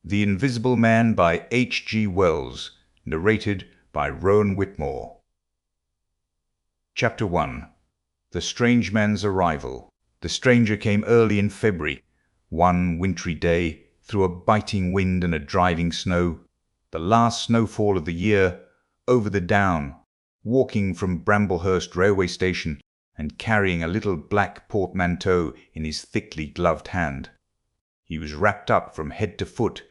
The Invisible Man by H.G. Wells, narrated by Rowan Whitmore. Chapter 1. The Strange Man's Arrival. The stranger came early in February, one wintry day, through a biting wind and a driving snow, the last snowfall of the year, over the down, walking from Bramblehurst railway station, and carrying a little black portmanteau in his thickly gloved hand. He was wrapped up from head to foot,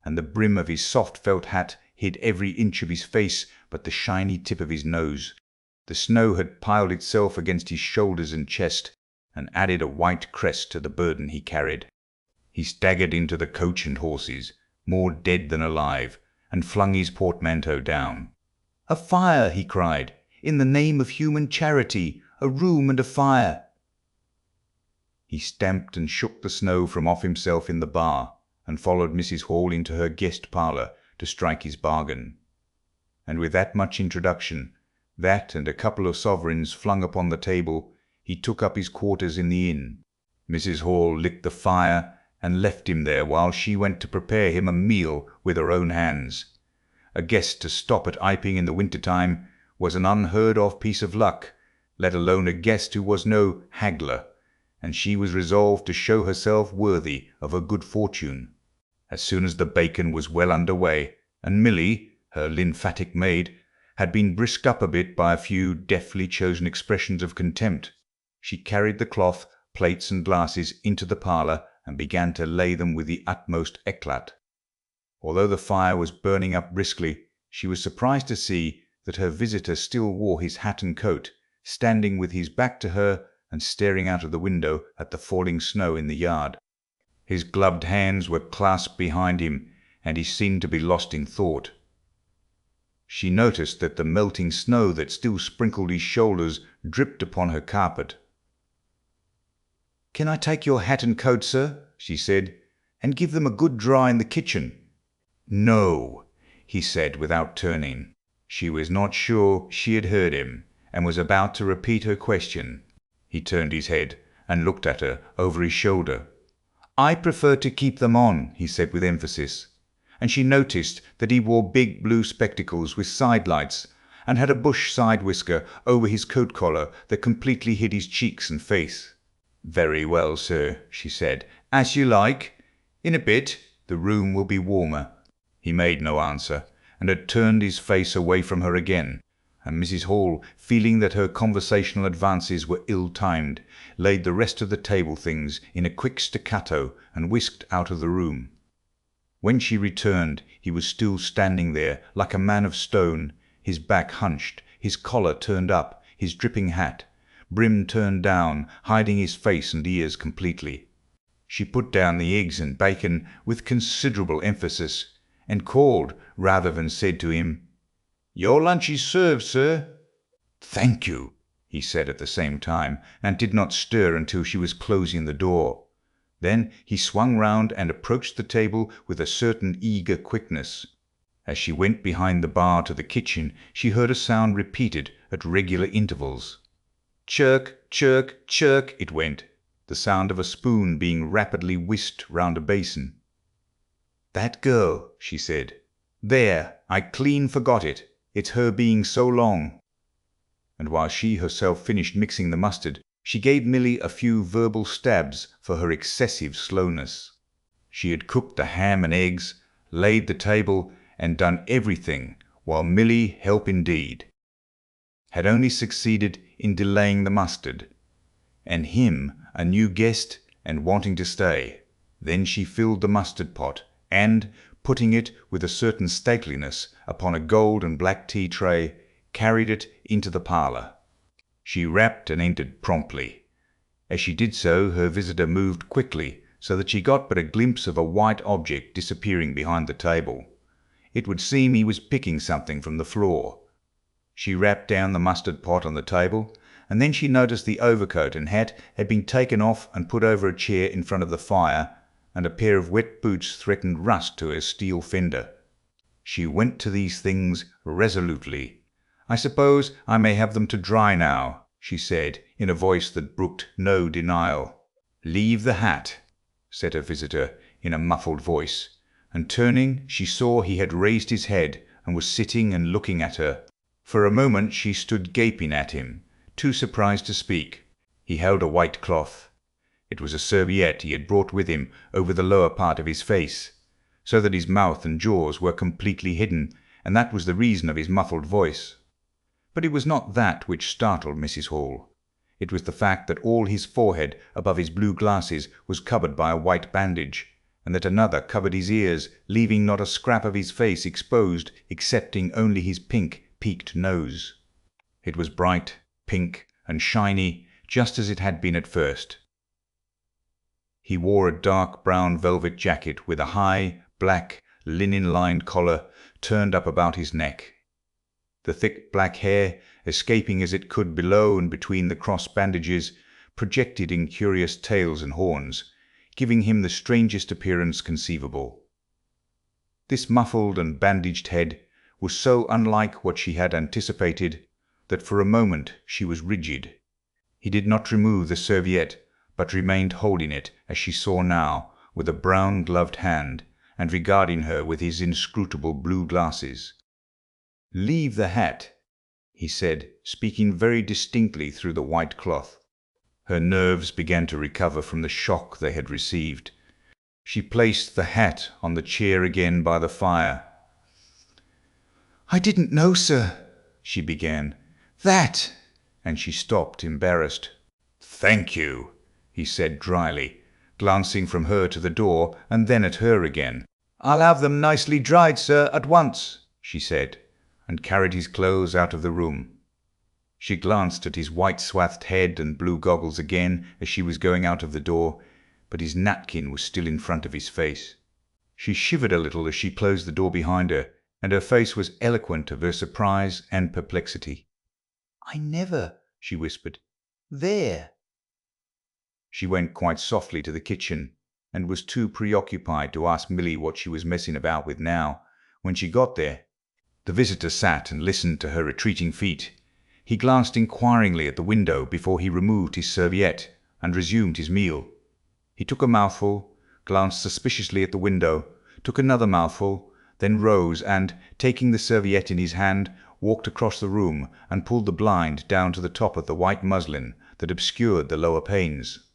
and the brim of his soft felt hat hid every inch of his face but the shiny tip of his nose. The snow had piled itself against his shoulders and chest, and added a white crest to the burden he carried. He staggered into the coach and horses, more dead than alive, and flung his portmanteau down. "A fire!" he cried. "In the name of human charity, a room and a fire!" He stamped and shook the snow from off himself in the bar, and followed Mrs. Hall into her guest parlour to strike his bargain. And with that much introduction, that and a couple of sovereigns flung upon the table, he took up his quarters in the inn. Mrs. Hall lit the fire and left him there while she went to prepare him a meal with her own hands. A guest to stop at Iping in the winter-time was an unheard-of piece of luck, let alone a guest who was no haggler, and she was resolved to show herself worthy of her good fortune. As soon as the bacon was well under way, and Milly, her lymphatic maid, had been brisked up a bit by a few deftly chosen expressions of contempt, she carried the cloth, plates, and glasses into the parlour and began to lay them with the utmost éclat. Although the fire was burning up briskly, she was surprised to see that her visitor still wore his hat and coat, standing with his back to her and staring out of the window at the falling snow in the yard. His gloved hands were clasped behind him, and he seemed to be lost in thought. She noticed that the melting snow that still sprinkled his shoulders dripped upon her carpet. "Can I take your hat and coat, sir?" she said, "and give them a good dry in the kitchen?" "No," he said without turning. She was not sure she had heard him, and was about to repeat her question. He turned his head and looked at her over his shoulder. "I prefer to keep them on," he said with emphasis, and she noticed that he wore big blue spectacles with side-lights, and had a bush side-whisker over his coat collar that completely hid his cheeks and face. "Very well, sir," she said, "as you like. In a bit the room will be warmer." He made no answer, and had turned his face away from her again, and Mrs. Hall, feeling that her conversational advances were ill-timed, laid the rest of the table things in a quick staccato and whisked out of the room. When she returned, he was still standing there like a man of stone, his back hunched, his collar turned up, his dripping hat, brim turned down, hiding his face and ears completely. She put down the eggs and bacon with considerable emphasis, and called rather than said to him, "Your lunch is served, sir." "Thank you," he said at the same time, and did not stir until she was closing the door. Then he swung round and approached the table with a certain eager quickness. As she went behind the bar to the kitchen, she heard a sound repeated at regular intervals. Chirk, chirk, chirk it went, the sound of a spoon being rapidly whisked round a basin. "That girl," she said. "There, I clean forgot it. It's her being so long." And while she herself finished mixing the mustard, she gave Milly a few verbal stabs for her excessive slowness. She had cooked the ham and eggs, laid the table, and done everything, while Milly, help indeed, had only succeeded in delaying the mustard, and him a new guest and wanting to stay. Then she filled the mustard pot, and, putting it with a certain stateliness upon a gold and black tea tray, carried it into the parlour. She rapped and entered promptly. As she did so, her visitor moved quickly, so that she got but a glimpse of a white object disappearing behind the table. It would seem he was picking something from the floor. She rapped down the mustard pot on the table, and then she noticed the overcoat and hat had been taken off and put over a chair in front of the fire, and a pair of wet boots threatened rust to her steel fender. She went to these things resolutely. "I suppose I may have them to dry now," she said, in a voice that brooked no denial. "Leave the hat," said her visitor in a muffled voice. and turning, she saw he had raised his head and was sitting and looking at her. For a moment she stood gaping at him, too surprised to speak. He held a white cloth. It was a serviette he had brought with him over the lower part of his face, so that his mouth and jaws were completely hidden, and that was the reason of his muffled voice. But it was not that which startled Mrs. Hall. It was the fact that all his forehead above his blue glasses was covered by a white bandage, and that another covered his ears, leaving not a scrap of his face exposed excepting only his pink, peaked nose. It was bright, pink, and shiny, just as it had been at first. He wore a dark brown velvet jacket with a high, black, linen-lined collar turned up about his neck. The thick black hair, escaping as it could below and between the crossed bandages, projected in curious tails and horns, giving him the strangest appearance conceivable. This muffled and bandaged head was so unlike what she had anticipated that for a moment she was rigid. He did not remove the serviette, but remained holding it, as she saw now, with a brown gloved hand, and regarding her with his inscrutable blue glasses. "Leave the hat," he said, speaking very distinctly through the white cloth. Her nerves began to recover from the shock they had received. She placed the hat on the chair again by the fire. "I didn't know, sir," she began. "That—" and she stopped, embarrassed. "Thank you," he said dryly, glancing from her to the door and then at her again. "I'll have them nicely dried, sir, at once," she said, and carried his clothes out of the room. She glanced at his white-swathed head and blue goggles again as she was going out of the door, but his napkin was still in front of his face. She shivered a little as she closed the door behind her, and her face was eloquent of her surprise and perplexity. "I never," she whispered. "There." She went quite softly to the kitchen, and was too preoccupied to ask Milly what she was messing about with now. When she got there, the visitor sat and listened to her retreating feet. He glanced inquiringly at the window before he removed his serviette and resumed his meal. He took a mouthful, glanced suspiciously at the window, took another mouthful, then rose and, taking the serviette in his hand, walked across the room and pulled the blind down to the top of the white muslin that obscured the lower panes.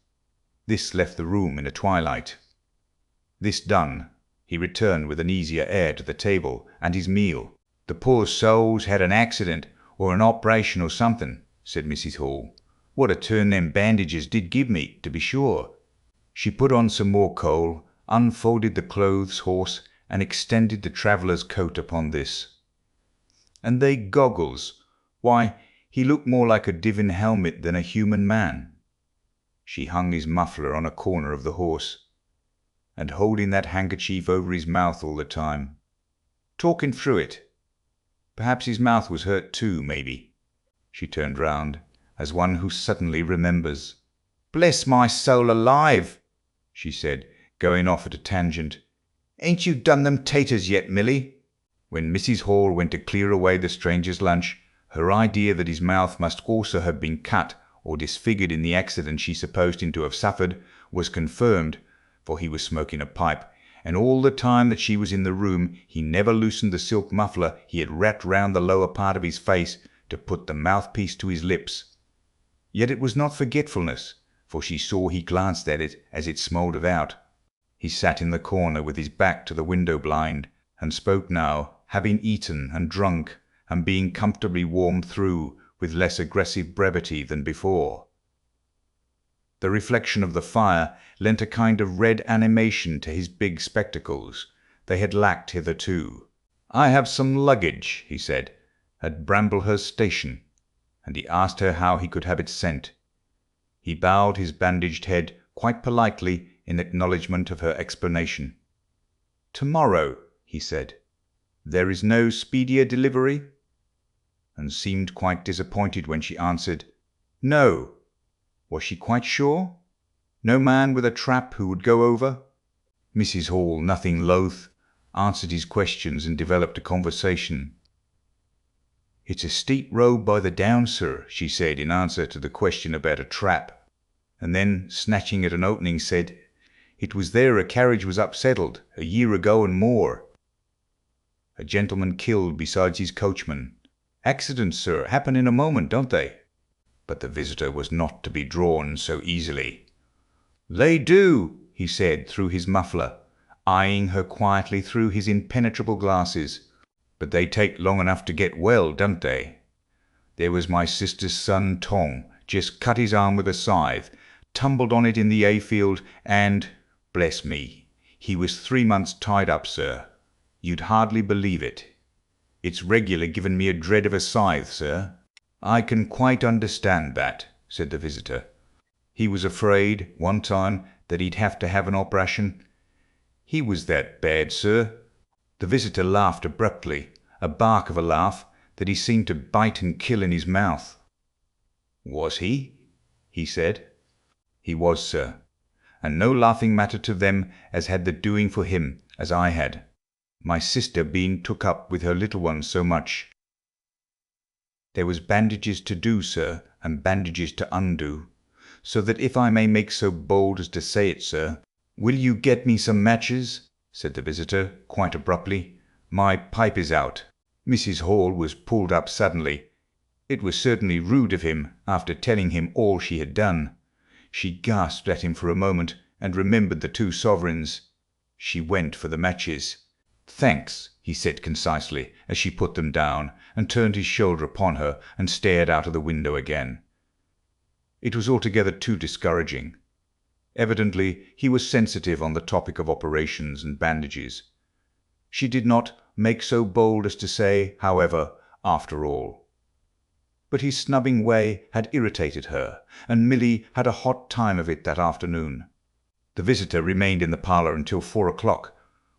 This left the room in a twilight. This done, he returned with an easier air to the table and his meal. "The poor soul's had an accident, or an operation or something," said Mrs. Hall. "What a turn them bandages did give me, to be sure." She put on some more coal, unfolded the clothes horse, and extended the traveller's coat upon this. "And they goggles! Why, he looked more like a divin helmet than a human man." She hung his muffler on a corner of the horse, and holding that handkerchief over his mouth all the time, talking through it. Perhaps his mouth was hurt too, maybe. She turned round, as one who suddenly remembers. "Bless my soul alive!" she said, going off at a tangent. "Ain't you done them taters yet, Milly?" When Mrs. Hall went to clear away the stranger's lunch, her idea that his mouth must also have been cut or disfigured in the accident she supposed him to have suffered was confirmed, for he was smoking a pipe, and all the time that she was in the room he never loosened the silk muffler he had wrapped round the lower part of his face to put the mouthpiece to his lips. Yet it was not forgetfulness, for she saw he glanced at it as it smouldered out. He sat in the corner with his back to the window blind, and spoke now, having eaten and drunk, and being comfortably warmed through, with less aggressive brevity than before. The reflection of the fire lent a kind of red animation to his big spectacles. They had lacked hitherto. "I have some luggage," he said, "at Bramblehurst Station," and he asked her how he could have it sent. He bowed his bandaged head quite politely in acknowledgment of her explanation. "Tomorrow," he said. "There is no speedier delivery?" And seemed quite disappointed when she answered, "No." Was she quite sure? No man with a trap who would go over? Mrs. Hall, nothing loath, answered his questions and developed a conversation. "It's a steep road by the down, sir," she said in answer to the question about a trap, and then, snatching at an opening, said, It was there a carriage was upsettled, a year ago and more. A gentleman killed besides his coachman. Accidents, sir, happen in a moment, don't they?" But the visitor was not to be drawn so easily. "They do," he said through his muffler, eyeing her quietly through his impenetrable glasses. "But they take long enough to get well, don't they? There was my sister's son Tom, just cut his arm with a scythe, tumbled on it in the hayfield, and, bless me, he was 3 months tied up, sir. You'd hardly believe it. It's regular given me a dread of a scythe, sir." "I can quite understand that," said the visitor. "He was afraid, one time, that he'd have to have an operation." "He was that bad, sir?" The visitor laughed abruptly, a bark of a laugh that he seemed to bite and kill in his mouth. "Was he?" he said. "He was, sir, and no laughing matter to them as had the doing for him, as I had, my sister being took up with her little ones so much. There was bandages to do, sir, and bandages to undo, so that if I may make so bold as to say it, sir—" "Will you get me some matches?" said the visitor, quite abruptly. "My pipe is out." Mrs. Hall was pulled up suddenly. It was certainly rude of him, after telling him all she had done. She gasped at him for a moment, and remembered the 2 sovereigns. She went for the matches. "Thanks," he said concisely, as she put them down, and turned his shoulder upon her, and stared out of the window again. It was altogether too discouraging. Evidently he was sensitive on the topic of operations and bandages. She did not make so bold as to say, however, after all. But his snubbing way had irritated her, and Milly had a hot time of it that afternoon. The visitor remained in the parlour until 4 o'clock,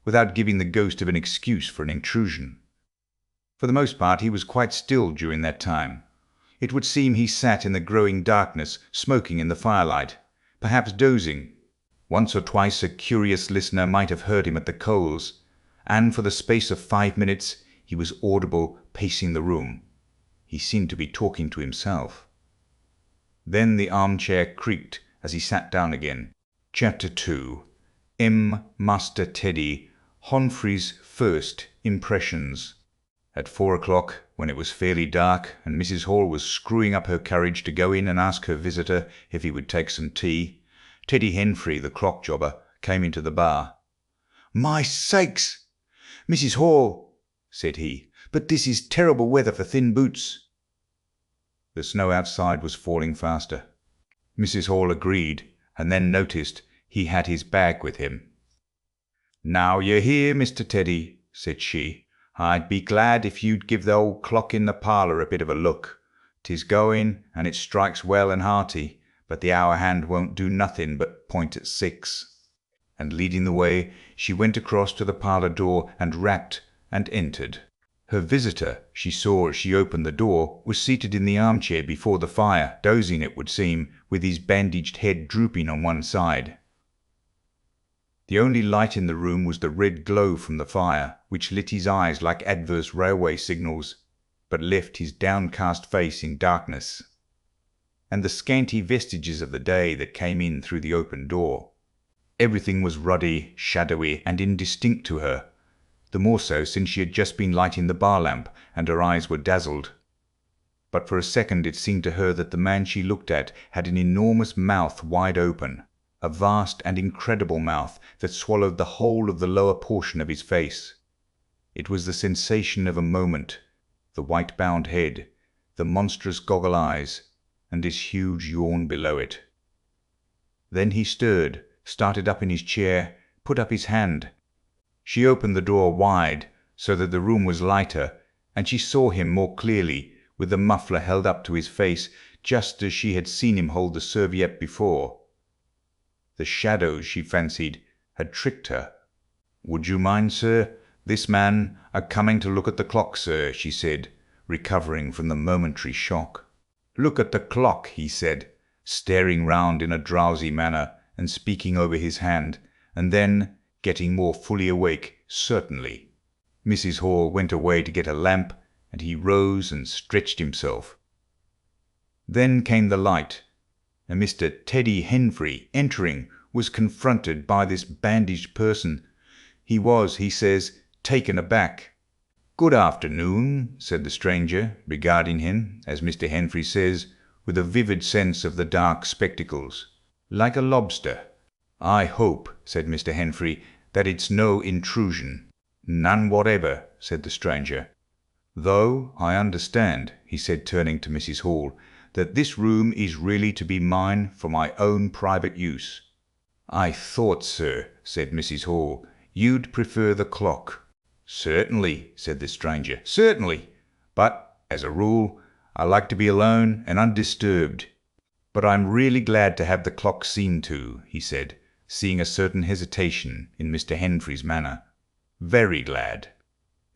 without giving the ghost of an excuse for an intrusion. For the most part he was quite still during that time. It would seem he sat in the growing darkness, smoking in the firelight, perhaps dozing. Once or twice a curious listener might have heard him at the coals, and for the space of 5 minutes he was audible pacing the room. He seemed to be talking to himself. Then the armchair creaked as he sat down again. Chapter 2. Master Teddy, HENFREY'S First Impressions. At 4 o'clock, when it was fairly dark, and Mrs. Hall was screwing up her courage to go in and ask her visitor if he would take some tea, Teddy Henfrey, the clock jobber, came into the bar. "My sakes, Mrs. Hall," said he, "but this is terrible weather for thin boots." The snow outside was falling faster. Mrs. Hall agreed, and then noticed he had his bag with him. "Now you're here, Mr. Teddy," said she, "I'd be glad if you'd give the old clock in the parlour a bit of a look. 'Tis going, and it strikes well and hearty, but the hour hand won't do nothing but point at 6. And leading the way, she went across to the parlour door and rapped, and entered. Her visitor, she saw as she opened the door, was seated in the armchair before the fire, dozing it would seem, with his bandaged head drooping on one side. The only light in the room was the red glow from the fire, which lit his eyes like adverse railway signals, but left his downcast face in darkness, and the scanty vestiges of the day that came in through the open door. Everything was ruddy, shadowy, and indistinct to her, the more so since she had just been lighting the bar lamp, and her eyes were dazzled. But for a second it seemed to her that the man she looked at had an enormous mouth wide open, a vast and incredible mouth that swallowed the whole of the lower portion of his face. It was the sensation of a moment, the white-bound head, the monstrous goggle eyes, and his huge yawn below it. Then he stirred, started up in his chair, put up his hand. She opened the door wide, so that the room was lighter, and she saw him more clearly, with the muffler held up to his face, just as she had seen him hold the serviette before. The shadows, she fancied, had tricked her. "Would you mind, sir, this man a-coming to look at the clock, sir?" she said, recovering from the momentary shock. "Look at the clock," he said, staring round in a drowsy manner, and speaking over his hand, and then, getting more fully awake, "Certainly." Mrs. Hall went away to get a lamp, and he rose and stretched himself. Then came the light, and Mr. Teddy Henfrey entering was confronted by this bandaged person. He was, he says, taken aback. "Good afternoon," said the stranger, regarding him, as Mr. Henfrey says, with a vivid sense of the dark spectacles, like a lobster. "I hope," said Mr. Henfrey, "that it's no intrusion." "None whatever," said the stranger. "Though I understand," he said, turning to Mrs. Hall, "that this room is really to be mine for my own private use." "I thought, sir," said Mrs. Hall, "you'd prefer the clock." "Certainly," said the stranger, "certainly. But, as a rule, I like to be alone and undisturbed. But I'm really glad to have the clock seen to," he said, seeing a certain hesitation in Mr. Henfrey's manner. "Very glad."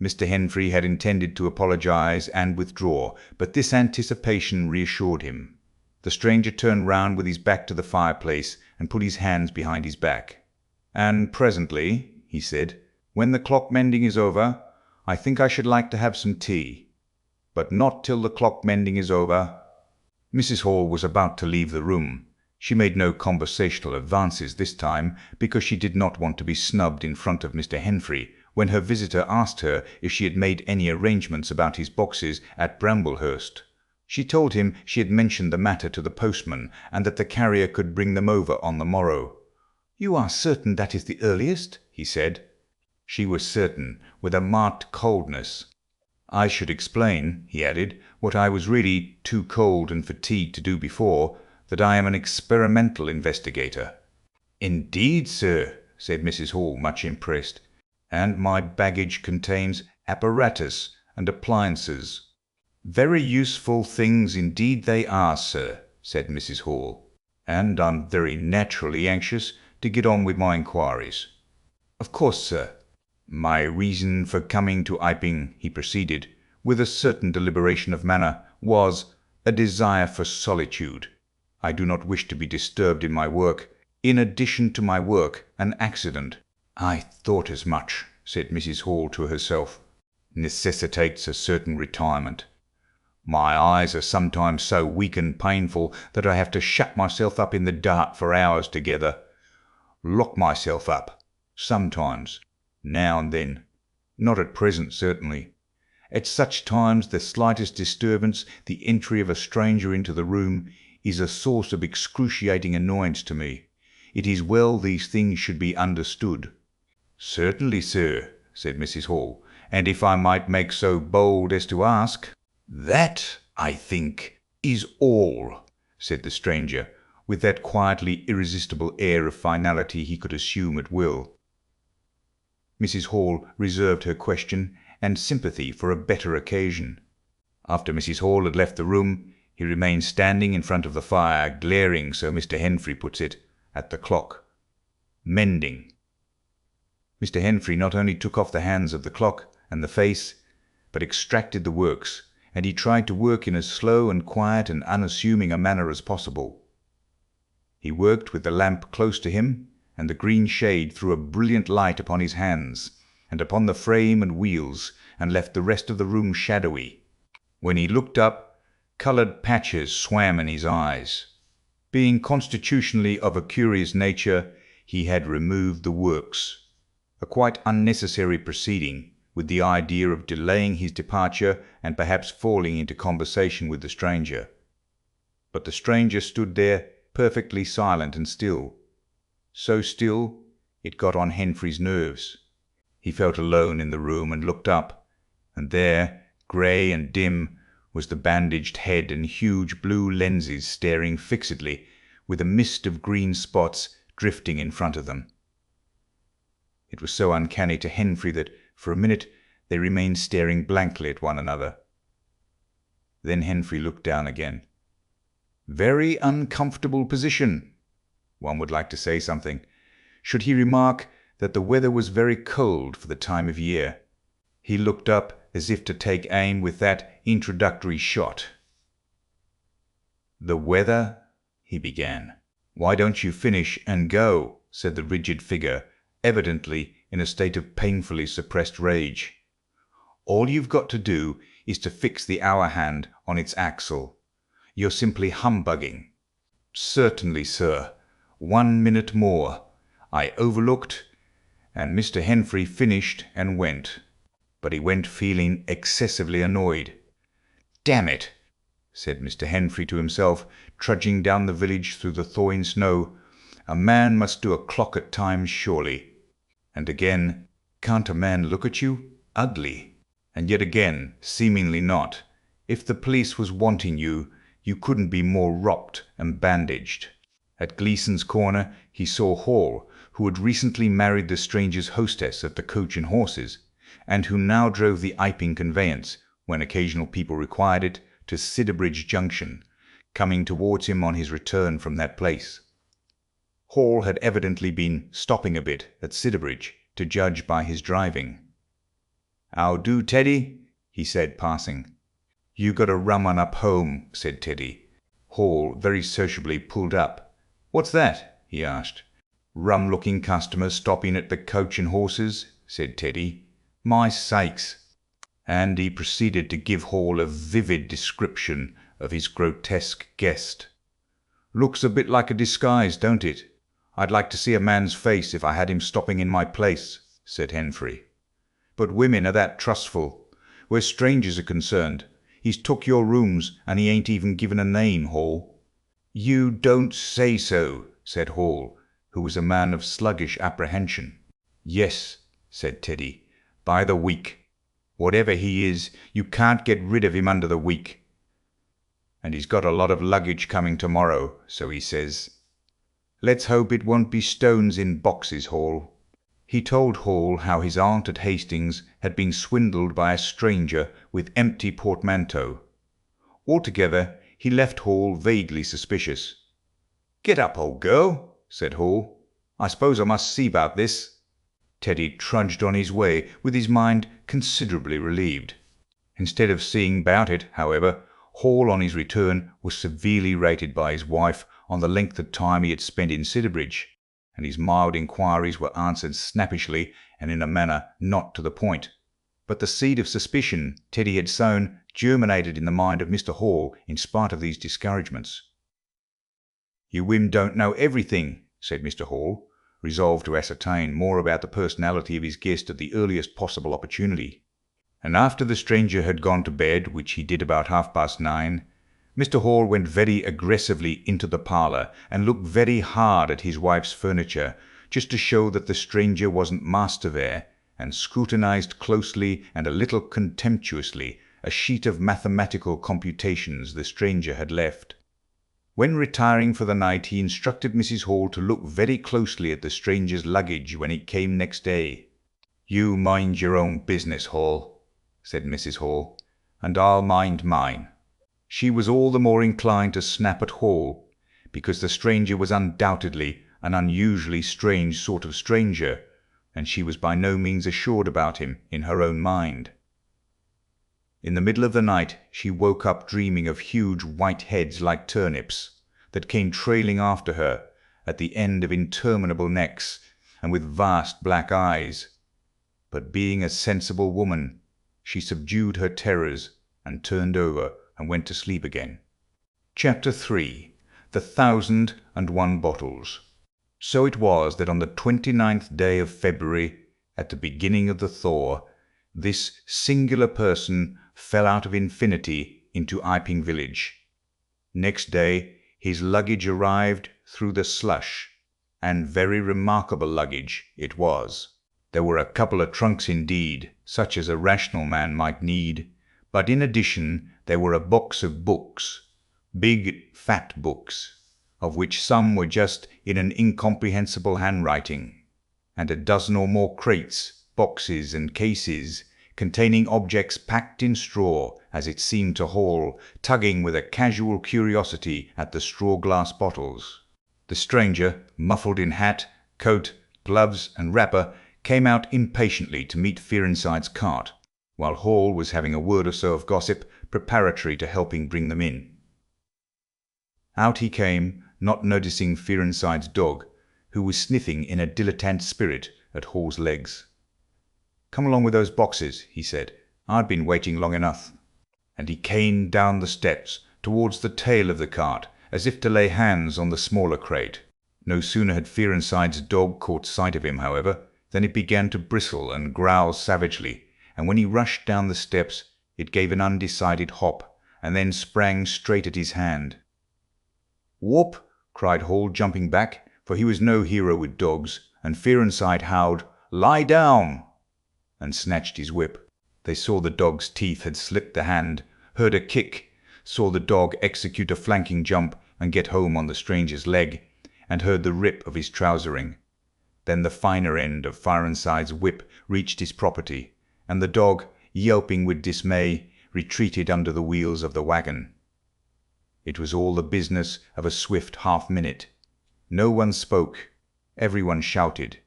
Mr. Henfrey had intended to apologize and withdraw, but this anticipation reassured him. The stranger turned round with his back to the fireplace and put his hands behind his back. "And presently," he said, "when the clock mending is over, I think I should like to have some tea. But not till the clock mending is over." Mrs. Hall was about to leave the room. She made no conversational advances this time, because she did not want to be snubbed in front of Mr. Henfrey, when her visitor asked her if she had made any arrangements about his boxes at Bramblehurst. She told him she had mentioned the matter to the postman, and that the carrier could bring them over on the morrow. "You are certain that is the earliest?" he said. She was certain, with a marked coldness. "I should explain," he added, "what I was really too cold and fatigued to do before, that I am an experimental investigator." "Indeed, sir," said Mrs. Hall, much impressed. "And my baggage contains apparatus and appliances." "Very useful things indeed they are, sir," said Mrs. Hall. "And I'm very naturally anxious to get on with my inquiries." "Of course, sir." "My reason for coming to Iping," he proceeded, with a certain deliberation of manner, "was a desire for solitude. I do not wish to be disturbed in my work. In addition to my work, an accident—" "I thought as much," said Mrs. Hall to herself, "necessitates a certain retirement. My eyes are sometimes so weak and painful that I have to shut myself up in the dark for hours together. Lock myself up, sometimes, now and then. Not at present, certainly. At such times the slightest disturbance, the entry of a stranger into the room, is a source of excruciating annoyance to me. It is well these things should be understood." "Certainly, sir," said Mrs. Hall, "and if I might make so bold as to ask—" "That, I think, is all," said the stranger, with that quietly irresistible air of finality he could assume at will. Mrs. Hall reserved her question and sympathy for a better occasion. After Mrs. Hall had left the room, he remained standing in front of the fire, glaring, so Mr. Henfrey puts it, at the clock. Mending. Mr. Henfrey not only took off the hands of the clock and the face, but extracted the works, and he tried to work in as slow and quiet and unassuming a manner as possible. He worked with the lamp close to him, and the green shade threw a brilliant light upon his hands, and upon the frame and wheels, and left the rest of the room shadowy. When he looked up, coloured patches swam in his eyes. Being constitutionally of a curious nature, he had removed the works, a quite unnecessary proceeding, with the idea of delaying his departure and perhaps falling into conversation with the stranger. But the stranger stood there perfectly silent and still. So still, it got on Henfrey's nerves. He felt alone in the room and looked up, and there, grey and dim, was the bandaged head and huge blue lenses staring fixedly, with a mist of green spots drifting in front of them. It was so uncanny to Henfrey that, for a minute, they remained staring blankly at one another. Then Henfrey looked down again. Very uncomfortable position. One would like to say something. Should he remark that the weather was very cold for the time of year? He looked up as if to take aim with that introductory shot. "The weather," he began. "Why don't you finish and go?" said the rigid figure, evidently in a state of painfully suppressed rage. "All you've got to do is to fix the hour hand on its axle. You're simply humbugging." "Certainly, sir. 1 minute more. I overlooked, and Mr. Henfrey finished and went. But he went feeling excessively annoyed. "Damn it," said Mr. Henfrey to himself, trudging down the village through the thawing snow. "A man must do a clock at times, surely." And again, "Can't a man look at you? Ugly?" And yet again, seemingly not. If the police was wanting you, you couldn't be more ropped and bandaged. At Gleason's Corner he saw Hall, who had recently married the stranger's hostess of the Coach and Horses, and who now drove the Iping conveyance, when occasional people required it, to Sidderbridge Junction, coming towards him on his return from that place. Hall had evidently been stopping a bit at Sidderbridge, to judge by his driving. "How do, Teddy?" he said, passing. "You got a rum un up home," said Teddy. Hall very sociably pulled up. "What's that?" he asked. "Rum-looking customers stopping at the Coach and Horses," said Teddy. "My sakes!" And he proceeded to give Hall a vivid description of his grotesque guest. "Looks a bit like a disguise, don't it? I'd like to see a man's face if I had him stopping in my place," said Henfrey. "But women are that trustful. Where strangers are concerned, he's took your rooms, and he ain't even given a name, Hall." "You don't say so," said Hall, who was a man of sluggish apprehension. "Yes," said Teddy, "by the week. Whatever he is, you can't get rid of him under the week. And he's got a lot of luggage coming tomorrow, so he says. Let's hope it won't be stones in boxes, Hall." He told Hall how his aunt at Hastings had been swindled by a stranger with empty portmanteau. Altogether, he left Hall vaguely suspicious. "Get up, old girl," said Hall. "I suppose I must see about this." Teddy trudged on his way with his mind considerably relieved. Instead of seeing about it, however, Hall on his return was severely rated by his wife on the length of time he had spent in Sidderbridge, and his mild inquiries were answered snappishly and in a manner not to the point. But the seed of suspicion Teddy had sown germinated in the mind of Mr. Hall in spite of these discouragements. "You women don't know everything," said Mr. Hall, resolved to ascertain more about the personality of his guest at the earliest possible opportunity. And after the stranger had gone to bed, which he did about 9:30, Mr. Hall went very aggressively into the parlour and looked very hard at his wife's furniture, just to show that the stranger wasn't master there, and scrutinized closely and a little contemptuously a sheet of mathematical computations the stranger had left. When retiring for the night, he instructed Mrs. Hall to look very closely at the stranger's luggage when it came next day. "You mind your own business, Hall," said Mrs. Hall, "and I'll mind mine." She was all the more inclined to snap at Hall, because the stranger was undoubtedly an unusually strange sort of stranger, and she was by no means assured about him in her own mind. In the middle of the night she woke up dreaming of huge white heads like turnips, that came trailing after her at the end of interminable necks, and with vast black eyes. But being a sensible woman, she subdued her terrors and turned over and went to sleep again. Chapter 3. The 1,001 Bottles. So it was that on the 29th day of February, at the beginning of the thaw, this singular person fell out of infinity into Iping village. Next day his luggage arrived through the slush, and very remarkable luggage it was. There were a couple of trunks indeed, such as a rational man might need, but in addition there were a box of books, big fat books, of which some were just in an incomprehensible handwriting, and a dozen or more crates, boxes, and cases, containing objects packed in straw, as it seemed to Hall, tugging with a casual curiosity at the straw-glass bottles. The stranger, muffled in hat, coat, gloves, and wrapper, came out impatiently to meet Fearenside's cart, while Hall was having a word or so of gossip preparatory to helping bring them in. Out he came, not noticing Fearenside's dog, who was sniffing in a dilettante spirit at Hall's legs. "Come along with those boxes," he said. "I've been waiting long enough." And he caned down the steps towards the tail of the cart, as if to lay hands on the smaller crate. No sooner had Fearenside's dog caught sight of him, however, than it began to bristle and growl savagely, and when he rushed down the steps, it gave an undecided hop, and then sprang straight at his hand. "Whoop!" cried Hall, jumping back, for he was no hero with dogs, and Fearenside howled, "Lie down!" and snatched his whip. They saw the dog's teeth had slipped the hand, heard a kick, saw the dog execute a flanking jump and get home on the stranger's leg, and heard the rip of his trousering. Then the finer end of Fearenside's whip reached his property, and the dog, yelping with dismay, retreated under the wheels of the wagon. It was all the business of a swift half-minute. No one spoke. Everyone shouted.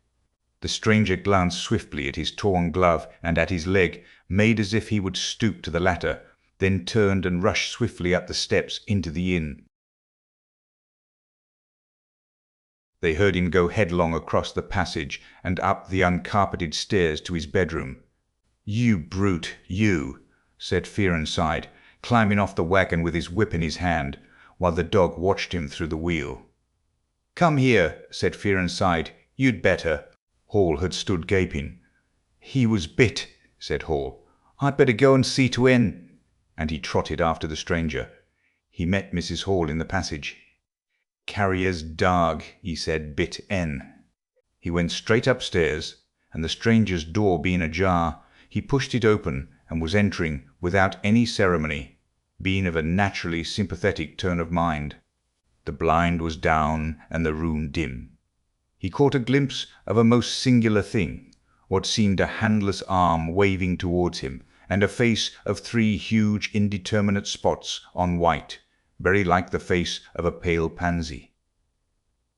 The stranger glanced swiftly at his torn glove and at his leg, made as if he would stoop to the latter, then turned and rushed swiftly up the steps into the inn. They heard him go headlong across the passage and up the uncarpeted stairs to his bedroom. "You brute, you!" said Fearenside, climbing off the wagon with his whip in his hand, while the dog watched him through the wheel. "Come here," said Fearenside. "You'd better." Hall had stood gaping. "He was bit," said Hall. "I'd better go and see to En." And he trotted after the stranger. He met Mrs. Hall in the passage. "Carrier's dog," he said, "bit En." He went straight upstairs, and the stranger's door being ajar, he pushed it open and was entering without any ceremony, being of a naturally sympathetic turn of mind. The blind was down and the room dim. He caught a glimpse of a most singular thing, what seemed a handless arm waving towards him, and a face of 3 huge indeterminate spots on white, very like the face of a pale pansy.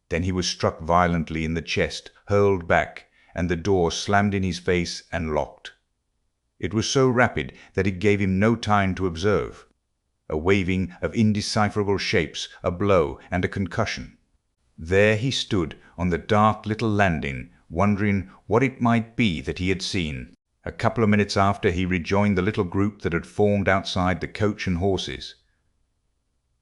Then he was struck violently in the chest, hurled back, and the door slammed in his face and locked. It was so rapid that it gave him no time to observe. A waving of indecipherable shapes, a blow, and a concussion. There he stood on the dark little landing, wondering what it might be that he had seen. A couple of minutes after, he rejoined the little group that had formed outside the coach and horses.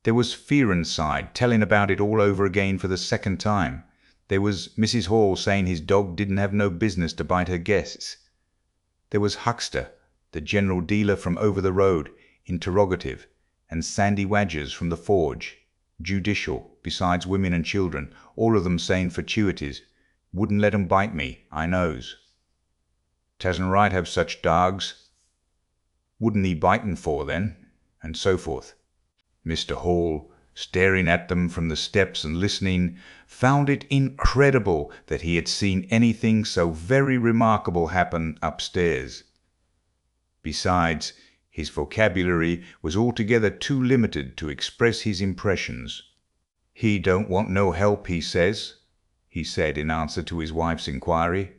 There was Fearenside telling about it all over again for the second time. There was Mrs. Hall saying his dog didn't have no business to bite her guests. There was Huckster, the general dealer from over the road, interrogative, and Sandy Wadgers from the forge, judicial, besides women and children, all of them saying fortuities. "Wouldn't let 'em bite me, I knows." "'Tasn't right have such dogs." "Wouldn't he bite 'em for, then?" and so forth. Mr. Hall, staring at them from the steps and listening, found it incredible that he had seen anything so very remarkable happen upstairs. Besides, his vocabulary was altogether too limited to express his impressions. "He don't want no help, he says," he said in answer to his wife's inquiry.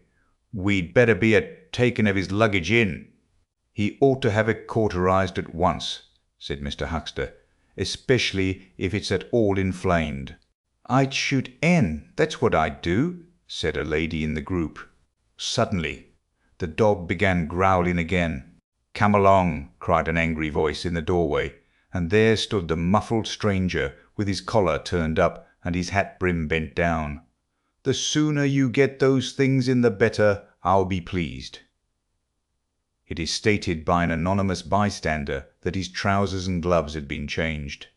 "We'd better be a-taking of his luggage in." "He ought to have it cauterized at once," said Mr. Huckster, "especially if it's at all inflamed." "I'd shoot En, that's what I'd do," said a lady in the group. Suddenly the dog began growling again. "Come along," cried an angry voice in the doorway, and there stood the muffled stranger with his collar turned up and his hat brim bent down. "The sooner you get those things in the better, I'll be pleased." It is stated by an anonymous bystander that his trousers and gloves had been changed.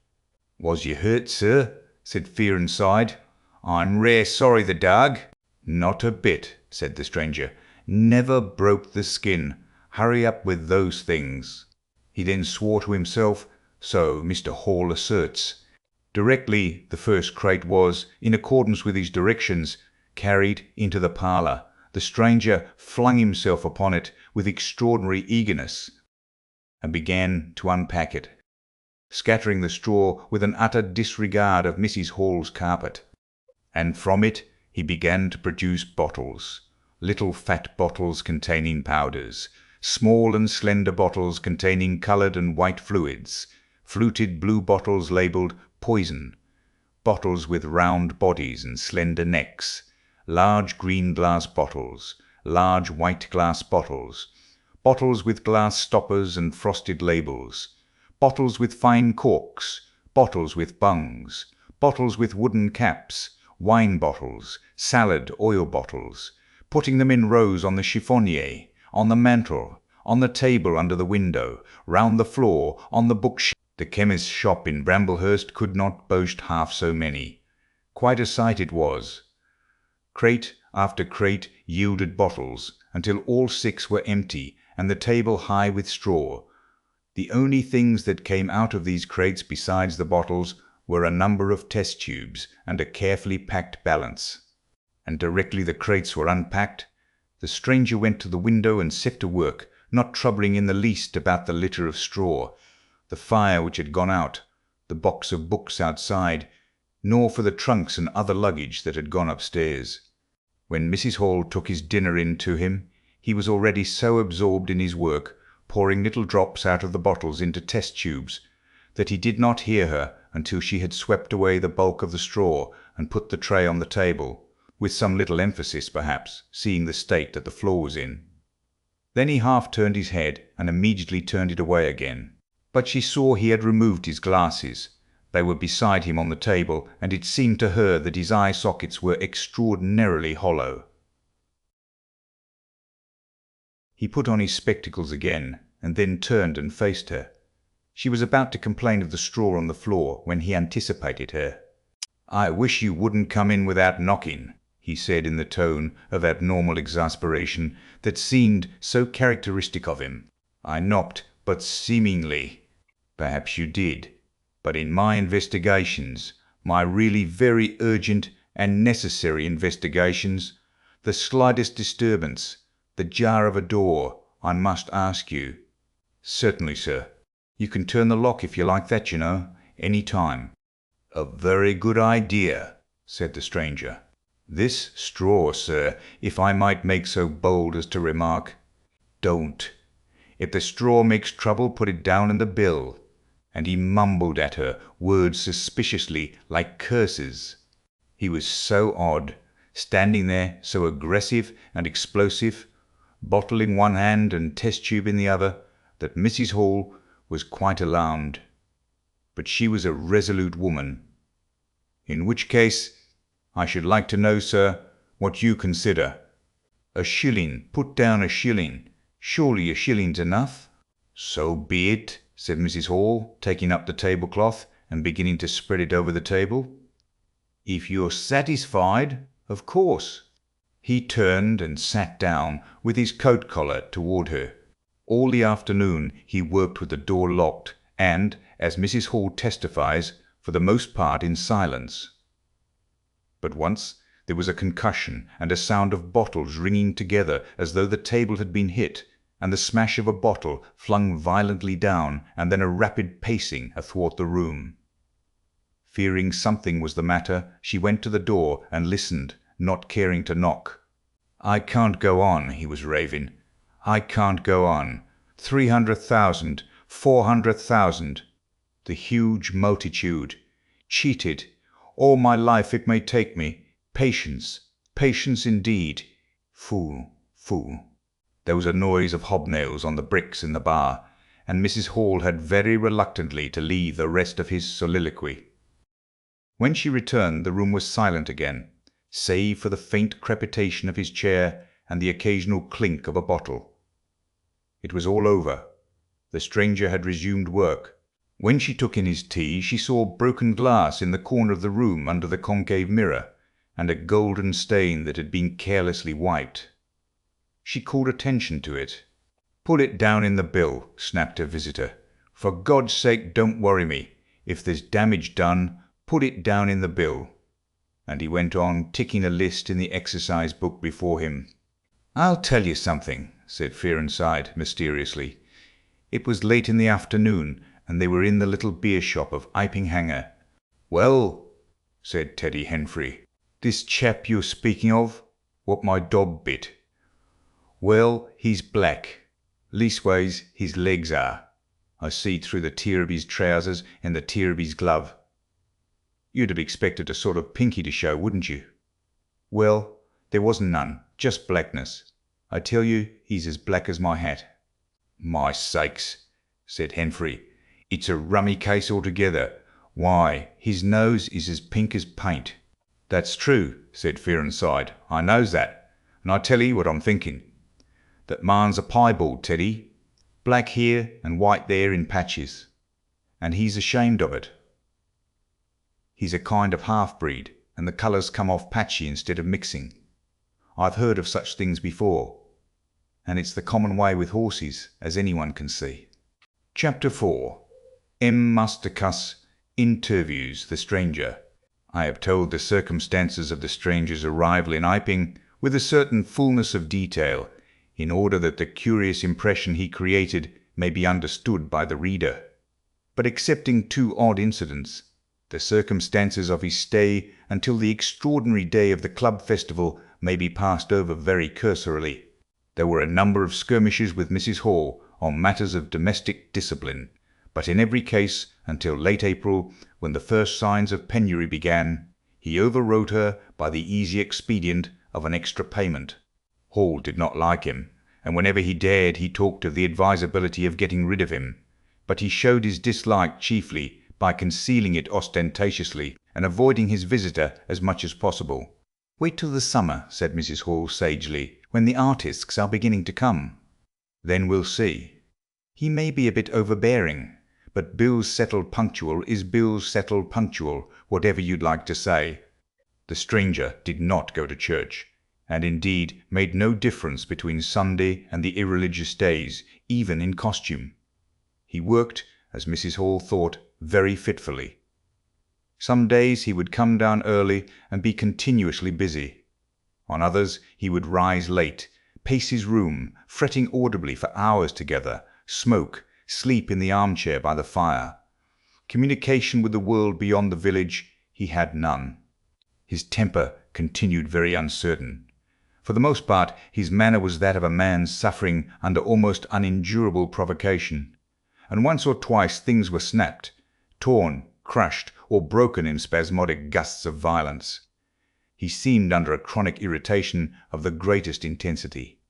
"Was you hurt, sir?" said Fearenside. "I'm rare sorry the dog." "Not a bit," said the stranger. "Never broke the skin. Hurry up with those things." He then swore to himself, so Mr. Hall asserts. Directly the first crate was, in accordance with his directions, carried into the parlour, the stranger flung himself upon it with extraordinary eagerness, and began to unpack it, scattering the straw with an utter disregard of Mrs. Hall's carpet. And from it he began to produce bottles, little fat bottles containing powders, small and slender bottles containing coloured and white fluids, fluted blue bottles labelled poison, bottles with round bodies and slender necks, large green glass bottles, large white glass bottles, bottles with glass stoppers and frosted labels, bottles with fine corks, bottles with bungs, bottles with wooden caps, wine bottles, salad oil bottles, putting them in rows on the chiffonier, on the mantel, on the table under the window, round the floor, on the bookshelf. The chemist's shop in Bramblehurst could not boast half so many. Quite a sight it was. Crate after crate yielded bottles, until all 6 were empty, and the table high with straw. The only things that came out of these crates besides the bottles were a number of test tubes and a carefully packed balance. And directly the crates were unpacked, the stranger went to the window and set to work, not troubling in the least about the litter of straw, the fire which had gone out, the box of books outside, nor for the trunks and other luggage that had gone upstairs. When Mrs. Hall took his dinner in to him, he was already so absorbed in his work, pouring little drops out of the bottles into test tubes, that he did not hear her until she had swept away the bulk of the straw and put the tray on the table, with some little emphasis perhaps, seeing the state that the floor was in. Then he half turned his head and immediately turned it away again. But she saw he had removed his glasses. They were beside him on the table, and it seemed to her that his eye sockets were extraordinarily hollow. He put on his spectacles again, and then turned and faced her. She was about to complain of the straw on the floor when he anticipated her. "I wish you wouldn't come in without knocking," he said in the tone of abnormal exasperation that seemed so characteristic of him. "I knocked, but seemingly. Perhaps you did. But in my investigations, my really very urgent and necessary investigations, the slightest disturbance, the jar of a door, I must ask you." "Certainly, sir. You can turn the lock if you like that, you know, any time." "A very good idea," said the stranger. "This straw, sir, if I might make so bold as to remark, don't. If the straw makes trouble, put it down in the bill." And he mumbled at her words suspiciously like curses. He was so odd, standing there so aggressive and explosive, bottle in one hand and test tube in the other, that Mrs. Hall was quite alarmed. But she was a resolute woman. "In which case, I should like to know, sir, what you consider." "A shilling. Put down a shilling. Surely a shilling's enough?" "So be it," said Mrs. Hall, taking up the tablecloth and beginning to spread it over the table. "If you're satisfied, of course." He turned and sat down with his coat collar toward her. All the afternoon he worked with the door locked, and, as Mrs. Hall testifies, for the most part in silence. But once there was a concussion and a sound of bottles ringing together as though the table had been hit, and the smash of a bottle flung violently down, and then a rapid pacing athwart the room. Fearing something was the matter, she went to the door and listened, not caring to knock. "I can't go on," he was raving. "I can't go on. 300,000, 400,000. The huge multitude. Cheated. All my life it may take me. Patience. Patience indeed. Fool. Fool." There was a noise of hobnails on the bricks in the bar, and Mrs. Hall had very reluctantly to leave the rest of his soliloquy. When she returned, the room was silent again, save for the faint crepitation of his chair and the occasional clink of a bottle. It was all over. The stranger had resumed work. When she took in his tea, she saw broken glass in the corner of the room under the concave mirror, and a golden stain that had been carelessly wiped. She called attention to it. "Put it down in the bill," snapped her visitor. "For God's sake, don't worry me. If there's damage done, put it down in the bill." And he went on, ticking a list in the exercise book before him. "I'll tell you something," said Fearenside, mysteriously. It was late in the afternoon, and they were in the little beer shop of Iping Hanger. "Well," said Teddy Henfrey, "this chap you're speaking of, what my dog bit. Well, he's black. Leastways, his legs are. I see through the tear of his trousers and the tear of his glove. You'd have expected a sort of pinky to show, wouldn't you? Well, there wasn't none, just blackness. I tell you, he's as black as my hat." "My sakes," said Henfrey, "it's a rummy case altogether. Why, his nose is as pink as paint." "That's true," said Fearenside. "I knows that. And I tell 'ee what I'm thinking. That man's a piebald, Teddy. Black here and white there in patches. And he's ashamed of it. He's a kind of half-breed, and the colours come off patchy instead of mixing. I've heard of such things before, and it's the common way with horses, as anyone can see." Chapter 4. Master CUSS interviews the stranger. I have told the circumstances of the stranger's arrival in Iping with a certain fullness of detail, in order that the curious impression he created may be understood by the reader. But excepting two odd incidents, the circumstances of his stay until the extraordinary day of the club festival may be passed over very cursorily. There were a number of skirmishes with Mrs. Hall on matters of domestic discipline, but in every case, until late April, when the first signs of penury began, he overrode her by the easy expedient of an extra payment. Hall did not like him, and whenever he dared he talked of the advisability of getting rid of him, but he showed his dislike chiefly by concealing it ostentatiously and avoiding his visitor as much as possible. "Wait till the summer," said Mrs. Hall sagely, "when the artists are beginning to come. Then we'll see. He may be a bit overbearing, but bills settled punctual is bills settled punctual, whatever you'd like to say." The stranger did not go to church, and indeed made no difference between Sunday and the irreligious days, even in costume. He worked, as Mrs. Hall thought, very fitfully. Some days he would come down early and be continuously busy. On others he would rise late, pace his room, fretting audibly for hours together, smoke, sleep in the armchair by the fire. Communication with the world beyond the village he had none. His temper continued very uncertain. For the most part his manner was that of a man suffering under almost unendurable provocation, and once or twice things were snapped, torn, crushed, or broken in spasmodic gusts of violence. He seemed under a chronic irritation of the greatest intensity.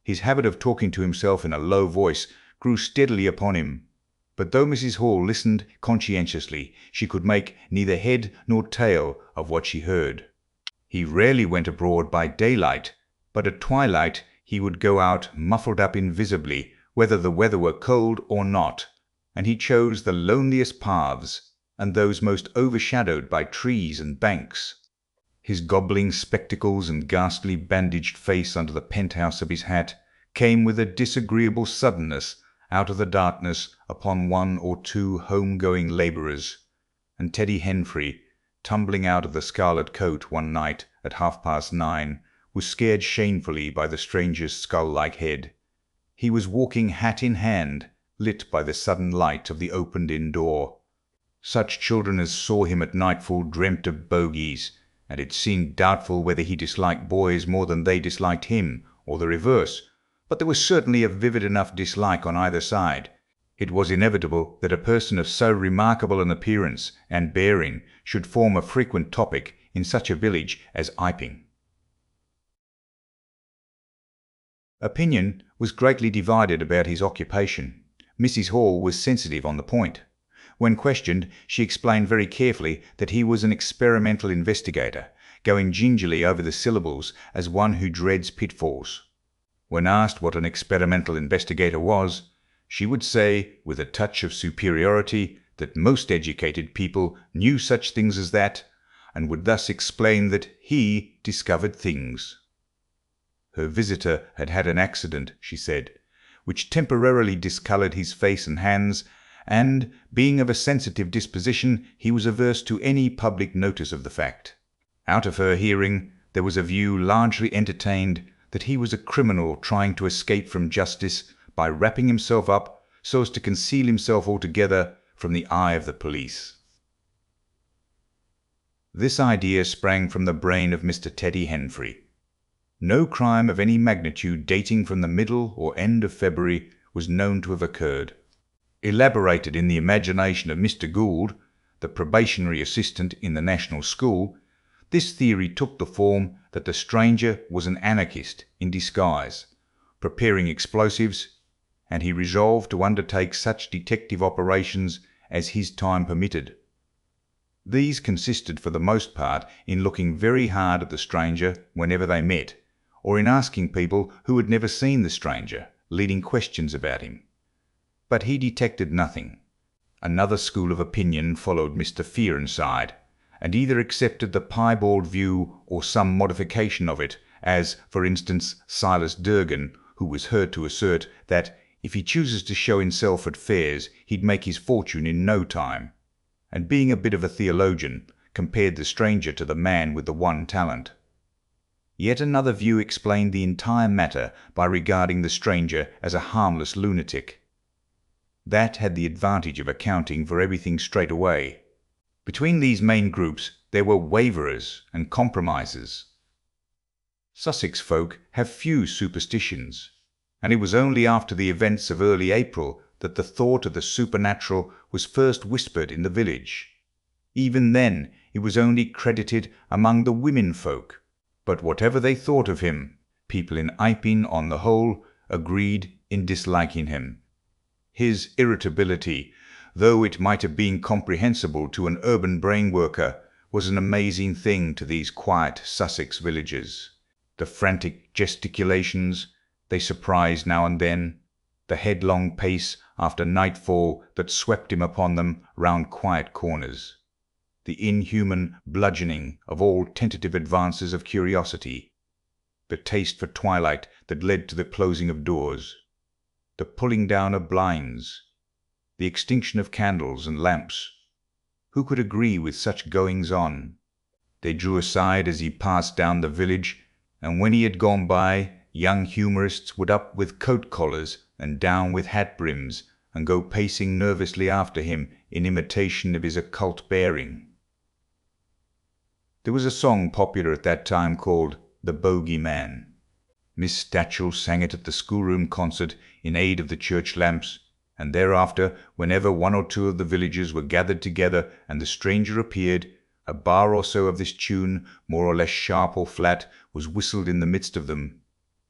His habit of talking to himself in a low voice grew steadily upon him, but though Mrs. Hall listened conscientiously, she could make neither head nor tail of what she heard. He rarely went abroad by daylight, but at twilight he would go out muffled up invisibly, whether the weather were cold or not, and he chose the loneliest paths, and those most overshadowed by trees and banks. His gobbling spectacles and ghastly bandaged face under the penthouse of his hat came with a disagreeable suddenness out of the darkness upon one or two home-going labourers, and Teddy Henfrey, tumbling out of the Scarlet Coat one night at 9:30, was scared shamefully by the stranger's skull-like head. He was walking hat in hand, lit by the sudden light of the opened-in door. Such children as saw him at nightfall dreamt of bogies, and it seemed doubtful whether he disliked boys more than they disliked him, or the reverse, but there was certainly a vivid enough dislike on either side. It was inevitable that a person of so remarkable an appearance and bearing should form a frequent topic in such a village as Iping. Opinion was greatly divided about his occupation. Mrs. Hall was sensitive on the point. When questioned, she explained very carefully that he was an experimental investigator, going gingerly over the syllables as one who dreads pitfalls. When asked what an experimental investigator was, she would say, with a touch of superiority, that most educated people knew such things as that, and would thus explain that he discovered things. Her visitor had had an accident, she said, which temporarily discoloured his face and hands, and, being of a sensitive disposition, he was averse to any public notice of the fact. Out of her hearing there was a view largely entertained that he was a criminal trying to escape from justice by wrapping himself up so as to conceal himself altogether from the eye of the police. This idea sprang from the brain of Mr. Teddy Henfrey. No crime of any magnitude dating from the middle or end of February was known to have occurred. Elaborated in the imagination of Mr. Gould, the probationary assistant in the National School, this theory took the form that the stranger was an anarchist in disguise, preparing explosives, and he resolved to undertake such detective operations as his time permitted. These consisted for the most part in looking very hard at the stranger whenever they met, or in asking people who had never seen the stranger, leading questions about him. But he detected nothing. Another school of opinion followed Mr. Fearendside, and either accepted the piebald view or some modification of it, as, for instance, Silas Durgan, who was heard to assert that if he chooses to show himself at fairs, he'd make his fortune in no time, and being a bit of a theologian, compared the stranger to the man with the one talent. Yet another view explained the entire matter by regarding the stranger as a harmless lunatic. That had the advantage of accounting for everything straight away. Between these main groups there were waverers and compromisers. Sussex folk have few superstitions, and it was only after the events of early April that the thought of the supernatural was first whispered in the village. Even then it was only credited among the women folk, but whatever they thought of him, people in Iping on the whole agreed in disliking him. His irritability, though it might have been comprehensible to an urban brain worker, was an amazing thing to these quiet Sussex villagers. The frantic gesticulations they surprised now and then, the headlong pace after nightfall that swept him upon them round quiet corners, the inhuman bludgeoning of all tentative advances of curiosity, the taste for twilight that led to the closing of doors, the pulling down of blinds, the extinction of candles and lamps. Who could agree with such goings-on? They drew aside as he passed down the village, and when he had gone by, young humorists would up with coat collars and down with hat brims, and go pacing nervously after him in imitation of his occult bearing. There was a song popular at that time called "The Bogey Man." Miss Stachel sang it at the schoolroom concert in aid of the church lamps, and thereafter, whenever one or two of the villagers were gathered together and the stranger appeared, a bar or so of this tune, more or less sharp or flat, was whistled in the midst of them.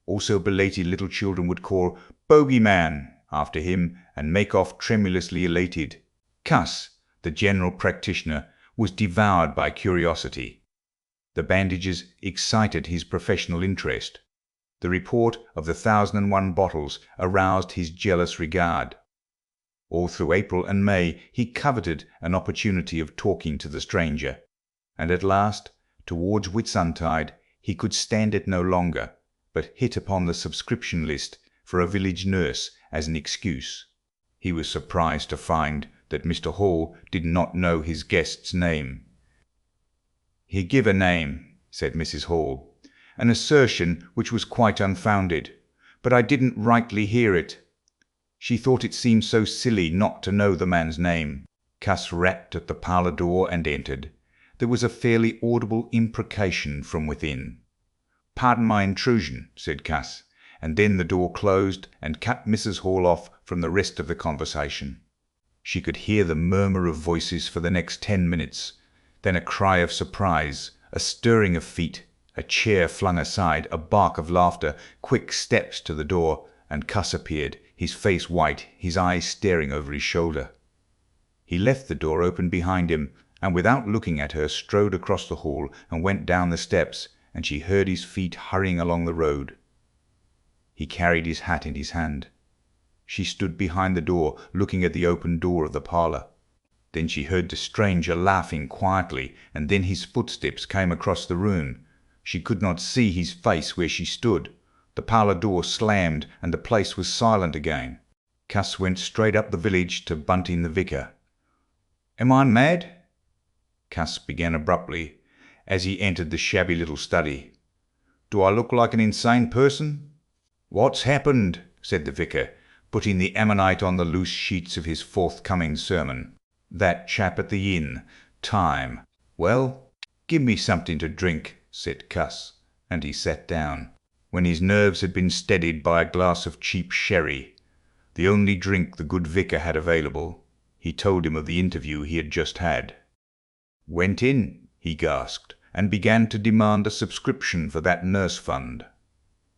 Also belated little children would call "Bogey Man" after him and make off tremulously elated. CUSS, the general practitioner, was devoured by curiosity. The bandages excited his professional interest. The report of the 1001 bottles aroused his jealous regard. All through April and May he coveted an opportunity of talking to the stranger, and at last, towards Whitsuntide, he could stand it no longer, but hit upon the subscription list for a village nurse as an excuse. He was surprised to find that Mr. Hall did not know his guest's name. "He give a name," said Mrs. Hall, an assertion which was quite unfounded, "but I didn't rightly hear it." She thought it seemed so silly not to know the man's name. CUSS rapped at the parlour door and entered. There was a fairly audible imprecation from within. "Pardon my intrusion," said CUSS, and then the door closed and cut Mrs. Hall off from the rest of the conversation. She could hear the murmur of voices for the next 10 minutes, then a cry of surprise, a stirring of feet, a chair flung aside, a bark of laughter, quick steps to the door, and CUSS appeared, his face white, his eyes staring over his shoulder. He left the door open behind him, and without looking at her strode across the hall and went down the steps, and she heard his feet hurrying along the road. He carried his hat in his hand. She stood behind the door, looking at the open door of the parlour. Then she heard the stranger laughing quietly, and then his footsteps came across the room. She could not see his face where she stood. The parlour door slammed, and the place was silent again. CUSS went straight up the village to Bunting the vicar. "Am I mad?" CUSS began abruptly, as he entered the shabby little study. "Do I look like an insane person?" "What's happened?" said the vicar, putting the ammonite on the loose sheets of his forthcoming sermon. "That chap at the inn. Time. Well, give me something to drink," said CUSS, and he sat down, when his nerves had been steadied by a glass of cheap sherry, the only drink the good vicar had available. He told him of the interview he had just had. "Went in," he gasped, "and began to demand a subscription for that nurse fund.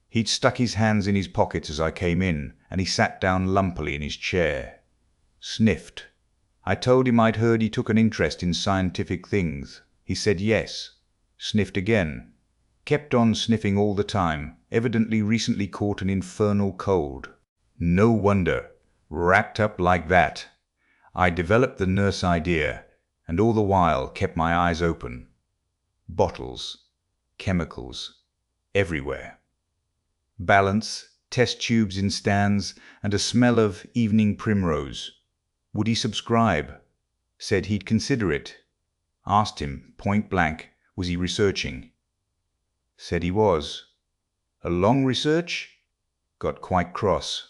He'd stuck his hands in his pockets as I came in, and he sat down lumpily in his chair, sniffed, I told him I'd heard he took an interest in scientific things. He said yes. Sniffed again. Kept on sniffing all the time, evidently recently caught an infernal cold. No wonder. Wrapped up like that. I developed the nurse idea, and all the while kept my eyes open. Bottles. Chemicals. Everywhere. Balance, test tubes in stands, and a smell of evening primrose. Would he subscribe? Said he'd consider it. Asked him, point blank, was he researching? Said he was. A long research? Got quite cross.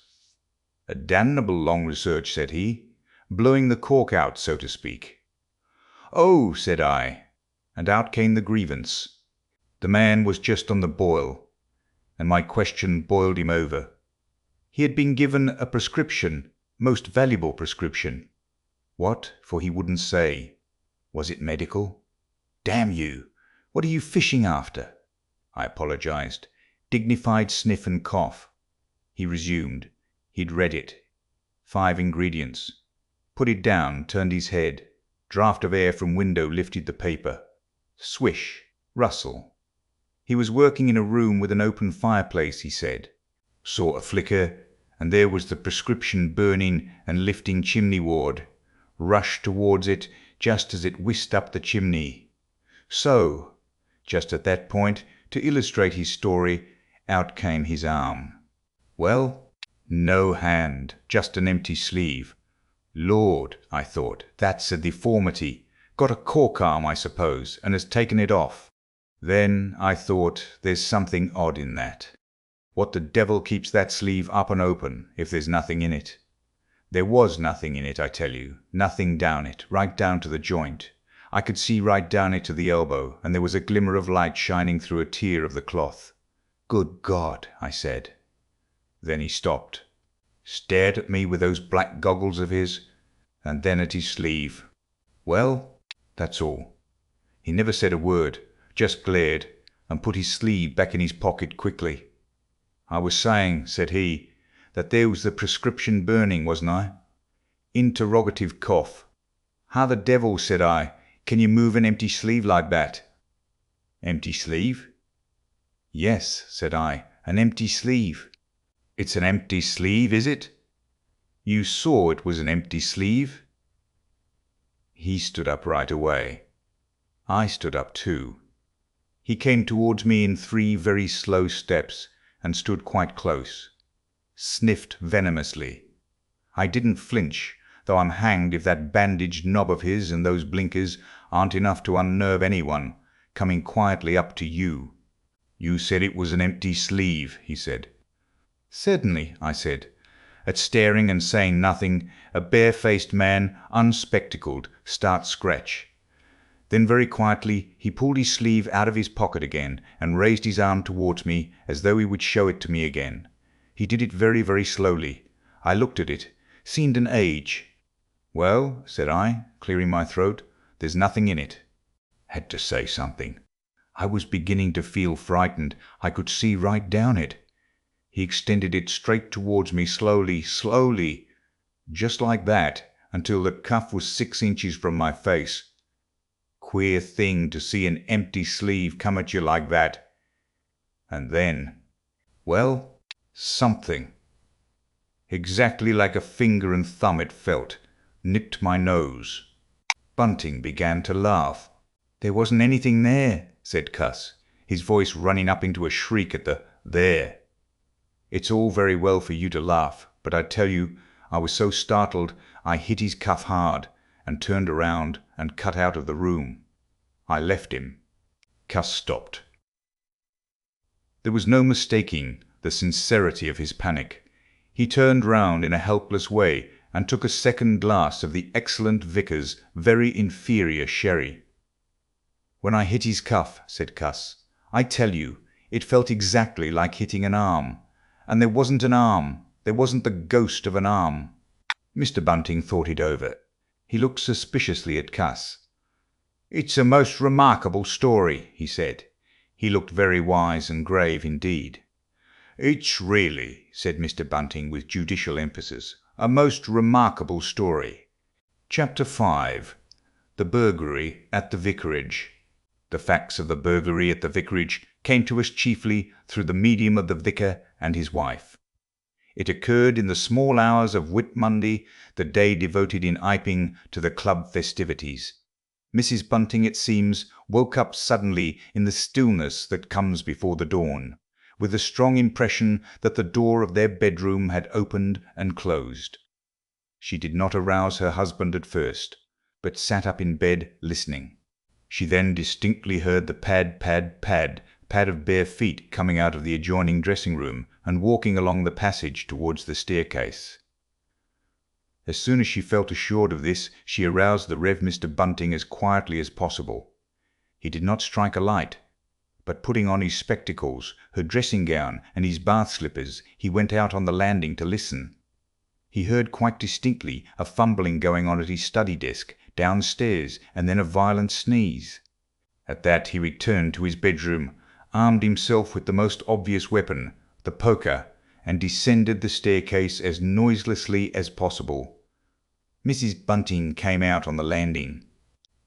A damnable long research, said he. Blowing the cork out, so to speak. Oh, said I, and out came the grievance. The man was just on the boil, and my question boiled him over. He had been given a prescription, most valuable prescription. What? For he wouldn't say. Was it medical? Damn you! What are you fishing after? I apologized. Dignified sniff and cough. He resumed. He'd read it. 5 ingredients. Put it down, turned his head. Draught of air from window lifted the paper. Swish. Rustle. He was working in a room with an open fireplace, he said. Saw a flicker, and there was the prescription burning and lifting chimneyward. Rushed towards it just as it whisked up the chimney. So, just at that point, to illustrate his story, out came his arm. Well, no hand, just an empty sleeve. Lord, I thought, that's a deformity. Got a cork arm, I suppose, and has taken it off. Then I thought, there's something odd in that. What the devil keeps that sleeve up and open, if there's nothing in it? There was nothing in it, I tell you. Nothing down it, right down to the joint. I could see right down it to the elbow, and there was a glimmer of light shining through a tear of the cloth. Good God, I said. Then he stopped. Stared at me with those black goggles of his, and then at his sleeve. Well, that's all. He never said a word, just glared, and put his sleeve back in his pocket quickly. I was saying, said he, that there was the prescription burning, wasn't I? Interrogative cough. How the devil, said I, can you move an empty sleeve like that? Empty sleeve? Yes, said I, an empty sleeve. It's an empty sleeve, is it? You saw it was an empty sleeve? He stood up right away. I stood up too. He came towards me in 3 very slow steps and stood quite close. Sniffed venomously. I didn't flinch, though I'm hanged if that bandaged knob of his and those blinkers aren't enough to unnerve anyone, coming quietly up to you. You said it was an empty sleeve, he said. Certainly, I said. At staring and saying nothing, a bare-faced man, unspectacled, starts scratch. Then very quietly he pulled his sleeve out of his pocket again and raised his arm towards me as though he would show it to me again. He did it very, very slowly. I looked at it. Seemed an age. Well, said I, clearing my throat, there's nothing in it. Had to say something. I was beginning to feel frightened. I could see right down it. He extended it straight towards me slowly, slowly, just like that, until the cuff was 6 inches from my face. Queer thing to see an empty sleeve come at you like that. And then, well, something. Exactly like a finger and thumb it felt, nipped my nose. Bunting began to laugh. There wasn't anything there, said CUSS, his voice running up into a shriek at the there. It's all very well for you to laugh, but I tell you, I was so startled I hit his cuff hard and turned around and cut out of the room. I left him. CUSS stopped. There was no mistaking the sincerity of his panic. He turned round in a helpless way and took a second glass of the excellent Vicar's very inferior sherry. When I hit his cuff, said CUSS, I tell you, it felt exactly like hitting an arm. And there wasn't an arm. There wasn't the ghost of an arm. Mr. Bunting thought it over. He looked suspiciously at CUSS. It's a most remarkable story, he said. He looked very wise and grave indeed. It's really, said Mr. Bunting with judicial emphasis, a most remarkable story. Chapter 5. The Burglary at the Vicarage. The facts of the burglary at the vicarage came to us chiefly through the medium of the vicar and his wife. It occurred in the small hours of Whit Monday, the day devoted in Iping to the club festivities. Mrs. Bunting, it seems, woke up suddenly in the stillness that comes before the dawn, with a strong impression that the door of their bedroom had opened and closed. She did not arouse her husband at first, but sat up in bed listening. She then distinctly heard the pad, pad, pad, pad of bare feet coming out of the adjoining dressing-room and walking along the passage towards the staircase. As soon as she felt assured of this, she aroused the Rev. Mr. Bunting as quietly as possible. He did not strike a light, but putting on his spectacles, her dressing-gown, and his bath-slippers, he went out on the landing to listen. He heard quite distinctly a fumbling going on at his study desk, downstairs, and then a violent sneeze. At that he returned to his bedroom, armed himself with the most obvious weapon, the poker, and descended the staircase as noiselessly as possible. Mrs. Bunting came out on the landing.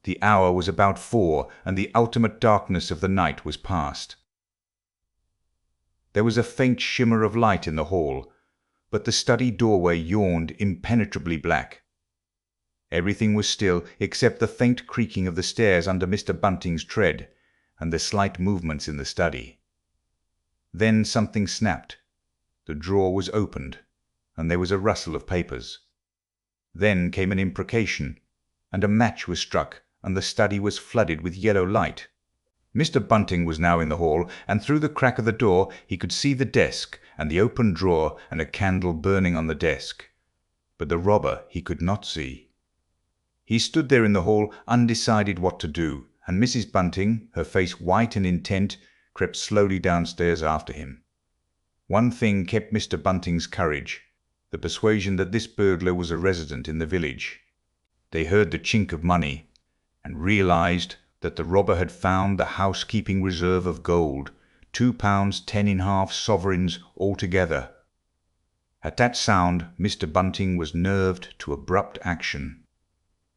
The hour was about 4, and the ultimate darkness of the night was past. There was a faint shimmer of light in the hall, but the study doorway yawned impenetrably black. Everything was still except the faint creaking of the stairs under Mr. Bunting's tread, and the slight movements in the study. Then something snapped. The drawer was opened, and there was a rustle of papers. Then came an imprecation, and a match was struck, and the study was flooded with yellow light. Mr. Bunting was now in the hall, and through the crack of the door he could see the desk and the open drawer and a candle burning on the desk. But the robber he could not see. He stood there in the hall, undecided what to do, and Mrs. Bunting, her face white and intent, crept slowly downstairs after him. One thing kept Mr. Bunting's courage, the persuasion that this burglar was a resident in the village. They heard the chink of money, and realized that the robber had found the housekeeping reserve of gold, £2 10½ sovereigns altogether. At that sound Mr. Bunting was nerved to abrupt action.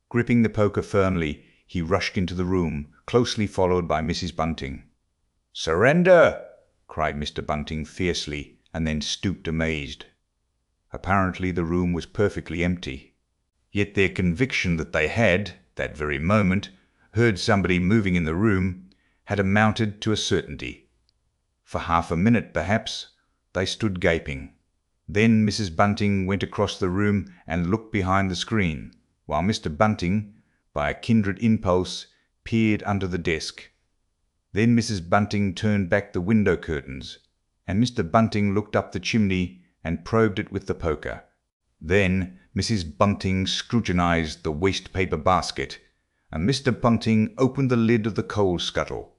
Gripping the poker firmly, he rushed into the room, closely followed by Mrs. Bunting. "Surrender!" cried Mr. Bunting fiercely, and then stooped amazed. Apparently the room was perfectly empty. Yet their conviction that they had, that very moment, heard somebody moving in the room, had amounted to a certainty. For half a minute, perhaps, they stood gaping. Then Mrs. Bunting went across the room and looked behind the screen, while Mr. Bunting, by a kindred impulse, peered under the desk. Then Mrs. Bunting turned back the window curtains, and Mr. Bunting looked up the chimney and probed it with the poker. Then Mrs. Bunting scrutinized the waste-paper basket, and Mr. Bunting opened the lid of the coal scuttle.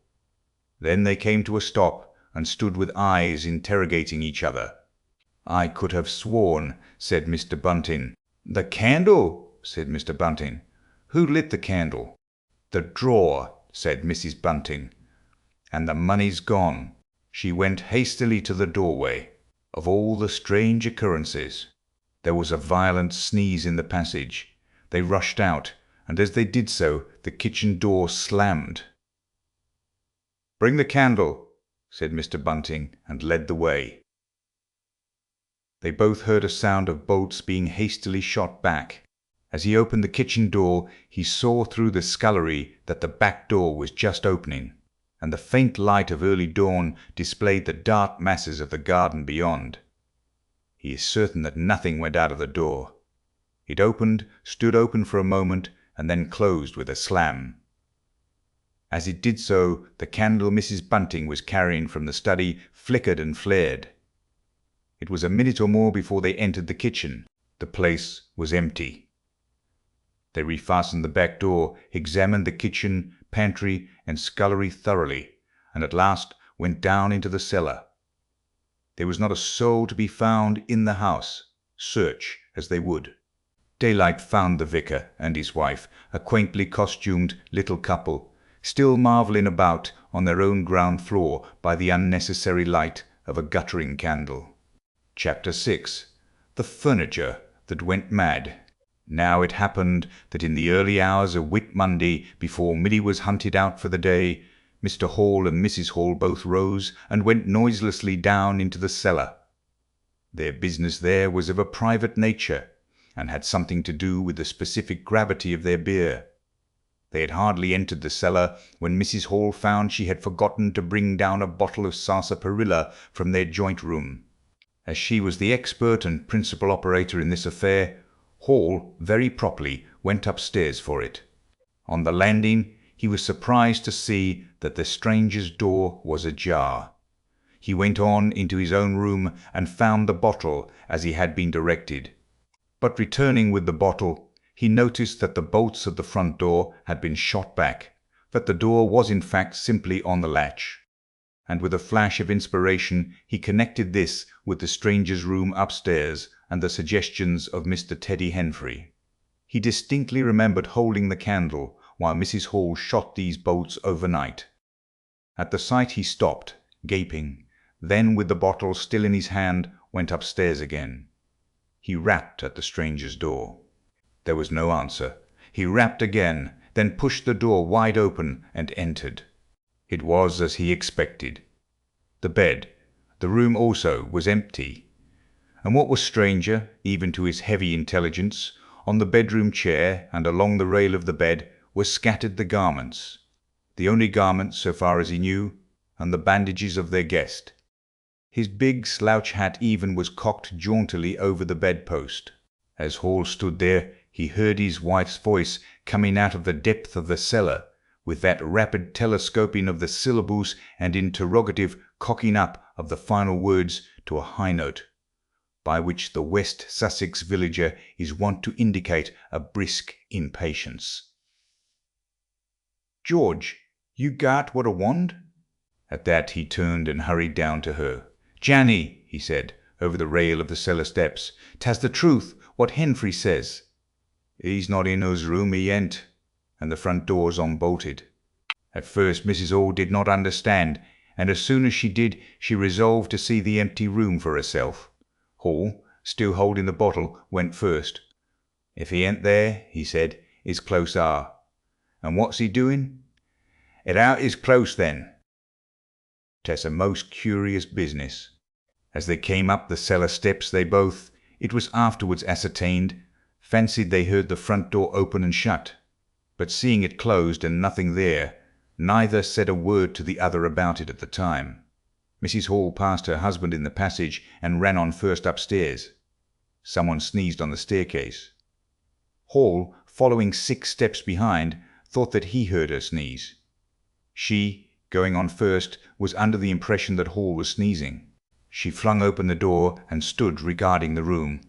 Then they came to a stop and stood with eyes interrogating each other. "I could have sworn," said Mr. Bunting. "The candle," said Mr. Bunting. "Who lit the candle?" "The drawer," said Mrs. Bunting. "And the money's gone." She went hastily to the doorway. Of all the strange occurrences! There was a violent sneeze in the passage. They rushed out, and as they did so, the kitchen door slammed. "Bring the candle," said Mr. Bunting, and led the way. They both heard a sound of bolts being hastily shot back. As he opened the kitchen door, he saw through the scullery that the back door was just opening, and the faint light of early dawn displayed the dark masses of the garden beyond. He is certain that nothing went out of the door. It opened, stood open for a moment, and then closed with a slam. As it did so, the candle Mrs. Bunting was carrying from the study flickered and flared. It was a minute or more before they entered the kitchen. The place was empty. They refastened the back door, examined the kitchen, pantry, and scullery thoroughly, and at last went down into the cellar. There was not a soul to be found in the house, search as they would. Daylight found the vicar and his wife, a quaintly costumed little couple, still marvelling about on their own ground floor by the unnecessary light of a guttering candle. Chapter 6. The Furniture That Went Mad. Now it happened that in the early hours of Whit Monday, before Milly was hunted out for the day, Mr. Hall and Mrs. Hall both rose and went noiselessly down into the cellar. Their business there was of a private nature, and had something to do with the specific gravity of their beer. They had hardly entered the cellar when Mrs. Hall found she had forgotten to bring down a bottle of sarsaparilla from their joint room. As she was the expert and principal operator in this affair, Hall very properly went upstairs for it. On the landing he was surprised to see that the stranger's door was ajar. He went on into his own room and found the bottle as he had been directed. But returning with the bottle, he noticed that the bolts of the front door had been shot back, that the door was in fact simply on the latch. And with a flash of inspiration he connected this with the stranger's room upstairs and the suggestions of Mr. Teddy Henfrey. He distinctly remembered holding the candle while Mrs. Hall shot these bolts overnight. At the sight he stopped, gaping, then with the bottle still in his hand went upstairs again. He rapped at the stranger's door. There was no answer. He rapped again, then pushed the door wide open and entered. It was as he expected. The bed, the room also, was empty. And what was stranger, even to his heavy intelligence, on the bedroom chair and along the rail of the bed were scattered the garments, the only garments, so far as he knew, and the bandages of their guest. His big slouch hat even was cocked jauntily over the bedpost. As Hall stood there, he heard his wife's voice coming out of the depth of the cellar, with that rapid telescoping of the syllables and interrogative cocking up of the final words to a high note, by which the West Sussex villager is wont to indicate a brisk impatience. "George, you got what I want?" At that he turned and hurried down to her. "Janny," he said, over the rail of the cellar steps, "'tas the truth what Henfrey says. He's not in his room, he ain't, and the front door's unbolted." At first Mrs. Hall did not understand, and as soon as she did, she resolved to see the empty room for herself. Hall, still holding the bottle, went first. "If he ain't there," he said, "it's close are. And what's he doing?" "It out is close then." 'Tas a most curious business. As they came up the cellar steps they both, it was afterwards ascertained, fancied they heard the front door open and shut, but seeing it closed and nothing there, neither said a word to the other about it at the time. Mrs. Hall passed her husband in the passage and ran on first upstairs. Someone sneezed on the staircase. Hall, following 6 steps behind, thought that he heard her sneeze. She, going on first, was under the impression that Hall was sneezing. She flung open the door and stood regarding the room.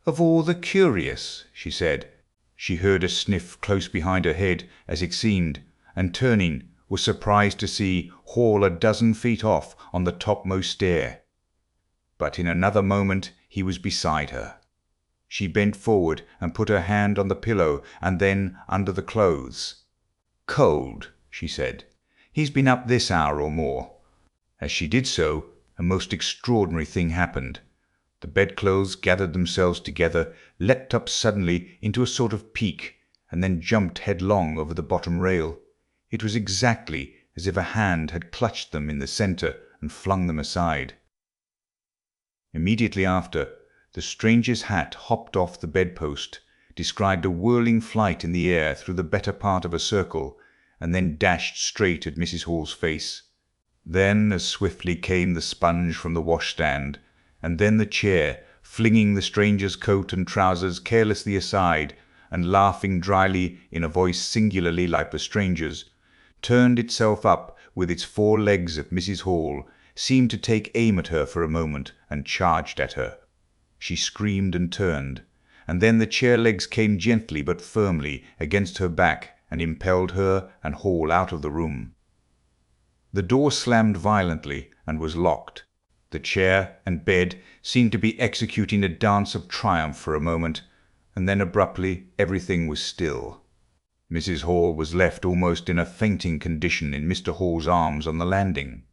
"Of all the curious," she said. She heard a sniff close behind her head, as it seemed, and turning, was surprised to see Hall a dozen feet off on the topmost stair. But in another moment he was beside her. She bent forward and put her hand on the pillow and then under the clothes. "Cold," she said. "He's been up this hour or more." As she did so, a most extraordinary thing happened. The bedclothes gathered themselves together, leapt up suddenly into a sort of peak, and then jumped headlong over the bottom rail. It was exactly as if a hand had clutched them in the centre and flung them aside. Immediately after, the stranger's hat hopped off the bedpost, described a whirling flight in the air through the better part of a circle, and then dashed straight at Mrs. Hall's face. Then as swiftly came the sponge from the washstand, and then the chair, flinging the stranger's coat and trousers carelessly aside, and laughing dryly in a voice singularly like the stranger's, turned itself up with its 4 legs at Mrs. Hall, seemed to take aim at her for a moment, and charged at her. She screamed and turned, and then the chair legs came gently but firmly against her back and impelled her and Hall out of the room. The door slammed violently and was locked. The chair and bed seemed to be executing a dance of triumph for a moment, and then abruptly everything was still. Mrs. Hall was left almost in a fainting condition in Mr. Hall's arms on the landing.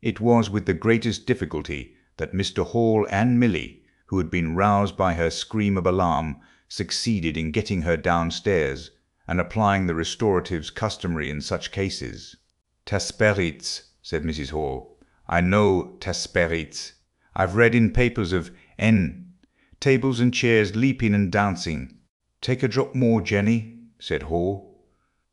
It was with the greatest difficulty that Mr. Hall and Milly, who had been roused by her scream of alarm, succeeded in getting her downstairs and applying the restoratives customary in such cases. "T'asperits," said Mrs. Hall. "I know t'asperits. I've read in papers of tables and chairs leaping and dancing." "Take a drop more, Jenny," said Hall.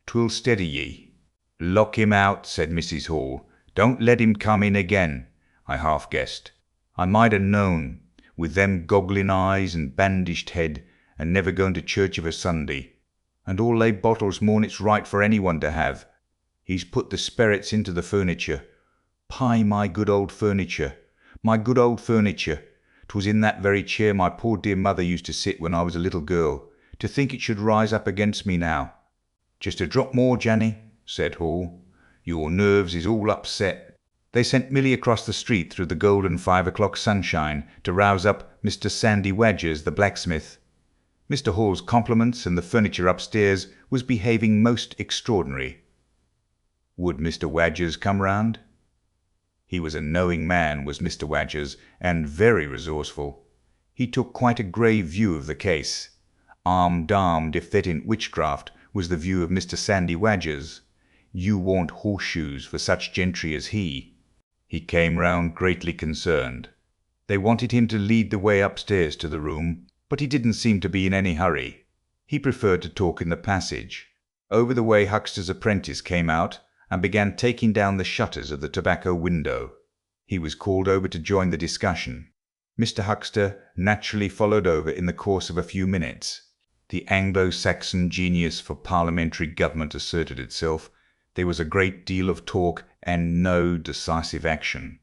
"'Twill steady ye." "Lock him out," said Mrs. Hall. "Don't let him come in again." I half guessed. I might have known, with them goggling eyes and bandaged head, and never going to church of a Sunday, and all they bottles more'n it's right for anyone to have. He's put the sperits into the furniture. Pie, my good old furniture, my good old furniture. 'Twas in that very chair my poor dear mother used to sit when I was a little girl. To think it should rise up against me now." "Just a drop more, Janny," said Hall. "Your nerves is all upset." They sent Milly across the street through the golden 5 o'clock sunshine to rouse up Mr. Sandy Wadgers, the blacksmith. Mr. Hall's compliments, and the furniture upstairs was behaving most extraordinary. Would Mr. Wadgers come round? He was a knowing man, was Mr. Wadgers, and very resourceful. He took quite a grave view of the case. Armed if that in witchcraft was the view of Mr. Sandy Wadgers. You want horseshoes for such gentry as he. He came round greatly concerned. They wanted him to lead the way upstairs to the room, but he didn't seem to be in any hurry. He preferred to talk in the passage. Over the way Huckster's apprentice came out and began taking down the shutters of the tobacco window. He was called over to join the discussion. Mr. Huckster naturally followed over in the course of a few minutes. The Anglo-Saxon genius for parliamentary government asserted itself. There was a great deal of talk and no decisive action.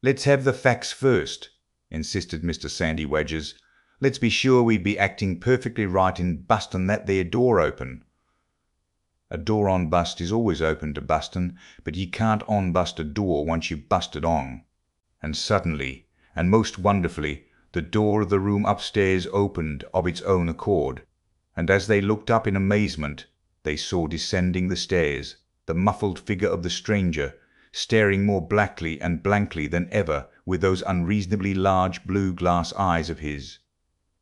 "Let's have the facts first," insisted Mr. Sandy Wadgers. "Let's be sure we be acting perfectly right in busting that there door open." "A door on bust is always open to bustin', but ye can't on-bust a door once you've busted on." And suddenly, and most wonderfully, the door of the room upstairs opened of its own accord, and as they looked up in amazement, they saw descending the stairs the muffled figure of the stranger, staring more blackly and blankly than ever with those unreasonably large blue glass eyes of his.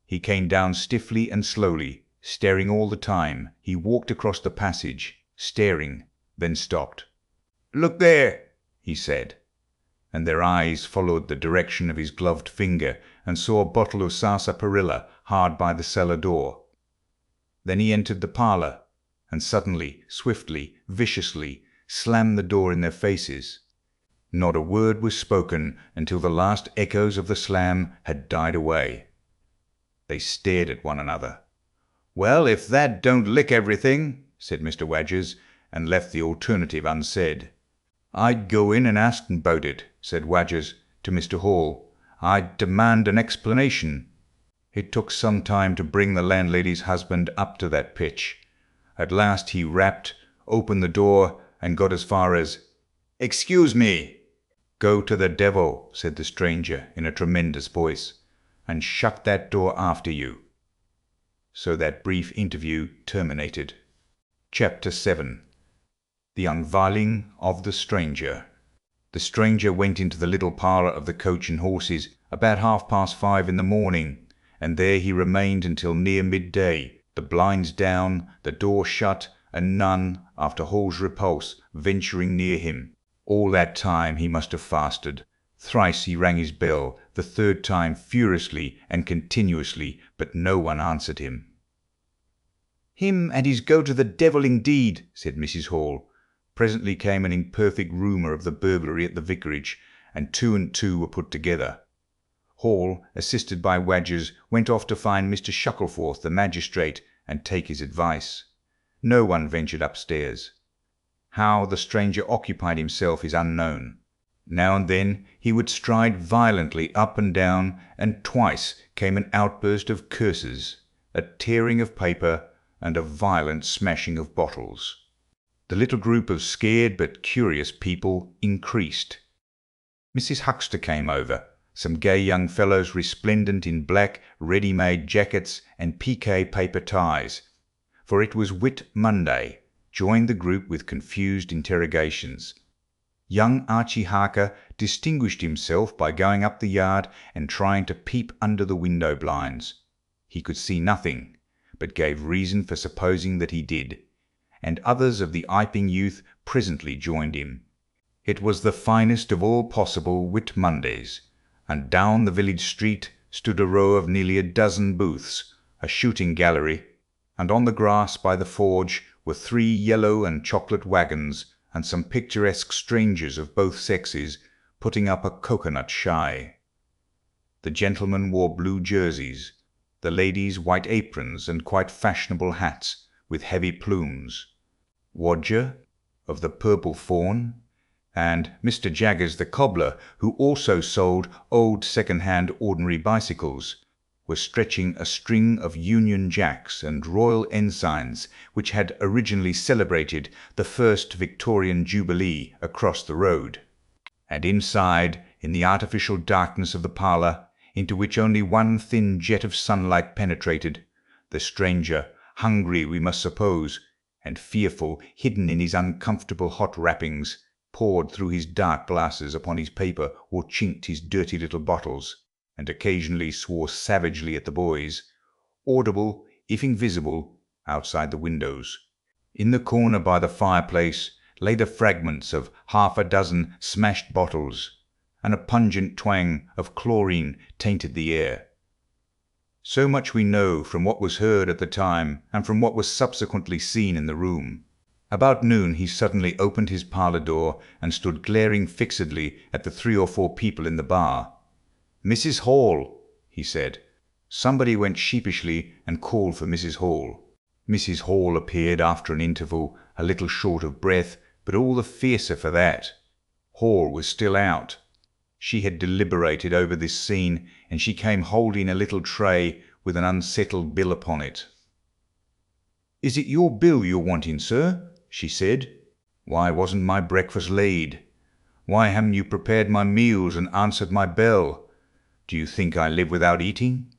He came down stiffly and slowly, staring all the time. He walked across the passage, staring, then stopped. "Look there," he said, and their eyes followed the direction of his gloved finger and saw a bottle of sarsaparilla hard by the cellar door. Then he entered the parlour, and suddenly, swiftly, viciously, slammed the door in their faces. Not a word was spoken until the last echoes of the slam had died away. They stared at one another. "Well, if that don't lick everything," said Mr. Wadgers, and left the alternative unsaid. "I'd go in and ask 'em about it," said Wadgers to Mr. Hall. "I'd demand an explanation." It took some time to bring the landlady's husband up to that pitch. At last he rapped, opened the door, and got as far as, "Excuse me." "Go to the devil," said the stranger in a tremendous voice, "and shut that door after you." So that brief interview terminated. Chapter 7. The Unveiling of the Stranger. The stranger went into the little parlour of the Coach and Horses about 5:30 in the morning, and there he remained until near midday, the blinds down, the door shut, and none, after Hall's repulse, venturing near him. All that time he must have fasted. Thrice he rang his bell, the third time furiously and continuously, but no one answered him. "Him and his go to the devil indeed," said Mrs. Hall. Presently came an imperfect rumour of the burglary at the vicarage, and two were put together. Hall, assisted by Wadgers, went off to find Mr. Shuckleforth, the magistrate, and take his advice. No one ventured upstairs. How the stranger occupied himself is unknown. Now and then he would stride violently up and down, and twice came an outburst of curses, a tearing of paper, and a violent smashing of bottles. The little group of scared but curious people increased. Mrs. Huckster came over. Some gay young fellows resplendent in black ready-made jackets and piqué paper ties, for it was Whit Monday, joined the group with confused interrogations. Young Archie Harker distinguished himself by going up the yard and trying to peep under the window blinds. he could see nothing, but gave reason for supposing that he did, and others of the Iping youth presently joined him. It was the finest of all possible Whit Mondays, and down the village street stood a row of nearly a dozen booths, a shooting gallery, and on the grass by the forge were 3 yellow and chocolate wagons, and some picturesque strangers of both sexes putting up a coconut shy. The gentlemen wore blue jerseys, the ladies white aprons and quite fashionable hats with heavy plumes. Wodger, of the Purple Fawn, and Mr. Jaggers the cobbler, who also sold old second-hand ordinary bicycles, were stretching a string of Union Jacks and Royal Ensigns which had originally celebrated the first Victorian Jubilee across the road. And inside, in the artificial darkness of the parlour, into which only one thin jet of sunlight penetrated, the stranger, hungry we must suppose, and fearful, hidden in his uncomfortable hot wrappings, poured through his dark glasses upon his paper or chinked his dirty little bottles, and occasionally swore savagely at the boys, audible, if invisible, outside the windows. In the corner by the fireplace lay the fragments of 6 smashed bottles, and a pungent twang of chlorine tainted the air. So much we know from what was heard at the time and from what was subsequently seen in the room. About noon he suddenly opened his parlour door and stood glaring fixedly at the 3 or 4 people in the bar. "Mrs. Hall," he said. Somebody went sheepishly and called for Mrs. Hall. Mrs. Hall appeared after an interval, a little short of breath, but all the fiercer for that. Hall was still out. She had deliberated over this scene, and she came holding a little tray with an unsettled bill upon it. "Is it your bill you're wanting, sir?" she said. "Why wasn't my breakfast laid? Why haven't you prepared my meals and answered my bell? Do you think I live without eating?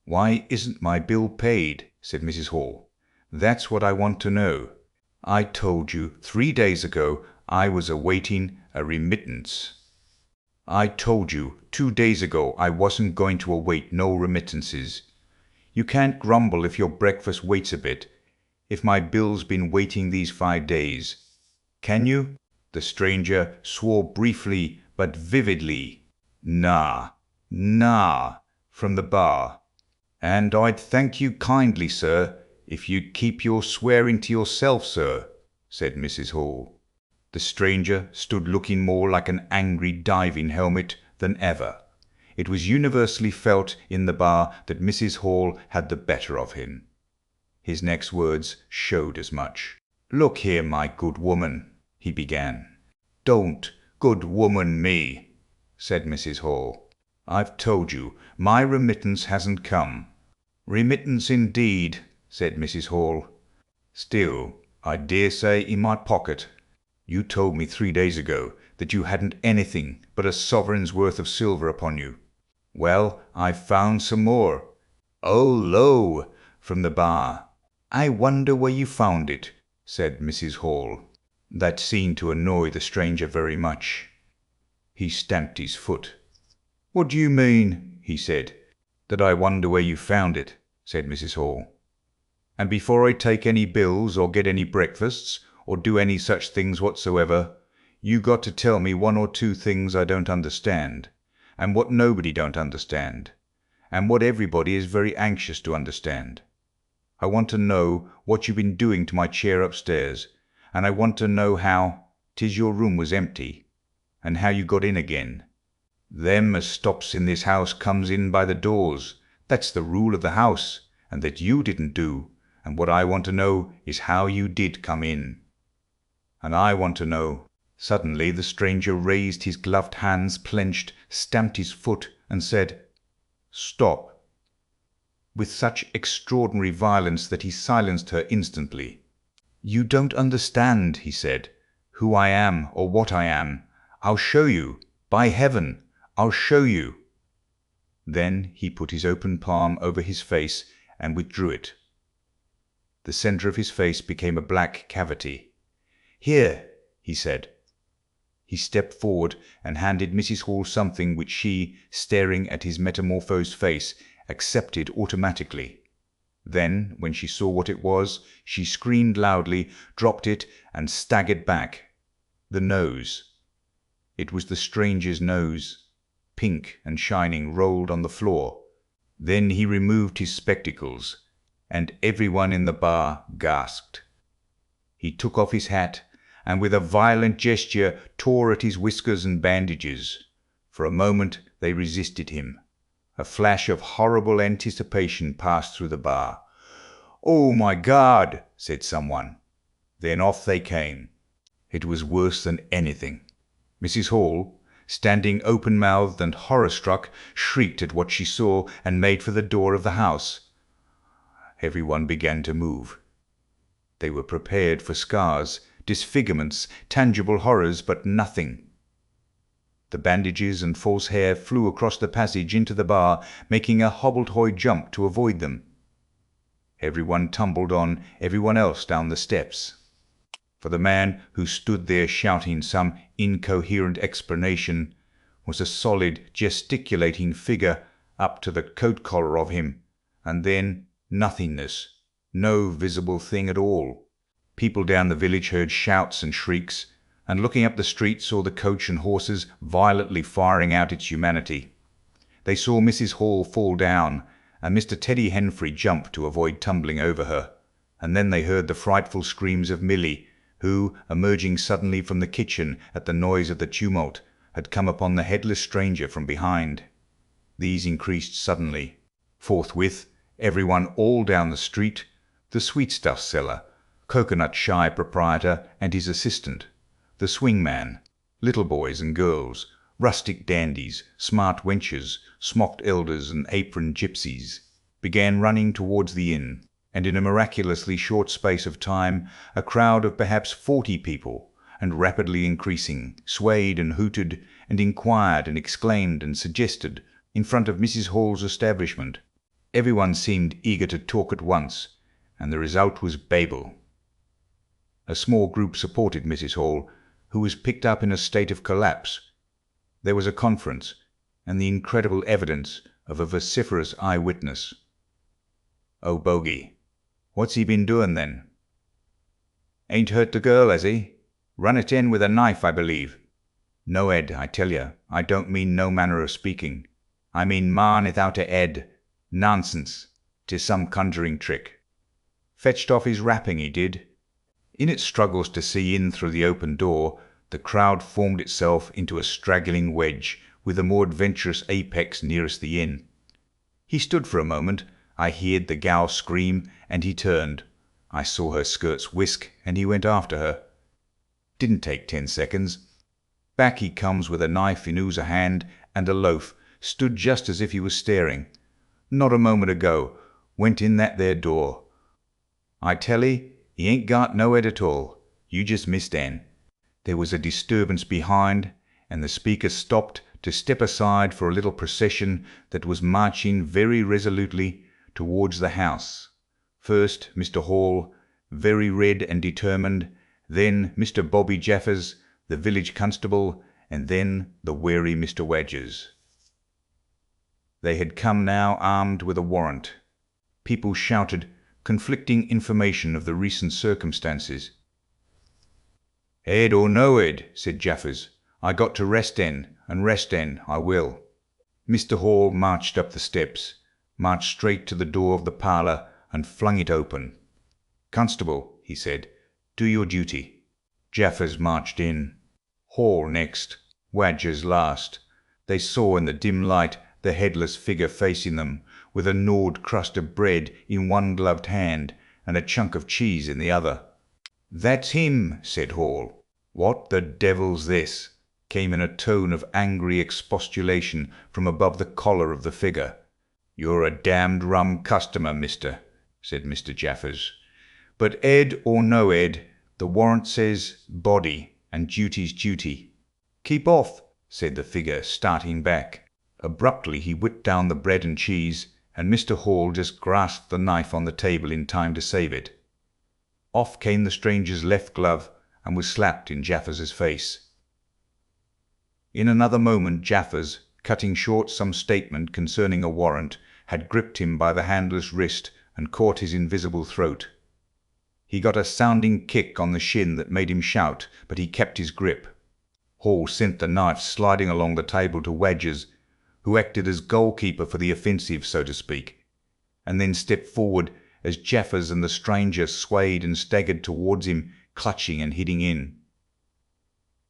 Why isn't my bill paid?" said Mrs. Hall. "That's what I want to know. I told you 3 days ago I was awaiting a remittance. I told you 2 days ago I wasn't going to await no remittances. You can't grumble if your breakfast waits a bit, if my bill's been waiting these 5 days. Can you?" The stranger swore briefly but vividly, "Nah, nah," from the bar. "And I'd thank you kindly, sir, if you'd keep your swearing to yourself, sir," said Mrs. Hall. The stranger stood looking more like an angry diving helmet than ever. It was universally felt in the bar that Mrs. Hall had the better of him. His next words showed as much. "Look here, my good woman," he began. "Don't good woman me," said Mrs. Hall. "I've told you my remittance hasn't come." "Remittance indeed," said Mrs. Hall. "Still, I dare say in my pocket. You told me 3 days ago that you hadn't anything but a sovereign's worth of silver upon you. Well, I've found some more." "Oh, lo!" from the bar. "I wonder where you found it," said Mrs. Hall. That seemed to annoy the stranger very much. He stamped his foot. "What do you mean?" he said. "That I wonder where you found it," said Mrs. Hall. "And before I take any bills or get any breakfasts, or do any such things whatsoever, you got to tell me 1 or 2 things I don't understand, and what nobody don't understand, and what everybody is very anxious to understand. I want to know what you've been doing to my chair upstairs, and I want to know how 'tis your room was empty, and how you got in again. Them as stops in this house comes in by the doors. That's the rule of the house, and that you didn't do, and what I want to know is how you did come in. And I want to know." Suddenly the stranger raised his gloved hands, clenched, stamped his foot, and said, "Stop," with such extraordinary violence that he silenced her instantly. "You don't understand," he said, "who I am or what I am. I'll show you. By heaven, I'll show you." Then he put his open palm over his face and withdrew it. The centre of his face became a black cavity. "Here," he said. He stepped forward and handed Mrs. Hall something which she, staring at his metamorphosed face, accepted automatically. Then, when she saw what it was, she screamed loudly, dropped it, and staggered back. The nose. It was the stranger's nose, pink and shining, rolled on the floor. Then he removed his spectacles, and everyone in the bar gasped. He took off his hat, and with a violent gesture tore at his whiskers and bandages. For a moment they resisted him. A flash of horrible anticipation passed through the bar. "Oh, my God!" said someone. Then off they came. It was worse than anything. Mrs. Hall, standing open-mouthed and horror-struck, shrieked at what she saw and made for the door of the house. Everyone began to move. They were prepared for scars, disfigurements, tangible horrors, but nothing. The bandages and false hair flew across the passage into the bar, making a hobbletoy jump to avoid them. Everyone tumbled on everyone else down the steps. For the man who stood there shouting some incoherent explanation was a solid, gesticulating figure up to the coat collar of him, and then nothingness, no visible thing at all. People down the village heard shouts and shrieks, and looking up the street saw the coach and horses violently firing out its humanity. They saw Mrs. Hall fall down, and Mr. Teddy Henfrey jump to avoid tumbling over her, and then they heard the frightful screams of Milly, who, emerging suddenly from the kitchen at the noise of the tumult, had come upon the headless stranger from behind. These increased suddenly. Forthwith, everyone all down the street, the sweetstuff seller, coconut-shy proprietor and his assistant, the swing-man, little boys and girls, rustic dandies, smart wenches, smocked elders and aproned gypsies, began running towards the inn, and in a miraculously short space of time a crowd of perhaps 40 people, and rapidly increasing, swayed and hooted, and inquired and exclaimed and suggested in front of Mrs. Hall's establishment. Everyone seemed eager to talk at once, and the result was Babel. A small group supported Mrs. Hall, who was picked up in a state of collapse. There was a conference, and the incredible evidence of a vociferous eyewitness. "Oh, Bogey, what's he been doing then?" "Ain't hurt the girl, has he? Run it in with a knife, I believe." "No, Ed, I tell you, I don't mean no manner of speaking. I mean man without a head. Nonsense. 'Tis some conjuring trick." "Fetched off his wrapping, he did." In its struggles to see in through the open door, the crowd formed itself into a straggling wedge, with the more adventurous apex nearest the inn. He stood for a moment. I heard the gal scream, and he turned. I saw her skirts whisk, and he went after her. Didn't take 10 seconds. Back he comes with a knife in oozer hand and a loaf, stood just as if he was staring. Not a moment ago, went in that there door. I tell 'ee, he ain't got no head at all. You just missed en. There was a disturbance behind, and the speaker stopped to step aside for a little procession that was marching very resolutely towards the house. First Mr. Hall, very red and determined, then Mr. Bobby Jaffers, the village constable, and then the wary Mr. Wadgers. They had come now armed with a warrant. People shouted conflicting information of the recent circumstances. "Ed or no Ed," said Jaffers, "I got to rest en, and rest en I will." Mr. Hall marched up the steps, marched straight to the door of the parlour, and flung it open. "Constable," he said, "do your duty." Jaffers marched in. Hall next, Wadgers last. They saw in the dim light the headless figure facing them, with a gnawed crust of bread in one gloved hand and a chunk of cheese in the other. "That's him," said Hall. "What the devil's this?" came in a tone of angry expostulation from above the collar of the figure. "You're a damned rum customer, mister," said Mr. Jaffers. "But Ed or no Ed, the warrant says body, and duty's duty." "Keep off," said the figure, starting back. Abruptly he whipped down the bread and cheese, and Mr. Hall just grasped the knife on the table in time to save it. Off came the stranger's left glove, and was slapped in Jaffers's face. In another moment Jaffers, cutting short some statement concerning a warrant, had gripped him by the handless wrist and caught his invisible throat. He got a sounding kick on the shin that made him shout, but he kept his grip. Hall sent the knife sliding along the table to Wadgers, who acted as goalkeeper for the offensive, so to speak, and then stepped forward as Jaffers and the stranger swayed and staggered towards him, clutching and hitting in.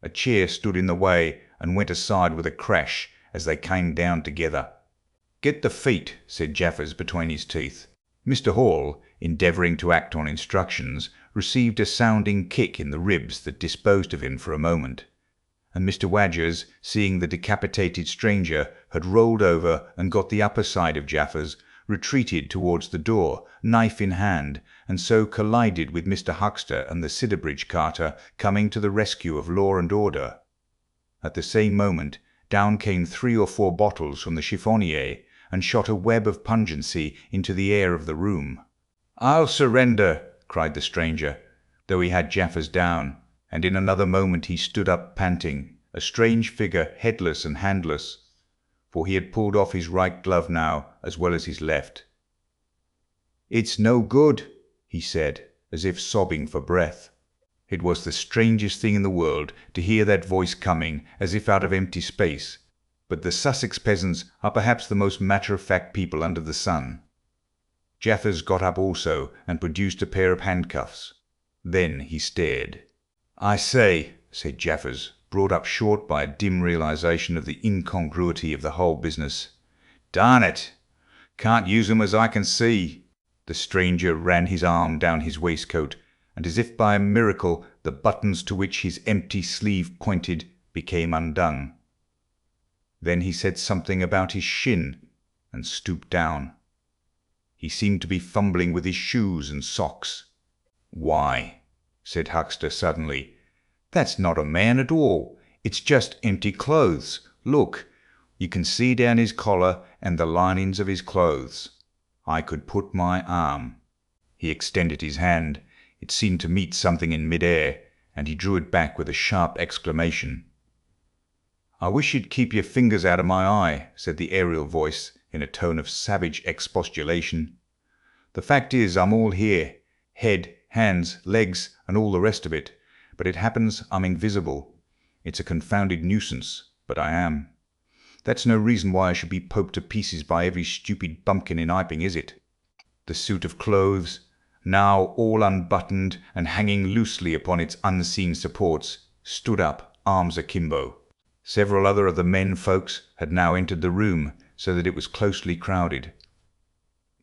A chair stood in the way and went aside with a crash as they came down together. "Get the feet," said Jaffers between his teeth. Mr. Hall, endeavouring to act on instructions, received a sounding kick in the ribs that disposed of him for a moment, and Mr. Wadgers, seeing the decapitated stranger had rolled over and got the upper side of Jaffers, retreated towards the door, knife in hand, and so collided with Mr. Huxter and the Sidderbridge carter coming to the rescue of law and order. At the same moment, down came 3 or 4 bottles from the chiffonier, and shot a web of pungency into the air of the room. "I'll surrender," cried the stranger, though he had Jaffers down, and in another moment he stood up panting, a strange figure, headless and handless, for he had pulled off his right glove now as well as his left. "It's no good," he said, as if sobbing for breath. It was the strangest thing in the world to hear that voice coming as if out of empty space, but the Sussex peasants are perhaps the most matter-of-fact people under the sun. Jaffers got up also and produced a pair of handcuffs. Then he stared. "I say," said Jaffers, brought up short by a dim realization of the incongruity of the whole business. "Darn it! Can't use 'em as I can see." The stranger ran his arm down his waistcoat, and as if by a miracle the buttons to which his empty sleeve pointed became undone. Then he said something about his shin, and stooped down. He seemed to be fumbling with his shoes and socks. "Why," said Huxter suddenly, "that's not a man at all. It's just empty clothes. Look, you can see down his collar and the linings of his clothes. I could put my arm." He extended his hand. It seemed to meet something in mid-air, and he drew it back with a sharp exclamation. "I wish you'd keep your fingers out of my eye," said the aerial voice in a tone of savage expostulation. "The fact is, I'm all here, head, hands, legs, and all the rest of it, but it happens I'm invisible. It's a confounded nuisance, but I am. That's no reason why I should be poked to pieces by every stupid bumpkin in Iping, is it?" The suit of clothes, now all unbuttoned and hanging loosely upon its unseen supports, stood up, arms akimbo. Several other of the men folks had now entered the room, so that it was closely crowded.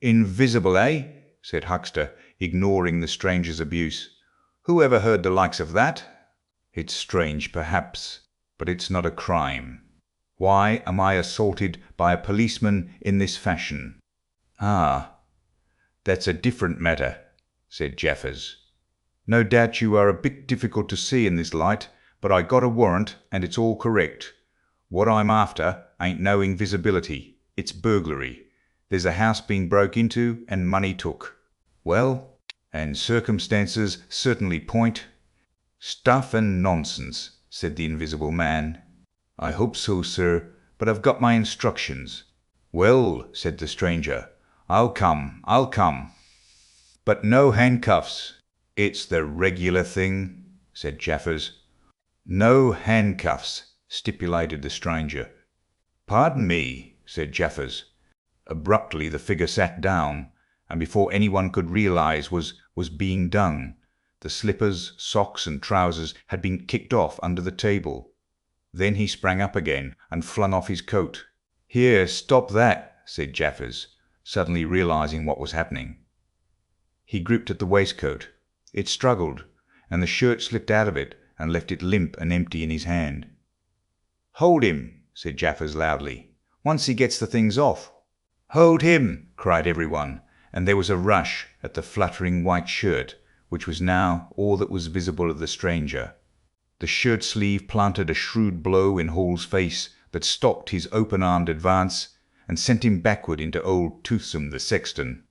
"Invisible, eh?" said Huxter, ignoring the stranger's abuse. "Who ever heard the likes of that? It's strange, perhaps, but it's not a crime. Why am I assaulted by a policeman in this fashion?" "Ah, that's a different matter," said Jaffers. "No doubt you are a bit difficult to see in this light, but I got a warrant, and it's all correct. What I'm after ain't no invisibility. It's burglary. There's a house being broke into and money took. Well, and circumstances certainly point—" "Stuff and nonsense," said the invisible man. "I hope so, sir, but I've got my instructions." "Well," said the stranger, I'll come. But no handcuffs." "It's the regular thing," said Jaffers. "No handcuffs," stipulated the stranger. "Pardon me," said Jaffers. Abruptly the figure sat down, and before anyone could realize was being done, the slippers, socks, and trousers had been kicked off under the table. Then he sprang up again and flung off his coat. "Here, stop that," said Jaffers, suddenly realizing what was happening. He gripped at the waistcoat. It struggled, and the shirt slipped out of it and left it limp and empty in his hand. "Hold him," said Jaffers loudly, "once he gets the things off." "Hold him!" cried everyone, and there was a rush at the fluttering white shirt, which was now all that was visible of the stranger. The shirt sleeve planted a shrewd blow in Hall's face that stopped his open-armed advance and sent him backward into old Toothsome the sexton,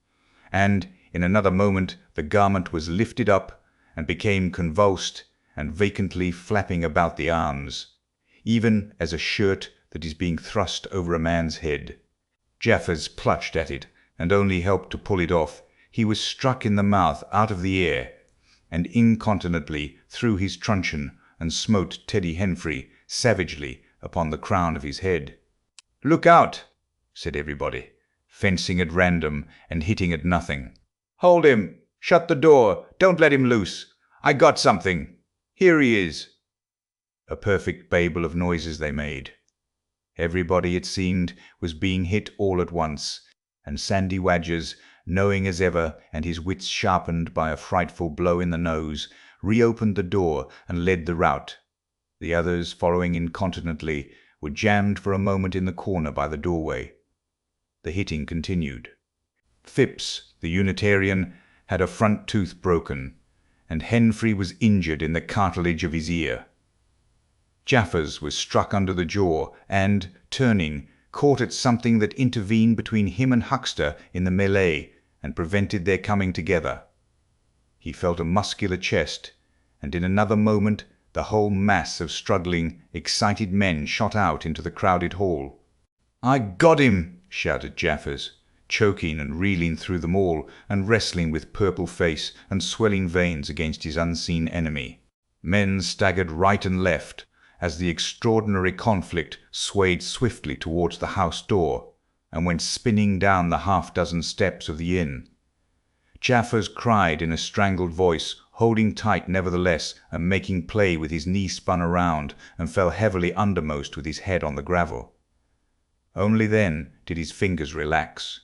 and in another moment the garment was lifted up and became convulsed and vacantly flapping about the arms, even as a shirt that is being thrust over a man's head. Jaffers clutched at it, and only helped to pull it off, he was struck in the mouth out of the air, and incontinently threw his truncheon and smote Teddy Henfrey savagely upon the crown of his head. "Look out!" said everybody, fencing at random and hitting at nothing. "Hold him! Shut the door! Don't let him loose! I got something! Here he is!" A perfect babel of noises they made. Everybody, it seemed, was being hit all at once, and Sandy Wadgers, knowing as ever, and his wits sharpened by a frightful blow in the nose, reopened the door and led the rout. The others, following incontinently, were jammed for a moment in the corner by the doorway. The hitting continued. Phipps, the Unitarian, had a front tooth broken, and Henfrey was injured in the cartilage of his ear. Jaffers was struck under the jaw and, turning, caught at something that intervened between him and Huckster in the melee and prevented their coming together. He felt a muscular chest, and in another moment the whole mass of struggling, excited men shot out into the crowded hall. "I got him!" shouted Jaffers, choking and reeling through them all, and wrestling with purple face and swelling veins against his unseen enemy. Men staggered right and left as the extraordinary conflict swayed swiftly towards the house door and went spinning down the half-dozen steps of the inn. Jaffers cried in a strangled voice, holding tight nevertheless, and making play with his knee spun around, and fell heavily undermost with his head on the gravel. Only then did his fingers relax.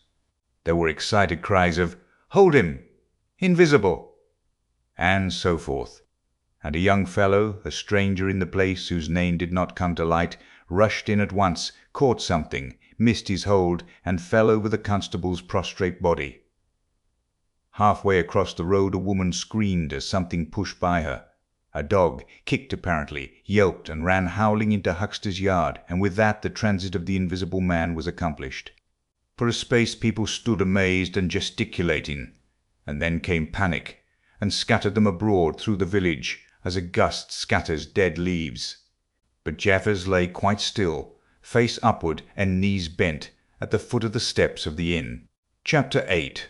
There were excited cries of, "Hold him! Invisible!" and so forth, and a young fellow, a stranger in the place whose name did not come to light, rushed in at once, caught something, missed his hold, and fell over the constable's prostrate body. Halfway across the road a woman screamed as something pushed by her. A dog, kicked apparently, yelped and ran howling into Huckster's yard, and with that the transit of the invisible man was accomplished. For a space people stood amazed and gesticulating, and then came panic, and scattered them abroad through the village, as a gust scatters dead leaves. But Jaffers lay quite still, face upward and knees bent, at the foot of the steps of the inn. Chapter 8.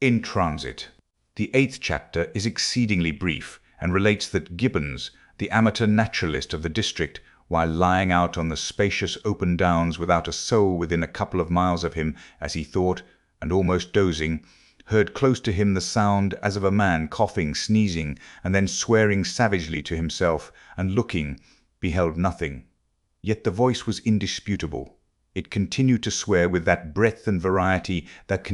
In Transit. The 8th chapter is exceedingly brief, and relates that Gibbons, the amateur naturalist of the district, while lying out on the spacious open downs without a soul within a couple of miles of him, as he thought, and almost dozing, heard close to him the sound as of a man coughing, sneezing, and then swearing savagely to himself, and looking, beheld nothing. Yet the voice was indisputable. It continued to swear with that breadth and variety that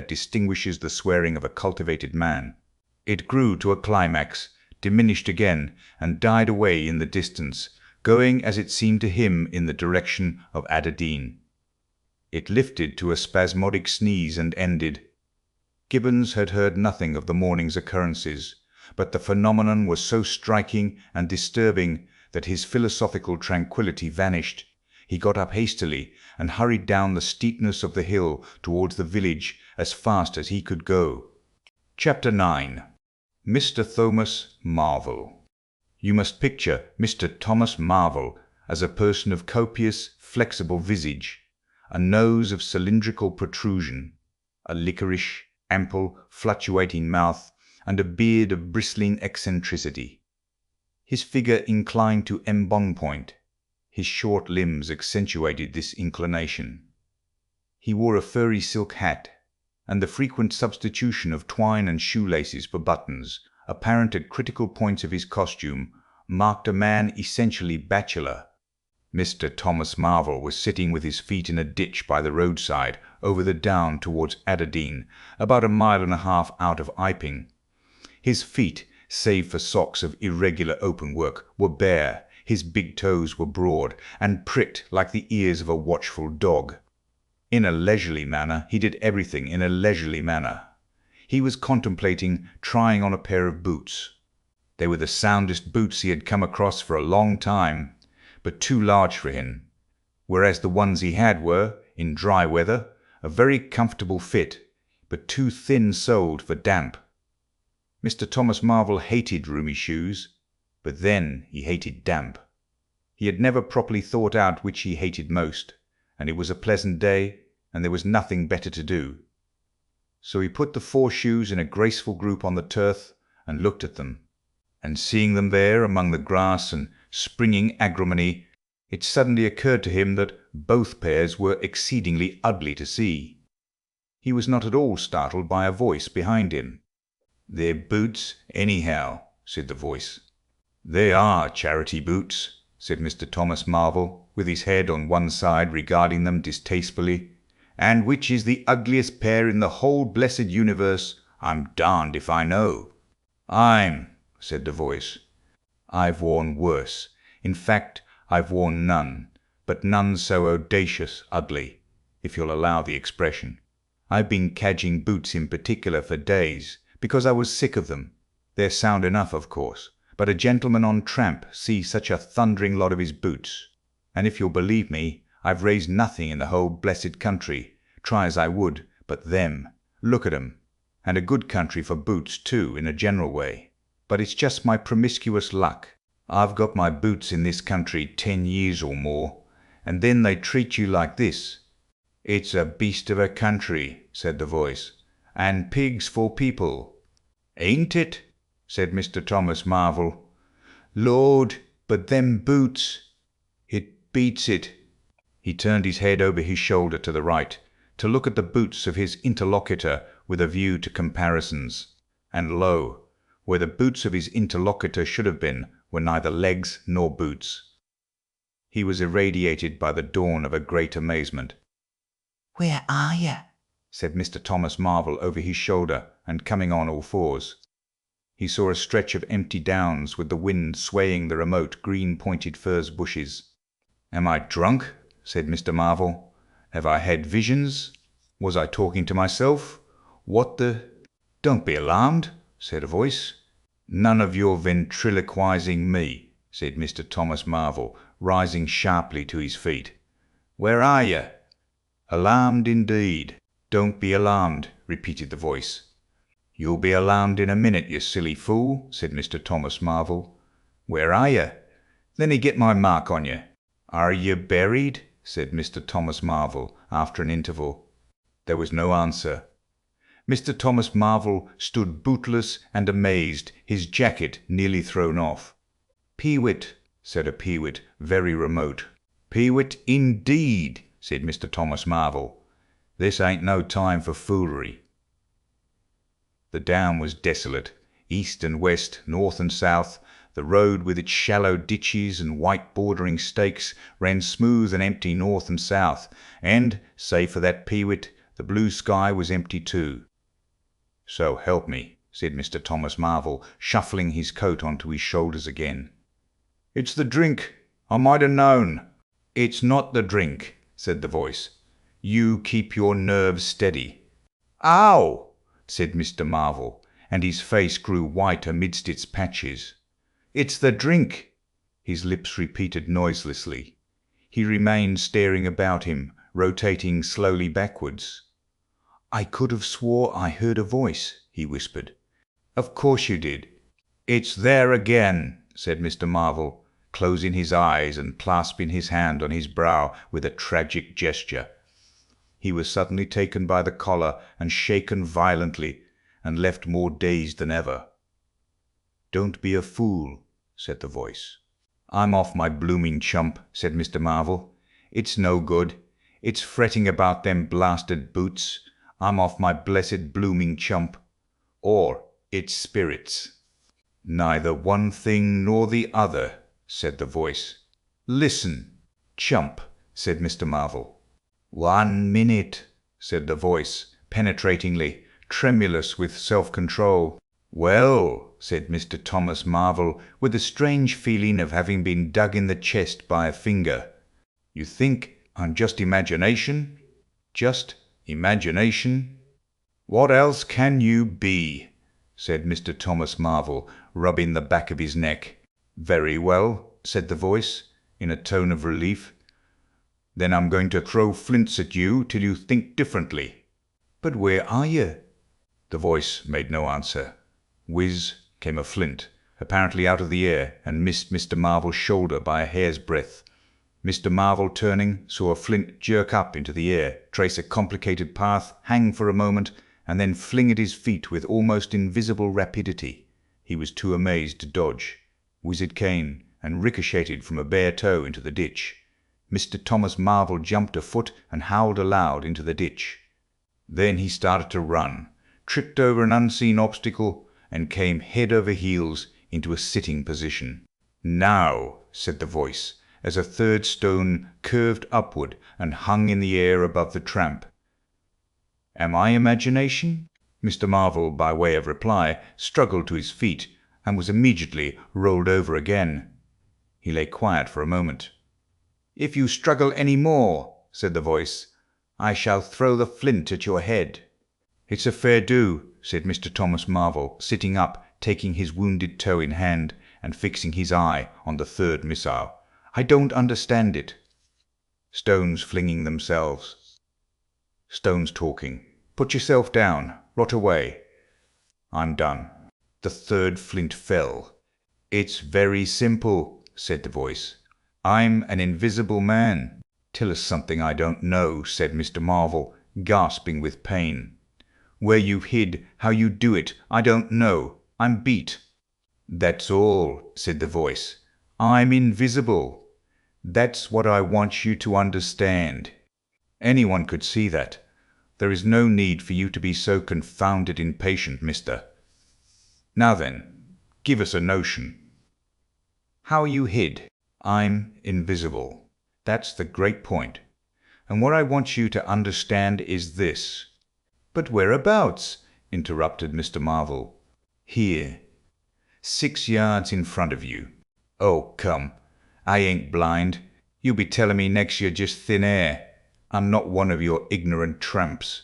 distinguishes the swearing of a cultivated man. It grew to a climax, diminished again, and died away in the distance, going, as it seemed to him, in the direction of Adderdean. It lifted to a spasmodic sneeze and ended. Gibbons had heard nothing of the morning's occurrences, but the phenomenon was so striking and disturbing that his philosophical tranquillity vanished. He got up hastily and hurried down the steepness of the hill towards the village as fast as he could go. Chapter 9. Mr. Thomas Marvel. You must picture Mr. Thomas Marvel as a person of copious, flexible visage, a nose of cylindrical protrusion, a liquorish, ample, fluctuating mouth, and a beard of bristling eccentricity. His figure inclined to embonpoint. His short limbs accentuated this inclination. He wore a furry silk hat, and the frequent substitution of twine and shoelaces for buttons, apparent at critical points of his costume, marked a man essentially bachelor. Mr. Thomas Marvel was sitting with his feet in a ditch by the roadside, over the down towards Adderdean, about a mile and a half out of Iping. His feet, save for socks of irregular openwork, were bare. His big toes were broad, and pricked like the ears of a watchful dog. In a leisurely manner, he did everything in a leisurely manner. He was contemplating trying on a pair of boots. They were the soundest boots he had come across for a long time, but too large for him, whereas the ones he had were, in dry weather, a very comfortable fit, but too thin-soled for damp. Mr. Thomas Marvel hated roomy shoes, but then he hated damp. He had never properly thought out which he hated most, and it was a pleasant day, and there was nothing better to do. So he put the 4 shoes in a graceful group on the turf and looked at them. And seeing them there among the grass and springing agrimony, it suddenly occurred to him that both pairs were exceedingly ugly to see. He was not at all startled by a voice behind him. "They're boots, anyhow," said the voice. "They are charity boots," said Mr. Thomas Marvel, with his head on one side regarding them distastefully. "And which is the ugliest pair in the whole blessed universe, I'm darned if I know." Said the voice. "I've worn worse. In fact, I've worn none, but none so audacious ugly, if you'll allow the expression. I've been cadging boots in particular for days, because I was sick of them. They're sound enough, of course, but a gentleman on tramp sees such a thundering lot of his boots. And if you'll believe me, I've raised nothing in the whole blessed country, try as I would, but them. Look at 'em. And a good country for boots, too, in a general way. But it's just my promiscuous luck. I've got my boots in this country 10 years or more, and then they treat you like this." "It's a beast of a country," said the voice, "and pigs for people." "Ain't it?" said Mr. Thomas Marvel. "Lord, but them boots, it beats it." He turned his head over his shoulder to the right, to look at the boots of his interlocutor with a view to comparisons. And lo, where the boots of his interlocutor should have been were neither legs nor boots. He was irradiated by the dawn of a great amazement. "Where are you?" said Mr. Thomas Marvel over his shoulder and coming on all fours. He saw a stretch of empty downs with the wind swaying the remote green-pointed furze bushes. "Am I drunk?" said Mr. Marvel. "Have I had visions? Was I talking to myself? What the—" "Don't be alarmed," said a voice. "None of your ventriloquizing me," said Mr. Thomas Marvel, rising sharply to his feet. "Where are you?" "Alarmed indeed." "Don't be alarmed," repeated the voice. "You'll be alarmed in a minute, you silly fool," said Mr. Thomas Marvel. "Where are you? Let me get my mark on you." "Are you buried?" said Mr. Thomas Marvel, after an interval. There was no answer. Mr. Thomas Marvel stood bootless and amazed, his jacket nearly thrown off. "Peewit," said a peewit, very remote. "Peewit, indeed," said Mr. Thomas Marvel. "This ain't no time for foolery." The down was desolate, east and west, north and south. The road with its shallow ditches and white bordering stakes ran smooth and empty north and south, and, save for that peewit, the blue sky was empty too. "So help me," said Mr. Thomas Marvel, shuffling his coat onto his shoulders again. "It's the drink. I might have known." "It's not the drink," said the voice. "You keep your nerves steady." "Ow!" said Mr. Marvel, and his face grew white amidst its patches. "It's the drink," his lips repeated noiselessly. He remained staring about him, rotating slowly backwards. "I could have swore I heard a voice," he whispered. "Of course you did." "It's there again," said Mr. Marvel, closing his eyes and clasping his hand on his brow with a tragic gesture. He was suddenly taken by the collar and shaken violently, and left more dazed than ever. "Don't be a fool," said the voice. "I'm off my blooming chump," said Mr. Marvel. "It's no good. It's fretting about them blasted boots. I'm off my blessed blooming chump. Or it's spirits." "Neither one thing nor the other," said the voice. "Listen." "Chump," said Mr. Marvel. "1 minute," said the voice, penetratingly, tremulous with self-control. "Well," said Mr. Thomas Marvel, with a strange feeling of having been dug in the chest by a finger. "You think I'm just imagination? Just imagination?" "What else can you be?" said Mr. Thomas Marvel, rubbing the back of his neck. "Very well," said the voice, in a tone of relief. "Then I'm going to throw flints at you till you think differently." "But where are you?" The voice made no answer. Whiz came a flint, apparently out of the air, and missed Mr. Marvel's shoulder by a hair's breadth. Mr. Marvel, turning, saw a flint jerk up into the air, trace a complicated path, hang for a moment, and then fling at his feet with almost invisible rapidity. He was too amazed to dodge. Wizard came and ricocheted from a bare toe into the ditch. Mr. Thomas Marvel jumped a foot and howled aloud into the ditch. Then he started to run, tripped over an unseen obstacle, and came head over heels into a sitting position. "Now," said the voice, as a third stone curved upward and hung in the air above the tramp. "Am I imagination?" Mr. Marvel, by way of reply, struggled to his feet, and was immediately rolled over again. He lay quiet for a moment. "If you struggle any more," said the voice, "I shall throw the flint at your head." "It's a fair do," said Mr. Thomas Marvel, sitting up, taking his wounded toe in hand, and fixing his eye on the third missile. "I don't understand it." Stones flinging themselves. Stones talking. "Put yourself down. Rot away. I'm done." The third flint fell. "It's very simple," said the voice. "I'm an invisible man." "Tell us something I don't know," said Mr. Marvel, gasping with pain. "Where you've hid, how you do it, I don't know. I'm beat." "That's all," said the voice. "I'm invisible. That's what I want you to understand. Anyone could see that. There is no need for you to be so confounded impatient, mister. Now then, give us a notion. How are you hid?" "I'm invisible. That's the great point. And what I want you to understand is this." "But whereabouts?" interrupted Mr. Marvel. "Here. 6 yards in front of you." "Oh, come. I ain't blind. You'll be telling me next you're just thin air. I'm not one of your ignorant tramps."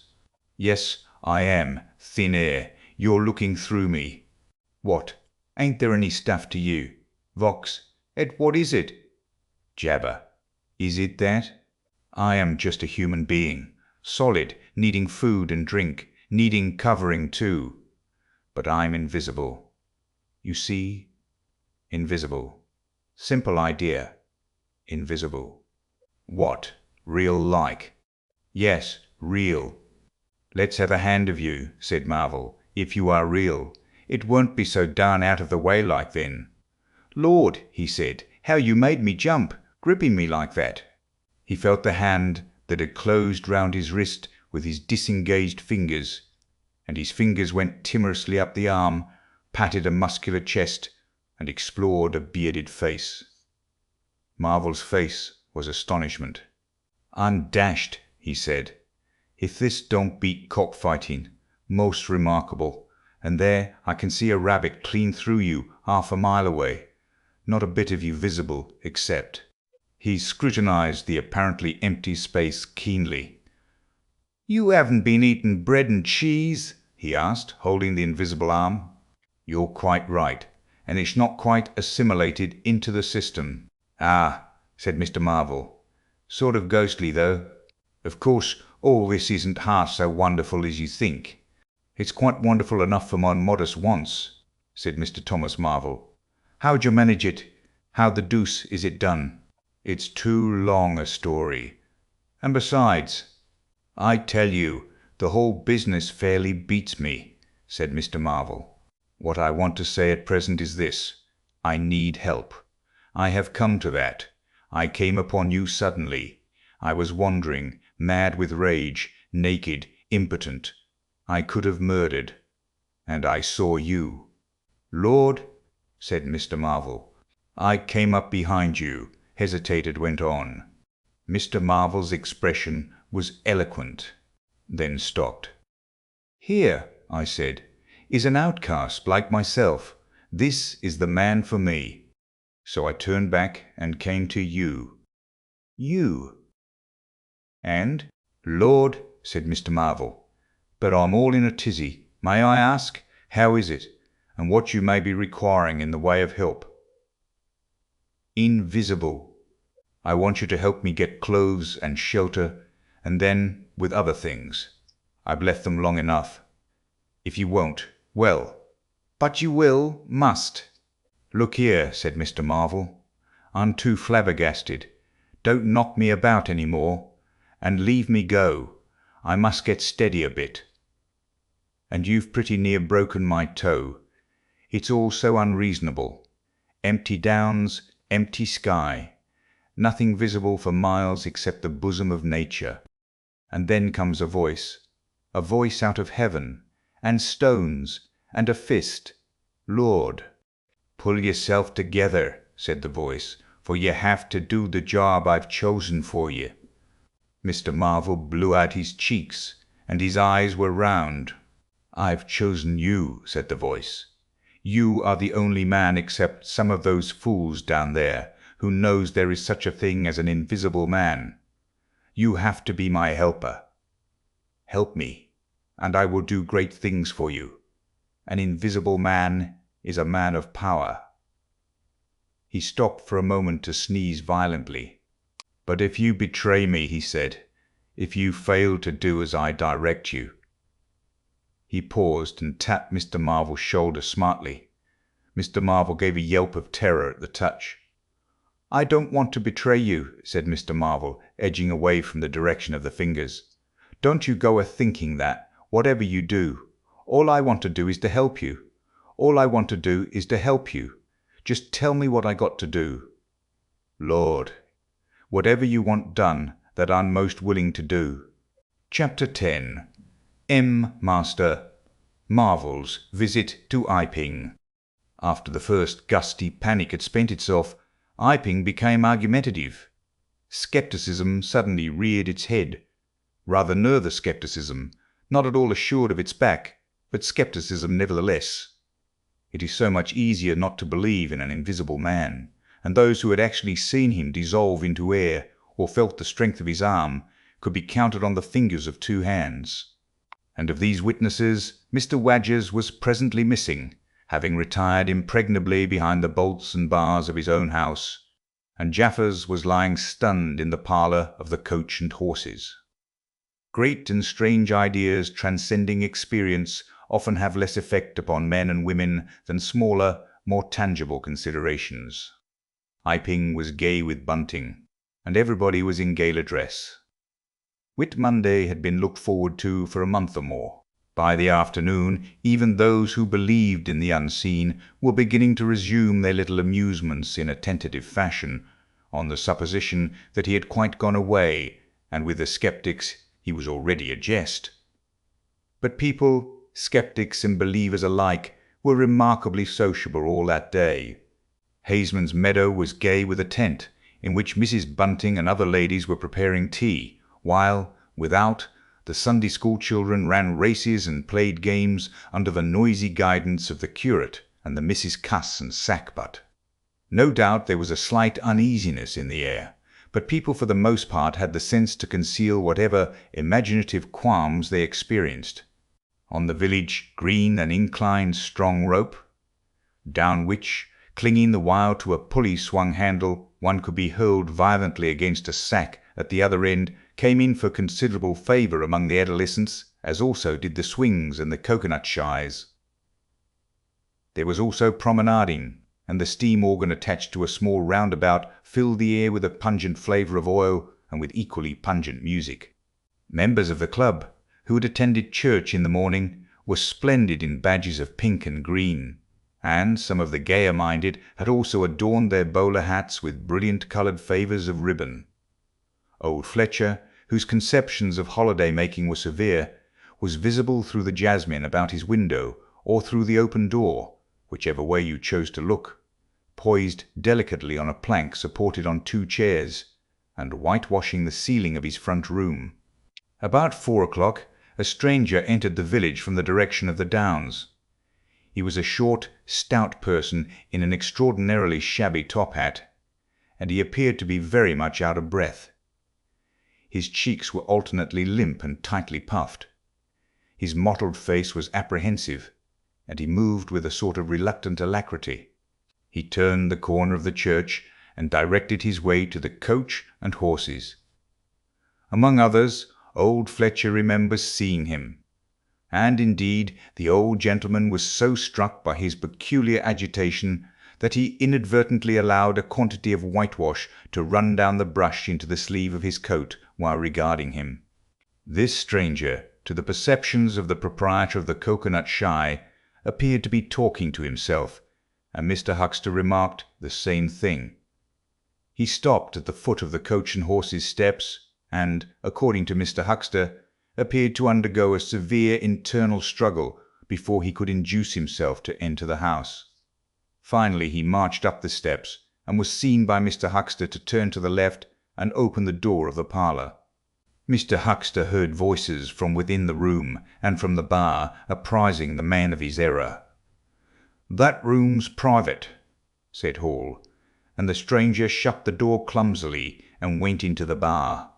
"Yes, I am thin air. You're looking through me." "What? Ain't there any stuff to you?" "Vox, et what is it?" "Jabber. Is it that? I am just a human being, solid, needing food and drink, needing covering too. But I'm invisible. You see? Invisible. Simple idea. Invisible." "What? Real like?" "Yes, real." "Let's have a hand of you," said Marvel. "If you are real, it won't be so darn out of the way like then." "Lord," he said, "how you made me jump, gripping me like that." He felt the hand that had closed round his wrist with his disengaged fingers, and his fingers went timorously up the arm, patted a muscular chest, and explored a bearded face. Marvel's face was astonishment. "I'm dashed," he said. "If this don't beat cockfighting, most remarkable. And there I can see a rabbit clean through you, 1/2 mile away. Not a bit of you visible, except—" He scrutinized the apparently empty space keenly. "You haven't been eating bread and cheese?" he asked, holding the invisible arm. "You're quite right, and it's not quite assimilated into the system." "Ah," said Mr. Marvel. "Sort of ghostly, though. Of course, all this isn't half so wonderful as you think." "It's quite wonderful enough for my modest wants," said Mr. Thomas Marvel. "How'd you manage it? How the deuce is it done?" "It's too long a story. And besides, I tell you, the whole business fairly beats me," said Mr. Marvel. "What I want to say at present is this. I need help. I have come to that. I came upon you suddenly. I was wandering, mad with rage, naked, impotent. I could have murdered. And I saw you." "Lord," said Mr. Marvel. "I came up behind you," hesitated, went on. Mr. Marvel's expression was eloquent, then stopped. "Here," I said, "is an outcast like myself. This is the man for me." So I turned back and came to you. You. And, "Lord," said Mr. Marvel, "but I'm all in a tizzy. May I ask, how is it, and what you may be requiring in the way of help?" "Invisible. I want you to help me get clothes and shelter, and then with other things. I've left them long enough. If you won't, well, but you will, must." "Look here," said Mr. Marvel, "I'm too flabbergasted. Don't knock me about any more, and leave me go. I must get steady a bit." and you've pretty near broken my toe. It's all so unreasonable. Empty downs, empty sky, nothing visible for miles except the bosom of nature. And then comes a voice out of heaven, and stones, and a fist. Lord, pull yourself together, said the voice, for you have to do the job I've chosen for you. Mr. Marvel blew out his cheeks, and his eyes were round. I've chosen you, said the voice. You are the only man except some of those fools down there who knows there is such a thing as an invisible man. You have to be my helper. Help me, and I will do great things for you. An invisible man is a man of power. He stopped for a moment to sneeze violently. But if you betray me, he said, if you fail to do as I direct you. He paused and tapped Mr. Marvel's shoulder smartly. Mr. Marvel gave a yelp of terror at the touch. I don't want to betray you, said Mr. Marvel, edging away from the direction of the fingers. Don't you go a-thinking that, whatever you do. All I want to do is to help you. All I want to do is to help you. Just tell me what I got to do. Lord, whatever you want done, that I'm most willing to do. Chapter 10. Master Marvel's Visit to Iping. After the first gusty panic had spent itself, Iping became argumentative. Skepticism suddenly reared its head. Rather nervous skepticism, not at all assured of its back, but skepticism nevertheless. It is so much easier not to believe in an invisible man, and those who had actually seen him dissolve into air or felt the strength of his arm could be counted on the fingers of 2 hands. And of these witnesses, Mr. Wadgers was presently missing, having retired impregnably behind the bolts and bars of his own house, and Jaffers was lying stunned in the parlour of the Coach and Horses. Great and strange ideas transcending experience often have less effect upon men and women than smaller, more tangible considerations. Iping was gay with bunting, and everybody was in gala dress. Whit Monday had been looked forward to for a month or more. By the afternoon, even those who believed in the unseen were beginning to resume their little amusements in a tentative fashion, on the supposition that he had quite gone away, and with the sceptics he was already a jest. But people, sceptics and believers alike, were remarkably sociable all that day. Haysman's Meadow was gay with a tent, in which Mrs. Bunting and other ladies were preparing tea, while, without, the Sunday school children ran races and played games under the noisy guidance of the curate and the Misses CUSS and Sackbut. No doubt there was a slight uneasiness in the air, but people for the most part had the sense to conceal whatever imaginative qualms they experienced. On the village green and inclined strong rope, down which, clinging the while to a pulley-swung handle, one could be hurled violently against a sack at the other end, came in for considerable favour among the adolescents, as also did the swings and the coconut shies. There was also promenading, and the steam organ attached to a small roundabout filled the air with a pungent flavour of oil and with equally pungent music. Members of the club, who had attended church in the morning, were splendid in badges of pink and green, and some of the gayer-minded had also adorned their bowler hats with brilliant-coloured favours of ribbon. Old Fletcher, whose conceptions of holiday-making were severe, was visible through the jasmine about his window or through the open door, whichever way you chose to look, poised delicately on a plank supported on 2 chairs, and whitewashing the ceiling of his front room. About 4 o'clock, a stranger entered the village from the direction of the Downs. He was a short, stout person in an extraordinarily shabby top-hat, and he appeared to be very much out of breath. His cheeks were alternately limp and tightly puffed. His mottled face was apprehensive, and he moved with a sort of reluctant alacrity. He turned the corner of the church and directed his way to the Coach and Horses. Among others, old Fletcher remembers seeing him, and indeed the old gentleman was so struck by his peculiar agitation that he inadvertently allowed a quantity of whitewash to run down the brush into the sleeve of his coat while regarding him. This stranger, to the perceptions of the proprietor of the Coconut Shy, appeared to be talking to himself, and Mr. Huckster remarked the same thing. He stopped at the foot of the Coach and Horses steps, and, according to Mr. Huckster, appeared to undergo a severe internal struggle before he could induce himself to enter the house. Finally he marched up the steps, and was seen by Mr. Huckster to turn to the left and open the door of the parlour. Mr. Huckster heard voices from within the room and from the bar apprising the man of his error. "That room's private," said Hall, and the stranger shut the door clumsily and went into the bar.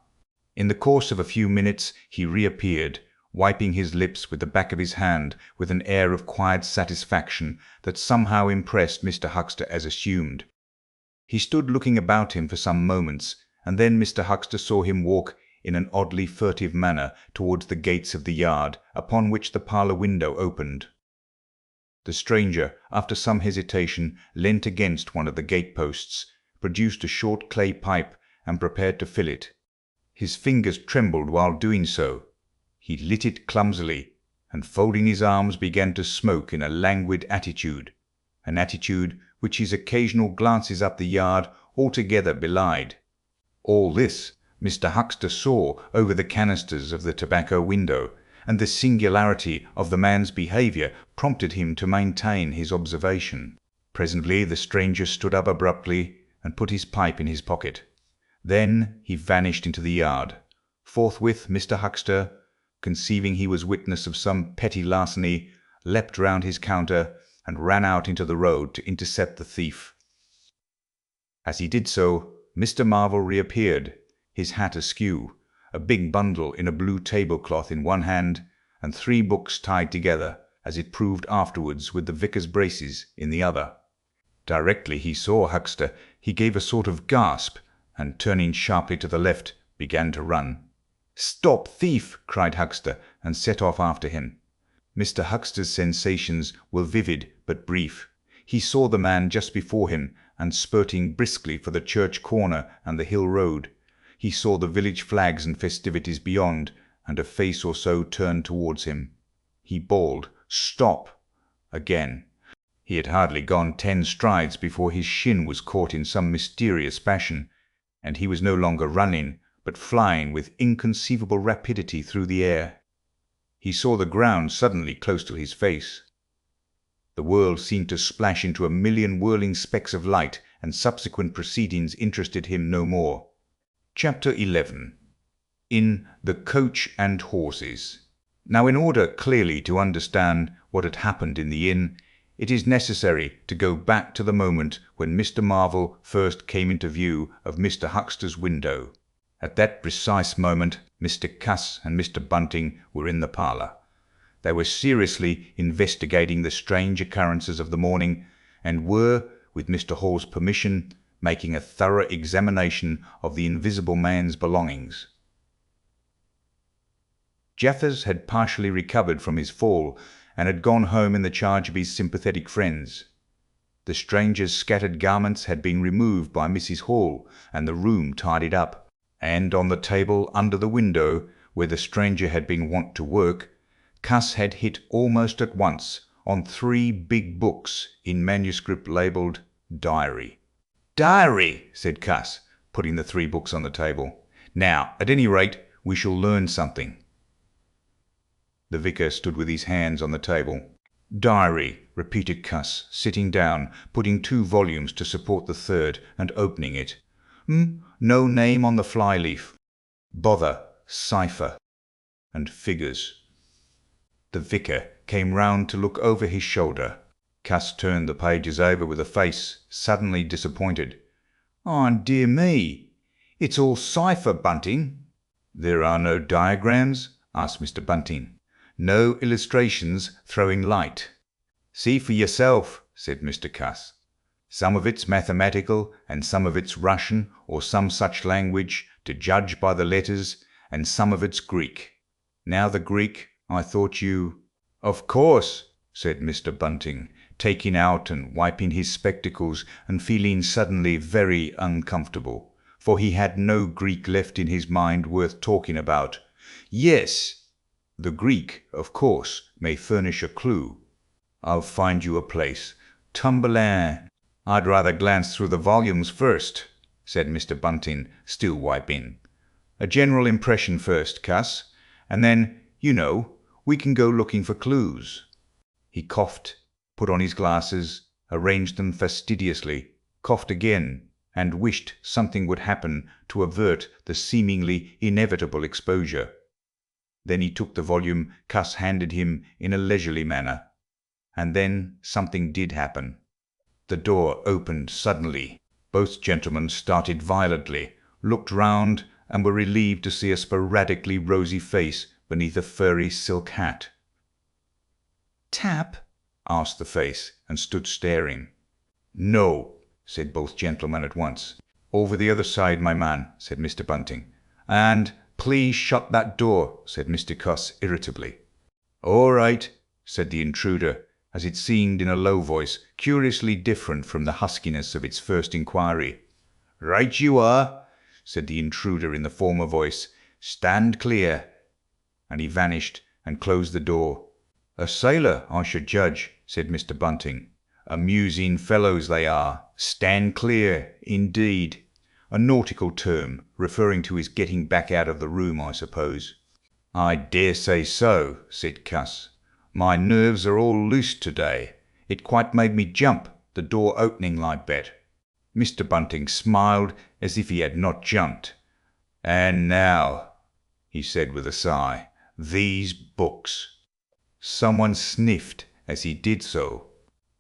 In the course of a few minutes he reappeared, wiping his lips with the back of his hand with an air of quiet satisfaction that somehow impressed Mr. Huckster as assumed. He stood looking about him for some moments, and then Mr. Huckster saw him walk in an oddly furtive manner towards the gates of the yard upon which the parlour window opened. The stranger, after some hesitation, leant against one of the gate-posts, produced a short clay pipe, and prepared to fill it. His fingers trembled while doing so. He lit it clumsily, and folding his arms began to smoke in a languid attitude, an attitude which his occasional glances up the yard altogether belied. All this Mr. Huckster saw over the canisters of the tobacco window, and the singularity of the man's behaviour prompted him to maintain his observation. Presently the stranger stood up abruptly and put his pipe in his pocket. Then he vanished into the yard. Forthwith Mr. Huckster, conceiving he was witness of some petty larceny, leapt round his counter and ran out into the road to intercept the thief. As he did so, Mr. Marvel reappeared, his hat askew, a big bundle in a blue tablecloth in one hand, and 3 books tied together, as it proved afterwards, with the vicar's braces in the other. Directly he saw Huckster, he gave a sort of gasp, and turning sharply to the left, began to run. "Stop, thief!" cried Huckster, and set off after him. Mr. Huckster's sensations were vivid but brief. He saw the man just before him, and spurting briskly for the church corner and the hill road. He saw the village flags and festivities beyond, and a face or so turned towards him. He bawled, "Stop!" again. He had hardly gone 10 strides before his shin was caught in some mysterious passion, and he was no longer running, but flying with inconceivable rapidity through the air. He saw the ground suddenly close to his face. The world seemed to splash into a million whirling specks of light, and subsequent proceedings interested him no more. Chapter 11. In the Coach and Horses. Now, in order clearly to understand what had happened in the inn, it is necessary to go back to the moment when Mr. Marvel first came into view of Mr. Huckster's window. At that precise moment Mr. CUSS and Mr. Bunting were in the parlour. They were seriously investigating the strange occurrences of the morning, and were, with Mr. Hall's permission, making a thorough examination of the invisible man's belongings. Jaffers had partially recovered from his fall, and had gone home in the charge of his sympathetic friends. The stranger's scattered garments had been removed by Mrs. Hall, and the room tidied up, and on the table under the window, where the stranger had been wont to work, CUSS had hit almost at once on 3 big books in manuscript labelled "Diary." "Diary," said CUSS, putting the 3 books on the table. "Now, at any rate, we shall learn something." The vicar stood with his hands on the table. "Diary," repeated CUSS, sitting down, putting 2 volumes to support the 3rd, and opening it. No name on the fly-leaf. Bother, cipher, and figures." The vicar came round to look over his shoulder. CUSS turned the pages over with a face suddenly disappointed. "Oh, dear me, it's all cipher, Bunting." "There are no diagrams?" asked Mr. Bunting. "No illustrations throwing light?" "See for yourself," said Mr. CUSS. "Some of it's mathematical, and some of it's Russian, or some such language, to judge by the letters, and some of it's Greek. Now the Greek, I thought you—" "Of course," said Mr. Bunting, taking out and wiping his spectacles, and feeling suddenly very uncomfortable, for he had no Greek left in his mind worth talking about. "Yes." The Greek, of course, may furnish a clue. I'll find you a place. Tumberland. I'd rather glance through the volumes first, said Mr. Bunting, still wiping. A general impression first, CUSS, and then, you know, we can go looking for clues. He coughed, put on his glasses, arranged them fastidiously, coughed again, and wished something would happen to avert the seemingly inevitable exposure. Then he took the volume CUSS handed him in a leisurely manner. And then something did happen. The door opened suddenly. Both gentlemen started violently, looked round, and were relieved to see a sporadically rosy face beneath a furry silk hat. "Tap?" asked the face, and stood staring. "No," said both gentlemen at once. "Over the other side, my man," said Mr. Bunting. "And please shut that door," said Mr. CUSS irritably. "All right," said the intruder, as it seemed in a low voice, curiously different from the huskiness of its first inquiry. "Right you are," said the intruder in the former voice. "Stand clear." And he vanished and closed the door. "A sailor, I should judge," said Mr. Bunting. "Amusing fellows they are. Stand clear, indeed. A nautical term, referring to his getting back out of the room, I suppose." "I dare say so," said CUSS. "My nerves are all loose today. It quite made me jump, the door opening like that." Mr. Bunting smiled as if he had not jumped. "And now," he said with a sigh, "these books." Someone sniffed as he did so.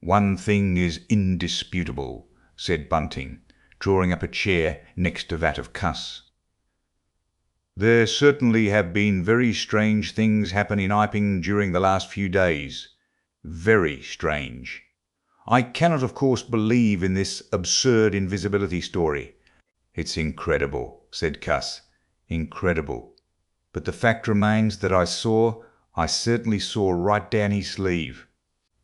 "One thing is indisputable," said Bunting, drawing up a chair next to that of CUSS. "There certainly have been very strange things happen in Iping during the last few days. Very strange. I cannot, of course, believe in this absurd invisibility story." "It's incredible," said CUSS. "Incredible. But the fact remains that I certainly saw right down his sleeve."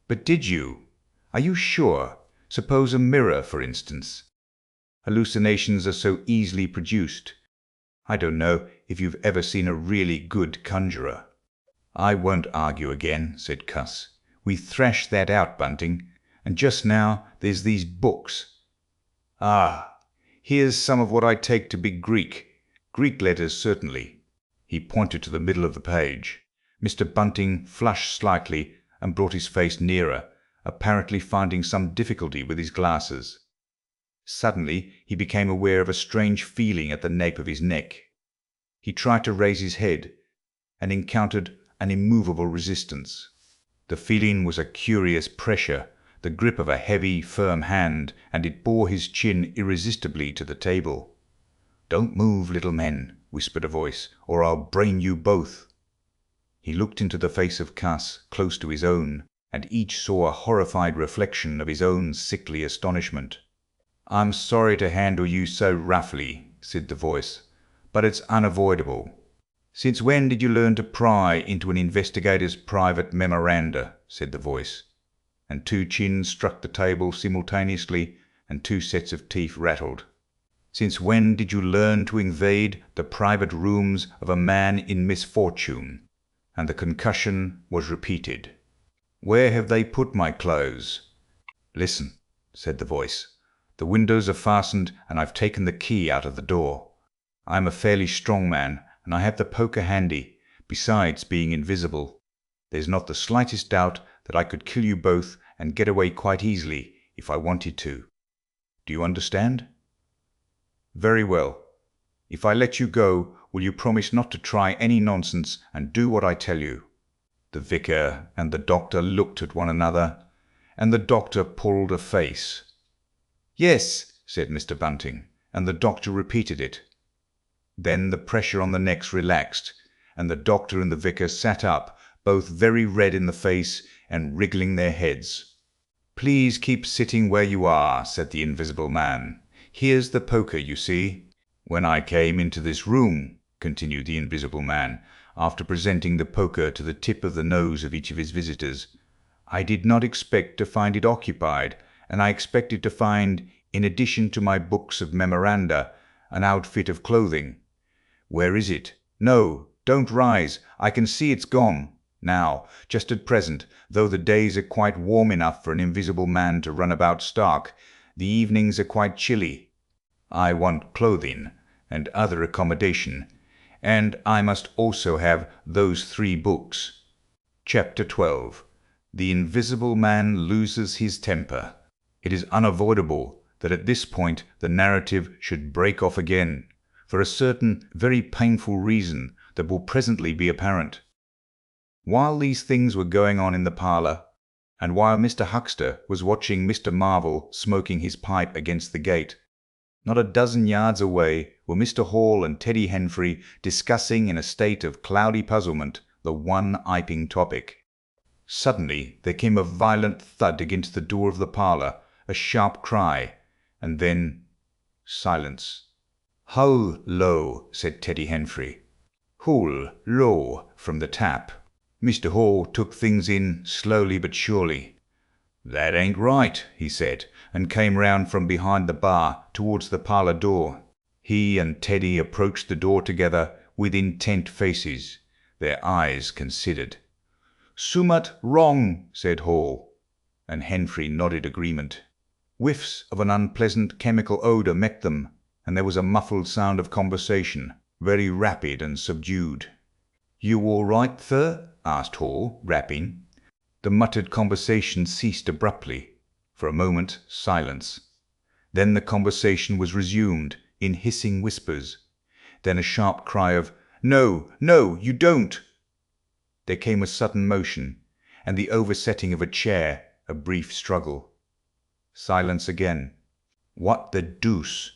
"But did you? Are you sure? Suppose a mirror, for instance." "Hallucinations are so easily produced. I don't know if you've ever seen a really good conjurer." "I won't argue again," said CUSS. "We thrashed that out, Bunting. And just now there's these books. Ah, here's some of what I take to be Greek. Greek letters, certainly." He pointed to the middle of the page. Mr. Bunting flushed slightly and brought his face nearer, apparently finding some difficulty with his glasses. Suddenly he became aware of a strange feeling at the nape of his neck. He tried to raise his head, and encountered an immovable resistance. The feeling was a curious pressure, the grip of a heavy, firm hand, and it bore his chin irresistibly to the table. "Don't move, little men," whispered a voice, "or I'll brain you both." He looked into the face of CUSS, close to his own, and each saw a horrified reflection of his own sickly astonishment. "I'm sorry to handle you so roughly," said the voice, "but it's unavoidable. Since when did you learn to pry into an investigator's private memoranda?" said the voice, and two chins struck the table simultaneously, and two sets of teeth rattled. "Since when did you learn to invade the private rooms of a man in misfortune?" And the concussion was repeated. "Where have they put my clothes?" "Listen," said the voice. "The windows are fastened, and I've taken the key out of the door. I'm a fairly strong man, and I have the poker handy, besides being invisible. There's not the slightest doubt that I could kill you both and get away quite easily if I wanted to. Do you understand? Very well. If I let you go, will you promise not to try any nonsense and do what I tell you?" The vicar and the doctor looked at one another, and the doctor pulled a face. "Yes," said Mr. Bunting, and the doctor repeated it. Then the pressure on the necks relaxed, and the doctor and the vicar sat up, both very red in the face and wriggling their heads. "Please keep sitting where you are," said the invisible man. "Here's the poker, you see. When I came into this room," continued the invisible man, after presenting the poker to the tip of the nose of each of his visitors, "I did not expect to find it occupied, and I expected to find, in addition to my books of memoranda, an outfit of clothing. Where is it? No, Don't rise. I can see it's gone. Now, just at present, though the days are quite warm enough for an invisible man to run about stark, the evenings are quite chilly. I want clothing and other accommodation, and I must also have those 3 books. Chapter 12. The Invisible Man Loses His Temper. It is unavoidable that at this point the narrative should break off again, for a certain very painful reason that will presently be apparent. While these things were going on in the parlour, and while Mr. Huckster was watching Mr. Marvel smoking his pipe against the gate, not a dozen yards away were Mr. Hall and Teddy Henfrey discussing in a state of cloudy puzzlement the one Iping topic. Suddenly there came a violent thud against the door of the parlour, a sharp cry, and then silence. "Hull low," said Teddy Henfrey. "Hull low," from the tap. Mr. Hall took things in slowly but surely. "That ain't right," he said, and came round from behind the bar towards the parlour door. He and Teddy approached the door together with intent faces, their eyes considered. "Summat wrong," said Hall, and Henfrey nodded agreement. Whiffs of an unpleasant chemical odour met them, and there was a muffled sound of conversation, very rapid and subdued. "You all right, sir?" asked Hall, rapping. The muttered conversation ceased abruptly. For a moment, silence. Then the conversation was resumed in hissing whispers. Then a sharp cry of, "No, no, you don't!" There came a sudden motion, and the oversetting of a chair, a brief struggle. Silence again. "What the deuce!"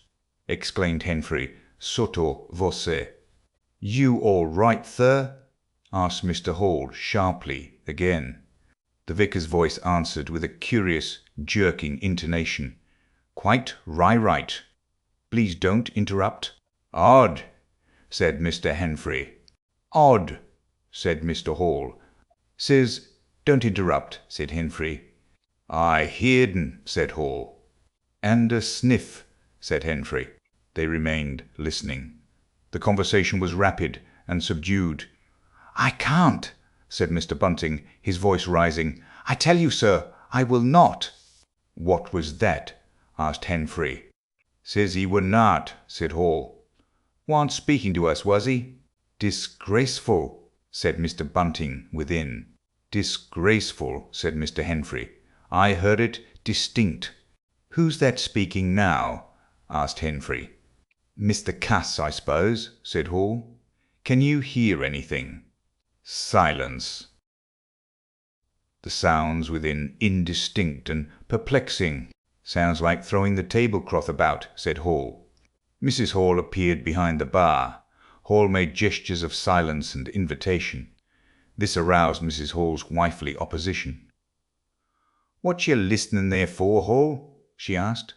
exclaimed Henfrey, sotto voce. "You all right, sir?" asked Mr. Hall sharply again. The vicar's voice answered with a curious, jerking intonation. "Quite right. Please don't interrupt." "Odd," said Mr. Henfrey. "Odd," said Mr. Hall. "Says, don't interrupt," said Henfrey. "I hearden," said Hall. "And a sniff," said Henfrey. They remained listening. The conversation was rapid and subdued. "I can't," said Mr. Bunting, his voice rising. "I tell you, sir, I will not." "What was that?" asked Henfrey. "Says he were not," said Hall. "Warn't speaking to us, was he?" "Disgraceful," said Mr. Bunting within. "Disgraceful," said Mr. Henfrey. "I heard it distinct." "Who's that speaking now?" asked Henfrey. "Mr. CUSS, I suppose," said Hall. "Can you hear anything?" Silence. The sounds within indistinct and perplexing. "Sounds like throwing the tablecloth about," said Hall. Mrs. Hall appeared behind the bar. Hall made gestures of silence and invitation. This aroused Mrs. Hall's wifely opposition. "What you listening there for, Hall?" she asked.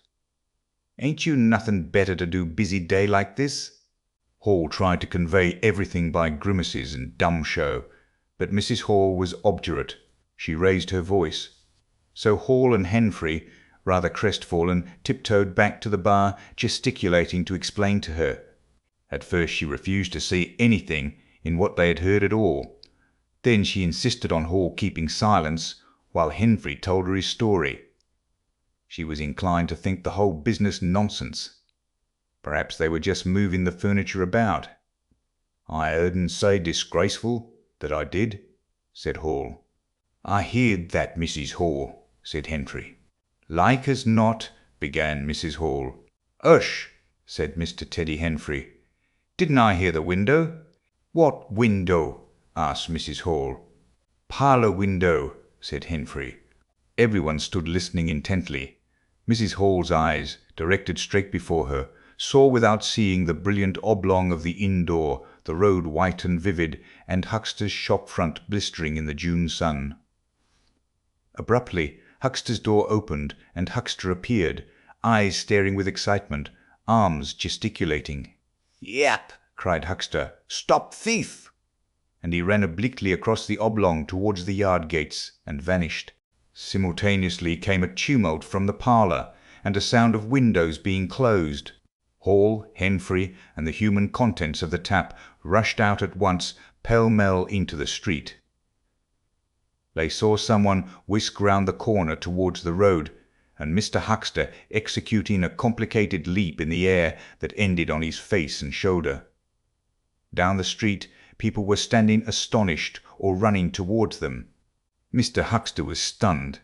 "Ain't you nothing better to do busy day like this?" Hall tried to convey everything by grimaces and dumb show, but Mrs. Hall was obdurate. She raised her voice. So Hall and Henfrey, rather crestfallen, tiptoed back to the bar, gesticulating to explain to her. At first she refused to say anything in what they had heard at all. Then she insisted on Hall keeping silence while Henfrey told her his story. She was inclined to think the whole business nonsense. Perhaps they were just moving the furniture about. "I heard'n say disgraceful, that I did," said Hall. "I heard that, Mrs. Hall," said Henfrey. "Like as not," began Mrs. Hall. "Hush," said Mr. Teddy Henfrey. "Didn't I hear the window?" "What window?" asked Mrs. Hall. "Parlour window," said Henfrey. Everyone stood listening intently. Mrs. Hall's eyes, directed straight before her, saw without seeing the brilliant oblong of the inn door, the road white and vivid, and Huckster's shop front blistering in the June sun. Abruptly Huckster's door opened, and Huckster appeared, eyes staring with excitement, arms gesticulating. "Yap!" cried Huckster. "Stop thief!" And he ran obliquely across the oblong towards the yard gates, and vanished. Simultaneously came a tumult from the parlour, and a sound of windows being closed. Hall, Henfrey, and the human contents of the tap rushed out at once, pell-mell into the street. They saw someone whisk round the corner towards the road, and Mr. Huxter executing a complicated leap in the air that ended on his face and shoulder. Down the street, people were standing astonished or running towards them. Mr. Huxter was stunned.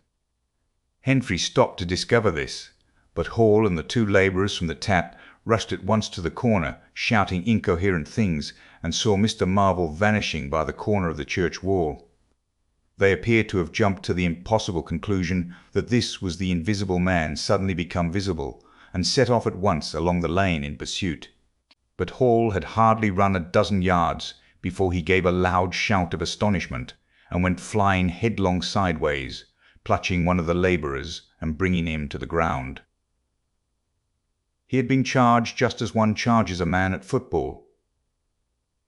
Henfrey stopped to discover this, but Hall and the two labourers from the tap rushed at once to the corner, shouting incoherent things, and saw Mr. Marvel vanishing by the corner of the church wall. They appeared to have jumped to the impossible conclusion that this was the invisible man suddenly become visible, and set off at once along the lane in pursuit. But Hall had hardly run a dozen yards before he gave a loud shout of astonishment, and went flying headlong sideways, clutching one of the labourers and bringing him to the ground. He had been charged just as one charges a man at football.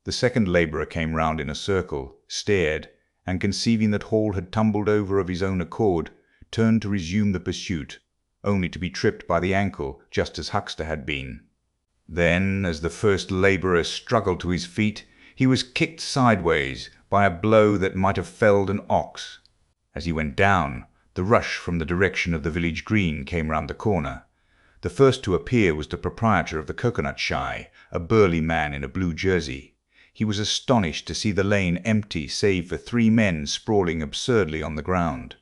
The second labourer came round in a circle, stared, and conceiving that Hall had tumbled over of his own accord, turned to resume the pursuit, only to be tripped by the ankle just as Huxter had been. Then, as the first labourer struggled to his feet, he was kicked sideways by a blow that might have felled an ox. As he went down, the rush from the direction of the village green came round the corner. The first to appear was the proprietor of the Coconut Shy, a burly man in a blue jersey. He was astonished to see the lane empty save for 3 men sprawling absurdly on the ground.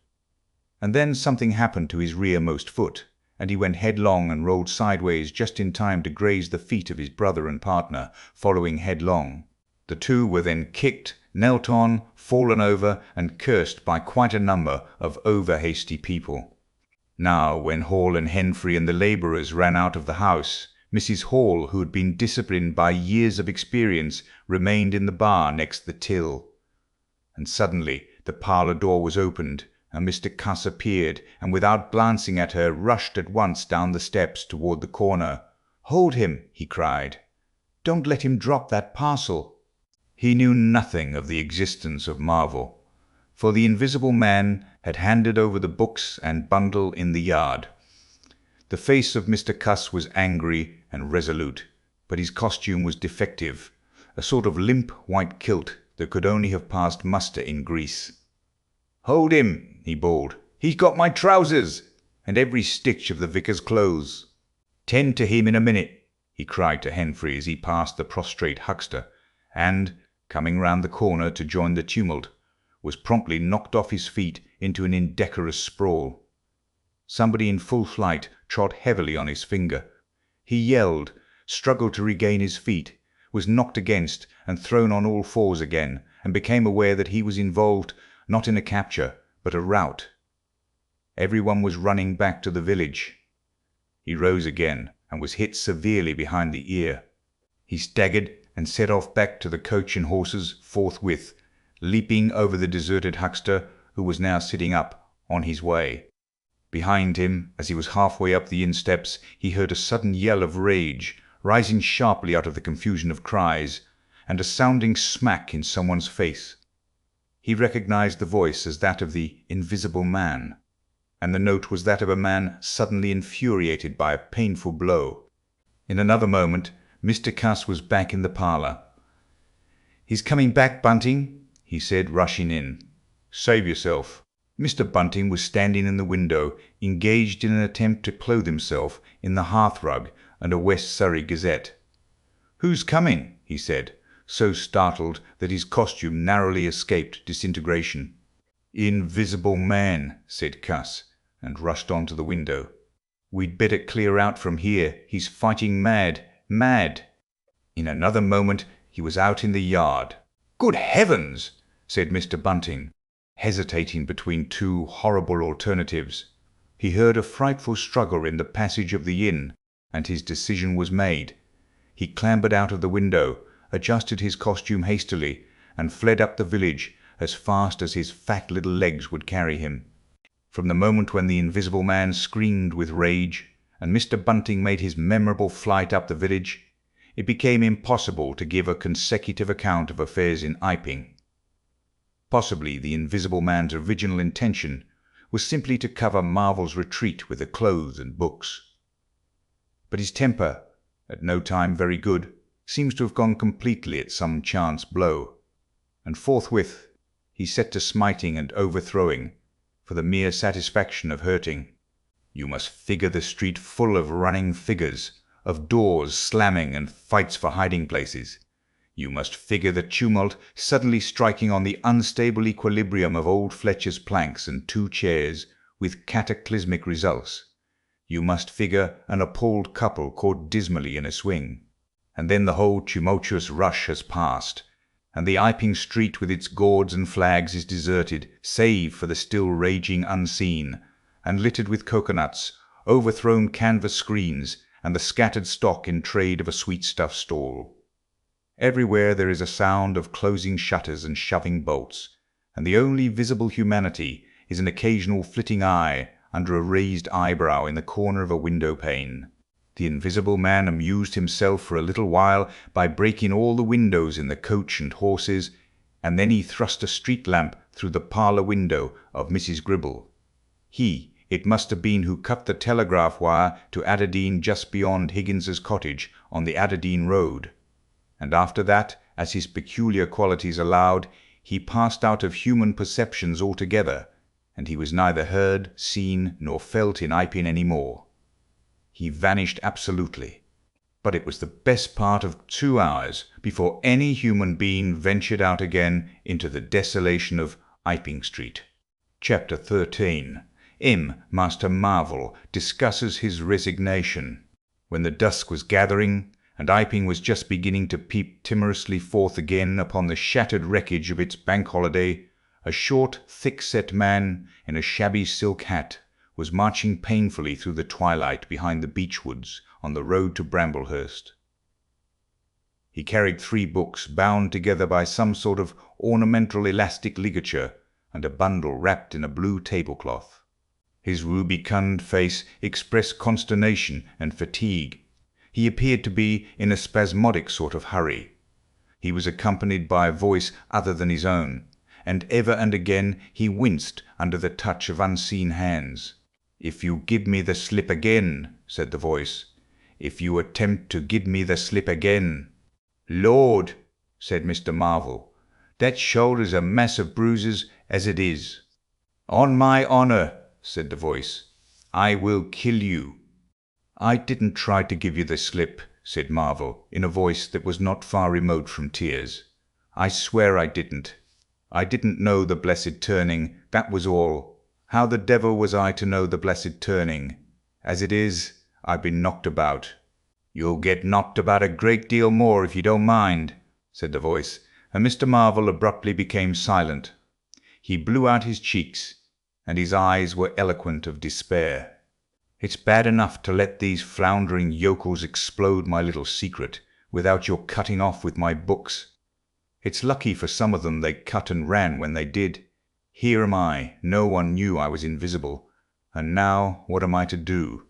And then something happened to his rearmost foot, and he went headlong and rolled sideways just in time to graze the feet of his brother and partner, following headlong. The two were then kicked, knelt on, fallen over, and cursed by quite a number of over-hasty people. Now, when Hall and Henfrey and the labourers ran out of the house, Mrs. Hall, who had been disciplined by years of experience, remained in the bar next the till. And suddenly the parlour door was opened, and Mr. Cuss appeared, and without glancing at her, rushed at once down the steps toward the corner. "Hold him!" he cried. "Don't let him drop that parcel." He knew nothing of the existence of Marvel, for the invisible man had handed over the books and bundle in the yard. The face of Mr. Cuss was angry and resolute, but his costume was defective, a sort of limp white kilt that could only have passed muster in Greece. "Hold him!" he bawled. "He's got my trousers, and every stitch of the vicar's clothes. Tend to him in a minute," he cried to Henfrey as he passed the prostrate Huxter, and, coming round the corner to join the tumult, was promptly knocked off his feet into an indecorous sprawl. Somebody in full flight trod heavily on his finger. He yelled, struggled to regain his feet, was knocked against and thrown on all fours again, and became aware that he was involved not in a capture, but a rout. Everyone was running back to the village. He rose again and was hit severely behind the ear. He staggered and set off back to the coach and horses forthwith, leaping over the deserted huckster, who was now sitting up, on his way. Behind him, as he was halfway up the inn steps, he heard a sudden yell of rage, rising sharply out of the confusion of cries, and a sounding smack in someone's face. He recognized the voice as that of the invisible man, and the note was that of a man suddenly infuriated by a painful blow. In another moment, Mr. Cuss was back in the parlour. "He's coming back, Bunting," he said, rushing in. "Save yourself." Mr. Bunting was standing in the window, engaged in an attempt to clothe himself in the hearthrug and a West Surrey Gazette. "Who's coming?" he said, so startled that his costume narrowly escaped disintegration. "Invisible man," said Cuss, and rushed on to the window. "We'd better clear out from here. He's fighting mad. Mad!" In another moment he was out in the yard. "Good heavens!" said Mr. Bunting, hesitating between two horrible alternatives. He heard a frightful struggle in the passage of the inn, and his decision was made. He clambered out of the window, adjusted his costume hastily, and fled up the village as fast as his fat little legs would carry him. From the moment when the invisible man screamed with rage, and Mr. Bunting made his memorable flight up the village, it became impossible to give a consecutive account of affairs in Iping. Possibly the invisible man's original intention was simply to cover Marvel's retreat with the clothes and books. But his temper at no time very good, seems to have gone completely at some chance blow, and forthwith he set to smiting and overthrowing, for the mere satisfaction of hurting. You must figure the street full of running figures, of doors slamming and fights for hiding places. You must figure the tumult suddenly striking on the unstable equilibrium of old Fletcher's planks and 2 chairs, with cataclysmic results. You must figure an appalled couple caught dismally in a swing. And then the whole tumultuous rush has passed, and the Iping street with its gourds and flags is deserted, save for the still raging unseen, and littered with coconuts, overthrown canvas screens, and the scattered stock in trade of a sweetstuff stall. Everywhere there is a sound of closing shutters and shoving bolts, and the only visible humanity is an occasional flitting eye under a raised eyebrow in the corner of a window pane. The invisible man amused himself for a little while by breaking all the windows in the coach and horses, and then he thrust a street lamp through the parlour window of Mrs. Gribble. He, it must have been, who cut the telegraph wire to Adderdean just beyond Higgins's cottage on the Adderdean road. And after that, as his peculiar qualities allowed, he passed out of human perceptions altogether, and he was neither heard, seen, nor felt in Iping any more. He vanished absolutely. But it was the best part of 2 hours before any human being ventured out again into the desolation of Iping Street. Chapter 13. Master Marvel discusses his resignation. When the dusk was gathering, and Iping was just beginning to peep timorously forth again upon the shattered wreckage of its bank holiday, a short, thick-set man in a shabby silk hat was marching painfully through the twilight behind the beechwoods on the road to Bramblehurst. He carried 3 books bound together by some sort of ornamental elastic ligature, and a bundle wrapped in a blue tablecloth. His rubicund face expressed consternation and fatigue. He appeared to be in a spasmodic sort of hurry. He was accompanied by a voice other than his own, and ever and again he winced under the touch of unseen hands. "If you give me the slip again," said the voice, "if you attempt to give me the slip again." "Lord," said Mr. Marvel, "that shoulder's a mass of bruises as it is." "On my honour," said the voice, "I will kill you." "I didn't try to give you the slip," said Marvel, in a voice that was not far remote from tears. "I swear I didn't. I didn't know the blessed turning, that was all. How the devil was I to know the blessed turning? As it is, I've been knocked about." "You'll get knocked about a great deal more if you don't mind," said the voice, and Mr. Marvel abruptly became silent. He blew out his cheeks, and his eyes were eloquent of despair. "It's bad enough to let these floundering yokels explode my little secret without your cutting off with my books. It's lucky for some of them they cut and ran when they did. Here am I, no one knew I was invisible, and now what am I to do?"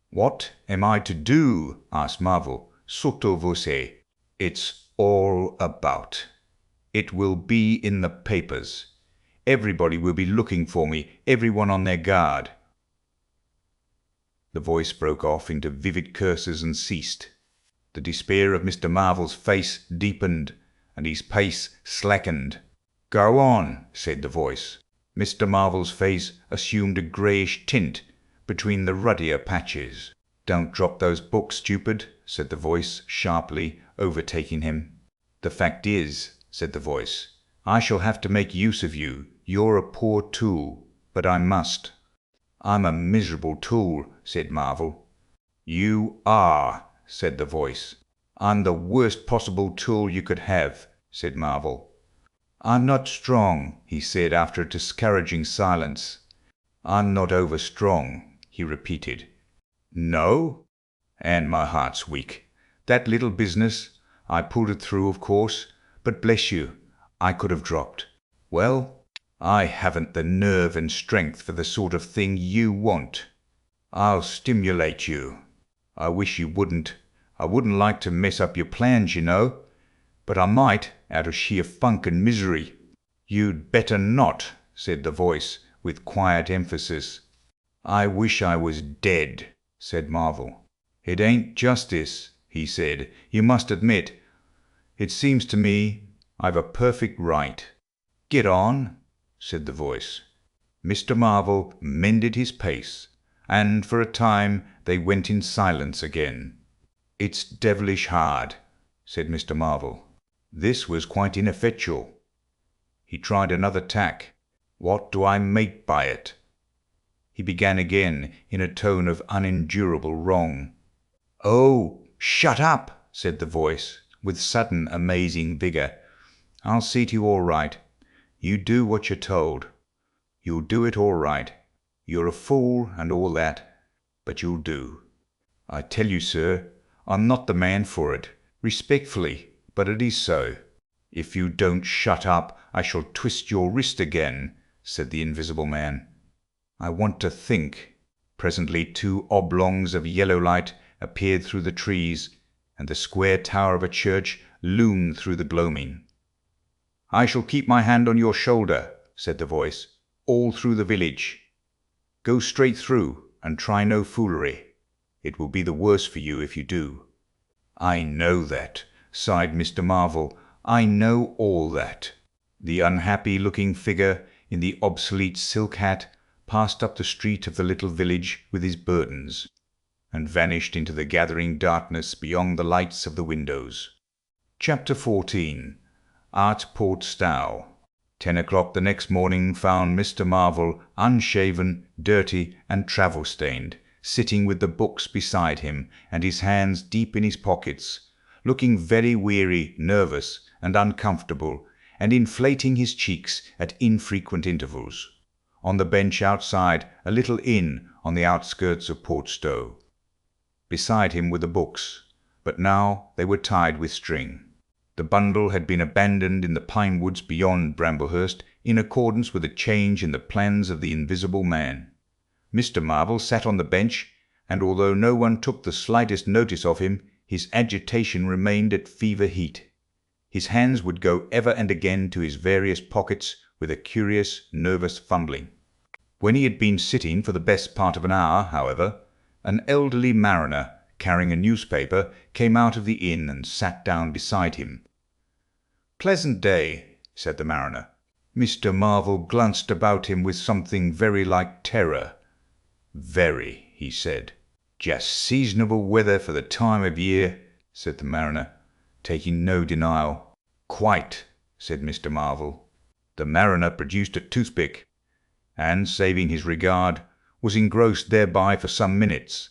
"What am I to do?" asked Marvel, sotto voce. "It's all about. It will be in the papers. Everybody will be looking for me, everyone on their guard." The voice broke off into vivid curses and ceased. The despair of Mr. Marvel's face deepened, and his pace slackened. "Go on," said the voice. Mr. Marvel's face assumed a greyish tint between the ruddier patches. "Don't drop those books, stupid," said the voice sharply, overtaking him. "The fact is," said the voice, "I shall have to make use of you. You're a poor tool, but I must." "I'm a miserable tool," said Marvel. "You are," said the voice. "I'm the worst possible tool you could have," said Marvel. "I'm not strong," he said after a discouraging silence. "I'm not over strong," he repeated. "No? And my heart's weak. That little business, I pulled it through, of course, but bless you, I could have dropped. Well, I haven't the nerve and strength for the sort of thing you want. I'll stimulate you. I wish you wouldn't. I wouldn't like to mess up your plans, you know, but I might out of sheer funk and misery." "You'd better not," said the voice with quiet emphasis. "I wish I was dead," said Marvel. "It ain't justice," he said. "You must admit, it seems to me I've a perfect right." "Get on," said the voice. Mr. Marvel mended his pace, and for a time they went in silence again. "It's devilish hard," said Mr. Marvel. This was quite ineffectual. He tried another tack. "What do I make by it?" He began again in a tone of unendurable wrong. "Oh, shut up," said the voice, with sudden amazing vigour. "I'll see to you all right. You do what you're told. You'll do it all right. You're a fool and all that, but you'll do. I tell you, sir, I'm not the man for it. Respectfully, but it is so." "If you don't shut up, I shall twist your wrist again," said the invisible man. "I want to think." Presently 2 oblongs of yellow light appeared through the trees, and the square tower of a church loomed through the gloaming. "I shall keep my hand on your shoulder," said the voice, "all through the village. Go straight through, and try no foolery. It will be the worse for you if you do." "I know that," sighed Mr. Marvel. "I know all that." The unhappy-looking figure in the obsolete silk hat passed up the street of the little village with his burdens, and vanished into the gathering darkness beyond the lights of the windows. Chapter 14. At Port Stowe. 10 o'clock the next morning found Mr. Marvel, unshaven, dirty, and travel-stained, sitting with the books beside him and his hands deep in his pockets, looking very weary, nervous, and uncomfortable, and inflating his cheeks at infrequent intervals, on the bench outside a little inn on the outskirts of Port Stowe. Beside him were the books, but now they were tied with string. The bundle had been abandoned in the pine woods beyond Bramblehurst in accordance with a change in the plans of the Invisible Man. Mr. Marvel sat on the bench, and although no one took the slightest notice of him, his agitation remained at fever heat. His hands would go ever and again to his various pockets with a curious, nervous fumbling. When he had been sitting for the best part of an hour, however, an elderly mariner, carrying a newspaper, came out of the inn and sat down beside him. "Pleasant day," said the mariner. Mr. Marvel glanced about him with something very like terror. "Very," he said. "Just seasonable weather for the time of year," said the mariner, taking no denial. "Quite," said Mr. Marvel. The mariner produced a toothpick, and, saving his regard, was engrossed thereby for some minutes.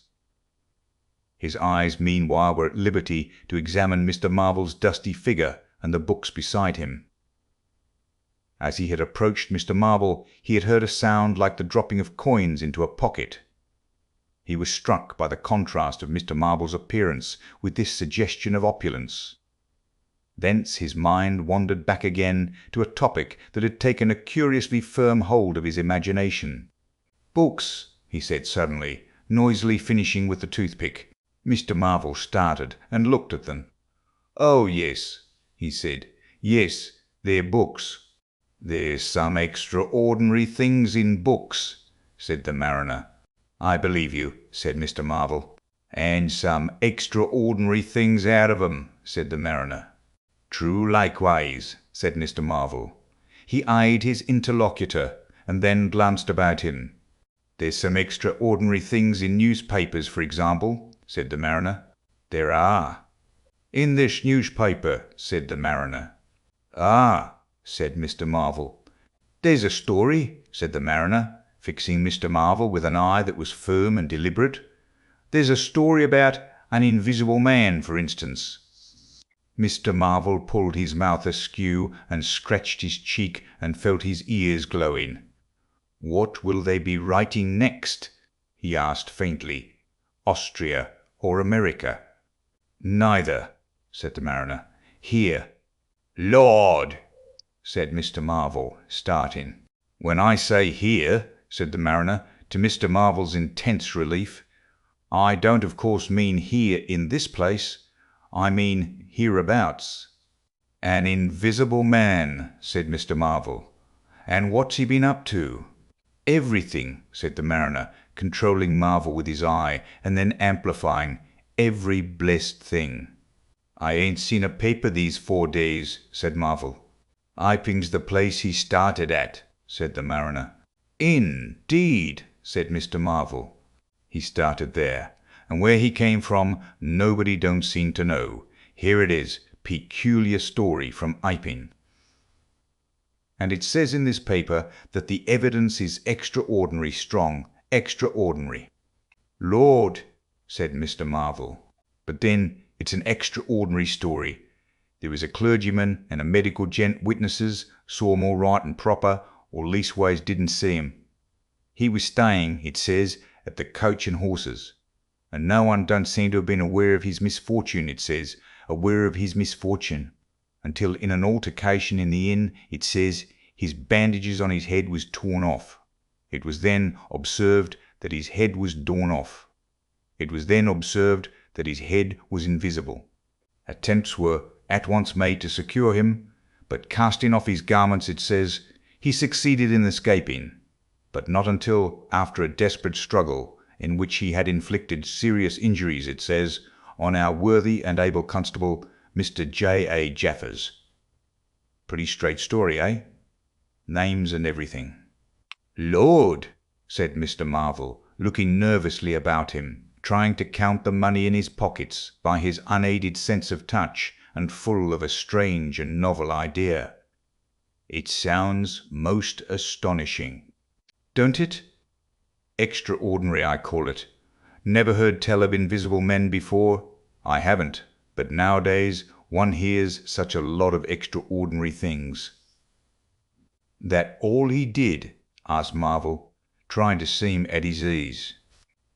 His eyes meanwhile were at liberty to examine Mr. Marvel's dusty figure and the books beside him. As he had approached Mr. Marvel, he had heard a sound like the dropping of coins into a pocket. He was struck by the contrast of Mr. Marvel's appearance with this suggestion of opulence. Thence his mind wandered back again to a topic that had taken a curiously firm hold of his imagination. "Books," he said suddenly, noisily finishing with the toothpick. Mr. Marvel started and looked at them. "Oh, yes," he said. "Yes, they're books." "There's some extraordinary things in books," said the mariner. "I believe you," said Mr. Marvel. "And some extraordinary things out of 'em," said the mariner. "True likewise," said Mr. Marvel. He eyed his interlocutor, and then glanced about him. "There's some extraordinary things in newspapers, for example," said the mariner. "There are." "In this newspaper," said the mariner. "Ah," said Mr. Marvel. "There's a story," said the mariner, fixing Mr. Marvel with an eye that was firm and deliberate. "There's a story about an invisible man, for instance." Mr. Marvel pulled his mouth askew and scratched his cheek and felt his ears glowing. "What will they be writing next?" he asked faintly. "Austria or America?" "Neither," said the mariner. "Here." "Lord!" said Mr. Marvel, starting. "When I say here," said the mariner, to Mr. Marvel's intense relief, "I don't of course mean here in this place. I mean hereabouts." "An invisible man," said Mr. Marvel. "And what's he been up to?" "Everything," said the mariner, controlling Marvel with his eye, and then amplifying. Every blessed thing. I ain't seen a paper these 4 days, said Marvel. Iping's the place he started at, said the mariner. Indeed, said Mr. Marvel. He started there, and where he came from nobody don't seem to know. Here it is, peculiar story from Iping. And it says in this paper that the evidence is extraordinary strong, extraordinary. Lord, said Mr. Marvel, but then it's an extraordinary story. There was a clergyman and a medical gent witnesses, saw 'em all right and proper, or leastways didn't see 'em. He was staying, it says, at the Coach and Horses, and no one don't seem to have been aware of his misfortune, it says, aware of his misfortune, until in an altercation in the inn, it says, his bandages on his head was torn off. It was then observed that his head was torn off. It was then observed that his head was invisible. Attempts were at once made to secure him, but casting off his garments, it says, he succeeded in escaping, but not until after a desperate struggle, in which he had inflicted serious injuries, it says, on our worthy and able constable, Mr. J. A. Jaffers. Pretty straight story, eh? Names and everything. Lord, said Mr. Marvel, looking nervously about him, trying to count the money in his pockets by his unaided sense of touch, and full of a strange and novel idea. It sounds most astonishing. Don't it? Extraordinary, I call it. Never heard tell of invisible men before? I haven't, but nowadays one hears such a lot of extraordinary things. That all he did? Asked Marvel, trying to seem at his ease.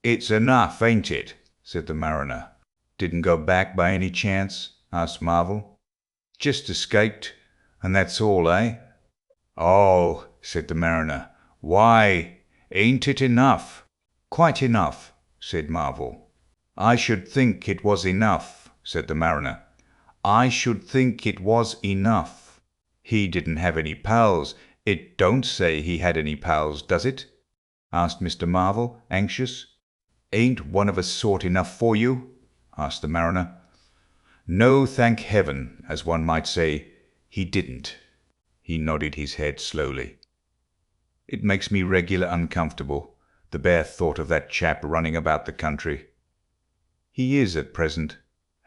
It's enough, ain't it? Said the mariner. Didn't go back by any chance? Asked Marvel. Just escaped, and that's all, eh? Oh, said the mariner. Why, ain't it enough? Quite enough, said Marvel. I should think it was enough, said the mariner. I should think it was enough. He didn't have any pals. It don't say he had any pals, does it? Asked Mr. Marvel, anxious. Ain't one of a sort enough for you? Asked the mariner. No, thank heaven, as one might say, he didn't. He nodded his head slowly. It makes me regular uncomfortable, the bare thought of that chap running about the country. He is at present,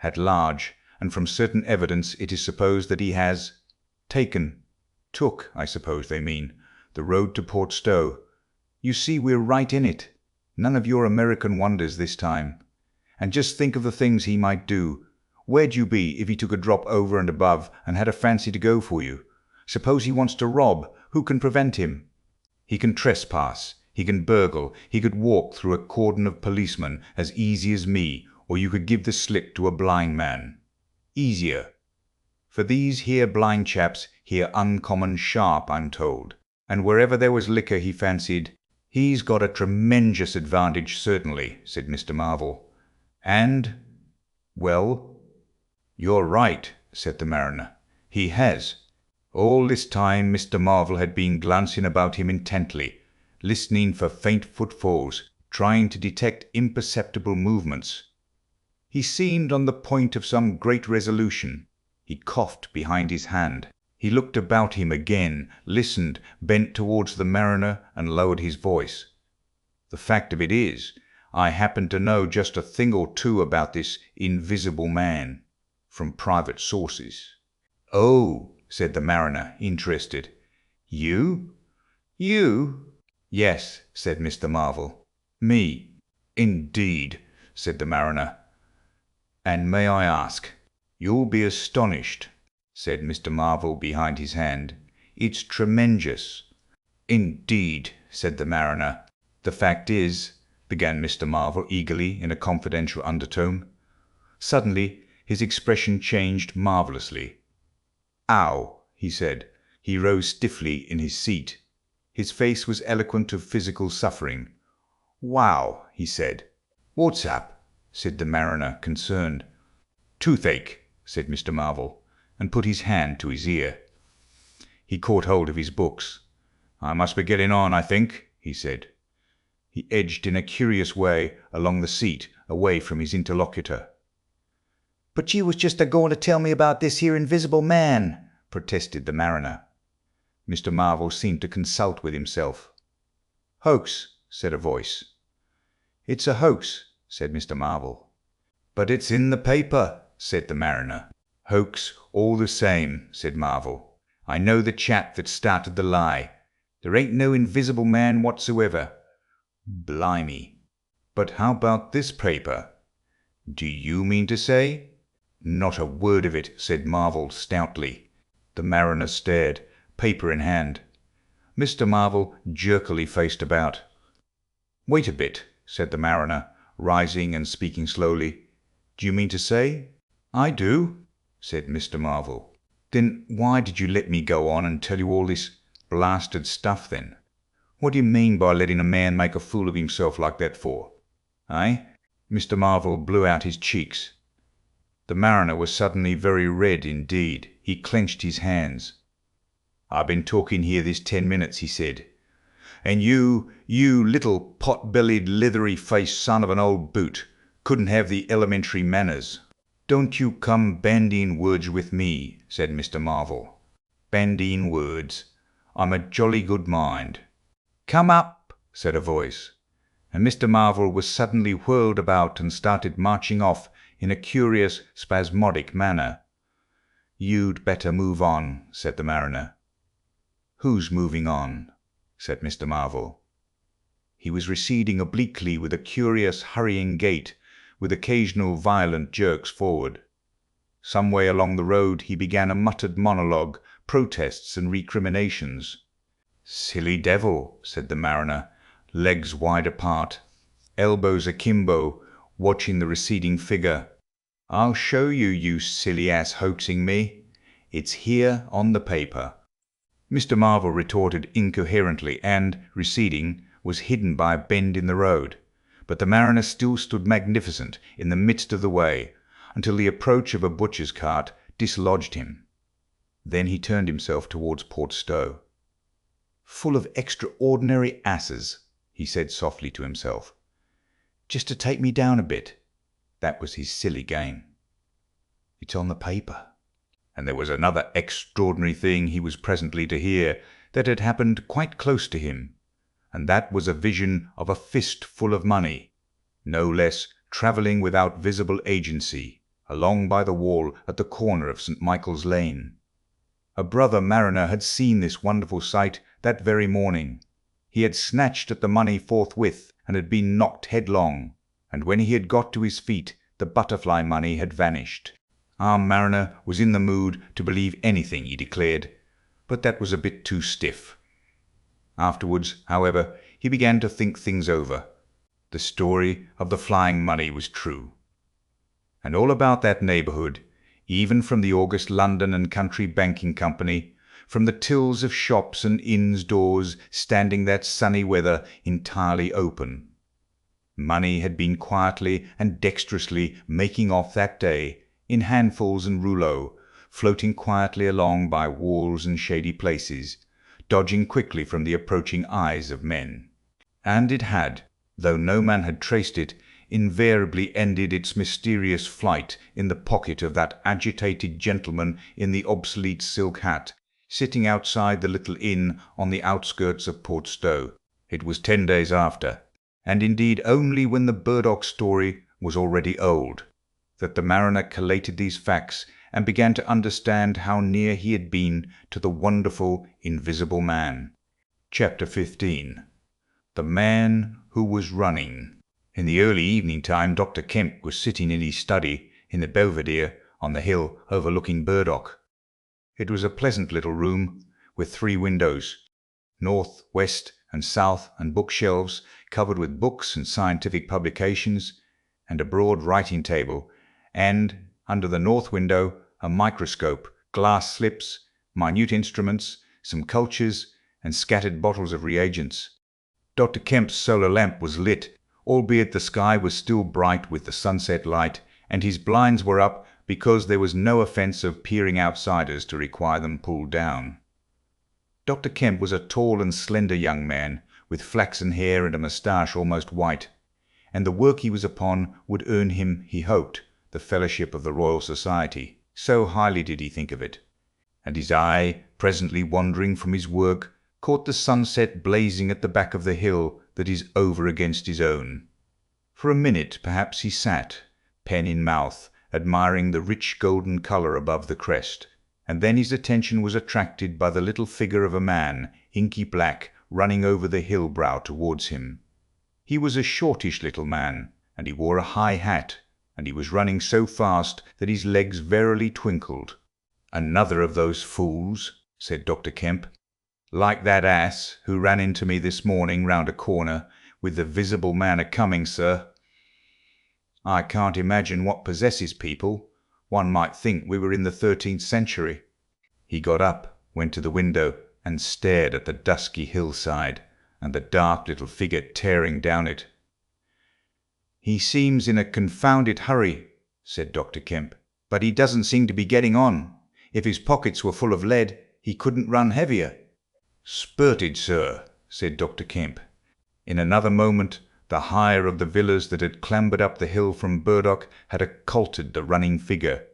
at large, and from certain evidence it is supposed that he has took, I suppose they mean, the road to Port Stowe. You see, we're right in it. None of your American wonders this time. And just think of the things he might do. Where'd you be if he took a drop over and above and had a fancy to go for you? Suppose he wants to rob, who can prevent him? He can trespass, he can burgle, he could walk through a cordon of policemen as easy as me, or you could give the slip to a blind man. Easier. For these here blind chaps here uncommon sharp, I'm told, and wherever there was liquor he fancied, he's got a tremendous advantage certainly, said Mr. Marvel. And, well, you're right, said the mariner. He has. All this time Mr. Marvel had been glancing about him intently, listening for faint footfalls, trying to detect imperceptible movements. He seemed on the point of some great resolution. He coughed behind his hand. He looked about him again, listened, bent towards the mariner, and lowered his voice. The fact of it is, I happen to know just a thing or two about this invisible man, from private sources. Oh, said the mariner, interested. You? You? Yes, said Mr. Marvel. Me. Indeed, said the mariner. And may I ask? You'll be astonished, said Mr. Marvel behind his hand. It's tremendous. Indeed, said the mariner. The fact is, began Mr. Marvel eagerly in a confidential undertone. Suddenly his expression changed marvellously. Ow, he said. He rose stiffly in his seat. His face was eloquent of physical suffering. Wow, he said. What's up? Said the mariner, concerned. Toothache, said Mr. Marvel, and put his hand to his ear. He caught hold of his books. I must be getting on, I think, he said. He edged in a curious way along the seat away from his interlocutor. "But you was just a-going to tell me about this here invisible man," protested the mariner. Mr. Marvel seemed to consult with himself. "Hoax," said a voice. "It's a hoax," said Mr. Marvel. "But it's in the paper," said the mariner. "Hoax all the same," said Marvel. "I know the chap that started the lie. There ain't no invisible man whatsoever. Blimey. But how about this paper? Do you mean to say—" "Not a word of it," said Marvel stoutly. The mariner stared, paper in hand. Mr. Marvel jerkily faced about. "Wait a bit," said the mariner, rising and speaking slowly. "Do you mean to say—" "I do," said Mr. Marvel. "Then why did you let me go on and tell you all this blasted stuff then? What do you mean by letting a man make a fool of himself like that for? Eh?" Mr. Marvel blew out his cheeks. The mariner was suddenly very red indeed. He clenched his hands. "I've been talking here this 10 minutes," he said. "And you little pot-bellied, leathery-faced son of an old boot, couldn't have the elementary manners." "Don't you come bandying words with me," said Mr. Marvel. "Bandying words. I'm a jolly good mind." "Come up," said a voice, and Mr. Marvel was suddenly whirled about and started marching off in a curious, spasmodic manner. "You'd better move on," said the mariner. "Who's moving on?" said Mr. Marvel. He was receding obliquely with a curious, hurrying gait, with occasional violent jerks forward. Some way along the road he began a muttered monologue, protests and recriminations. "Silly devil," said the mariner, legs wide apart, elbows akimbo, watching the receding figure. "I'll show you, you silly ass hoaxing me. It's here on the paper." Mr. Marvel retorted incoherently and, receding, was hidden by a bend in the road. But the mariner still stood magnificent in the midst of the way, until the approach of a butcher's cart dislodged him. Then he turned himself towards Port Stowe. "Full of extraordinary asses," he said softly to himself. "Just to take me down a bit. That was his silly game. It's on the paper." And there was another extraordinary thing he was presently to hear that had happened quite close to him, and that was a vision of a fist full of money, no less, travelling without visible agency, along by the wall at the corner of St. Michael's Lane. A brother mariner had seen this wonderful sight that very morning. He had snatched at the money forthwith and had been knocked headlong, and when he had got to his feet the butterfly money had vanished. Our mariner was in the mood to believe anything, he declared, but that was a bit too stiff. Afterwards, however, he began to think things over. The story of the flying money was true. And all about that neighbourhood, even from the august London and Country Banking Company, from the tills of shops and inns' doors standing that sunny weather entirely open, money had been quietly and dexterously making off that day, in handfuls and rouleaux, floating quietly along by walls and shady places, dodging quickly from the approaching eyes of men. And it had, though no man had traced it, invariably ended its mysterious flight in the pocket of that agitated gentleman in the obsolete silk hat, sitting outside the little inn on the outskirts of Port Stowe. It was 10 days after, and indeed only when the Burdock story was already old, that the mariner collated these facts and began to understand how near he had been to the wonderful invisible man. Chapter 15. The Man Who Was Running. In the early evening time Dr. Kemp was sitting in his study in the Belvedere on the hill overlooking Burdock. It was a pleasant little room with 3 windows, north, west, and south, and bookshelves covered with books and scientific publications, and a broad writing table, and, under the north window, a microscope, glass slips, minute instruments, some cultures, and scattered bottles of reagents. Dr. Kemp's solar lamp was lit, albeit the sky was still bright with the sunset light, and his blinds were up because there was no offence of peering outsiders to require them pulled down. Dr. Kemp was a tall and slender young man, with flaxen hair and a moustache almost white, and the work he was upon would earn him, he hoped, the fellowship of the Royal Society. So highly did he think of it. And his eye, presently wandering from his work, caught the sunset blazing at the back of the hill that is over against his own. For a minute perhaps he sat, pen in mouth, admiring the rich golden colour above the crest, and then his attention was attracted by the little figure of a man, inky black, running over the hill brow towards him. He was a shortish little man, and he wore a high hat, and he was running so fast that his legs verily twinkled. "Another of those fools," said Dr. Kemp. "Like that ass who ran into me this morning round a corner, with the visible man a-coming, sir. I can't imagine what possesses people. One might think we were in the 13th century." He got up, went to the window, and stared at the dusky hillside, and the dark little figure tearing down it. "He seems in a confounded hurry," said Dr. Kemp, "but he doesn't seem to be getting on. If his pockets were full of lead, he couldn't run heavier." "Spurted, sir," said Dr. Kemp. In another moment the higher of the villas that had clambered up the hill from Burdock had occulted the running figure.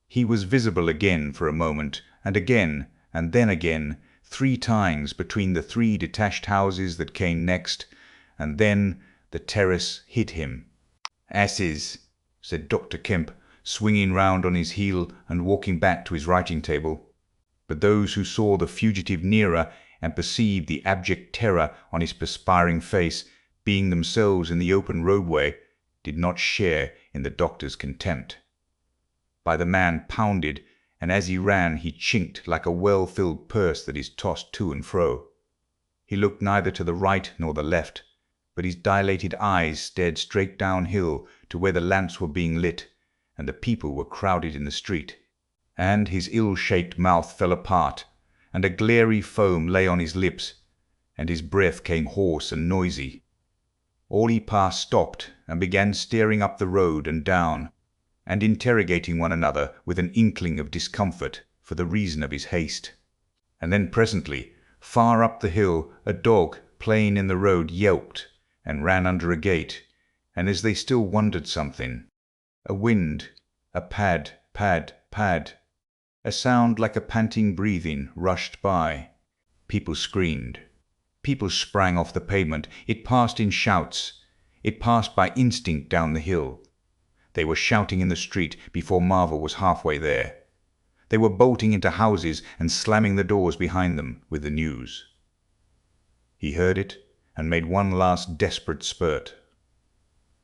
He was visible again for a moment, and again, and then again, 3 times between the 3 detached houses that came next, and then the terrace hid him. "Asses," said Dr. Kemp, swinging round on his heel and walking back to his writing table. But those who saw the fugitive nearer, and perceived the abject terror on his perspiring face, being themselves in the open roadway, did not share in the doctor's contempt. By the man pounded, and as he ran he chinked like a well-filled purse that is tossed to and fro. He looked neither to the right nor the left, but his dilated eyes stared straight downhill to where the lamps were being lit, and the people were crowded in the street. And his ill-shaped mouth fell apart, and a glary foam lay on his lips, and his breath came hoarse and noisy. All he passed stopped and began staring up the road and down, and interrogating one another with an inkling of discomfort for the reason of his haste. And then presently, far up the hill, a dog playing in the road yelped and ran under a gate, and as they still wondered something, a wind, a pad, pad, pad, a sound like a panting breathing rushed by. People screamed. People sprang off the pavement. It passed in shouts. It passed by instinct down the hill. They were shouting in the street before Marvel was halfway there. They were bolting into houses and slamming the doors behind them with the news. He heard it and made one last desperate spurt.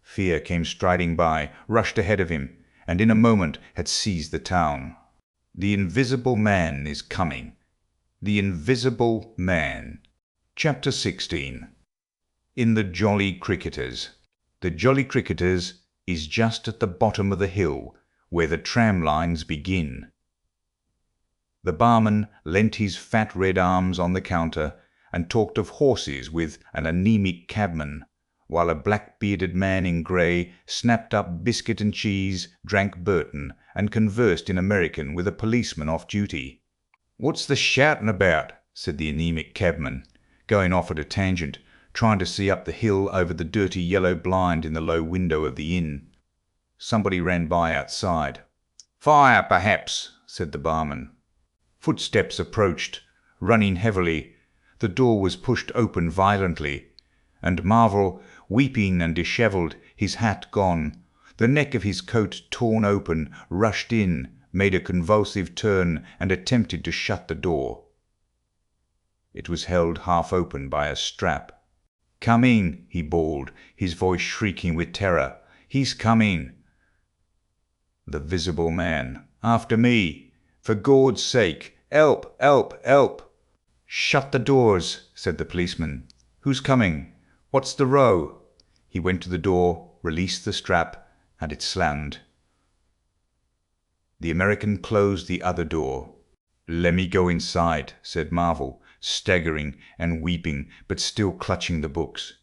Fear came striding by, rushed ahead of him, and in a moment had seized the town. The Invisible Man is coming. The Invisible Man. Chapter 16. In the Jolly Cricketers. The Jolly Cricketers is just at the bottom of the hill where the tram lines begin. The barman leant his fat red arms on the counter and talked of horses with an anemic cabman, while a black-bearded man in grey snapped up biscuit and cheese, drank Burton, and conversed in American with a policeman off duty. "What's the shouting about?" said the anemic cabman, going off at a tangent, trying to see up the hill over the dirty yellow blind in the low window of the inn. Somebody ran by outside. "Fire, perhaps," said the barman. Footsteps approached, running heavily. The door was pushed open violently, and Marvel, weeping and dishevelled, his hat gone, the neck of his coat torn open, rushed in, made a convulsive turn, and attempted to shut the door. It was held half open by a strap. "Come in," he bawled, his voice shrieking with terror. "He's coming." The Visible Man. "After me! For Gord's sake! Help! Help! Help!" "Shut the doors," said the policeman. "Who's coming? What's the row?" He went to the door, released the strap, and it slammed. The American closed the other door. "Let me go inside," said Marvel, staggering and weeping, but still clutching the books.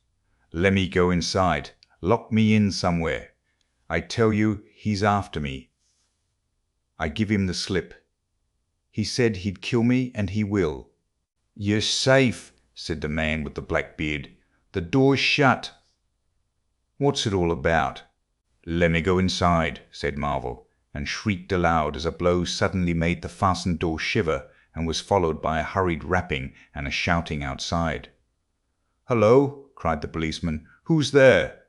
"Let me go inside. Lock me in somewhere. I tell you, he's after me. I give him the slip. He said he'd kill me, and he will." "You're safe," said the man with the black beard. "The door's shut." What's it all about?" "Let me go inside," said Marvel, and shrieked aloud as a blow suddenly made the fastened door shiver, and was followed by a hurried rapping and a shouting outside. "Hullo!" cried the policeman. "Who's there?"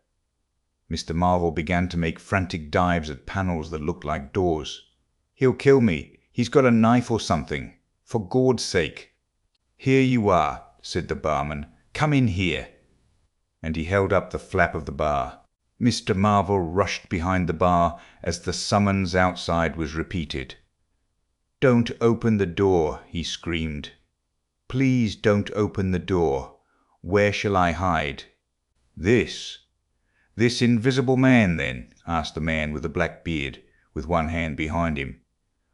Mr. Marvel began to make frantic dives at panels that looked like doors. "He'll kill me. He's got a knife or something. For Gord's sake." "Here you are," said the barman. "Come in here." And he held up the flap of the bar. Mr. Marvel rushed behind the bar as the summons outside was repeated. "Don't open the door," he screamed. "Please don't open the door. Where shall I hide?" "This invisible man, then?" asked the man with the black beard, with one hand behind him.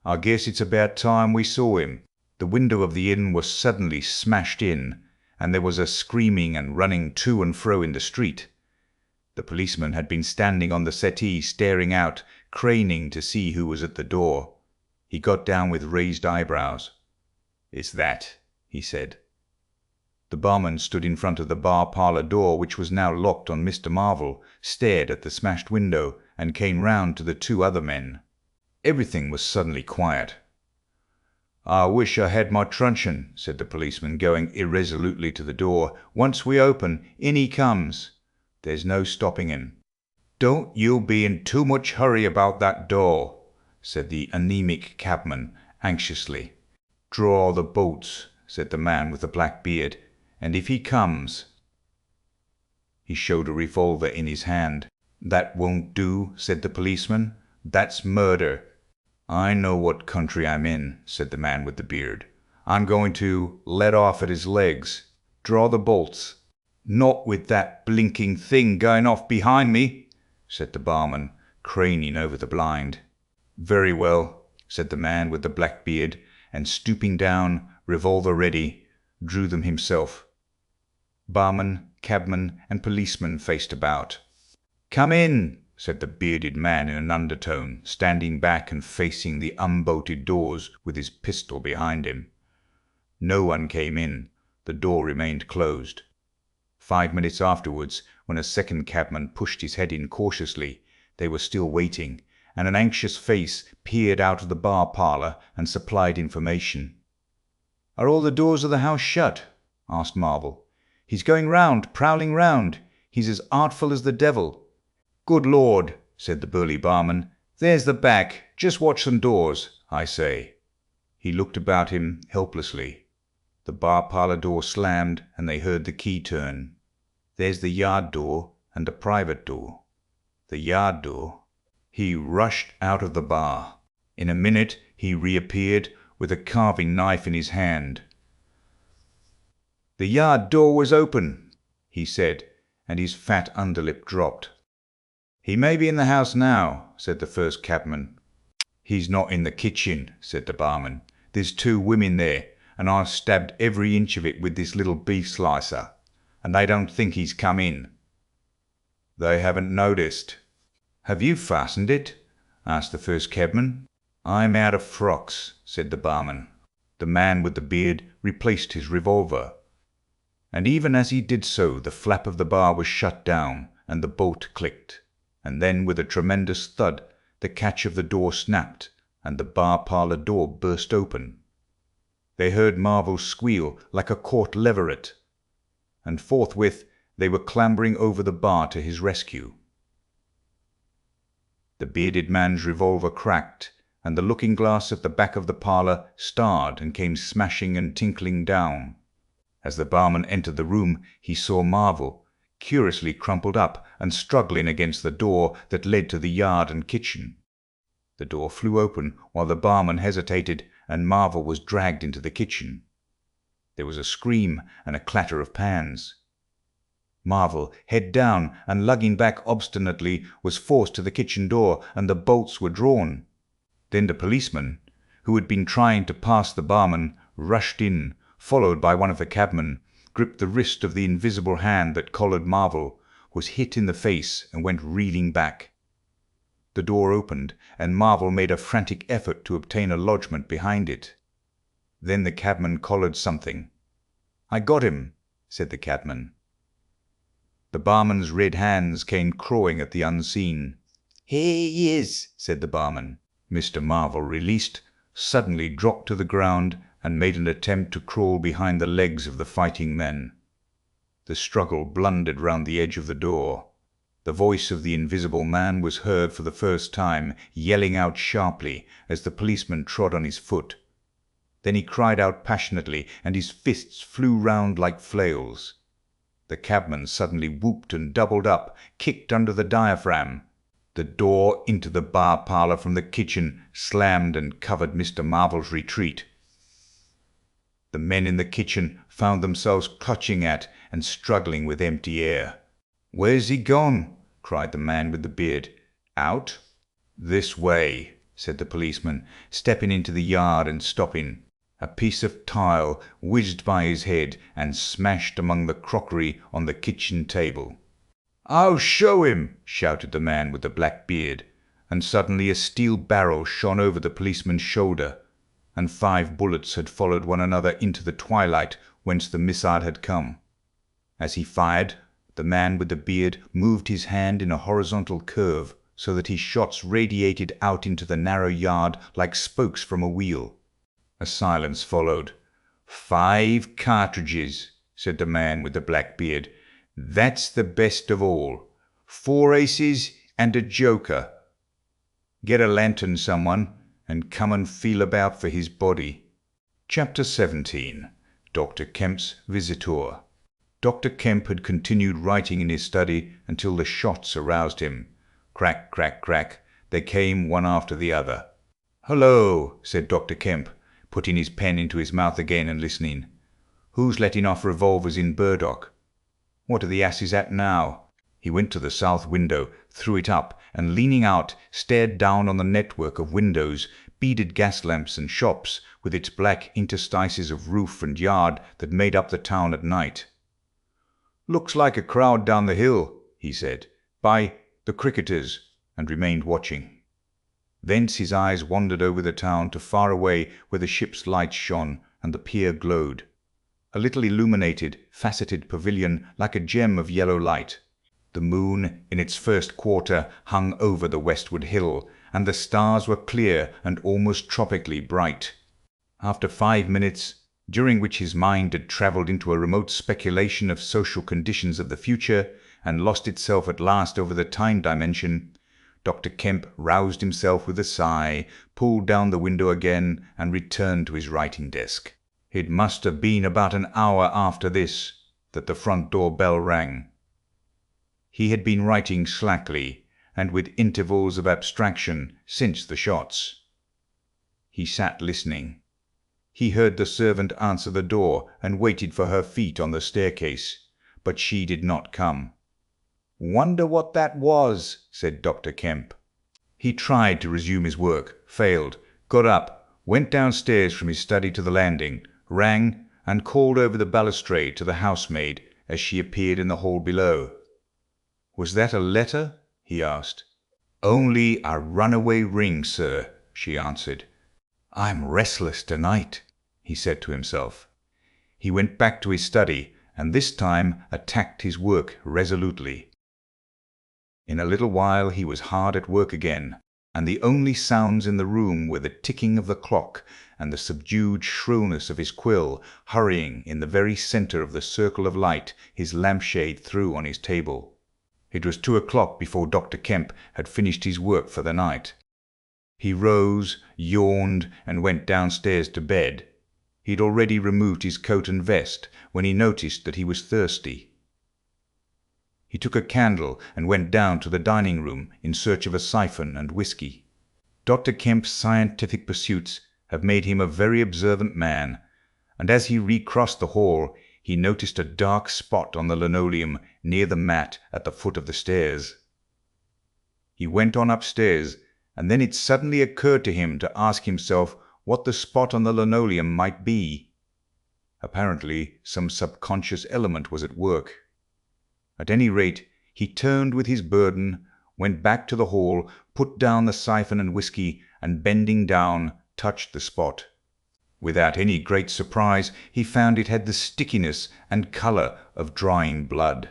"I guess it's about time we saw him." The window of the inn was suddenly smashed in, and there was a screaming and running to and fro in the street. The policeman had been standing on the settee staring out, craning to see who was at the door. He got down with raised eyebrows. "It's that," he said. The barman stood in front of the bar parlour door, which was now locked on Mr. Marvel, stared at the smashed window, and came round to the two other men. Everything was suddenly quiet. "I wish I had my truncheon," said the policeman, going irresolutely to the door. "Once we open, in he comes. There's no stopping him." "Don't you be in too much hurry about that door," said the anemic cabman anxiously. "Draw the bolts," said the man with the black beard, "and if he comes—" He showed a revolver in his hand. "That won't do," said the policeman. "That's murder." "I know what country I'm in," said the man with the beard. "I'm going to let off at his legs. Draw the bolts." "Not with that blinking thing going off behind me," said the barman, craning over the blind. "Very well," said the man with the black beard, and stooping down, revolver ready, drew them himself. Barman, cabman, and policeman faced about. "Come in," said the bearded man in an undertone, standing back and facing the unbolted doors with his pistol behind him. No one came in. The door remained closed. 5 minutes afterwards, when a second cabman pushed his head in cautiously, they were still waiting, and an anxious face peered out of the bar parlour and supplied information. "Are all the doors of the house shut?" asked Marvel. "He's going round, prowling round. He's as artful as the devil." "Good Lord," said the burly barman. "There's the back. Just watch some doors, I say." He looked about him helplessly. The bar parlour door slammed, and they heard the key turn. "There's the yard door and the private door. The yard door." He rushed out of the bar. In a minute he reappeared with a carving knife in his hand. "The yard door was open," he said, and his fat underlip dropped. "He may be in the house now," said the first cabman. "He's not in the kitchen," said the barman. "There's 2 women there, and I've stabbed every inch of it with this little beef slicer, and they don't think he's come in." "They haven't noticed." "Have you fastened it?" asked the first cabman. "I'm out of frocks," said the barman. The man with the beard replaced his revolver, and even as he did so the flap of the bar was shut down and the bolt clicked, and then with a tremendous thud the catch of the door snapped and the bar parlour door burst open. They heard Marvel squeal like a caught leveret, and forthwith they were clambering over the bar to his rescue. The bearded man's revolver cracked, and the looking-glass at the back of the parlour starred and came smashing and tinkling down. As the barman entered the room, he saw Marvel, curiously crumpled up and struggling against the door that led to the yard and kitchen. The door flew open while the barman hesitated, and Marvel was dragged into the kitchen. There was a scream and a clatter of pans. Marvel, head down and lugging back obstinately, was forced to the kitchen door, and the bolts were drawn. Then the policeman, who had been trying to pass the barman, rushed in, followed by one of the cabmen, gripped the wrist of the invisible hand that collared Marvel, was hit in the face, and went reeling back. The door opened, and Marvel made a frantic effort to obtain a lodgment behind it. Then the cabman collared something. "I got him," said the cabman. The barman's red hands came clawing at the unseen. "Here he is," said the barman. Mr. Marvel, released, suddenly dropped to the ground and made an attempt to crawl behind the legs of the fighting men. The struggle blundered round the edge of the door. The voice of the invisible man was heard for the first time, yelling out sharply as the policeman trod on his foot. Then he cried out passionately, and his fists flew round like flails. The cabman suddenly whooped and doubled up, kicked under the diaphragm. The door into the bar parlour from the kitchen slammed and covered Mr. Marvel's retreat. The men in the kitchen found themselves clutching at and struggling with empty air. "Where's he gone?" cried the man with the beard. "Out?" "This way," said the policeman, stepping into the yard and stopping. A piece of tile whizzed by his head and smashed among the crockery on the kitchen table. "I'll show him!" shouted the man with the black beard, and suddenly a steel barrel shone over the policeman's shoulder, and 5 bullets had followed one another into the twilight whence the missile had come. As he fired, the man with the beard moved his hand in a horizontal curve, so that his shots radiated out into the narrow yard like spokes from a wheel. A silence followed. "5 cartridges," said the man with the black beard. "That's the best of all. 4 aces and a joker. Get a lantern, someone, and come and feel about for his body." Chapter 17. Dr. Kemp's Visitor. Dr. Kemp had continued writing in his study until the shots aroused him. Crack, crack, crack, they came one after the other. "Hullo," said Dr. Kemp, putting his pen into his mouth again and listening. "Who's letting off revolvers in Burdock? What are the asses at now?" He went to the south window, threw it up, and leaning out, stared down on the network of windows, beaded gas lamps and shops, with its black interstices of roof and yard that made up the town at night. "Looks like a crowd down the hill," he said, "by the cricketers," and remained watching. Thence his eyes wandered over the town to far away where the ship's lights shone and the pier glowed. A little illuminated, faceted pavilion like a gem of yellow light. The moon, in its first quarter, hung over the westward hill, and the stars were clear and almost tropically bright. After 5 minutes, during which his mind had travelled into a remote speculation of social conditions of the future, and lost itself at last over the time dimension, Dr. Kemp roused himself with a sigh, pulled down the window again, and returned to his writing desk. It must have been about an hour after this that the front door bell rang. He had been writing slackly, and with intervals of abstraction, since the shots. He sat listening. He heard the servant answer the door and waited for her feet on the staircase, but she did not come. "Wonder what that was," said Dr. Kemp. He tried to resume his work, failed, got up, went downstairs from his study to the landing, rang, and called over the balustrade to the housemaid as she appeared in the hall below. "Was that a letter?" he asked. "Only a runaway ring, sir," she answered. "I'm restless tonight," he said to himself. He went back to his study, and this time attacked his work resolutely. In a little while he was hard at work again, and the only sounds in the room were the ticking of the clock and the subdued shrillness of his quill hurrying in the very centre of the circle of light his lampshade threw on his table. It was 2 o'clock before Dr. Kemp had finished his work for the night. He rose, yawned, and went downstairs to bed. He had already removed his coat and vest when he noticed that he was thirsty. He took a candle and went down to the dining room in search of a siphon and whisky. Dr. Kemp's scientific pursuits have made him a very observant man, and as he recrossed the hall, he noticed a dark spot on the linoleum near the mat at the foot of the stairs. He went on upstairs, and then it suddenly occurred to him to ask himself what the spot on the linoleum might be. Apparently, some subconscious element was at work. At any rate, he turned with his burden, went back to the hall, put down the siphon and whisky, and bending down, touched the spot. Without any great surprise, he found it had the stickiness and colour of drying blood.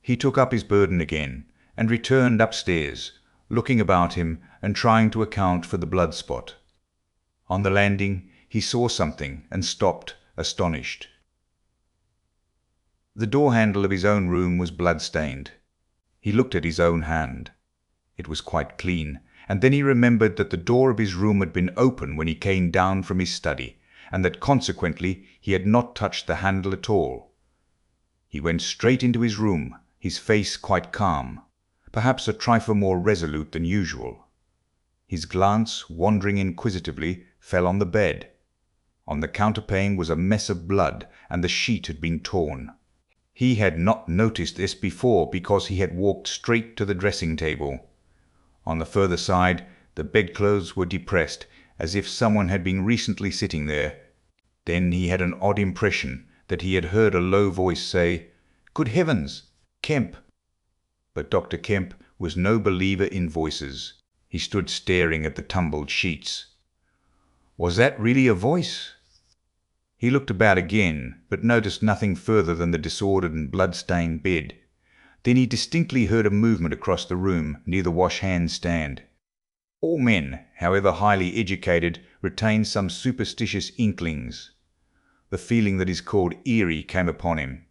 He took up his burden again, and returned upstairs, looking about him and trying to account for the blood spot. On the landing he saw something and stopped, astonished. The door handle of his own room was blood-stained. He looked at his own hand. It was quite clean, and then he remembered that the door of his room had been open when he came down from his study, and that consequently he had not touched the handle at all. He went straight into his room, his face quite calm, perhaps a trifle more resolute than usual. His glance, wandering inquisitively, fell on the bed. On the counterpane was a mess of blood, and the sheet had been torn. He had not noticed this before because he had walked straight to the dressing-table. On the further side, the bedclothes were depressed, as if someone had been recently sitting there. Then he had an odd impression that he had heard a low voice say, "Good heavens, Kemp!" But Dr. Kemp was no believer in voices. He stood staring at the tumbled sheets. Was that really a voice? He looked about again, but noticed nothing further than the disordered and blood-stained bed. Then he distinctly heard a movement across the room near the wash-hand stand. All men, however highly educated, retain some superstitious inklings. The feeling that is called eerie came upon him.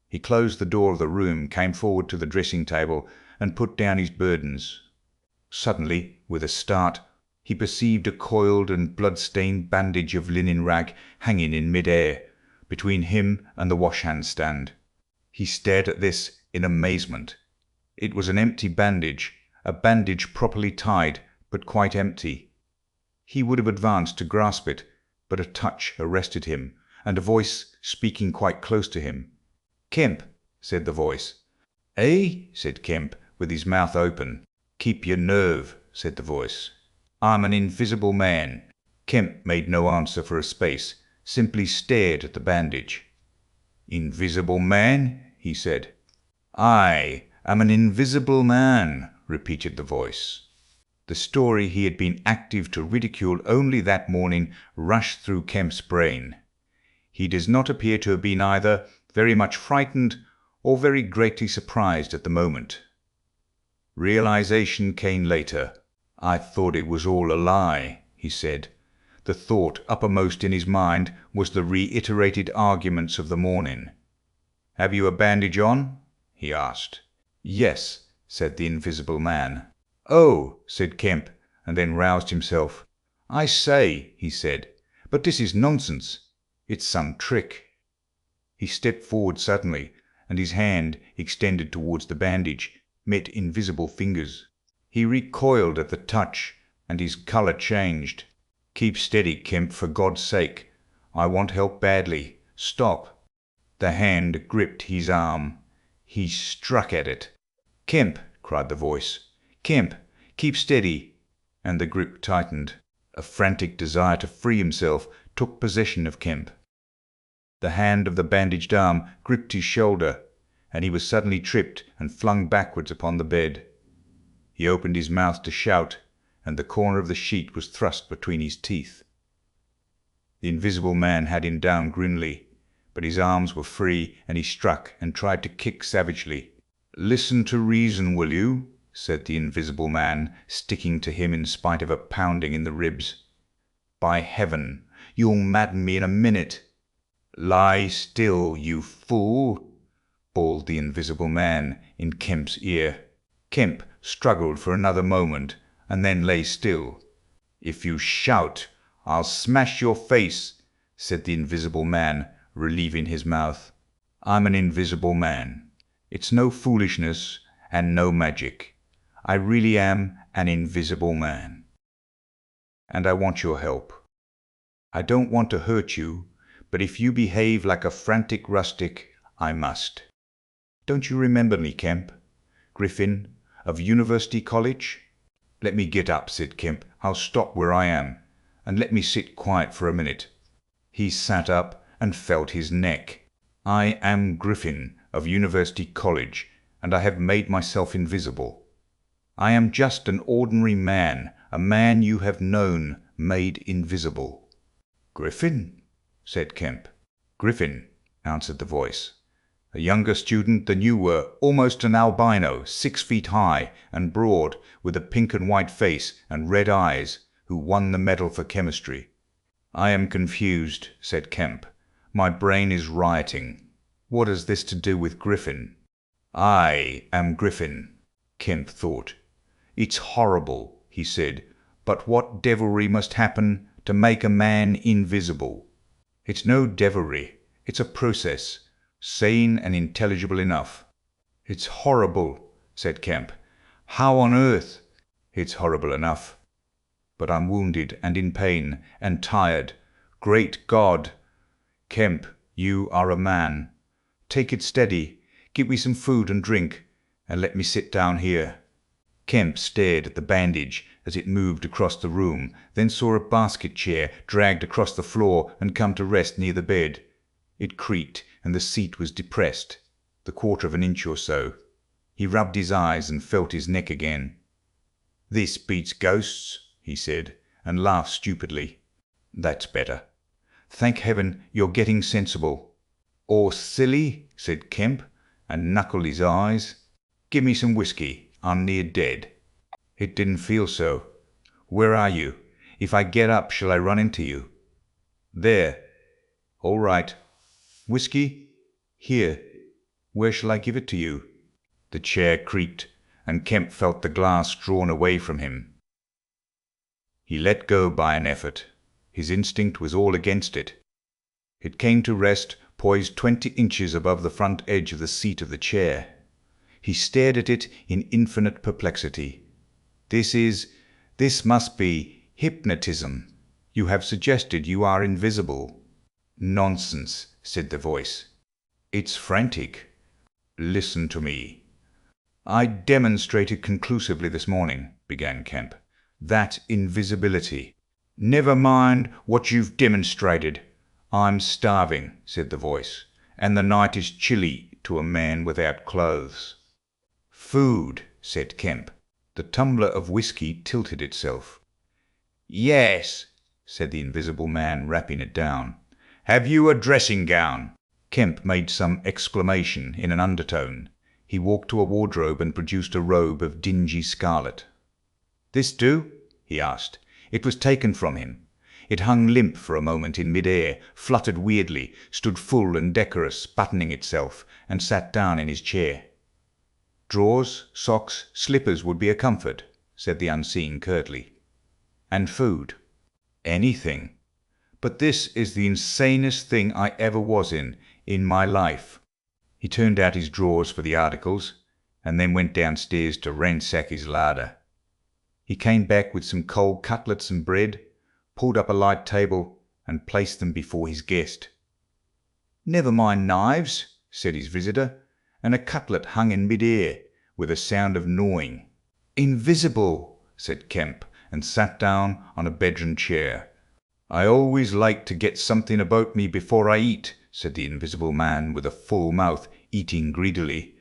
He closed the door of the room, came forward to the dressing-table, and put down his burdens. Suddenly, with a start, he perceived a coiled and blood-stained bandage of linen rag hanging in mid-air, between him and the wash-hand stand. He stared at this in amazement. It was an empty bandage, a bandage properly tied, but quite empty. He would have advanced to grasp it, but a touch arrested him, and a voice speaking quite close to him. "Kemp," said the voice. "Eh?" said Kemp, with his mouth open. "Keep your nerve," said the voice. "I'm an invisible man." Kemp made no answer for a space, simply stared at the bandage. "Invisible man?" he said. "I am an invisible man," repeated the voice. The story he had been active to ridicule only that morning rushed through Kemp's brain. He does not appear to have been either very much frightened or very greatly surprised at the moment. Realization came later. "I thought it was all a lie," he said. The thought uppermost in his mind was the reiterated arguments of the morning. "Have you a bandage on?" he asked. "Yes," said the invisible man. "Oh," said Kemp, and then roused himself. "I say," he said, "but this is nonsense. It's some trick." He stepped forward suddenly, and his hand, extended towards the bandage, met invisible fingers. He recoiled at the touch, and his colour changed. "Keep steady, Kemp, for God's sake. I want help badly. Stop." The hand gripped his arm. He struck at it. "Kemp!" cried the voice. "Kemp! Keep steady!" And the grip tightened. A frantic desire to free himself took possession of Kemp. The hand of the bandaged arm gripped his shoulder, and he was suddenly tripped and flung backwards upon the bed. He opened his mouth to shout, and the corner of the sheet was thrust between his teeth. The invisible man had him down grimly, but his arms were free, and he struck and tried to kick savagely. "Listen to reason, will you?" said the invisible man, sticking to him in spite of a pounding in the ribs. "By heaven, you'll madden me in a minute." "Lie still, you fool!" bawled the invisible man in Kemp's ear. Kemp struggled for another moment, and then lay still. "If you shout, I'll smash your face," said the invisible man, relieving his mouth. "I'm an invisible man. It's no foolishness and no magic. I really am an invisible man. And I want your help. I don't want to hurt you, but if you behave like a frantic rustic, I must. Don't you remember me, Kemp? Griffin, of University College?" "Let me get up," said Kemp. "I'll stop where I am, and let me sit quiet for a minute." He sat up and felt his neck. "I am Griffin, of University College, and I have made myself invisible. I am just an ordinary man, a man you have known, made invisible." "Griffin?" said Kemp. "Griffin," answered the voice. a younger student than you were, almost an albino, 6 feet high and broad, with a pink and white face and red eyes, who won the medal for chemistry. I am confused, said Kemp. My brain is rioting. What has this to do with Griffin? I am Griffin, Kemp thought. It's horrible, he said, but what devilry must happen to make a man invisible? It's no devilry, it's a process, sane and intelligible enough. It's horrible, said Kemp. How on earth? It's horrible enough. But I'm wounded and in pain and tired. Great God! Kemp, you are a man. Take it steady, give me some food and drink, and let me sit down here. Kemp stared at the bandage as it moved across the room, then saw a basket chair dragged across the floor and come to rest near the bed. It creaked, and the seat was depressed, the quarter of an inch or so. He rubbed his eyes and felt his neck again. This beats ghosts, he said, and laughed stupidly. That's better. Thank heaven you're getting sensible. Or silly, said Kemp, and knuckled his eyes. Give me some whiskey. I'm near dead. It didn't feel so. Where are you? If I get up, shall I run into you? There. All right. Whiskey? Here. Where shall I give it to you? The chair creaked, and Kemp felt the glass drawn away from him. He let go by an effort. His instinct was all against it. It came to rest, poised 20 inches above the front edge of the seat of the chair. He stared at it in infinite perplexity. This must be hypnotism. You have suggested you are invisible. Nonsense, said the voice. It's frantic. Listen to me. I demonstrated conclusively this morning, began Kemp, that invisibility. Never mind what you've demonstrated. I'm starving, said the voice, and the night is chilly to a man without clothes. Food, said Kemp. The tumbler of whiskey tilted itself. Yes, said the invisible man, rapping it down. Have you a dressing gown? Kemp made some exclamation in an undertone. He walked to a wardrobe and produced a robe of dingy scarlet. This do? He asked. It was taken from him. It hung limp for a moment in mid-air, fluttered weirdly, stood full and decorous, buttoning itself, and sat down in his chair. Drawers, socks, slippers would be a comfort, said the unseen curtly. And food. Anything. But this is the insanest thing I ever was in my life. He turned out his drawers for the articles, and then went downstairs to ransack his larder. He came back with some cold cutlets and bread, pulled up a light table, and placed them before his guest. Never mind knives, said his visitor, and a cutlet hung in mid-air, with a sound of gnawing. Invisible, said Kemp, and sat down on a bedroom chair. I always like to get something about me before I eat, said the invisible man with a full mouth, eating greedily.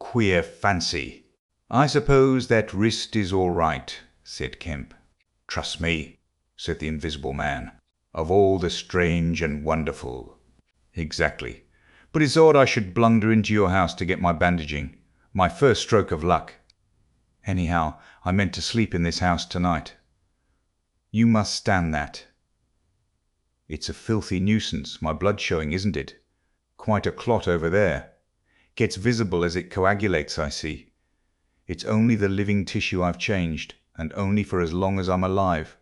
Queer fancy. I suppose that wrist is all right, said Kemp. Trust me, said the invisible man. Of all the strange and wonderful. Exactly. But it's odd I should blunder into your house to get my bandaging. My first stroke of luck. Anyhow, I meant to sleep in this house tonight. You must stand that. It's a filthy nuisance, my blood showing, isn't it? Quite a clot over there. Gets visible as it coagulates, I see. It's only the living tissue I've changed, and only for as long as I'm alive.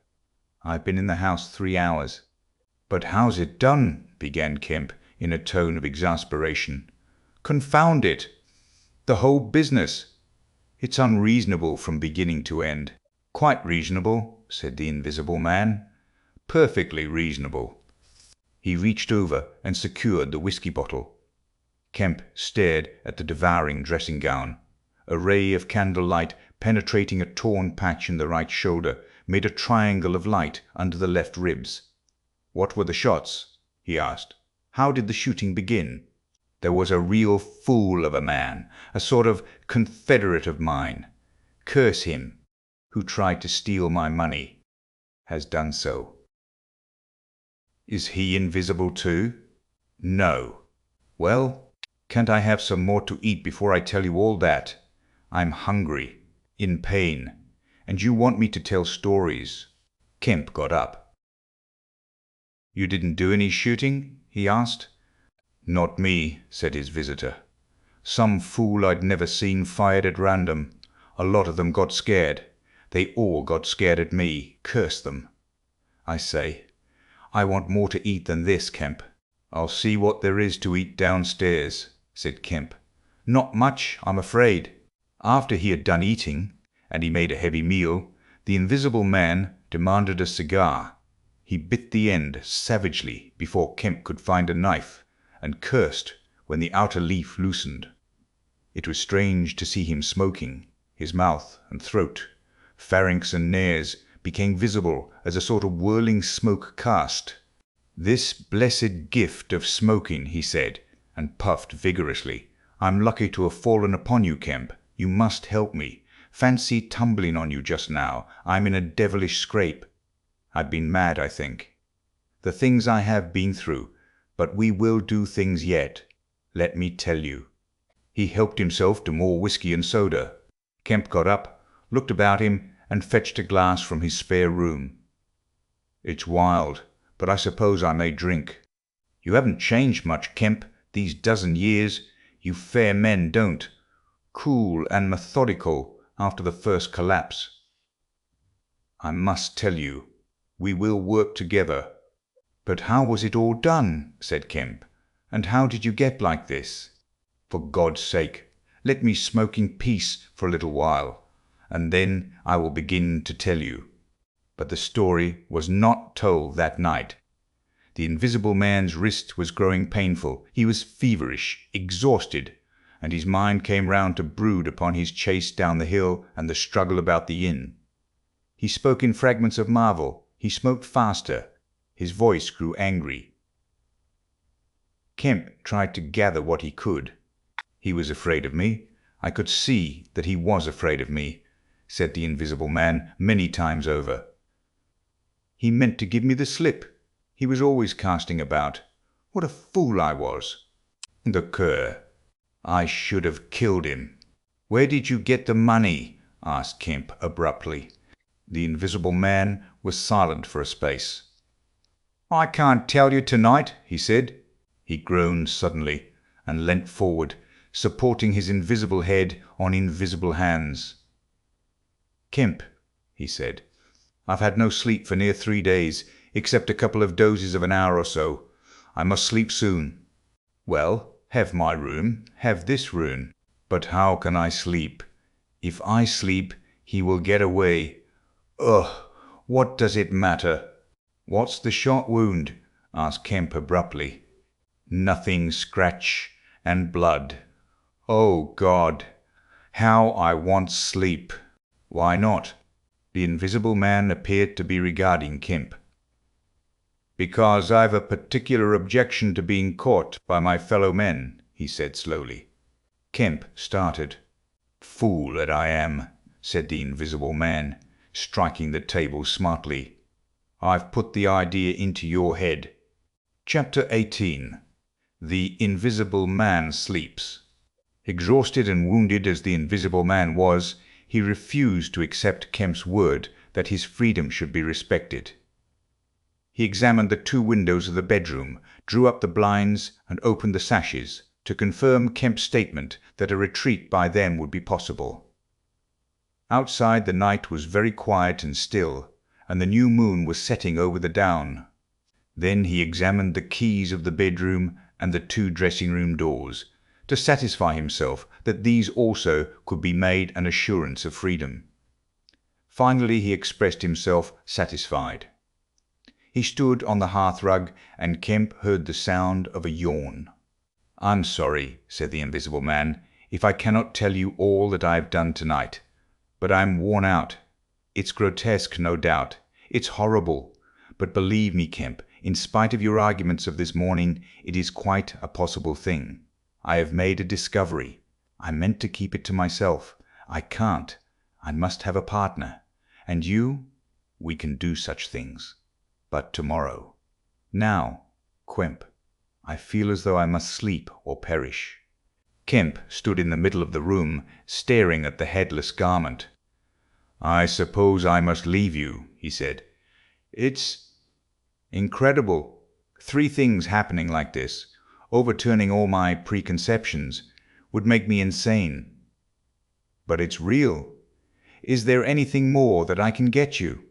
I've been in the house 3 hours. But how's it done? Began Kemp, in a tone of exasperation. Confound it! The whole business. It's unreasonable from beginning to end. Quite reasonable, said the invisible man. Perfectly reasonable. He reached over and secured the whiskey bottle. Kemp stared at the devouring dressing gown. A ray of candlelight, penetrating a torn patch in the right shoulder, made a triangle of light under the left ribs. What were the shots? He asked. How did the shooting begin? There was a real fool of a man, a sort of confederate of mine. Curse him, who tried to steal my money. Has done so. Is he invisible too? No. Well, Can't I have some more to eat before I tell you all that? I'm hungry, in pain, and you want me to tell stories." Kemp got up. "You didn't do any shooting?" he asked. "Not me," said his visitor. "Some fool I'd never seen fired at random. A lot of them got scared. They all got scared at me. Curse them. I say, I want more to eat than this, Kemp." "I'll see what there is to eat downstairs," said Kemp. "Not much, I'm afraid." After he had done eating, and he made a heavy meal, the Invisible Man demanded a cigar. He bit the end savagely before Kemp could find a knife, and cursed when the outer leaf loosened. It was strange to see him smoking. His mouth and throat, pharynx and nares, became visible as a sort of whirling smoke cast. "This blessed gift of smoking," he said, and puffed vigorously. "I'm lucky to have fallen upon you, Kemp. You must help me. Fancy tumbling on you just now. I'm in a devilish scrape. I've been mad, I think. The things I have been through, but we will do things yet. Let me tell you." He helped himself to more whiskey and soda. Kemp got up, looked about him, and fetched a glass from his spare room. "It's wild, but I suppose I may drink." "You haven't changed much, Kemp, these dozen years. You fair men don't. Cool and methodical after the first collapse." "I must tell you. We will work together." "But how was it all done?" said Kemp. "And how did you get like this?" "For God's sake, let me smoke in peace for a little while, and then I will begin to tell you." But the story was not told that night. The Invisible Man's wrist was growing painful. He was feverish, exhausted, and his mind came round to brood upon his chase down the hill and the struggle about the inn. He spoke in fragments of marvel. He smoked faster. His voice grew angry. Kemp tried to gather what he could. "He was afraid of me. I could see that he was afraid of me," said the Invisible Man many times over. "He meant to give me the slip. He was always casting about. What a fool I was. The cur. I should have killed him." "Where did you get the money?" asked Kemp abruptly. The Invisible Man was silent for a space. "I can't tell you tonight," he said. He groaned suddenly and leant forward, supporting his invisible head on invisible hands. "Kemp," he said, "I've had no sleep for near 3 days, except a couple of dozes of an hour or so. I must sleep soon." "Well, have my room, have this room." "But how can I sleep? If I sleep, he will get away. Ugh, what does it matter?" "What's the shot wound?" asked Kemp abruptly. "Nothing, scratch and blood. Oh God, how I want sleep." "Why not?" The Invisible Man appeared to be regarding Kemp. "Because I've a particular objection to being caught by my fellow men," he said slowly. Kemp started. "Fool that I am," said the Invisible Man, striking the table smartly. "I've put the idea into your head." Chapter 18. The Invisible Man Sleeps. Exhausted and wounded as the Invisible Man was, he refused to accept Kemp's word that his freedom should be respected. He examined the 2 windows of the bedroom, drew up the blinds, and opened the sashes, to confirm Kemp's statement that a retreat by them would be possible. Outside the night was very quiet and still, and the new moon was setting over the down. Then he examined the keys of the bedroom and the 2 dressing-room doors, to satisfy himself that these also could be made an assurance of freedom. Finally he expressed himself satisfied. He stood on the hearthrug, and Kemp heard the sound of a yawn. "I'm sorry," said the Invisible Man, "if I cannot tell you all that I have done tonight. But I'm worn out. It's grotesque, no doubt. It's horrible. But believe me, Kemp, in spite of your arguments of this morning, it is quite a possible thing. I have made a discovery. I meant to keep it to myself. I can't. I must have a partner. And you? We can do such things. But tomorrow. Now, Kemp, I feel as though I must sleep or perish." Kemp stood in the middle of the room, staring at the headless garment. "I suppose I must leave you," he said. "It's incredible. 3 things happening like this, overturning all my preconceptions, would make me insane. But it's real. Is there anything more that I can get you?"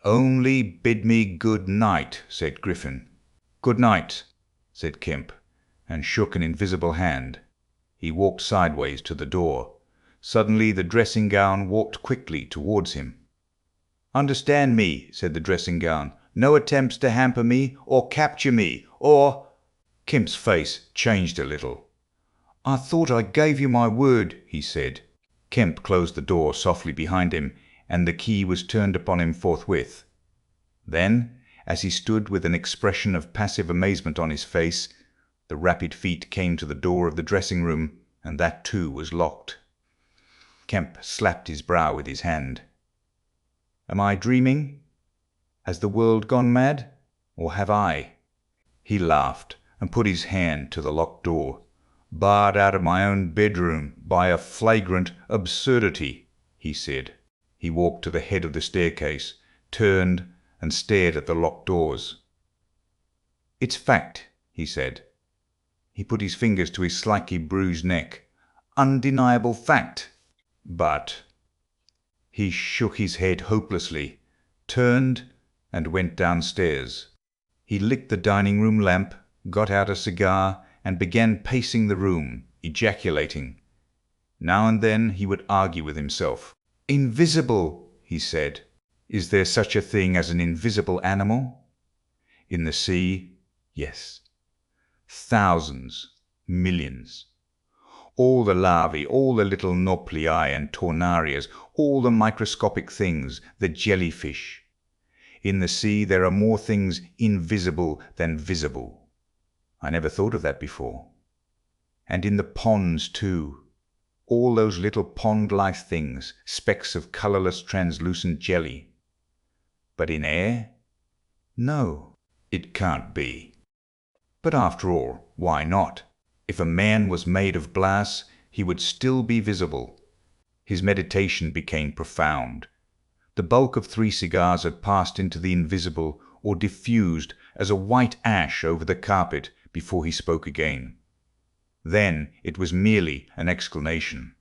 "Only bid me good night," said Griffin. "Good night," said Kemp, and shook an invisible hand. He walked sideways to the door. Suddenly the dressing-gown walked quickly towards him. "Understand me," said the dressing-gown. "No attempts to hamper me, or capture me, or—" Kemp's face changed a little. "I thought I gave you my word," he said. Kemp closed the door softly behind him, and the key was turned upon him forthwith. Then, as he stood with an expression of passive amazement on his face, the rapid feet came to the door of the dressing-room, and that too was locked. Kemp slapped his brow with his hand. "Am I dreaming? Has the world gone mad? Or have I?" He laughed and put his hand to the locked door. "Barred out of my own bedroom by a flagrant absurdity," he said. He walked to the head of the staircase, turned, and stared at the locked doors. "It's fact," he said. He put his fingers to his slightly bruised neck. "Undeniable fact. But—" He shook his head hopelessly, turned, and went downstairs. He lit the dining-room lamp, got out a cigar, and began pacing the room, ejaculating. Now and then he would argue with himself. "Invisible," he said. "Is there such a thing as an invisible animal? In the sea, yes. Thousands, millions. All the larvae, all the little nauplii and tornarias, all the microscopic things, the jellyfish. In the sea there are more things invisible than visible. I never thought of that before. And in the ponds too. All those little pond-like things, specks of colourless translucent jelly. But in air? No, it can't be. But after all, why not? If a man was made of glass, he would still be visible." His meditation became profound. The bulk of 3 cigars had passed into the invisible, or diffused as a white ash over the carpet before he spoke again. Then it was merely an exclamation.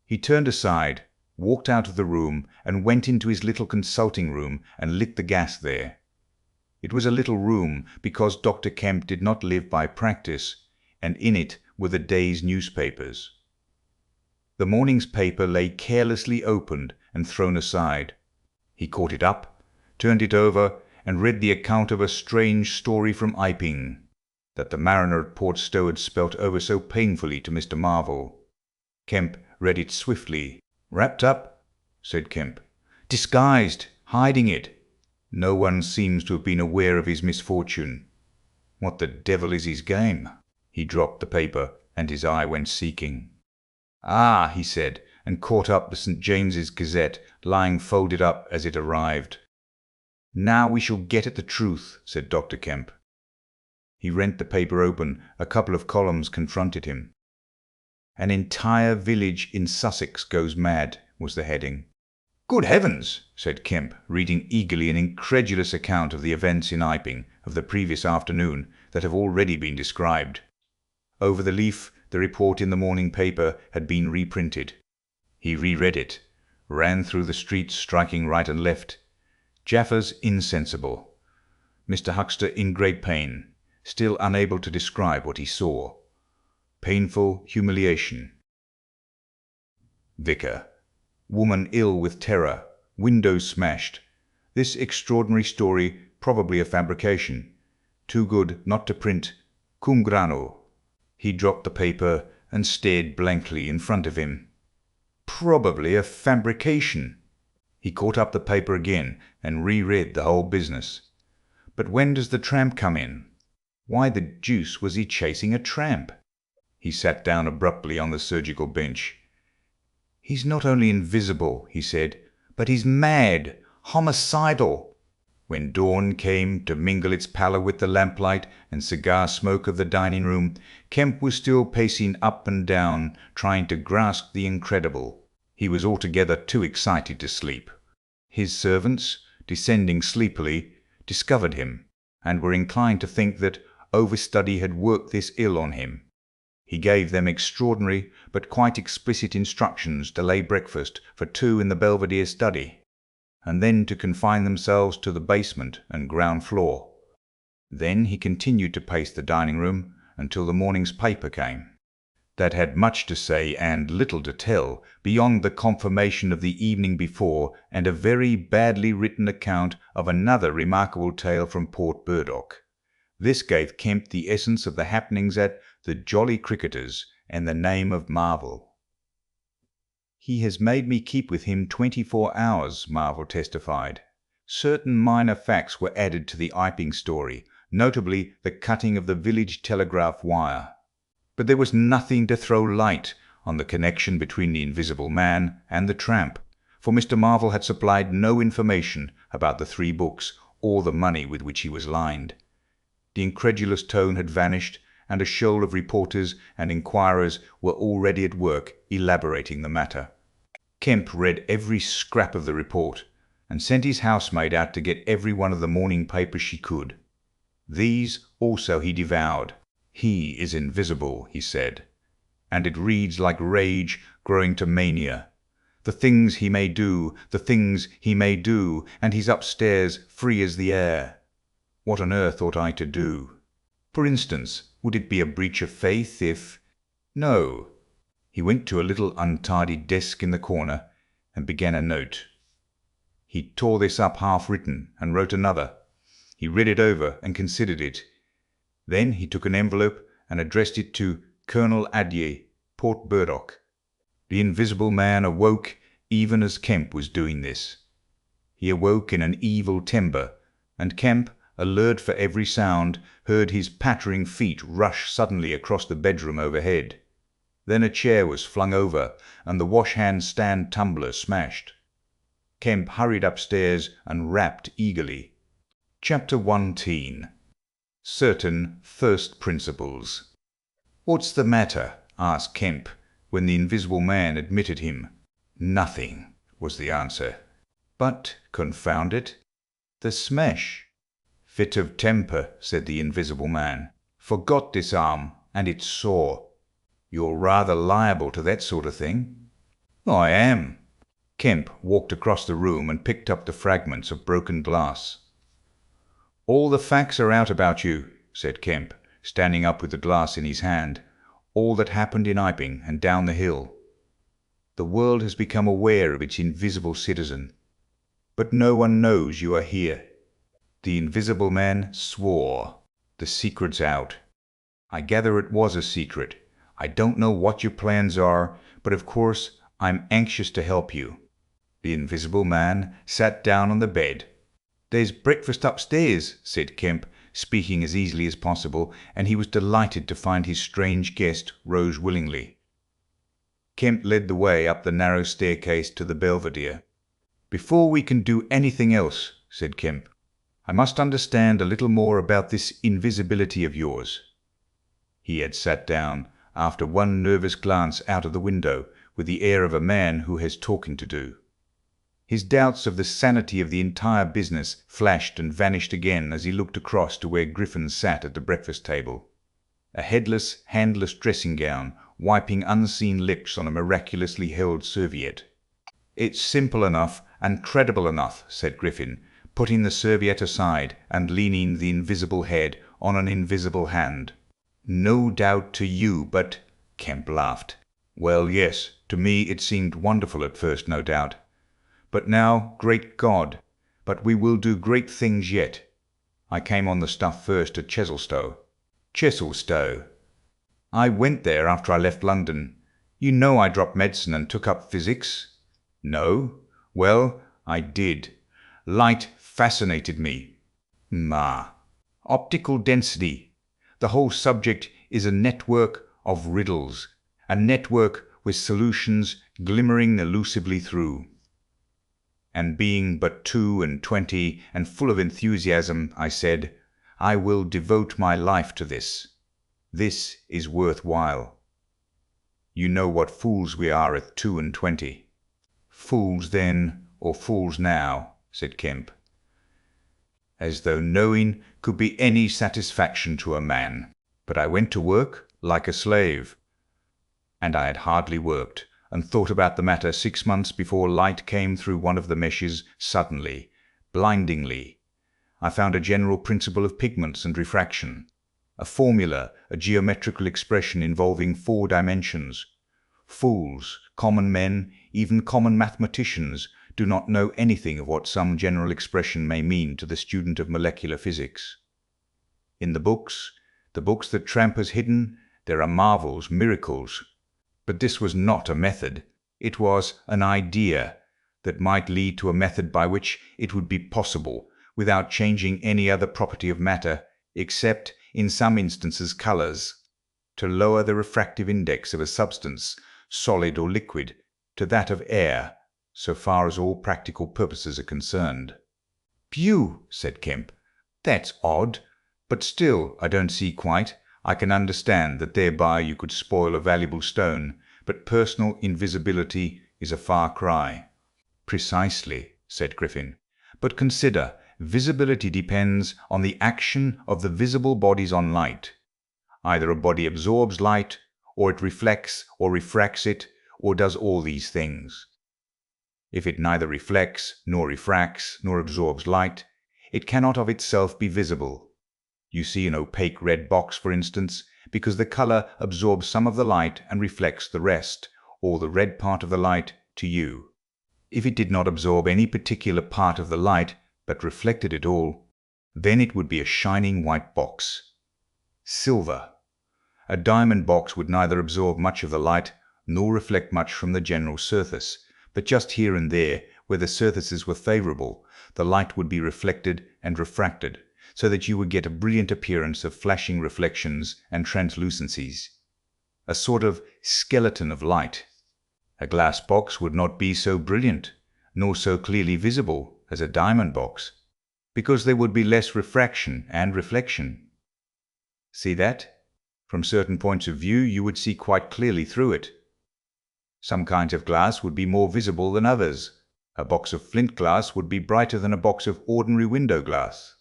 He turned aside, walked out of the room, and went into his little consulting room and lit the gas there. It was a little room because Dr. Kemp did not live by practice, and in it were the day's newspapers. The morning's paper lay carelessly opened and thrown aside. He caught it up, turned it over, and read the account of a strange story from Iping, that the mariner at Port Stowe had spelt over so painfully to Mr. Marvel. Kemp read it swiftly. "Wrapped up," said Kemp. "Disguised, hiding it. No one seems to have been aware of his misfortune. What the devil is his game?" He dropped the paper, and his eye went seeking. "Ah," he said, and caught up the St. James's Gazette, lying folded up as it arrived. "Now we shall get at the truth," said Dr. Kemp. He rent the paper open. A couple of columns confronted him. "An entire village in Sussex goes mad," was the heading. "Good heavens!" said Kemp, reading eagerly an incredulous account of the events in Iping of the previous afternoon that have already been described. Over the leaf, the report in the morning paper had been reprinted. He reread it, ran through the streets striking right and left. Jaffers insensible. Mr. Huxter in great pain, still unable to describe what he saw. Painful humiliation. Vicar. Woman ill with terror. Windows smashed. This extraordinary story probably a fabrication. Too good not to print. Cum grano. He dropped the paper and stared blankly in front of him. Probably a fabrication. He caught up the paper again and reread the whole business. But when does the tramp come in? Why the deuce was he chasing a tramp? He sat down abruptly on the surgical bench. "He's not only invisible," he said, "but he's mad, homicidal." When dawn came to mingle its pallor with the lamplight and cigar smoke of the dining room, Kemp was still pacing up and down, trying to grasp the incredible. He was altogether too excited to sleep. His servants, descending sleepily, discovered him, and were inclined to think that overstudy had worked this ill on him. He gave them extraordinary but quite explicit instructions to lay breakfast for 2 in the Belvedere study, and then to confine themselves to the basement and ground floor. Then he continued to pace the dining room until the morning's paper came. That had much to say and little to tell, beyond the confirmation of the evening before and a very badly written account of another remarkable tale from Port Burdock. This gave Kemp the essence of the happenings at the Jolly Cricketers and the name of Marvel. "He has made me keep with him 24 hours, Marvel testified. Certain minor facts were added to the Iping story, notably the cutting of the village telegraph wire. But there was nothing to throw light on the connection between the Invisible Man and the tramp, for Mr. Marvel had supplied no information about the 3 books or the money with which he was lined. The incredulous tone had vanished, and a shoal of reporters and inquirers were already at work elaborating the matter. Kemp read every scrap of the report, and sent his housemaid out to get every one of the morning papers she could. These also he devoured. "He is invisible," he said, "and it reads like rage growing to mania. The things he may do, the things he may do, and he's upstairs free as the air. What on earth ought I to do? For instance, would it be a breach of faith if—" No. He went to a little untidy desk in the corner and began a note. He tore this up half-written and wrote another. He read it over and considered it. Then he took an envelope and addressed it to Colonel Adier, Port Burdock. The Invisible Man awoke even as Kemp was doing this. He awoke in an evil temper, and Kemp, alert for every sound, heard his pattering feet rush suddenly across the bedroom overhead. Then a chair was flung over, and the wash-hand stand tumbler smashed. Kemp hurried upstairs and rapped eagerly. Chapter 1. Certain First Principles. "What's the matter?" asked Kemp, when the Invisible Man admitted him. "Nothing," was the answer. "But, confound it, the smash." "Fit of temper," said the Invisible Man. "Forgot this arm, and it's sore. You're rather liable to that sort of thing." "I am." Kemp walked across the room and picked up the fragments of broken glass. "All the facts are out about you," said Kemp, standing up with the glass in his hand. "All that happened in Iping and down the hill. The world has become aware of its invisible citizen. But no one knows you are here." The Invisible Man swore. "The secret's out. I gather it was a secret. I don't know what your plans are, but of course I'm anxious to help you." The Invisible Man sat down on the bed. "There's breakfast upstairs," said Kemp, speaking as easily as possible, and he was delighted to find his strange guest rose willingly. Kemp led the way up the narrow staircase to the Belvedere. "Before we can do anything else," said Kemp, "I must understand a little more about this invisibility of yours." He had sat down, after one nervous glance out of the window, with the air of a man who has talking to do. His doubts of the sanity of the entire business flashed and vanished again as he looked across to where Griffin sat at the breakfast table, a headless, handless dressing-gown, wiping unseen lips on a miraculously held serviette. "It's simple enough and credible enough," said Griffin, putting the serviette aside and leaning the invisible head on an invisible hand. "No doubt to you, but—" Kemp laughed. "Well, yes, to me it seemed wonderful at first, no doubt. But now, great God, but we will do great things yet. I came on the stuff first at Chesilstowe." "Chesilstowe?" "I went there after I left London. You know I dropped medicine and took up physics?" "No." "Well, I did. Light fascinated me." "Ma." "Optical density. The whole subject is a network of riddles, a network with solutions glimmering elusively through." and being but 22 and full of enthusiasm, I said, "I will devote my life to this. This is worth while." You know what fools we are at 22. "Fools then, or fools now," said Kemp. As though knowing could be any satisfaction to a man. But I went to work like a slave. And I had hardly worked, and thought about the matter 6 months before light came through one of the meshes suddenly, blindingly. I found a general principle of pigments and refraction, a formula, a geometrical expression involving 4 dimensions. Fools, common men, even common mathematicians, do not know anything of what some general expression may mean to the student of molecular physics. In the books that Tramp has hidden, there are marvels, miracles. But this was not a method. It was an idea that might lead to a method by which it would be possible, without changing any other property of matter, except, in some instances, colors, to lower the refractive index of a substance, solid or liquid, to that of air, so far as all practical purposes are concerned. "Phew," said Kemp. "That's odd, but still I don't see quite. I can understand that thereby you could spoil a valuable stone, but personal invisibility is a far cry." "Precisely," said Griffin. "But consider, visibility depends on the action of the visible bodies on light. Either a body absorbs light, or it reflects or refracts it, or does all these things. If it neither reflects, nor refracts, nor absorbs light, it cannot of itself be visible. You see an opaque red box, for instance, because the color absorbs some of the light and reflects the rest, or the red part of the light, to you. If it did not absorb any particular part of the light, but reflected it all, then it would be a shining white box. Silver. A diamond box would neither absorb much of the light, nor reflect much from the general surface, but just here and there, where the surfaces were favorable, the light would be reflected and refracted, so that you would get a brilliant appearance of flashing reflections and translucencies, a sort of skeleton of light. A glass box would not be so brilliant, nor so clearly visible as a diamond box, because there would be less refraction and reflection. See that? From certain points of view you would see quite clearly through it. Some kinds of glass would be more visible than others. A box of flint glass would be brighter than a box of ordinary window glass.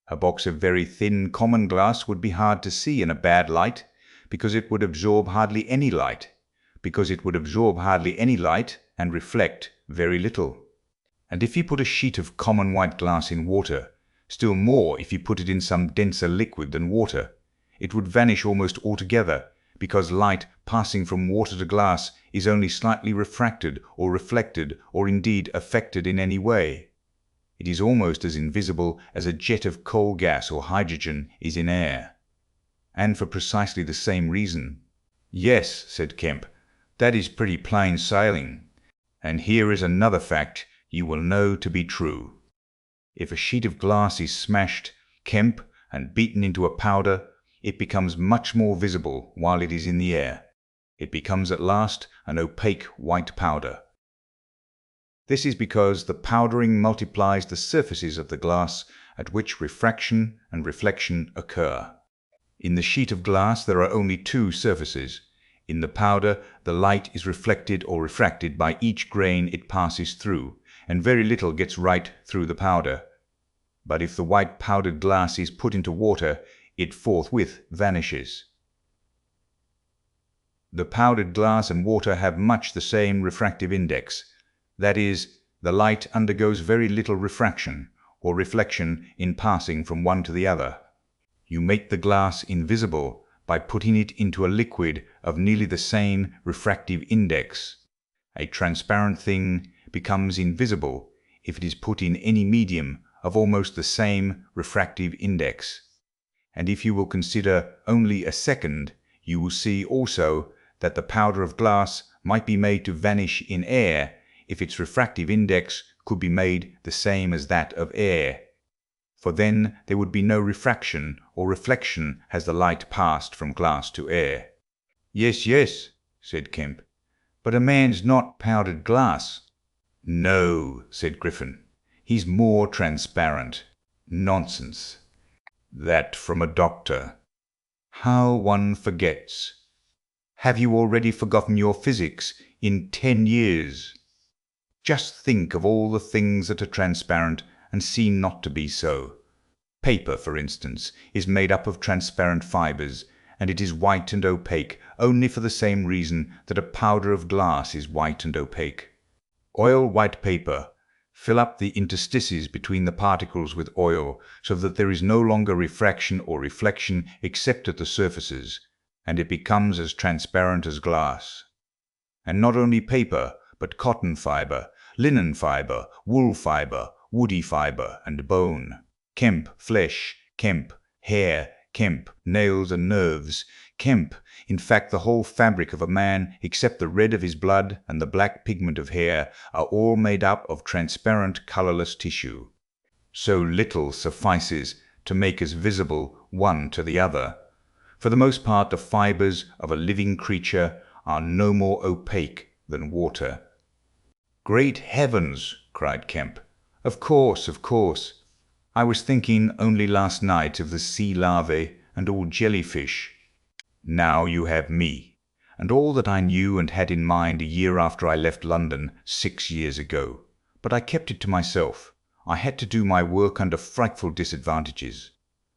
A box of very thin common glass would be hard to see in a bad light, because it would absorb hardly any light, and reflect very little. And if you put a sheet of common white glass in water, still more if you put it in some denser liquid than water, it would vanish almost altogether, because light passing from water to glass is only slightly refracted or reflected or indeed affected in any way. It is almost as invisible as a jet of coal gas or hydrogen is in air. And for precisely the same reason. "Yes," said Kemp, "that is pretty plain sailing. And here is another fact you will know to be true. If a sheet of glass is smashed, Kemp, and beaten into a powder, it becomes much more visible while it is in the air. It becomes at last an opaque white powder. This is because the powdering multiplies the surfaces of the glass at which refraction and reflection occur. In the sheet of glass there are only 2 surfaces. In the powder the light is reflected or refracted by each grain it passes through, and very little gets right through the powder. But if the white powdered glass is put into water, it forthwith vanishes. The powdered glass and water have much the same refractive index. That is, the light undergoes very little refraction or reflection in passing from one to the other. You make the glass invisible by putting it into a liquid of nearly the same refractive index. A transparent thing becomes invisible if it is put in any medium of almost the same refractive index. And if you will consider only a second, you will see also that the powder of glass might be made to vanish in air if its refractive index could be made the same as that of air. For then there would be no refraction or reflection as the light passed from glass to air. "Yes, yes," said Kemp, "but a man's not powdered glass." No, said Griffin. He's more transparent. Nonsense. That from a doctor. How one forgets. Have you already forgotten your physics in 10 years? Just think of all the things that are transparent and seem not to be so. Paper, for instance, is made up of transparent fibers, and it is white and opaque only for the same reason that a powder of glass is white and opaque. Oil white paper. Fill up the interstices between the particles with oil so that there is no longer refraction or reflection except at the surfaces, and it becomes as transparent as glass. And not only paper, but cotton fiber, linen fiber, wool fiber, woody fiber, and bone. Kemp, flesh, kemp, hair, kemp, nails and nerves, kemp, in fact the whole fabric of a man, except the red of his blood and the black pigment of hair, are all made up of transparent, colorless tissue. So little suffices to make us visible one to the other. For the most part, the fibers of a living creature are no more opaque than water. Great heavens! Cried Kemp. Of course, of course. I was thinking only last night of the sea larvae and all jellyfish. Now you have me, and all that I knew and had in mind a year after I left London 6 years ago. But I kept it to myself. I had to do my work under frightful disadvantages.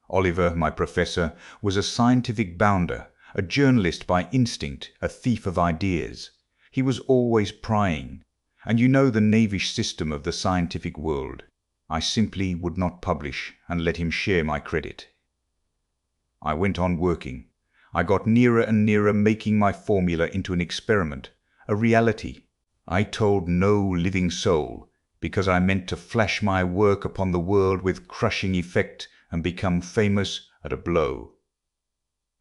Oliver, my professor, was a scientific bounder, a journalist by instinct, a thief of ideas. He was always prying, and you know the knavish system of the scientific world. I simply would not publish and let him share my credit. I went on working. I got nearer and nearer making my formula into an experiment, a reality. I told no living soul, because I meant to flash my work upon the world with crushing effect and become famous at a blow.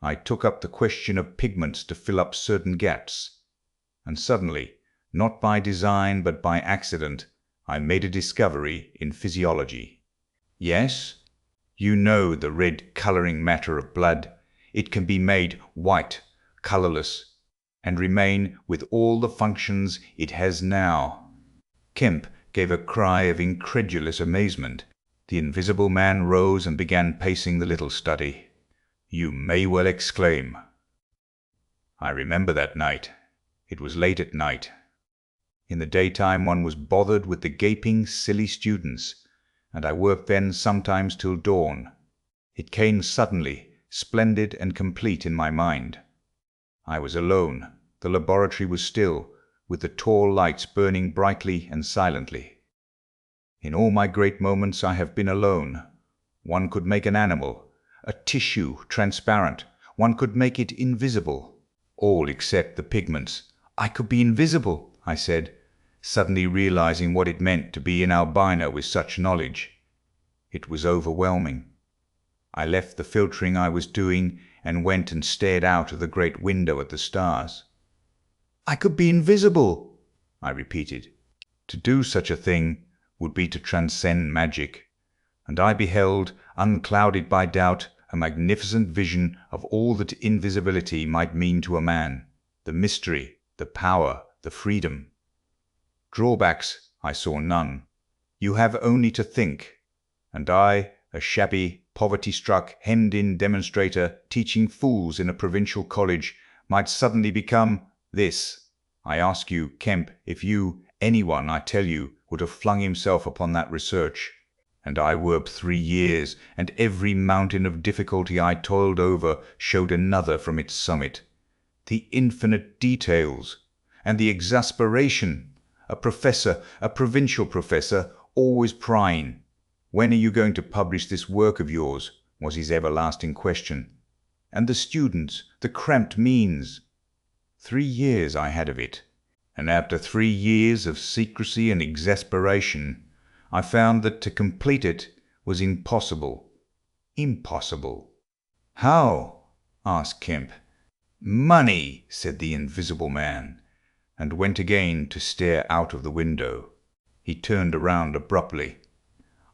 I took up the question of pigments to fill up certain gaps, and suddenly, not by design but by accident, I made a discovery in physiology. Yes, you know the red coloring matter of blood. It can be made white, colorless, and remain with all the functions it has now. Kemp gave a cry of incredulous amazement. The Invisible Man rose and began pacing the little study. You may well exclaim. I remember that night. It was late at night. In the daytime one was bothered with the gaping, silly students, and I worked then sometimes till dawn. It came suddenly, splendid and complete in my mind. I was alone. The laboratory was still, with the tall lights burning brightly and silently. In all my great moments I have been alone. One could make an animal, a tissue, transparent. One could make it invisible. All except the pigments. I could be invisible, I said, suddenly realizing what it meant to be an albino with such knowledge. It was overwhelming. I left the filtering I was doing and went and stared out of the great window at the stars. I could be invisible, I repeated. To do such a thing would be to transcend magic, and I beheld, unclouded by doubt, a magnificent vision of all that invisibility might mean to a man, the mystery, the power, the freedom. Drawbacks I saw none. You have only to think, and I, a shabby, poverty-struck, hemmed-in demonstrator teaching fools in a provincial college, might suddenly become this. I ask you, Kemp, if you, anyone, I tell you, would have flung himself upon that research. And I worked 3 years, and every mountain of difficulty I toiled over showed another from its summit. The infinite details, and the exasperation. A professor, a provincial professor, always prying. When are you going to publish this work of yours? Was his everlasting question. And the students, the cramped means. 3 years I had of it, and after 3 years of secrecy and exasperation, I found that to complete it was impossible. Impossible. How? Asked Kemp. Money, said the Invisible Man, and went again to stare out of the window. He turned around abruptly.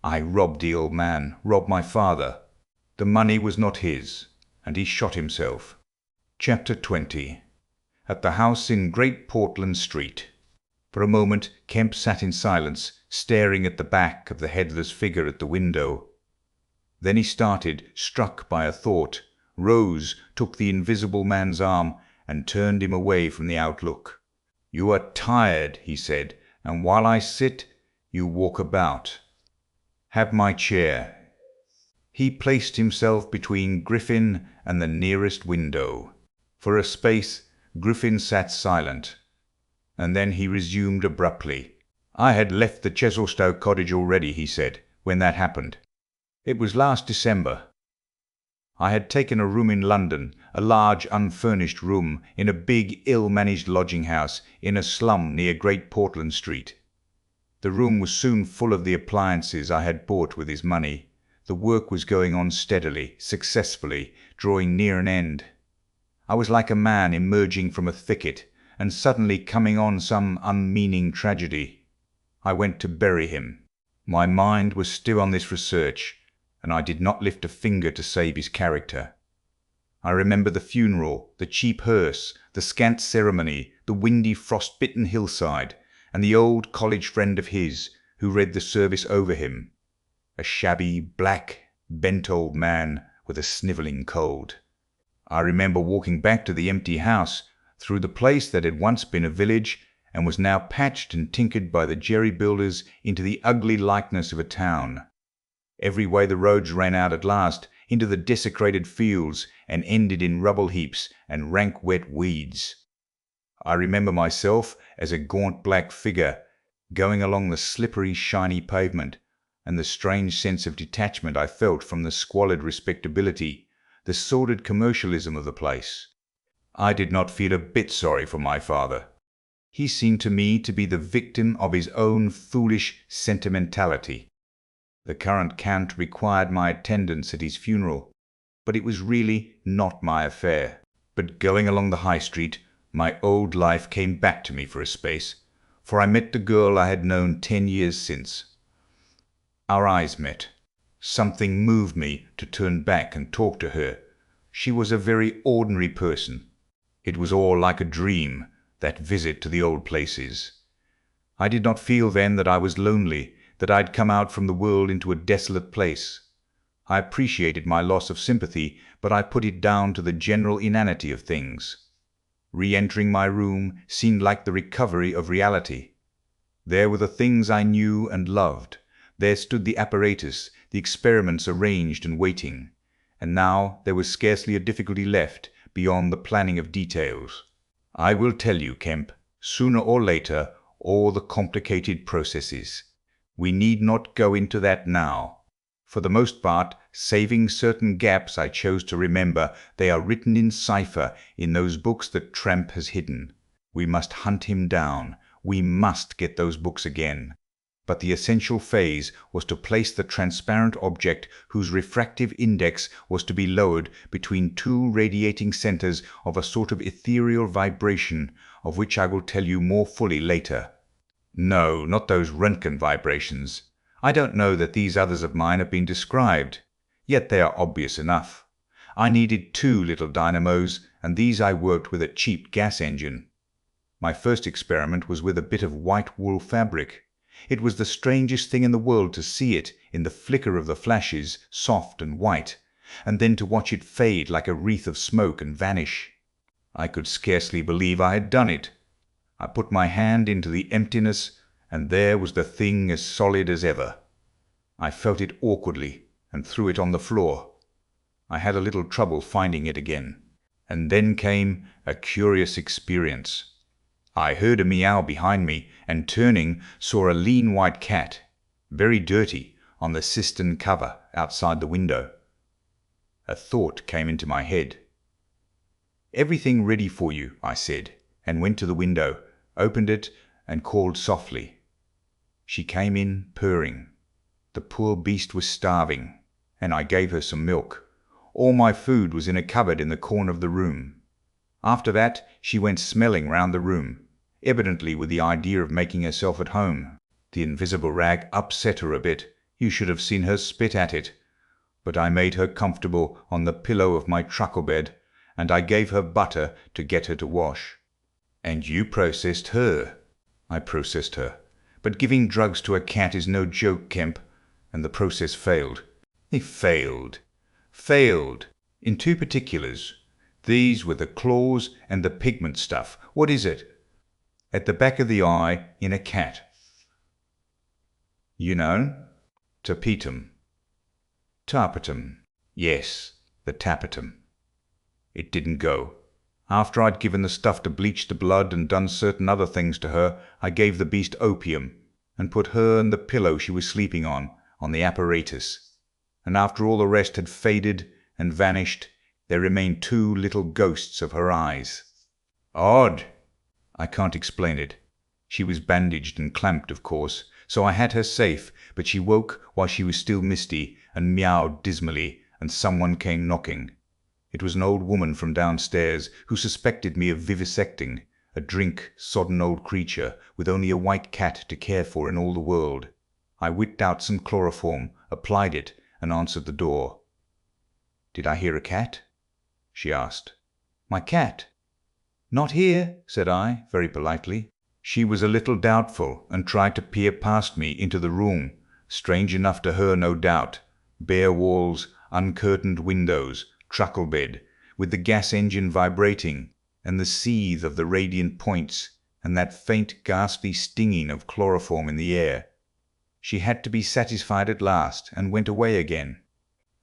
I robbed the old man, robbed my father. The money was not his, and he shot himself. Chapter 20. At the house in Great Portland Street. For a moment Kemp sat in silence, staring at the back of the headless figure at the window. Then he started, struck by a thought, rose, took the invisible man's arm, and turned him away from the outlook. "You are tired," he said, "and while I sit, you walk about. Have my chair." He placed himself between Griffin and the nearest window. For a space Griffin sat silent, and then he resumed abruptly. "I had left the Chesilstowe cottage already," he said, "when that happened. It was last December. I had taken a room in London, a large unfurnished room in a big, ill-managed lodging-house in a slum near Great Portland Street. The room was soon full of the appliances I had bought with his money. The work was going on steadily, successfully, drawing near an end. I was like a man emerging from a thicket, and suddenly coming on some unmeaning tragedy. I went to bury him. My mind was still on this research, and I did not lift a finger to save his character. I remember the funeral, the cheap hearse, the scant ceremony, the windy, frost-bitten hillside, and the old college friend of his who read the service over him. A shabby, black, bent old man with a snivelling cold. I remember walking back to the empty house, through the place that had once been a village and was now patched and tinkered by the jerry builders into the ugly likeness of a town. Every way the roads ran out at last into the desecrated fields and ended in rubble heaps and rank wet weeds. I remember myself as a gaunt black figure going along the slippery, shiny pavement, and the strange sense of detachment I felt from the squalid respectability, the sordid commercialism of the place. I did not feel a bit sorry for my father. He seemed to me to be the victim of his own foolish sentimentality. The current count required my attendance at his funeral, but it was really not my affair. But going along the high street, my old life came back to me for a space, for I met the girl I had known 10 years since. Our eyes met. Something moved me to turn back and talk to her. She was a very ordinary person. It was all like a dream, that visit to the old places. I did not feel then that I was lonely, that I had come out from the world into a desolate place. I appreciated my loss of sympathy, but I put it down to the general inanity of things. Re-entering my room seemed like the recovery of reality. There were the things I knew and loved. There stood the apparatus, the experiments arranged and waiting. And now there was scarcely a difficulty left beyond the planning of details. I will tell you, Kemp, sooner or later, all the complicated processes. We need not go into that now. For the most part, saving certain gaps I chose to remember, they are written in cipher in those books that Tramp has hidden. We must hunt him down. We must get those books again. But the essential phase was to place the transparent object whose refractive index was to be lowered between two radiating centers of a sort of ethereal vibration, of which I will tell you more fully later. No, not those Röntgen vibrations. I don't know that these others of mine have been described, yet they are obvious enough. I needed 2 little dynamos, and these I worked with a cheap gas engine. My first experiment was with a bit of white wool fabric. It was the strangest thing in the world to see it, in the flicker of the flashes, soft and white, and then to watch it fade like a wreath of smoke and vanish. I could scarcely believe I had done it. I put my hand into the emptiness, and there was the thing as solid as ever. I felt it awkwardly, and threw it on the floor. I had a little trouble finding it again. And then came a curious experience. I heard a meow behind me, and turning, saw a lean white cat, very dirty, on the cistern cover outside the window. A thought came into my head. "Everything ready for you," I said, and went to the window, opened it, and called softly. She came in, purring. The poor beast was starving, and I gave her some milk. All my food was in a cupboard in the corner of the room. After that she went smelling round the room, evidently with the idea of making herself at home. The invisible rag upset her a bit. You should have seen her spit at it. But I made her comfortable on the pillow of my truckle bed, and I gave her butter to get her to wash. And you processed her. I processed her. "But giving drugs to a cat is no joke, Kemp." And the process failed. It failed. Failed. In two particulars. These were the claws and the pigment stuff. What is it? At the back of the eye in a cat. You know? Tapetum. Tapetum. Yes, the tapetum. It didn't go. After I'd given the stuff to bleach the blood and done certain other things to her, I gave the beast opium and put her and the pillow she was sleeping on the apparatus. And after all the rest had faded and vanished, there remained two little ghosts of her eyes. Odd. I can't explain it. She was bandaged and clamped, of course, so I had her safe, but she woke while she was still misty and meowed dismally, and someone came knocking. It was an old woman from downstairs who suspected me of vivisecting a drink-sodden old creature with only a white cat to care for in all the world. I whipped out some chloroform, applied it, and answered the door. "Did I hear a cat?" she asked. "My cat?" "Not here," said I, very politely. She was a little doubtful, and tried to peer past me into the room, strange enough to her, no doubt. Bare walls, uncurtained windows, truckle bed, with the gas engine vibrating, and the seethe of the radiant points, and that faint ghastly stinging of chloroform in the air. She had to be satisfied at last, and went away again.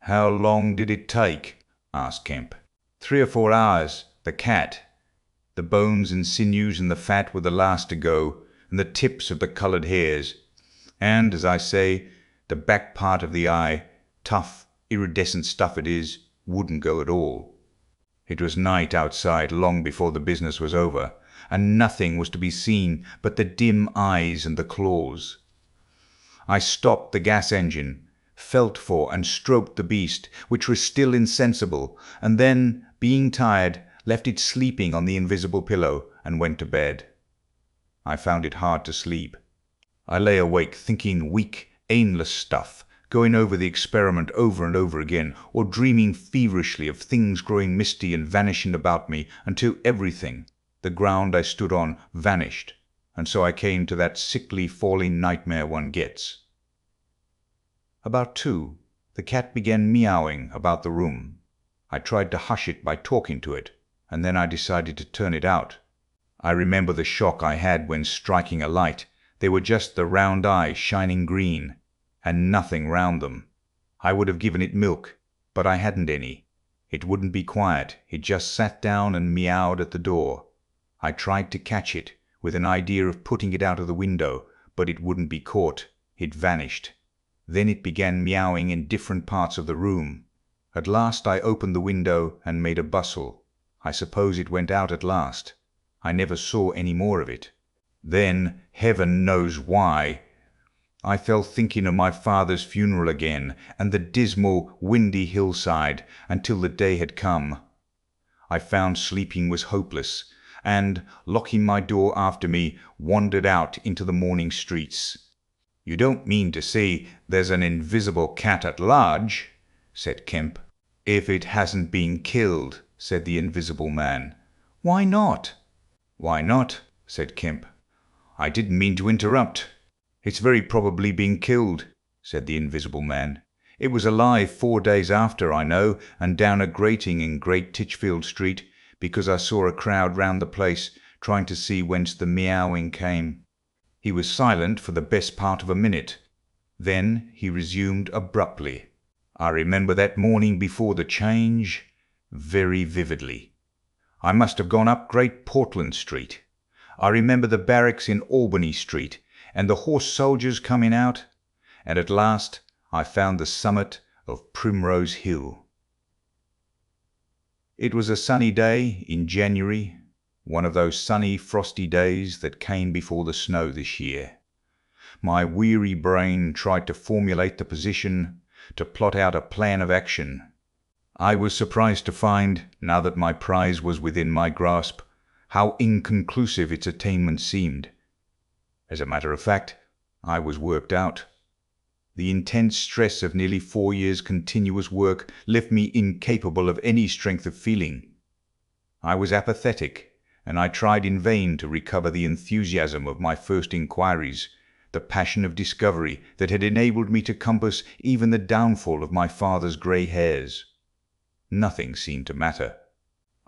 "How long did it take?" asked Kemp. 3 or 4 hours. The cat. The bones and sinews and the fat were the last to go, and the tips of the coloured hairs. And, as I say, the back part of the eye, tough, iridescent stuff it is, wouldn't go at all. It was night outside long before the business was over, and nothing was to be seen but the dim eyes and the claws. I stopped the gas engine, felt for and stroked the beast, which was still insensible, and then, being tired, left it sleeping on the invisible pillow, and went to bed. I found it hard to sleep. I lay awake thinking weak, aimless stuff, going over the experiment over and over again, or dreaming feverishly of things growing misty and vanishing about me until everything, the ground I stood on, vanished, and so I came to that sickly falling nightmare one gets. About 2, the cat began meowing about the room. I tried to hush it by talking to it, and then I decided to turn it out. I remember the shock I had when striking a light. They were just the round eyes shining green, and nothing round them. I would have given it milk, but I hadn't any. It wouldn't be quiet. It just sat down and meowed at the door. I tried to catch it, with an idea of putting it out of the window, but it wouldn't be caught. It vanished. Then it began meowing in different parts of the room. At last I opened the window and made a bustle. I suppose it went out at last. I never saw any more of it. Then, heaven knows why, I fell thinking of my father's funeral again, and the dismal, windy hillside, until the day had come. I found sleeping was hopeless, and, locking my door after me, wandered out into the morning streets. "You don't mean to say there's an invisible cat at large?" said Kemp. "If it hasn't been killed," said the invisible man. "Why not?" "Why not?" said Kemp. "I didn't mean to interrupt. It's very probably been killed," said the invisible man. "It was alive 4 days after, I know, and down a grating in Great Titchfield Street, because I saw a crowd round the place trying to see whence the meowing came." He was silent for the best part of a minute. Then he resumed abruptly. "I remember that morning before the change very vividly. I must have gone up Great Portland Street. I remember the barracks in Albany Street, and the horse soldiers coming out, and at last I found the summit of Primrose Hill. It was a sunny day in January, one of those sunny, frosty days that came before the snow this year. My weary brain tried to formulate the position, to plot out a plan of action. I was surprised to find, now that my prize was within my grasp, how inconclusive its attainment seemed. As a matter of fact, I was worked out. The intense stress of nearly 4 years' continuous work left me incapable of any strength of feeling. I was apathetic, and I tried in vain to recover the enthusiasm of my first inquiries, the passion of discovery that had enabled me to compass even the downfall of my father's grey hairs. Nothing seemed to matter.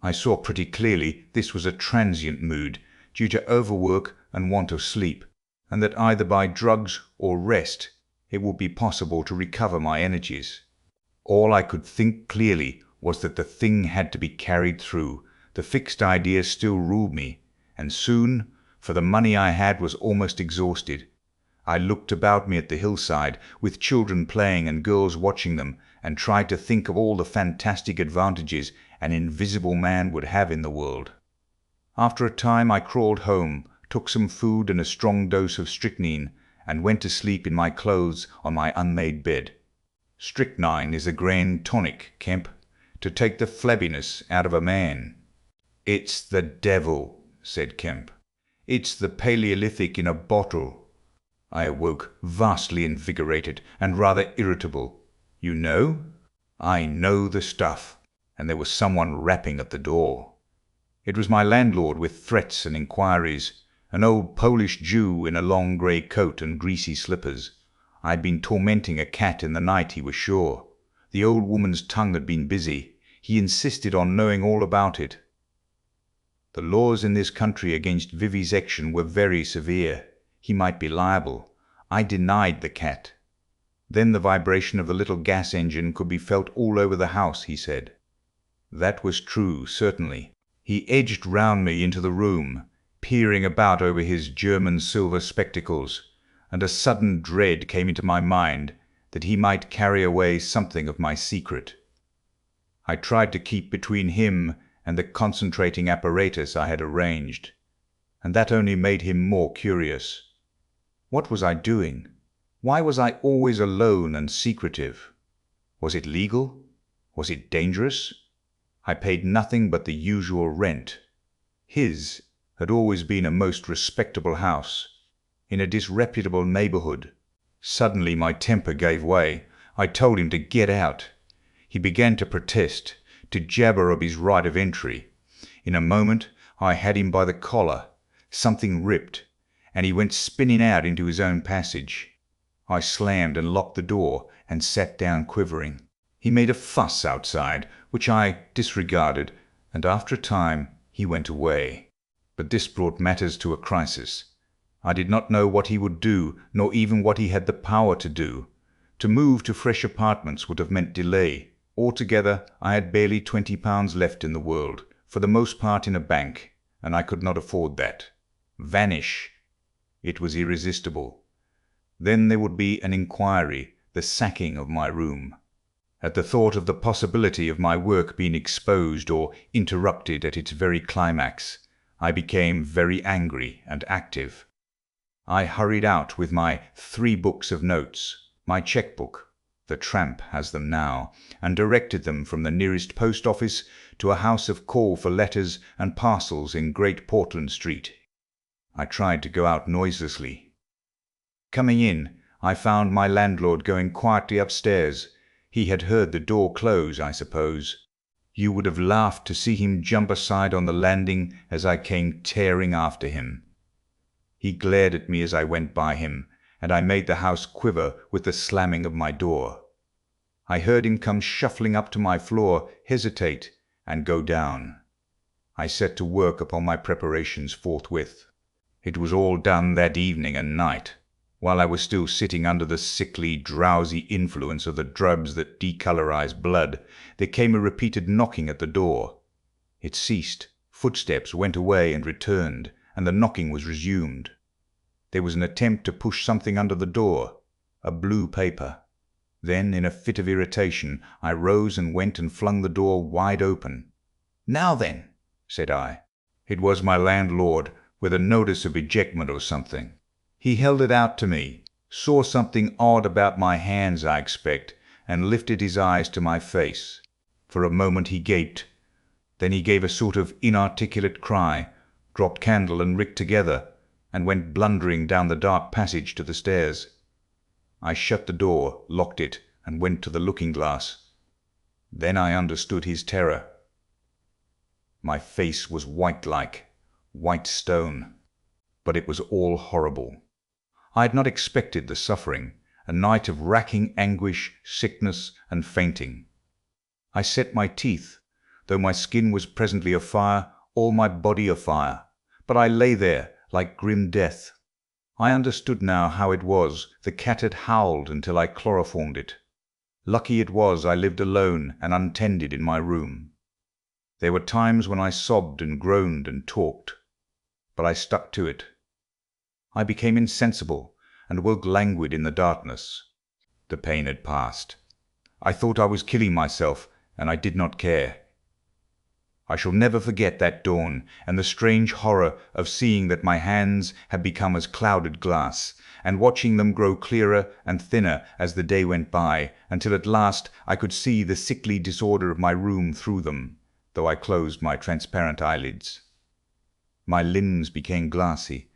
I saw pretty clearly this was a transient mood, due to overwork and want of sleep, and that either by drugs or rest it would be possible to recover my energies. All I could think clearly was that the thing had to be carried through. The fixed idea still ruled me, and soon, for the money I had was almost exhausted, I looked about me at the hillside, with children playing and girls watching them, and tried to think of all the fantastic advantages an invisible man would have in the world. After a time I crawled home, took some food and a strong dose of strychnine, and went to sleep in my clothes on my unmade bed. Strychnine is a grand tonic, Kemp, to take the flabbiness out of a man. It's the devil, said Kemp. It's the Paleolithic in a bottle. I awoke vastly invigorated and rather irritable. You know? I know the stuff. And there was someone rapping at the door. It was my landlord with threats and inquiries, an old Polish Jew in a long grey coat and greasy slippers. I had been tormenting a cat in the night, he was sure. The old woman's tongue had been busy. He insisted on knowing all about it. The laws in this country against vivisection were very severe. He might be liable. I denied the cat. Then the vibration of the little gas engine could be felt all over the house, he said. That was true, certainly. He edged round me into the room, peering about over his German silver spectacles, and a sudden dread came into my mind that he might carry away something of my secret. I tried to keep between him and the concentrating apparatus I had arranged, and that only made him more curious. What was I doing? Why was I always alone and secretive? Was it legal? Was it dangerous? I paid nothing but the usual rent. His had always been a most respectable house, in a disreputable neighbourhood. Suddenly my temper gave way. I told him to get out. He began to protest, to jabber of his right of entry. In a moment I had him by the collar. Something ripped, and he went spinning out into his own passage. I slammed and locked the door, and sat down quivering. He made a fuss outside, which I disregarded, and after a time he went away. But this brought matters to a crisis. I did not know what he would do, nor even what he had the power to do. To move to fresh apartments would have meant delay. Altogether, I had barely £20 left in the world, for the most part in a bank, and I could not afford that. Vanish! It was irresistible. Then there would be an inquiry, the sacking of my room. At the thought of the possibility of my work being exposed or interrupted at its very climax, I became very angry and active. I hurried out with my 3 books of notes, my cheque-book, the tramp has them now, and directed them from the nearest post office to a house of call for letters and parcels in Great Portland Street. I tried to go out noiselessly. Coming in, I found my landlord going quietly upstairs. He had heard the door close, I suppose. You would have laughed to see him jump aside on the landing as I came tearing after him. He glared at me as I went by him, and I made the house quiver with the slamming of my door. I heard him come shuffling up to my floor, hesitate, and go down. I set to work upon my preparations forthwith. It was all done that evening and night. While I was still sitting under the sickly, drowsy influence of the drugs that decolorize blood, there came a repeated knocking at the door. It ceased, footsteps went away and returned, and the knocking was resumed. There was an attempt to push something under the door, a blue paper. Then, in a fit of irritation, I rose and went and flung the door wide open. "Now then," said I. It was my landlord, with a notice of ejectment or something. He held it out to me, saw something odd about my hands, I expect, and lifted his eyes to my face. For a moment he gaped. Then he gave a sort of inarticulate cry, dropped candle and rick together, and went blundering down the dark passage to the stairs. I shut the door, locked it, and went to the looking-glass. Then I understood his terror. My face was white-like. white stone. But it was all horrible. I had not expected the suffering, a night of racking anguish, sickness, and fainting. I set my teeth, though my skin was presently afire, all my body afire, but I lay there like grim death. I understood now how it was the cat had howled until I chloroformed it. Lucky it was I lived alone and untended in my room. There were times when I sobbed and groaned and talked, but I stuck to it. I became insensible and woke languid in the darkness. The pain had passed. I thought I was killing myself, and I did not care. I shall never forget that dawn and the strange horror of seeing that my hands had become as clouded glass, and watching them grow clearer and thinner as the day went by, until at last I could see the sickly disorder of my room through them, though I closed my transparent eyelids. My limbs became glassy.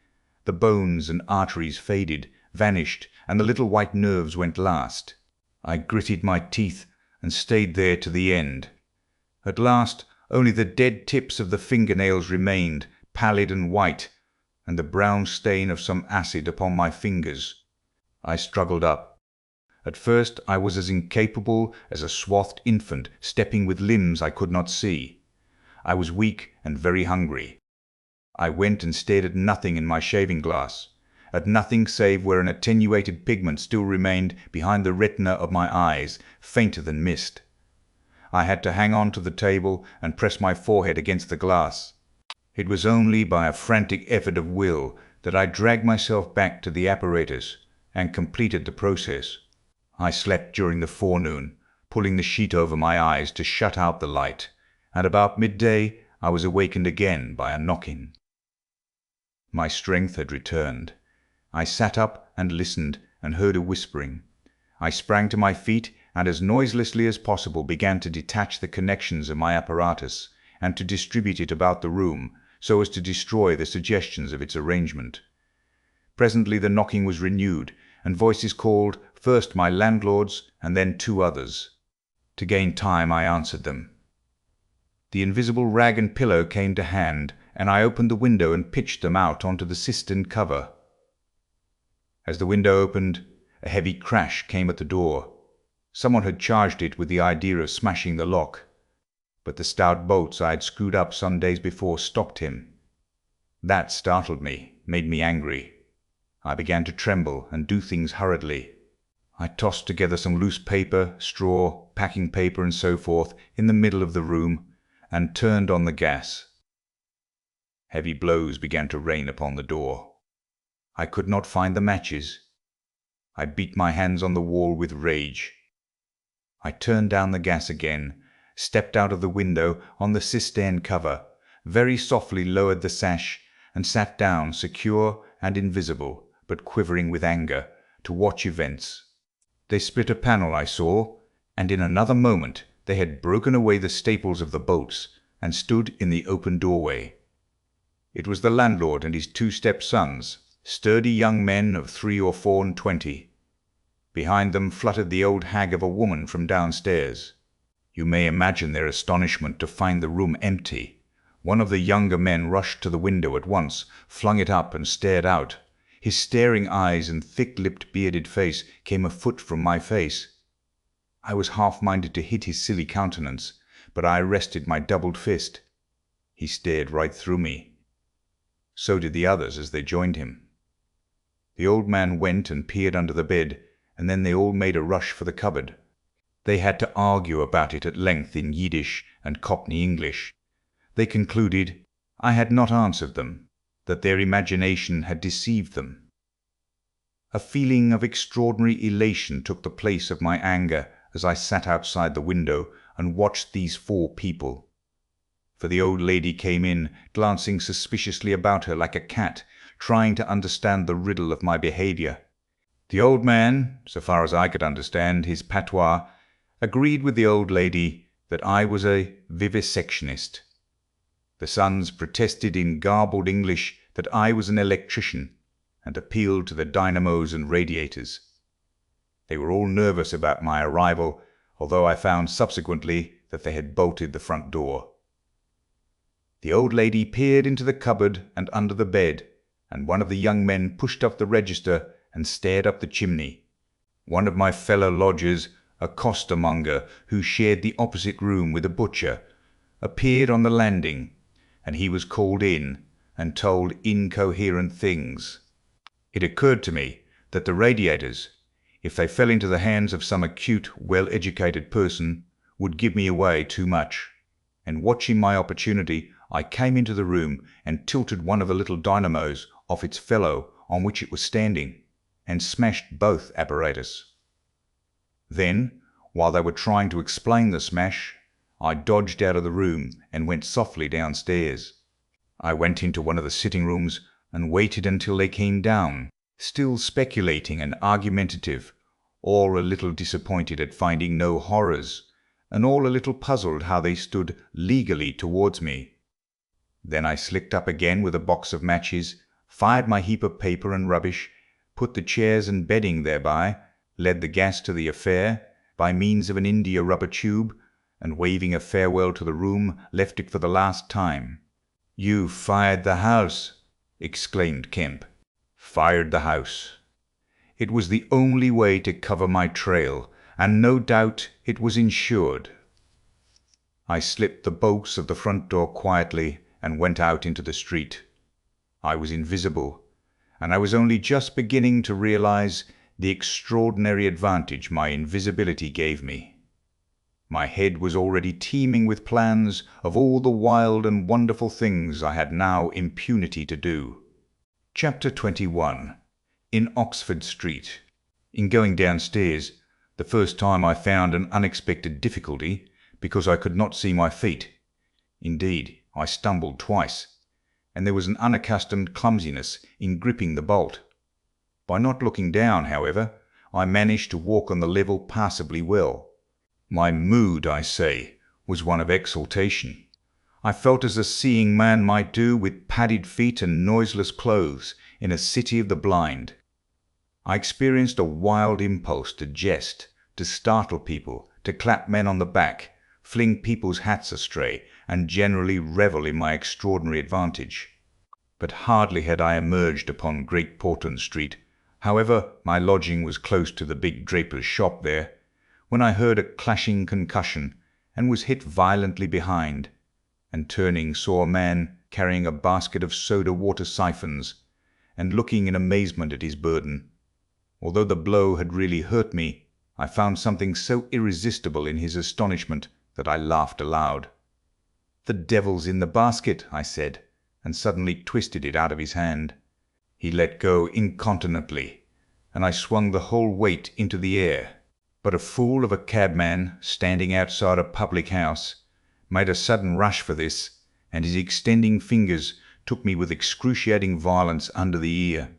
The bones and arteries faded, vanished, and the little white nerves went last. I gritted my teeth and stayed there to the end. At last only the dead tips of the fingernails remained, pallid and white, and the brown stain of some acid upon my fingers. I struggled up. At first I was as incapable as a swathed infant stepping with limbs I could not see. I was weak and very hungry. I went and stared at nothing in my shaving glass, at nothing save where an attenuated pigment still remained behind the retina of my eyes, fainter than mist. I had to hang on to the table and press my forehead against the glass. It was only by a frantic effort of will that I dragged myself back to the apparatus and completed the process. I slept during the forenoon, pulling the sheet over my eyes to shut out the light, and about midday I was awakened again by a knocking. My strength had returned. I sat up and listened and heard a whispering. I sprang to my feet and as noiselessly as possible began to detach the connections of my apparatus and to distribute it about the room so as to destroy the suggestions of its arrangement. Presently the knocking was renewed, and voices called, first my landlord's and then two others. To gain time I answered them. The invisible rag and pillow came to hand, and I opened the window and pitched them out onto the cistern cover. As the window opened, a heavy crash came at the door. Someone had charged it with the idea of smashing the lock, but the stout bolts I had screwed up some days before stopped him. That startled me, made me angry. I began to tremble and do things hurriedly. I tossed together some loose paper, straw, packing paper, and so forth in the middle of the room, and turned on the gas. Heavy blows began to rain upon the door. I could not find the matches. I beat my hands on the wall with rage. I turned down the gas again, stepped out of the window on the cistern cover, very softly lowered the sash, and sat down, secure and invisible, but quivering with anger, to watch events. They split a panel, I saw, and in another moment they had broken away the staples of the bolts and stood in the open doorway. It was the landlord and his two step-sons, sturdy young men of 3 or 24. Behind them fluttered the old hag of a woman from downstairs. You may imagine their astonishment to find the room empty. One of the younger men rushed to the window at once, flung it up, and stared out. His staring eyes and thick-lipped, bearded face came a foot from my face. I was half-minded to hit his silly countenance, but I arrested my doubled fist. He stared right through me. So did the others as they joined him. The old man went and peered under the bed, and then they all made a rush for the cupboard. They had to argue about it at length in Yiddish and Cockney English. They concluded I had not answered them, that their imagination had deceived them. A feeling of extraordinary elation took the place of my anger as I sat outside the window and watched these 4 people. For the old lady came in, glancing suspiciously about her like a cat, trying to understand the riddle of my behavior. The old man, so far as I could understand his patois, agreed with the old lady that I was a vivisectionist. The sons protested in garbled English that I was an electrician, and appealed to the dynamos and radiators. They were all nervous about my arrival, although I found subsequently that they had bolted the front door. The old lady peered into the cupboard and under the bed, and one of the young men pushed up the register and stared up the chimney. One of my fellow lodgers, a costermonger who shared the opposite room with a butcher, appeared on the landing, and he was called in and told incoherent things. It occurred to me that the radiators, if they fell into the hands of some acute, well-educated person, would give me away too much, and watching my opportunity, I came into the room and tilted one of the little dynamos off its fellow on which it was standing, and smashed both apparatus. Then, while they were trying to explain the smash, I dodged out of the room and went softly downstairs. I went into one of the sitting rooms and waited until they came down, still speculating and argumentative, all a little disappointed at finding no horrors, and all a little puzzled how they stood legally towards me. Then I slicked up again with a box of matches, fired my heap of paper and rubbish, put the chairs and bedding thereby, led the gas to the affair by means of an india rubber tube, and waving a farewell to the room, left it for the last time. "You fired the house!" exclaimed Kemp. Fired the house. It was the only way to cover my trail, and no doubt it was insured. I slipped the bolts of the front door quietly and went out into the street. I was invisible, and I was only just beginning to realize the extraordinary advantage my invisibility gave me. My head was already teeming with plans of all the wild and wonderful things I had now impunity to do. Chapter 21. In Oxford Street. In going downstairs, the first time I found an unexpected difficulty, because I could not see my feet. Indeed, I stumbled twice, and there was an unaccustomed clumsiness in gripping the bolt. By not looking down, however, I managed to walk on the level passably well. My mood, I say, was one of exaltation. I felt as a seeing man might do with padded feet and noiseless clothes in a city of the blind. I experienced a wild impulse to jest, to startle people, to clap men on the back, fling people's hats astray, and generally revel in my extraordinary advantage. But hardly had I emerged upon Great Portland Street, however, my lodging was close to the big draper's shop there, when I heard a clashing concussion, and was hit violently behind, and turning saw a man carrying a basket of soda-water siphons, and looking in amazement at his burden. Although the blow had really hurt me, I found something so irresistible in his astonishment that I laughed aloud. "The devil's in the basket," I said, and suddenly twisted it out of his hand. He let go incontinently, and I swung the whole weight into the air. But a fool of a cabman, standing outside a public house, made a sudden rush for this, and his extending fingers took me with excruciating violence under the ear.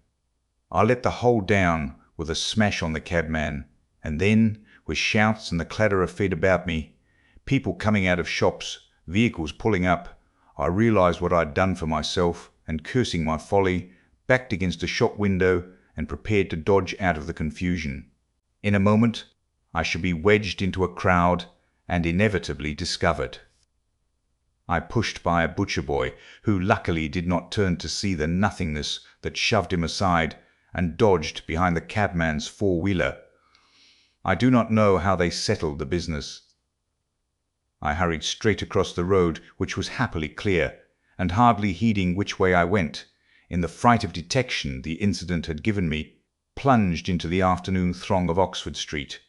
I let the whole down with a smash on the cabman, and then, with shouts and the clatter of feet about me, people coming out of shops, vehicles pulling up, I realized what I'd done for myself, and cursing my folly, backed against a shop window and prepared to dodge out of the confusion. In a moment I should be wedged into a crowd and inevitably discovered. I pushed by a butcher boy, who luckily did not turn to see the nothingness that shoved him aside, and dodged behind the cabman's four-wheeler. I do not know how they settled the business. I hurried straight across the road, which was happily clear, and hardly heeding which way I went, in the fright of detection the incident had given me, plunged into the afternoon throng of Oxford Street.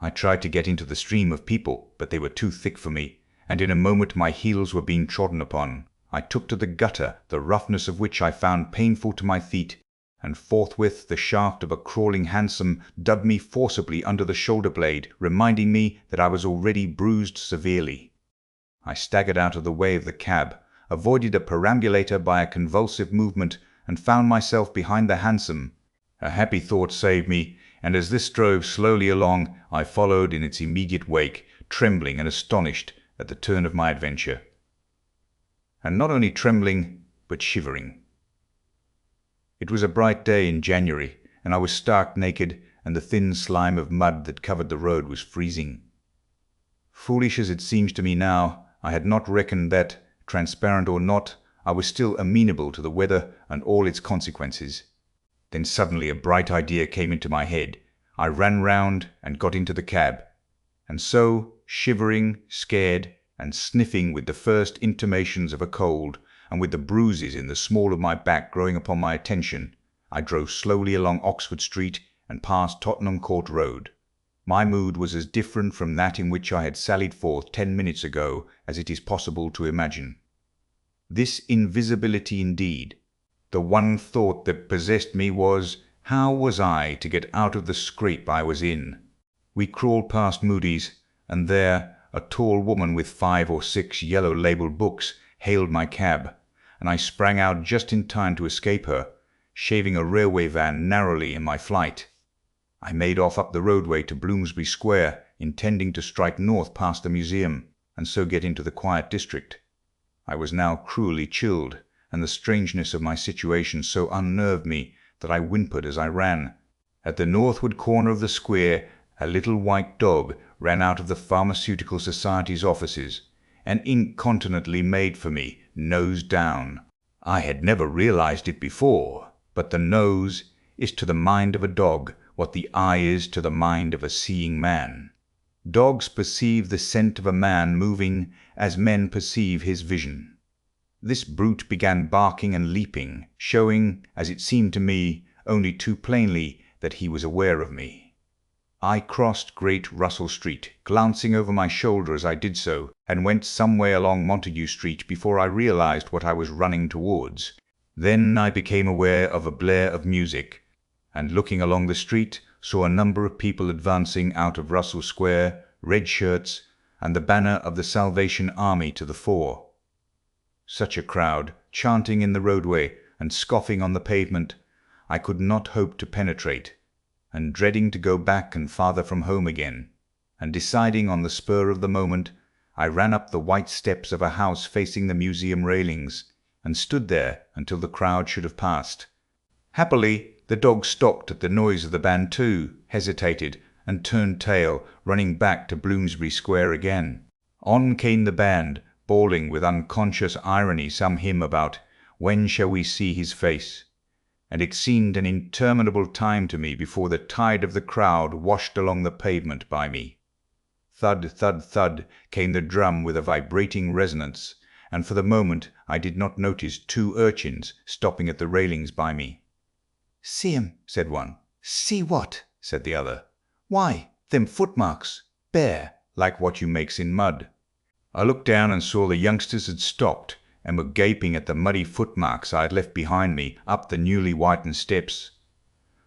I tried to get into the stream of people, but they were too thick for me, and in a moment my heels were being trodden upon. I took to the gutter, the roughness of which I found painful to my feet, and forthwith the shaft of a crawling hansom dubbed me forcibly under the shoulder-blade, reminding me that I was already bruised severely. I staggered out of the way of the cab, avoided a perambulator by a convulsive movement, and found myself behind the hansom. A happy thought saved me, and as this drove slowly along, I followed in its immediate wake, trembling and astonished at the turn of my adventure. And not only trembling, but shivering. It was a bright day in January, and I was stark naked, and the thin slime of mud that covered the road was freezing. Foolish as it seems to me now, I had not reckoned that, transparent or not, I was still amenable to the weather and all its consequences. Then suddenly a bright idea came into my head. I ran round and got into the cab. And so, shivering, scared, and sniffing with the first intimations of a cold, and with the bruises in the small of my back growing upon my attention, I drove slowly along Oxford Street and past Tottenham Court Road. My mood was as different from that in which I had sallied forth 10 minutes ago as it is possible to imagine. This invisibility indeed. The one thought that possessed me was, how was I to get out of the scrape I was in? We crawled past Moody's, and there a tall woman with 5 or 6 yellow-labelled books hailed my cab, and I sprang out just in time to escape her, shaving a railway van narrowly in my flight. I made off up the roadway to Bloomsbury Square, intending to strike north past the museum, and so get into the quiet district. I was now cruelly chilled, and the strangeness of my situation so unnerved me that I whimpered as I ran. At the northward corner of the square, a little white dog ran out of the Pharmaceutical Society's offices, and incontinently made for me, nose down. I had never realized it before, but the nose is to the mind of a dog what the eye is to the mind of a seeing man. Dogs perceive the scent of a man moving as men perceive his vision. This brute began barking and leaping, showing, as it seemed to me, only too plainly that he was aware of me. I crossed Great Russell Street, glancing over my shoulder as I did so, and went some way along Montague Street before I realized what I was running towards. Then I became aware of a blare of music, and looking along the street, saw a number of people advancing out of Russell Square, red shirts, and the banner of the Salvation Army to the fore. Such a crowd, chanting in the roadway and scoffing on the pavement, I could not hope to penetrate, and dreading to go back and farther from home again, and deciding on the spur of the moment, I ran up the white steps of a house facing the museum railings, and stood there until the crowd should have passed. Happily, the dog stopped at the noise of the band too, hesitated, and turned tail, running back to Bloomsbury Square again. On came the band, bawling with unconscious irony some hymn about "When shall we see his face?" And it seemed an interminable time to me before the tide of the crowd washed along the pavement by me. Thud, thud, thud came the drum with a vibrating resonance, and for the moment I did not notice 2 urchins stopping at the railings by me. "See 'em," said one. "See what?" said the other. "Why, them footmarks, bare, like what you makes in mud." I looked down and saw the youngsters had stopped, and were gaping at the muddy footmarks I had left behind me up the newly whitened steps.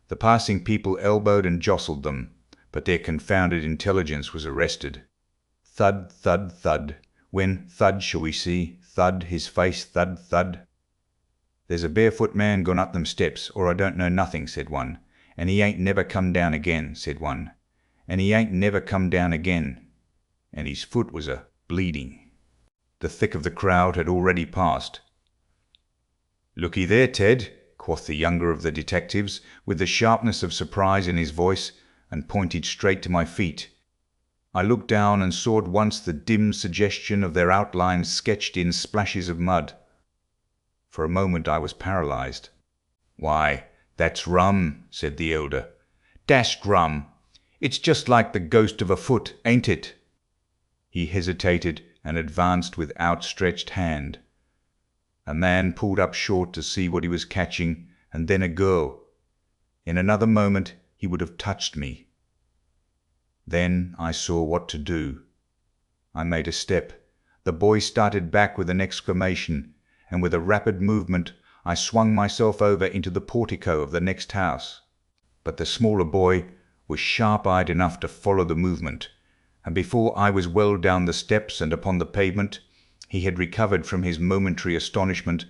The passing people elbowed and jostled them, but their confounded intelligence was arrested. Thud, thud, thud. When thud shall we see? Thud, his face, thud, thud. "There's a barefoot man gone up them steps, or I don't know nothing," said one. "And he ain't never come down again," said one. "And he ain't never come down again." And his foot was bleeding. The thick of the crowd had already passed. "Looky there, Ted," quoth the younger of the detectives, with the sharpness of surprise in his voice, and pointed straight to my feet. I looked down and saw at once the dim suggestion of their outlines sketched in splashes of mud. For a moment I was paralyzed. "Why, that's rum," said the elder. "Dashed rum. It's just like the ghost of a foot, ain't it?" He hesitated and advanced with outstretched hand. A man pulled up short to see what he was catching, and then a girl. In another moment he would have touched me. Then I saw what to do. I made a step. The boy started back with an exclamation, and with a rapid movement I swung myself over into the portico of the next house. But the smaller boy was sharp-eyed enough to follow the movement, and before I was well down the steps and upon the pavement, he had recovered from his momentary astonishment,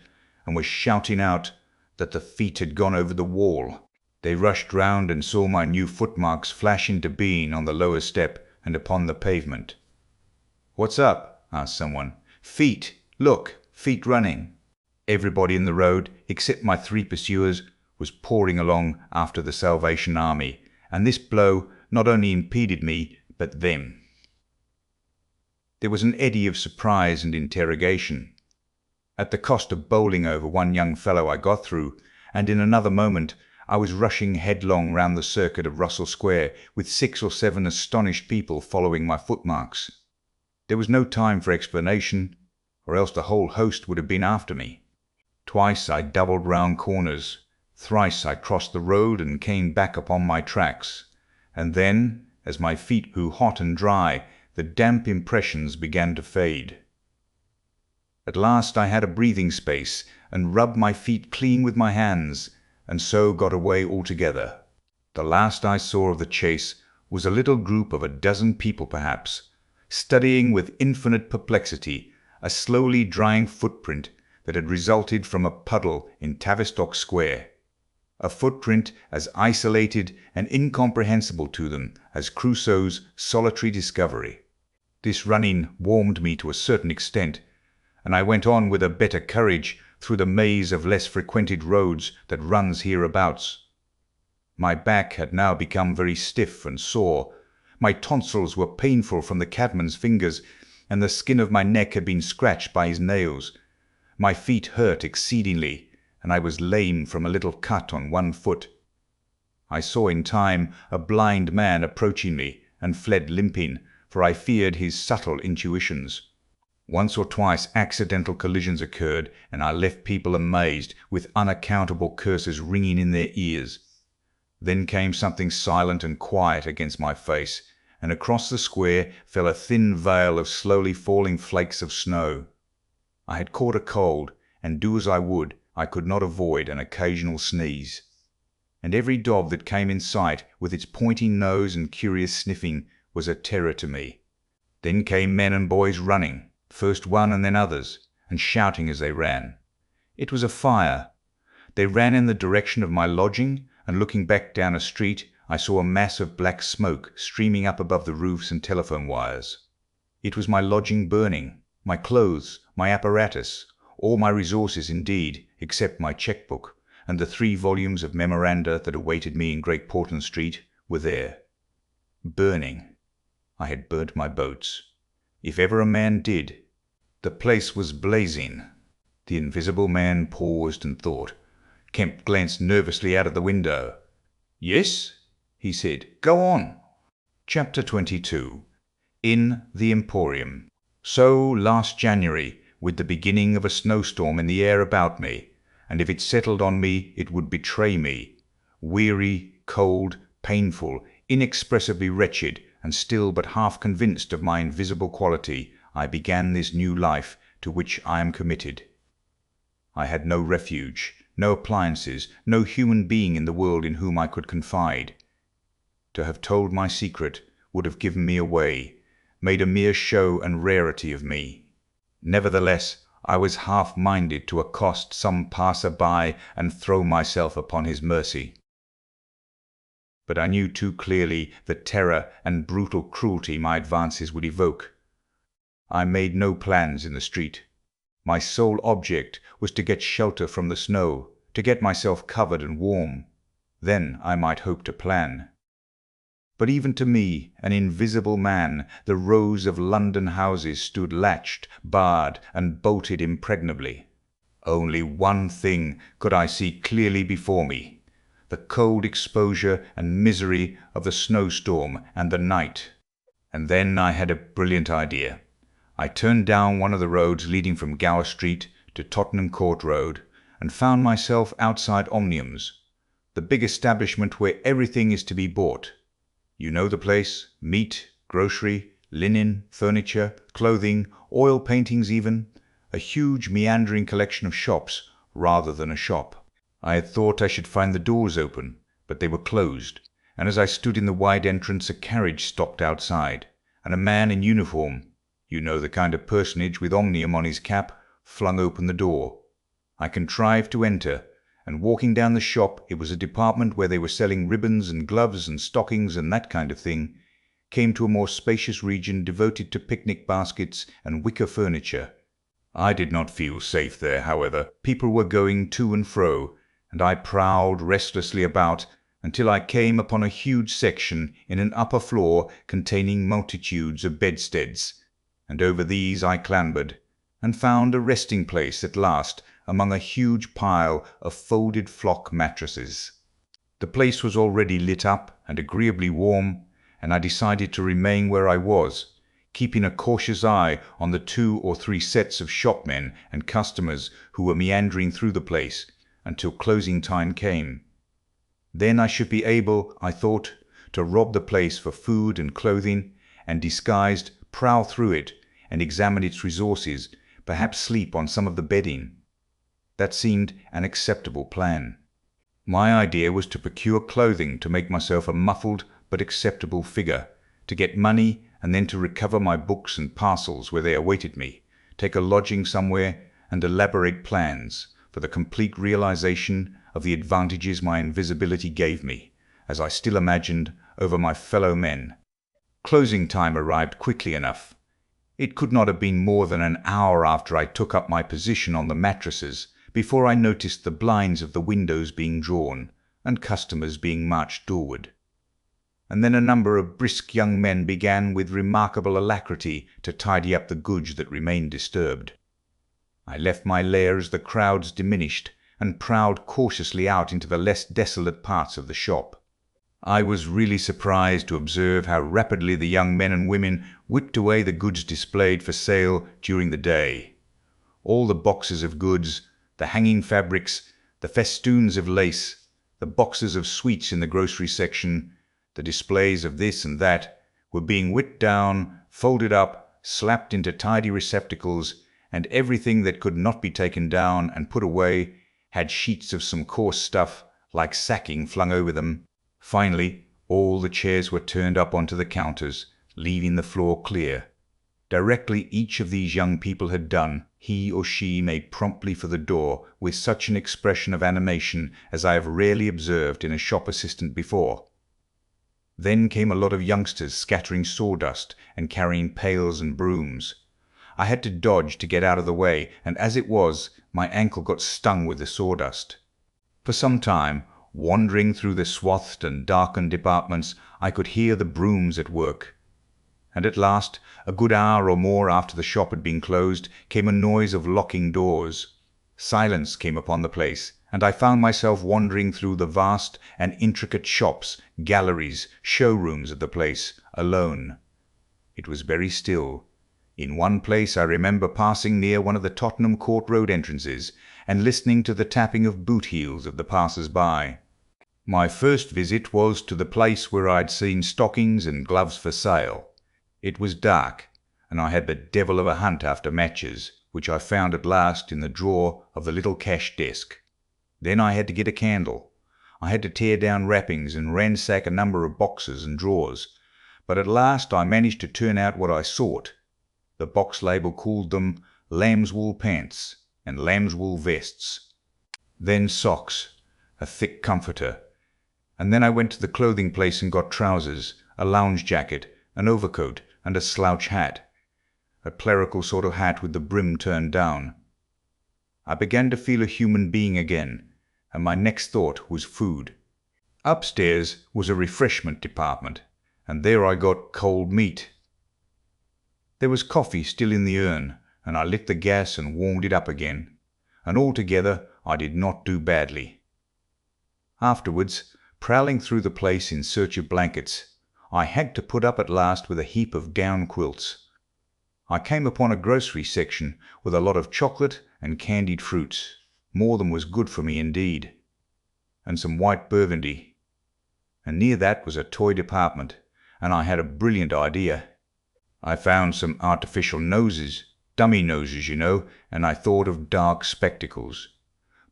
and was shouting out that the feet had gone over the wall. They rushed round and saw my new footmarks flash into being on the lower step and upon the pavement. "What's up?" asked someone. "Feet! Look! Feet running!" Everybody in the road, except my 3 pursuers, was pouring along after the Salvation Army, and this blow not only impeded me, but them. There was an eddy of surprise and interrogation. At the cost of bowling over one young fellow I got through, and in another moment I was rushing headlong round the circuit of Russell Square, with 6 or 7 astonished people following my footmarks. There was no time for explanation, or else the whole host would have been after me. Twice I doubled round corners, thrice I crossed the road and came back upon my tracks, and then, as my feet grew hot and dry, the damp impressions began to fade. At last I had a breathing space, and rubbed my feet clean with my hands, and so got away altogether. The last I saw of the chase was a little group of a dozen people perhaps, studying with infinite perplexity a slowly drying footprint that had resulted from a puddle in Tavistock Square, a footprint as isolated and incomprehensible to them as Crusoe's solitary discovery. This running warmed me to a certain extent, and I went on with a better courage through the maze of less frequented roads that runs hereabouts. My back had now become very stiff and sore, my tonsils were painful from the cabman's fingers, and the skin of my neck had been scratched by his nails. My feet hurt exceedingly, and I was lame from a little cut on one foot. I saw in time a blind man approaching me, and fled limping, for I feared his subtle intuitions. Once or twice accidental collisions occurred, and I left people amazed, with unaccountable curses ringing in their ears. Then came something silent and quiet against my face, and across the square fell a thin veil of slowly falling flakes of snow. I had caught a cold, and do as I would, I could not avoid an occasional sneeze. And every dog that came in sight, with its pointing nose and curious sniffing, was a terror to me. Then came men and boys running, first one and then others, and shouting as they ran. It was a fire. They ran in the direction of my lodging, and looking back down a street, I saw a mass of black smoke streaming up above the roofs and telephone wires. It was my lodging burning, my clothes, my apparatus, all my resources indeed, except my cheque-book, and the 3 volumes of memoranda that awaited me in Great Portland Street, were there. Burning. I had burnt my boats. If ever a man did. The place was blazing. The invisible man paused and thought. Kemp glanced nervously out of the window. "Yes?" he said. "Go on." Chapter 22. In the Emporium. So last January, with the beginning of a snowstorm in the air about me, and if it settled on me it would betray me, weary, cold, painful, inexpressibly wretched, and still but half convinced of my invisible quality, I began this new life to which I am committed. I had no refuge, no appliances, no human being in the world in whom I could confide. To have told my secret would have given me away, made a mere show and rarity of me. Nevertheless, I was half-minded to accost some passer-by and throw myself upon his mercy. But I knew too clearly the terror and brutal cruelty my advances would evoke. I made no plans in the street. My sole object was to get shelter from the snow, to get myself covered and warm. Then I might hope to plan. But even to me, an invisible man, the rows of London houses stood latched, barred, and bolted impregnably. Only one thing could I see clearly before me: the cold exposure and misery of the snowstorm and the night. And then I had a brilliant idea. I turned down one of the roads leading from Gower Street to Tottenham Court Road, and found myself outside Omnium's, the big establishment where everything is to be bought. You know the place: meat, grocery, linen, furniture, clothing, oil paintings even, a huge meandering collection of shops rather than a shop. I had thought I should find the doors open, but they were closed, and as I stood in the wide entrance a carriage stopped outside, and a man in uniform, you know the kind of personage with Omnium on his cap, flung open the door. I contrived to enter, and walking down the shop, it was a department where they were selling ribbons and gloves and stockings and that kind of thing, came to a more spacious region devoted to picnic baskets and wicker furniture. I did not feel safe there, however. People were going to and fro, and I prowled restlessly about until I came upon a huge section in an upper floor containing multitudes of bedsteads, and over these I clambered, and found a resting place at last among a huge pile of folded flock mattresses. The place was already lit up and agreeably warm, and I decided to remain where I was, keeping a cautious eye on the 2 or 3 sets of shopmen and customers who were meandering through the place until closing time came. Then I should be able, I thought, to rob the place for food and clothing, and disguised, prowl through it and examine its resources, perhaps sleep on some of the bedding. That seemed an acceptable plan. My idea was to procure clothing to make myself a muffled but acceptable figure, to get money, and then to recover my books and parcels where they awaited me, take a lodging somewhere, and elaborate plans for the complete realization of the advantages my invisibility gave me, as I still imagined, over my fellow men. Closing time arrived quickly enough. It could not have been more than an hour after I took up my position on the mattresses before I noticed the blinds of the windows being drawn and customers being marched doorward. And then a number of brisk young men began with remarkable alacrity to tidy up the goods that remained disturbed. I left my lair as the crowds diminished, and prowled cautiously out into the less desolate parts of the shop. I was really surprised to observe how rapidly the young men and women whipped away the goods displayed for sale during the day. All the boxes of goods, the hanging fabrics, the festoons of lace, the boxes of sweets in the grocery section, the displays of this and that, were being whipped down, folded up, slapped into tidy receptacles, and everything that could not be taken down and put away had sheets of some coarse stuff, like sacking, flung over them. Finally, all the chairs were turned up onto the counters, leaving the floor clear. Directly each of these young people had done, he or she made promptly for the door with such an expression of animation as I have rarely observed in a shop assistant before. Then came a lot of youngsters scattering sawdust and carrying pails and brooms. I had to dodge to get out of the way, and as it was, my ankle got stung with the sawdust. For some time, wandering through the swathed and darkened departments, I could hear the brooms at work. And at last, a good hour or more after the shop had been closed, came a noise of locking doors. Silence came upon the place, and I found myself wandering through the vast and intricate shops, galleries, showrooms of the place, alone. It was very still. In one place I remember passing near one of the Tottenham Court Road entrances, and listening to the tapping of boot heels of the passers-by. My first visit was to the place where I had seen stockings and gloves for sale. It was dark, and I had the devil of a hunt after matches, which I found at last in the drawer of the little cash desk. Then I had to get a candle. I had to tear down wrappings and ransack a number of boxes and drawers, but at last I managed to turn out what I sought. The box label called them lambswool pants and lambswool vests. Then socks, a thick comforter. And then I went to the clothing place and got trousers, a lounge jacket, an overcoat, and a slouch hat. A clerical sort of hat with the brim turned down. I began to feel a human being again, and my next thought was food. Upstairs was a refreshment department, and there I got cold meat. There was coffee still in the urn, and I lit the gas and warmed it up again, and altogether I did not do badly. Afterwards, prowling through the place in search of blankets, I had to put up at last with a heap of down quilts. I came upon a grocery section with a lot of chocolate and candied fruits, more than was good for me indeed, and some white burgundy. And near that was a toy department, and I had a brilliant idea. I found some artificial noses, dummy noses, you know, and I thought of dark spectacles.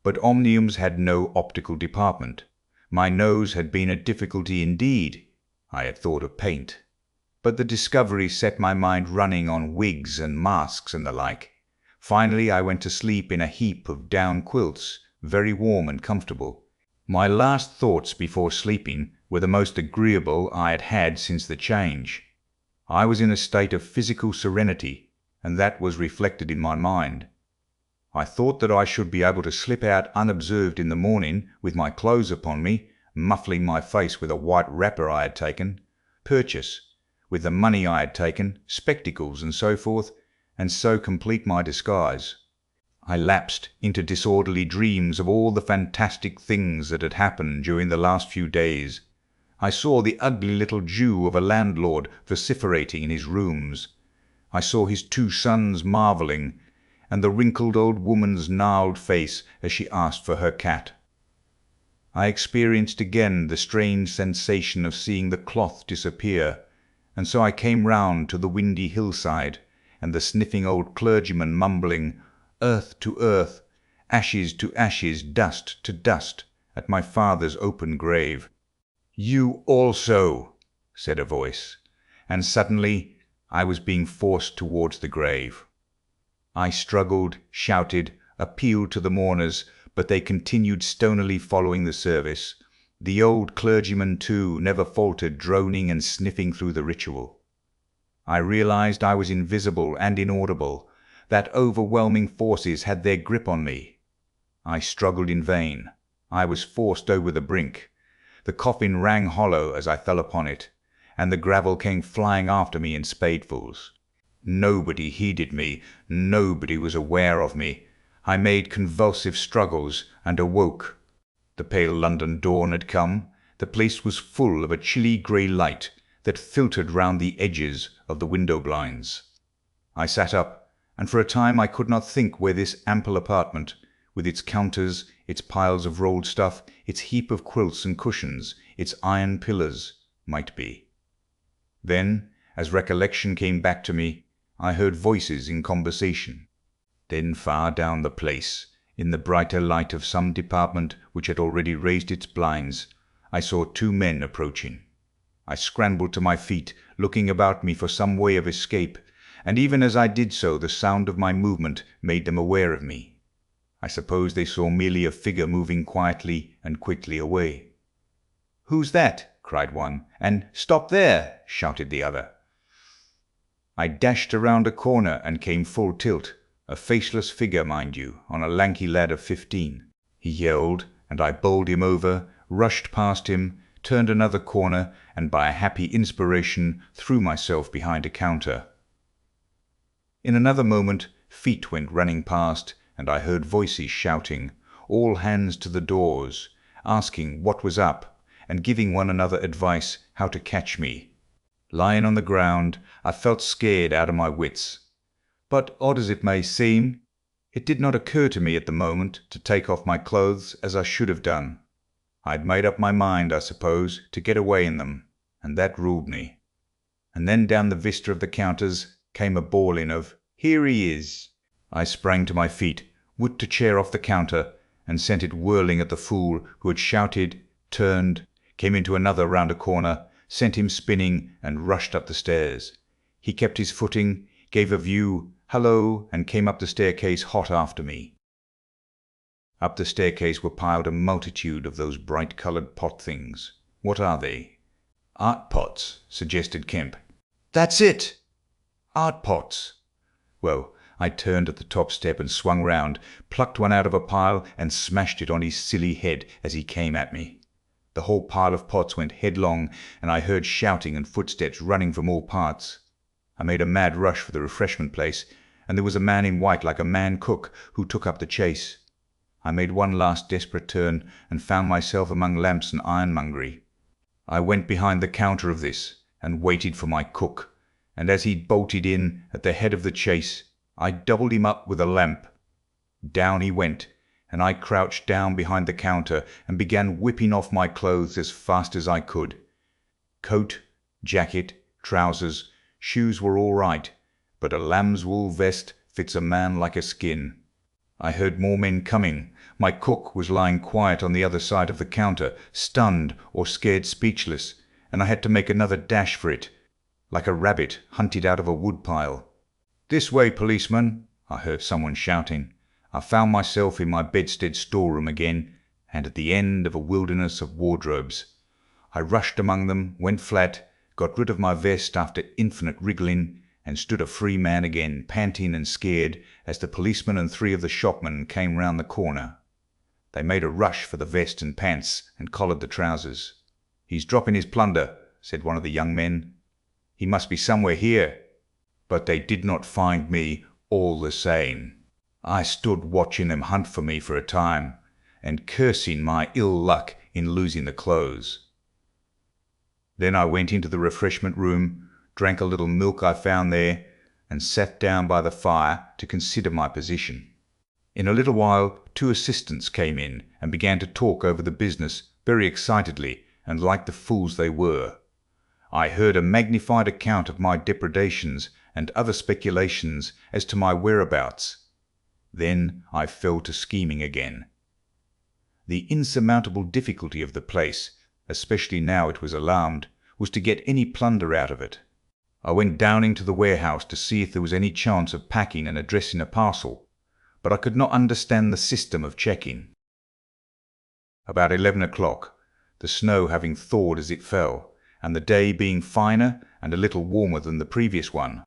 But Omnium's had no optical department. My nose had been a difficulty indeed. I had thought of paint. But the discovery set my mind running on wigs and masks and the like. Finally I went to sleep in a heap of down quilts, very warm and comfortable. My last thoughts before sleeping were the most agreeable I had had since the change. I was in a state of physical serenity, and that was reflected in my mind. I thought that I should be able to slip out unobserved in the morning with my clothes upon me, muffling my face with a white wrapper I had taken, purchase, with the money I had taken, spectacles and so forth, and so complete my disguise. I lapsed into disorderly dreams of all the fantastic things that had happened during the last few days. I saw the ugly little Jew of a landlord vociferating in his rooms. I saw his 2 sons marvelling, and the wrinkled old woman's gnarled face as she asked for her cat. I experienced again the strange sensation of seeing the cloth disappear, and so I came round to the windy hillside, and the sniffing old clergyman mumbling, "Earth to earth, ashes to ashes, dust to dust," at my father's open grave. "You also," said a voice, and suddenly I was being forced towards the grave. I struggled, shouted, appealed to the mourners, but they continued stonily following the service. The old clergyman, too, never faltered, droning and sniffing through the ritual. I realized I was invisible and inaudible, that overwhelming forces had their grip on me. I struggled in vain. I was forced over the brink. The coffin rang hollow as I fell upon it, and the gravel came flying after me in spadefuls. Nobody heeded me, nobody was aware of me. I made convulsive struggles and awoke. The pale London dawn had come. The place was full of a chilly grey light that filtered round the edges of the window blinds. I sat up, and for a time I could not think where this ample apartment, with its counters, its piles of rolled stuff, its heap of quilts and cushions, its iron pillars, might be. Then, as recollection came back to me, I heard voices in conversation. Then far down the place, in the brighter light of some department which had already raised its blinds, I saw 2 men approaching. I scrambled to my feet, looking about me for some way of escape, and even as I did so the sound of my movement made them aware of me. I suppose they saw merely a figure moving quietly and quickly away. "Who's that?" cried one, and "Stop there!" shouted the other. I dashed around a corner and came full tilt. A faceless figure, mind you, on a lanky lad of 15. He yelled, and I bowled him over, rushed past him, turned another corner, and by a happy inspiration threw myself behind a counter. In another moment feet went running past, and I heard voices shouting, all hands to the doors, asking what was up, and giving one another advice how to catch me. Lying on the ground, I felt scared out of my wits. But odd as it may seem, it did not occur to me at the moment to take off my clothes as I should have done. I had made up my mind, I suppose, to get away in them, and that ruled me. And then down the vista of the counters came a bawling of, "Here he is!" I sprang to my feet, would to chair off the counter, and sent it whirling at the fool who had shouted, turned, came into another round a corner, sent him spinning, and rushed up the stairs. He kept his footing, gave a view, "Hullo," and came up the staircase hot after me. Up the staircase were piled a multitude of those bright-coloured pot things. What are they? "Art pots," suggested Kemp. "That's it! Art pots." Well, I turned at the top step and swung round, plucked one out of a pile, and smashed it on his silly head as he came at me. The whole pile of pots went headlong, and I heard shouting and footsteps running from all parts. I made a mad rush for the refreshment place, and there was a man in white like a man cook who took up the chase. I made one last desperate turn, and found myself among lamps and ironmongery. I went behind the counter of this, and waited for my cook, and as he bolted in at the head of the chase, I doubled him up with a lamp. Down he went, and I crouched down behind the counter and began whipping off my clothes as fast as I could. Coat, jacket, trousers, shoes were all right, but a lamb's wool vest fits a man like a skin. I heard more men coming. My cook was lying quiet on the other side of the counter, stunned or scared speechless, and I had to make another dash for it, like a rabbit hunted out of a woodpile. "This way, policeman," I heard someone shouting. I found myself in my bedstead storeroom again, and at the end of a wilderness of wardrobes. I rushed among them, went flat, got rid of my vest after infinite wriggling, and stood a free man again, panting and scared, as the policeman and 3 of the shopmen came round the corner. They made a rush for the vest and pants, and collared the trousers. "He's dropping his plunder," said one of the young men. "He must be somewhere here." But they did not find me all the same. I stood watching them hunt for me for a time, and cursing my ill luck in losing the clothes. Then I went into the refreshment room, drank a little milk I found there, and sat down by the fire to consider my position. In a little while 2 assistants came in and began to talk over the business very excitedly and like the fools they were. I heard a magnified account of my depredations and other speculations as to my whereabouts. Then I fell to scheming again. The insurmountable difficulty of the place, especially now it was alarmed, was to get any plunder out of it. I went down into the warehouse to see if there was any chance of packing and addressing a parcel, but I could not understand the system of checking. About 11 o'clock, the snow having thawed as it fell, and the day being finer and a little warmer than the previous one,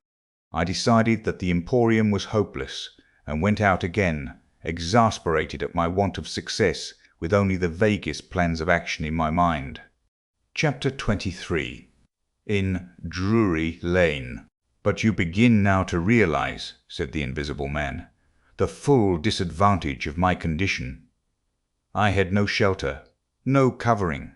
I decided that the Emporium was hopeless, and went out again, exasperated at my want of success, with only the vaguest plans of action in my mind. Chapter 23. In Drury Lane. "But you begin now to realize," said the Invisible Man, "the full disadvantage of my condition. I had no shelter, no covering.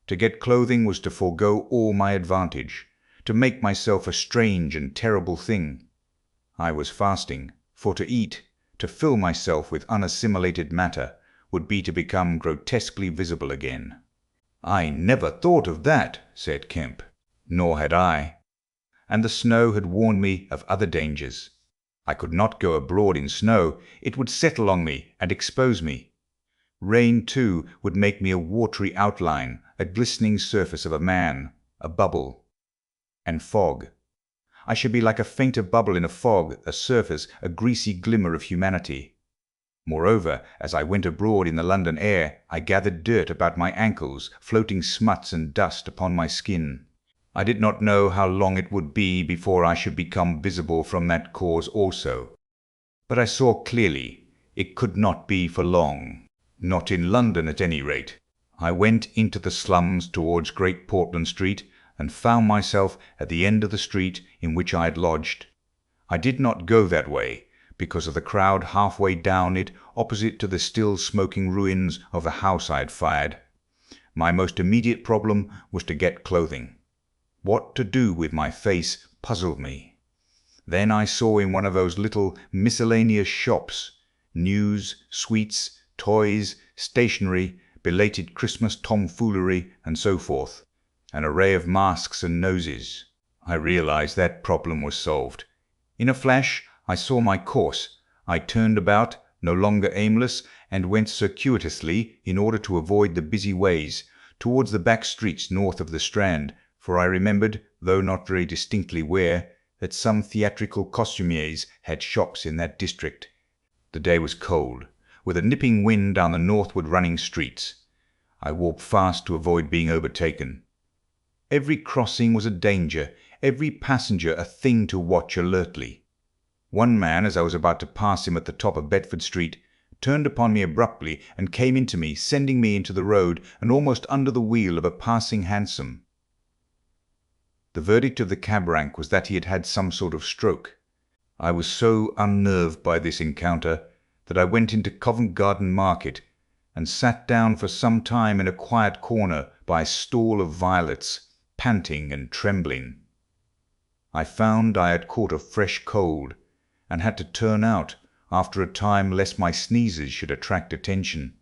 To get clothing was to forego all my advantage, to make myself a strange and terrible thing. I was fasting, for to eat, to fill myself with unassimilated matter, would be to become grotesquely visible again." "I never thought of that," said Kemp. Nor had I. And the snow had warned me of other dangers. I could not go abroad in snow, it would settle on me and expose me. Rain, too, would make me a watery outline, a glistening surface of a man, a bubble. And fog. I should be like a fainter bubble in a fog, a surface, a greasy glimmer of humanity. Moreover, as I went abroad in the London air, I gathered dirt about my ankles, floating smuts and dust upon my skin. I did not know how long it would be before I should become visible from that cause also. But I saw clearly it could not be for long. Not in London, at any rate. I went into the slums towards Great Portland Street, and found myself at the end of the street in which I had lodged. I did not go that way, because of the crowd halfway down it, opposite to the still smoking ruins of the house I had fired. My most immediate problem was to get clothing. What to do with my face puzzled me. Then I saw in one of those little miscellaneous shops, news, sweets, toys, stationery, belated Christmas tomfoolery, and so forth, an array of masks and noses. I realized that problem was solved. In a flash I saw my course. I turned about, no longer aimless, and went circuitously, in order to avoid the busy ways, towards the back streets north of the Strand, for I remembered, though not very distinctly where, that some theatrical costumiers had shops in that district. The day was cold, with a nipping wind down the northward running streets. I walked fast to avoid being overtaken. Every crossing was a danger, every passenger a thing to watch alertly. One man, as I was about to pass him at the top of Bedford Street, turned upon me abruptly and came into me, sending me into the road and almost under the wheel of a passing hansom. The verdict of the cab rank was that he had had some sort of stroke. I was so unnerved by this encounter that I went into Covent Garden Market and sat down for some time in a quiet corner by a stall of violets, panting and trembling. I found I had caught a fresh cold, and had to turn out after a time lest my sneezes should attract attention.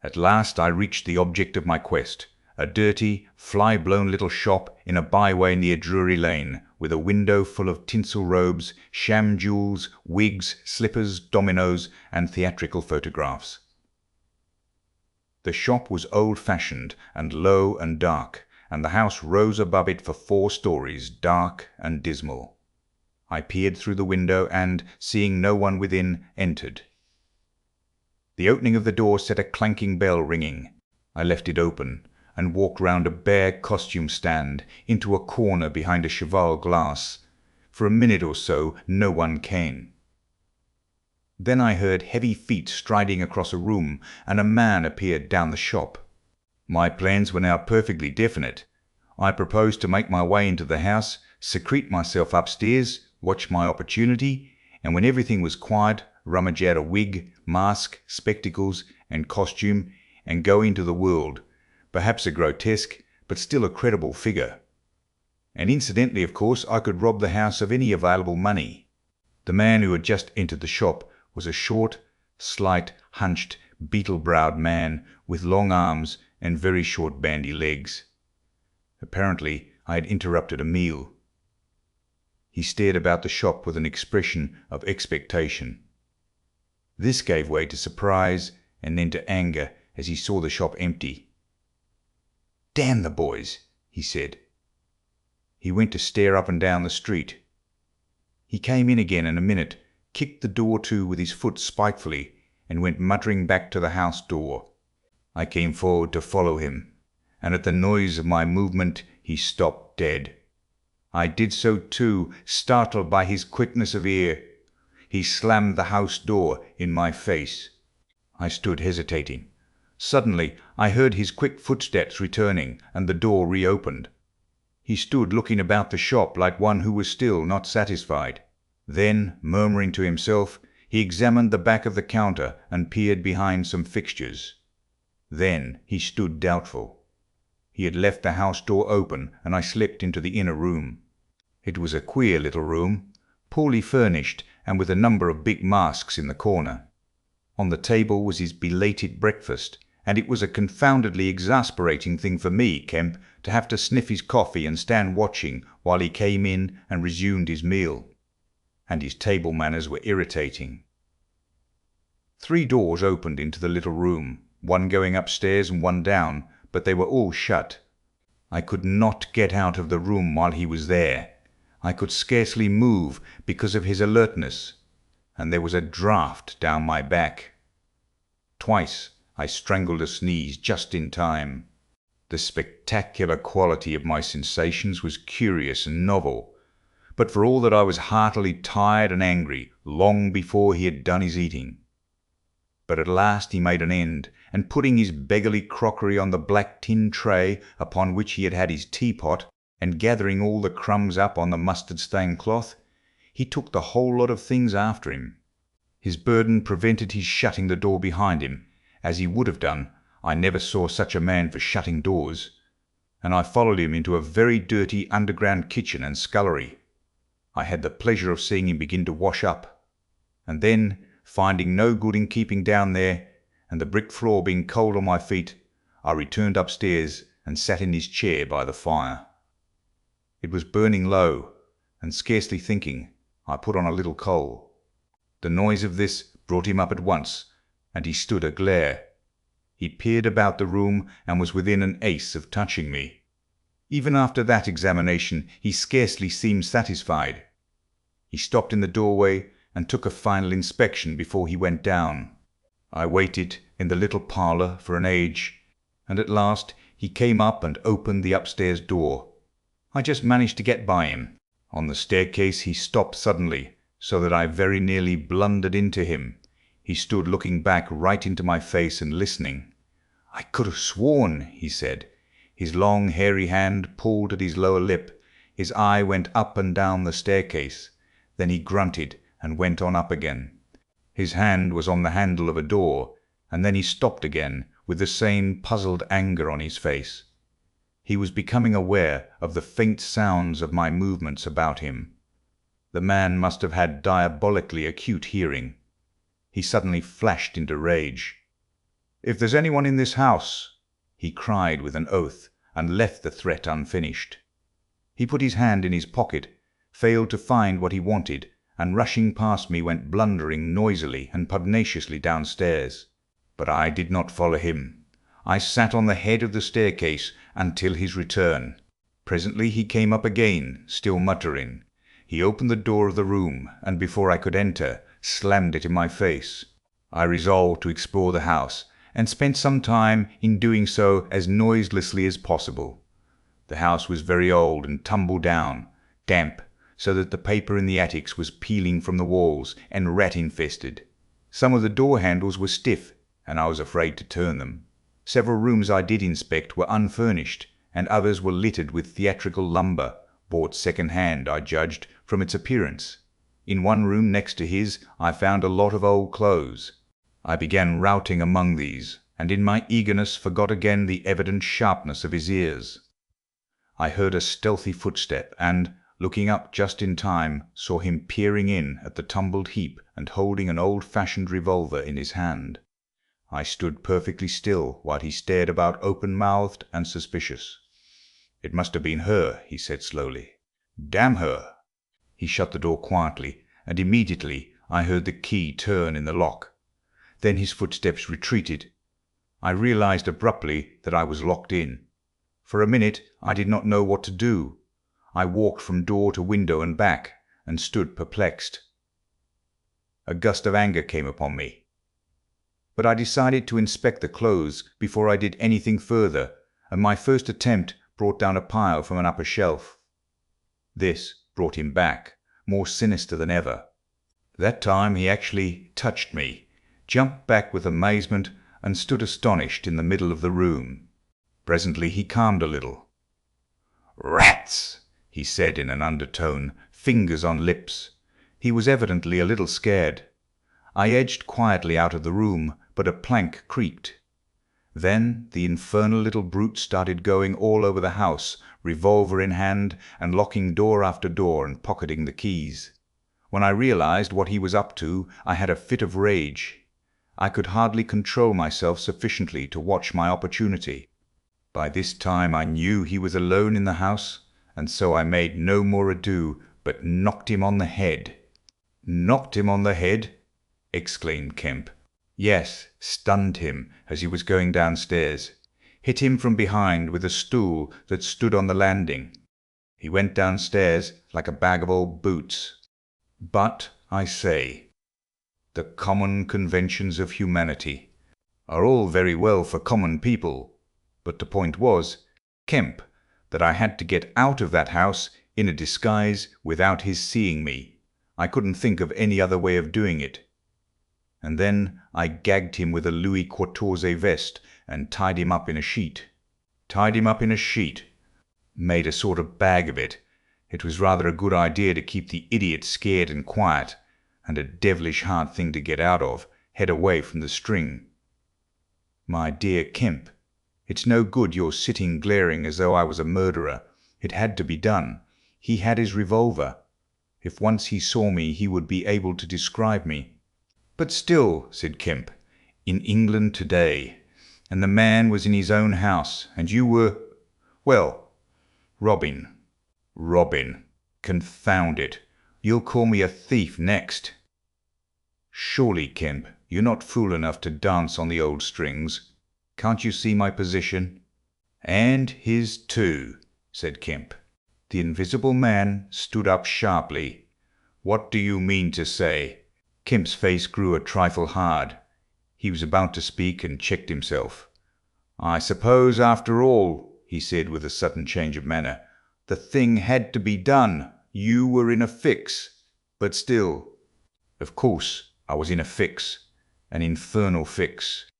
At last I reached the object of my quest, a dirty, fly-blown little shop in a byway near Drury Lane, with a window full of tinsel robes, sham jewels, wigs, slippers, dominoes, and theatrical photographs. The shop was old-fashioned and low and dark, and the house rose above it for 4 stories, dark and dismal. I peered through the window and, seeing no one within, entered. The opening of the door set a clanking bell ringing. I left it open, and walked round a bare costume stand into a corner behind a cheval glass. For a minute or so no one came. Then I heard heavy feet striding across a room, and a man appeared down the shop. My plans were now perfectly definite. I proposed to make my way into the house, secrete myself upstairs, watch my opportunity, and when everything was quiet, rummage out a wig, mask, spectacles, and costume, and go into the world, perhaps a grotesque, but still a credible figure. And incidentally, of course, I could rob the house of any available money. The man who had just entered the shop was a short, slight, hunched, beetle-browed man with long arms and very short bandy legs. Apparently, I had interrupted a meal. He stared about the shop with an expression of expectation. This gave way to surprise and then to anger as he saw the shop empty. "Damn the boys," he said. He went to stare up and down the street. He came in again in a minute, kicked the door to with his foot spitefully, and went muttering back to the house door. I came forward to follow him, and at the noise of my movement he stopped dead. I did so too, startled by his quickness of ear. He slammed the house door in my face. I stood hesitating. Suddenly I heard his quick footsteps returning, and the door reopened. He stood looking about the shop like one who was still not satisfied. Then, murmuring to himself, he examined the back of the counter and peered behind some fixtures. Then he stood doubtful. He had left the house door open, and I slipped into the inner room. It was a queer little room, poorly furnished and with a number of big masks in the corner. On the table was his belated breakfast, and it was a confoundedly exasperating thing for me, Kemp, to have to sniff his coffee and stand watching while he came in and resumed his meal. And his table manners were irritating. 3 doors opened into the little room, one going upstairs and one down, but they were all shut. I could not get out of the room while he was there. I could scarcely move because of his alertness, and there was a draught down my back. Twice I strangled a sneeze just in time. The spectacular quality of my sensations was curious and novel, but for all that I was heartily tired and angry long before he had done his eating. But at last he made an end, and putting his beggarly crockery on the black tin tray upon which he had had his teapot, and gathering all the crumbs up on the mustard-stained cloth, he took the whole lot of things after him. His burden prevented his shutting the door behind him, as he would have done. I never saw such a man for shutting doors, and I followed him into a very dirty underground kitchen and scullery. I had the pleasure of seeing him begin to wash up, and then, finding no good in keeping down there, and the brick floor being cold on my feet, I returned upstairs and sat in his chair by the fire. It was burning low, and scarcely thinking, I put on a little coal. The noise of this brought him up at once, and he stood aglare. He peered about the room and was within an ace of touching me. Even after that examination he scarcely seemed satisfied. He stopped in the doorway and took a final inspection before he went down. I waited in the little parlour for an age, and at last he came up and opened the upstairs door. I just managed to get by him. On the staircase he stopped suddenly, so that I very nearly blundered into him. He stood looking back right into my face and listening. "I could have sworn," he said. His long hairy hand pulled at his lower lip. His eye went up and down the staircase. Then he grunted and went on up again. His hand was on the handle of a door, and then he stopped again with the same puzzled anger on his face. He was becoming aware of the faint sounds of my movements about him. The man must have had diabolically acute hearing. He suddenly flashed into rage. "If there's anyone in this house," he cried with an oath, and left the threat unfinished. He put his hand in his pocket, failed to find what he wanted, and rushing past me went blundering noisily and pugnaciously downstairs. But I did not follow him. I sat on the head of the staircase until his return. Presently he came up again, still muttering. He opened the door of the room, and before I could enter, slammed it in my face. I resolved to explore the house, and spent some time in doing so as noiselessly as possible. The house was very old and tumble down, damp, so that the paper in the attics was peeling from the walls, and rat-infested. Some of the door handles were stiff, and I was afraid to turn them. Several rooms I did inspect were unfurnished, and others were littered with theatrical lumber, Bought second-hand, I judged, from its appearance. In one room next to his I found a lot of old clothes. I began routing among these, and in my eagerness forgot again the evident sharpness of his ears. I heard a stealthy footstep, and, looking up just in time, saw him peering in at the tumbled heap and holding an old-fashioned revolver in his hand. I stood perfectly still while he stared about open-mouthed and suspicious. "It must have been her," he said slowly. "Damn her!" He shut the door quietly, and immediately I heard the key turn in the lock. Then his footsteps retreated. I realized abruptly that I was locked in. For a minute I did not know what to do. I walked from door to window and back, and stood perplexed. A gust of anger came upon me. But I decided to inspect the clothes before I did anything further, and my first attempt brought down a pile from an upper shelf. This brought him back, more sinister than ever. That time he actually touched me, jumped back with amazement, and stood astonished in the middle of the room. Presently he calmed a little. "Rats!" he said in an undertone, fingers on lips. He was evidently a little scared. I edged quietly out of the room, but a plank creaked. Then the infernal little brute started going all over the house, revolver in hand, and locking door after door and pocketing the keys. When I realized what he was up to, I had a fit of rage. I could hardly control myself sufficiently to watch my opportunity. By this time I knew he was alone in the house, and so I made no more ado, but knocked him on the head. "Knocked him on the head?" exclaimed Kemp. "Yes, stunned him as he was going downstairs. Hit him from behind with a stool that stood on the landing. He went downstairs like a bag of old boots. But, I say, the common conventions of humanity are all very well for common people. But the point was, Kemp, that I had to get out of that house in a disguise without his seeing me. I couldn't think of any other way of doing it. And then I gagged him with a Louis XIV vest and tied him up in a sheet. Made a sort of bag of it. It was rather a good idea to keep the idiot scared and quiet, and a devilish hard thing to get out of, head away from the string. My dear Kemp, it's no good your sitting glaring as though I was a murderer. It had to be done. He had his revolver. If once he saw me, he would be able to describe me." "But still," said Kemp, "in England today, and the man was in his own house, and you were, well, robbing. Confound it. You'll call me a thief next." "Surely, Kemp, you're not fool enough to dance on the old strings. Can't you see my position?" "And his too," said Kemp. The Invisible Man stood up sharply. "What do you mean to say?" Kemp's face grew a trifle hard. He was about to speak and checked himself. "I suppose, after all," he said with a sudden change of manner, "the thing had to be done. You were in a fix. But still—" "Of course I was in a fix. An infernal fix.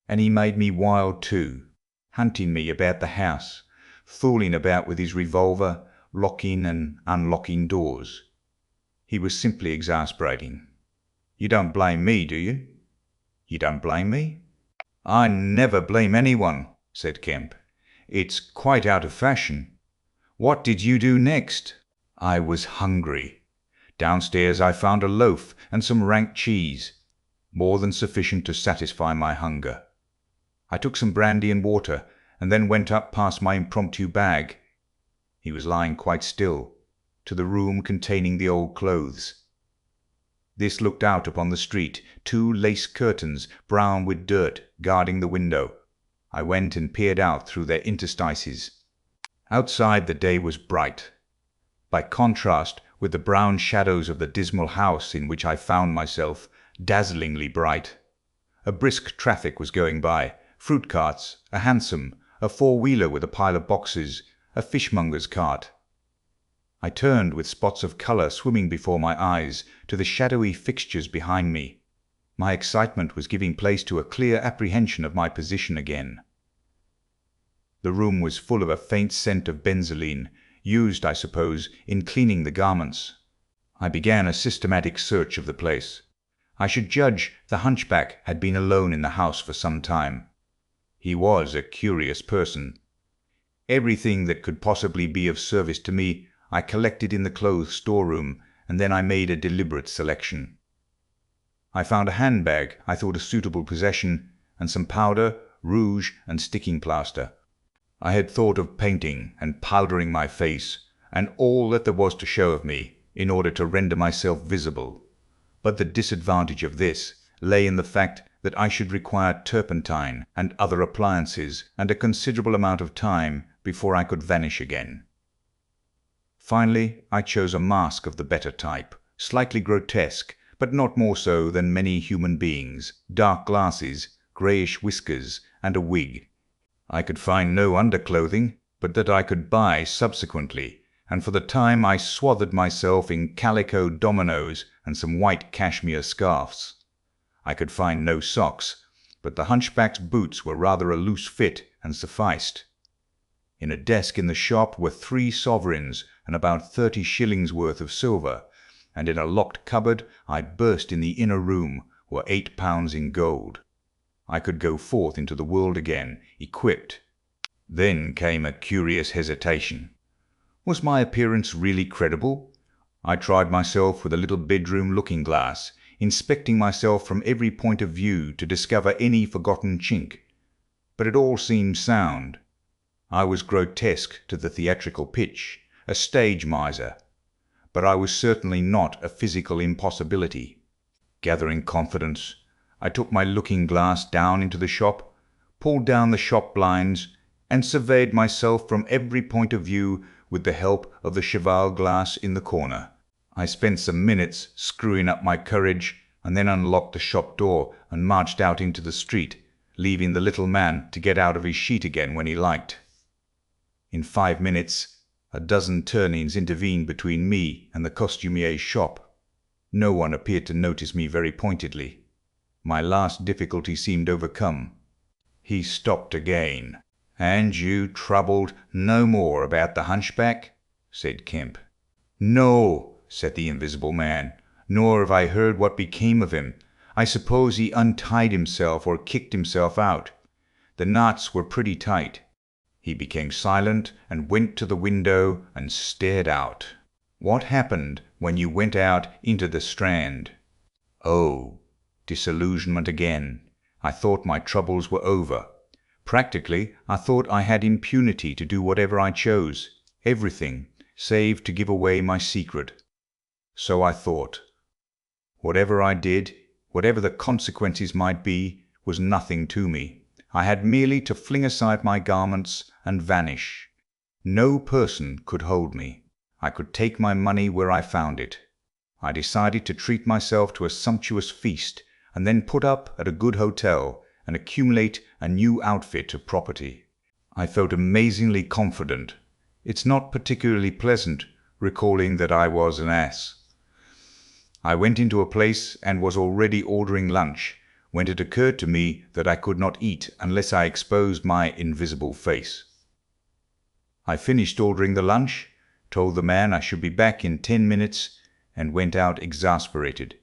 And he made me wild too, hunting me about the house, fooling about with his revolver, locking and unlocking doors. He was simply exasperating. You don't blame me, do you?" "You don't blame me?" "I never blame anyone," said Kemp. "It's quite out of fashion. What did you do next?" "I was hungry. Downstairs I found a loaf and some rank cheese, more than sufficient to satisfy my hunger. I took some brandy and water, and then went up past my impromptu bag" — he was lying quite still — "to the room containing the old clothes. This looked out upon the street, 2 lace curtains, brown with dirt, guarding the window. I went and peered out through their interstices. Outside the day was bright, by contrast with the brown shadows of the dismal house in which I found myself, dazzlingly bright. A brisk traffic was going by, fruit carts, a hansom, a four-wheeler with a pile of boxes, a fishmonger's cart. I turned with spots of colour swimming before my eyes to the shadowy fixtures behind me. My excitement was giving place to a clear apprehension of my position again. The room was full of a faint scent of benzoline. used, I suppose, in cleaning the garments. I began a systematic search of the place. I should judge the hunchback had been alone in the house for some time. He was a curious person. Everything that could possibly be of service to me I collected in the clothes storeroom, and then I made a deliberate selection. I found a handbag I thought a suitable possession, and some powder, rouge, and sticking plaster. I had thought of painting and powdering my face, and all that there was to show of me, in order to render myself visible. But the disadvantage of this lay in the fact that I should require turpentine and other appliances, and a considerable amount of time before I could vanish again. Finally, I chose a mask of the better type, slightly grotesque, but not more so than many human beings, dark glasses, greyish whiskers, and a wig. I could find no underclothing, but that I could buy subsequently, and for the time I swathed myself in calico dominoes and some white cashmere scarfs. I could find no socks, but the hunchback's boots were rather a loose fit and sufficed. In a desk in the shop were 3 sovereigns and about 30 shillings worth of silver, and in a locked cupboard I burst in the inner room were £8 in gold. I could go forth into the world again, equipped. Then came a curious hesitation. Was my appearance really credible? I tried myself with a little bedroom looking-glass, inspecting myself from every point of view to discover any forgotten chink. But it all seemed sound. I was grotesque to the theatrical pitch, a stage miser, but I was certainly not a physical impossibility. Gathering confidence, I took my looking-glass down into the shop, pulled down the shop blinds, and surveyed myself from every point of view with the help of the cheval glass in the corner. I spent some minutes screwing up my courage, and then unlocked the shop door and marched out into the street, leaving the little man to get out of his sheet again when he liked. In 5 minutes, a dozen turnings intervened between me and the costumier's shop. No one appeared to notice me very pointedly. My last difficulty seemed overcome. He stopped again. "And you troubled no more about the hunchback?" said Kemp. "No," said the Invisible Man, "nor have I heard what became of him. I suppose he untied himself or kicked himself out. The knots were pretty tight." He became silent and went to the window and stared out. "What happened when you went out into the Strand?" "Oh, disillusionment again. I thought my troubles were over. Practically, I thought I had impunity to do whatever I chose, everything, save to give away my secret. So I thought. Whatever I did, whatever the consequences might be, was nothing to me. I had merely to fling aside my garments and vanish. No person could hold me. I could take my money where I found it. I decided to treat myself to a sumptuous feast, and then put up at a good hotel and accumulate a new outfit of property. I felt amazingly confident. It's not particularly pleasant, recalling that I was an ass. I went into a place and was already ordering lunch, when it occurred to me that I could not eat unless I exposed my invisible face. I finished ordering the lunch, told the man I should be back in 10 minutes, and went out exasperated.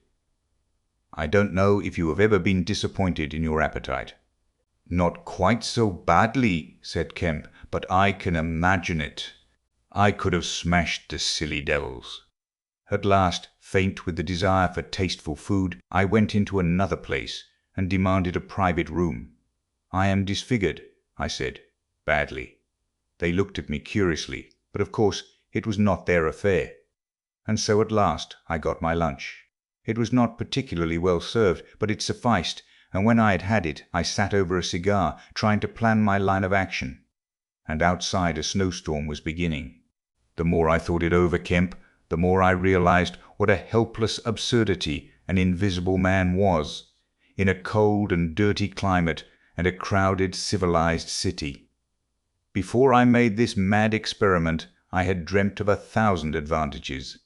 I don't know if you have ever been disappointed in your appetite. "Not quite so badly," said Kemp, "but I can imagine it. I could have smashed the silly devils." At last, faint with the desire for tasteful food, I went into another place and demanded a private room. "I am disfigured," I said, badly. They looked at me curiously, but of course it was not their affair. And so at last I got my lunch. It was not particularly well served, but it sufficed, and when I had had it, I sat over a cigar, trying to plan my line of action. And outside a snowstorm was beginning. The more I thought it over, Kemp, the more I realized what a helpless absurdity an Invisible Man was, in a cold and dirty climate and a crowded civilized city. Before I made this mad experiment, I had dreamt of 1,000 advantages.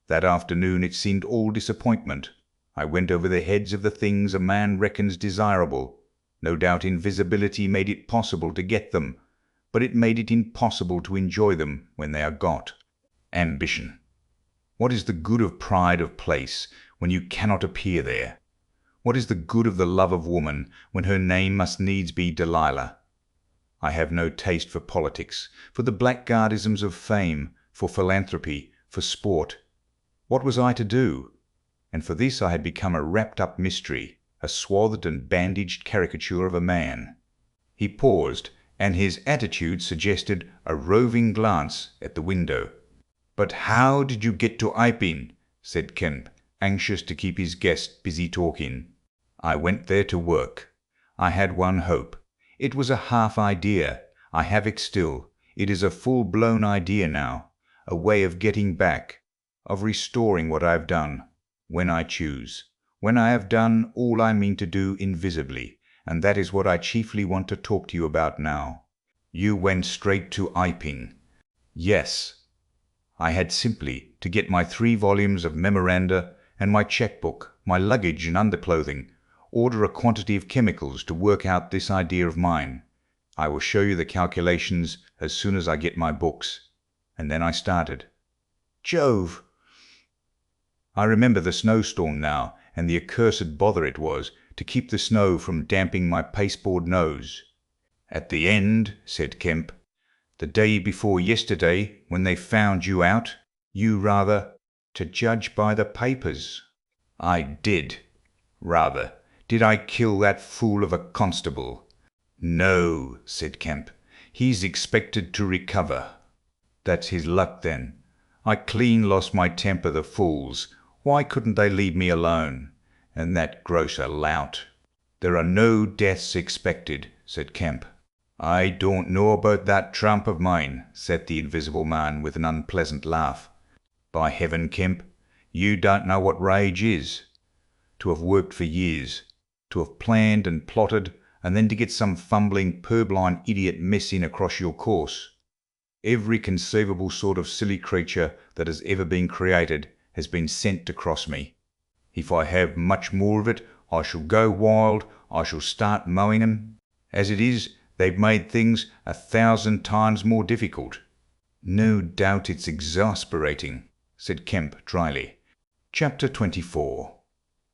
That afternoon it seemed all disappointment. I went over the heads of the things a man reckons desirable. No doubt invisibility made it possible to get them, but it made it impossible to enjoy them when they are got. Ambition. What is the good of pride of place when you cannot appear there? What is the good of the love of woman when her name must needs be Delilah? I have no taste for politics, for the blackguardisms of fame, for philanthropy, for sport. What was I to do? And for this I had become a wrapped-up mystery, a swathed and bandaged caricature of a man. He paused, and his attitude suggested a roving glance at the window. "But how did you get to Iping?" said Kemp, anxious to keep his guest busy talking. "I went there to work. I had one hope. It was a half idea. I have it still. It is a full-blown idea now. A way of getting back, of restoring what I have done, when I choose. When I have done all I mean to do invisibly, and that is what I chiefly want to talk to you about now." "You went straight to Iping?" "Yes. I had simply to get my 3 volumes of memoranda and my checkbook, my luggage and underclothing, order a quantity of chemicals to work out this idea of mine. I will show you the calculations as soon as I get my books. And then I started. Jove! I remember the snowstorm now, and the accursed bother it was to keep the snow from damping my pasteboard nose. "At the end," said Kemp, "the day before yesterday, when they found you out, to judge by the papers." "I did. Rather. Did I kill that fool of a constable?" "No," said Kemp. "He's expected to recover." "That's his luck, then. I clean lost my temper, the fools. Why couldn't they leave me alone? And that grocer lout." "There are no deaths expected," said Kemp. "I don't know about that tramp of mine," said the Invisible Man with an unpleasant laugh. "By heaven, Kemp, you don't know what rage is. To have worked for years, to have planned and plotted, and then to get some fumbling, purblind idiot mess in across your course. Every conceivable sort of silly creature that has ever been created has been sent across me. If I have much more of it, I shall go wild, I shall start mowing 'em. As it is, they've made things 1,000 times more difficult." "No doubt it's exasperating," said Kemp dryly. Chapter 24.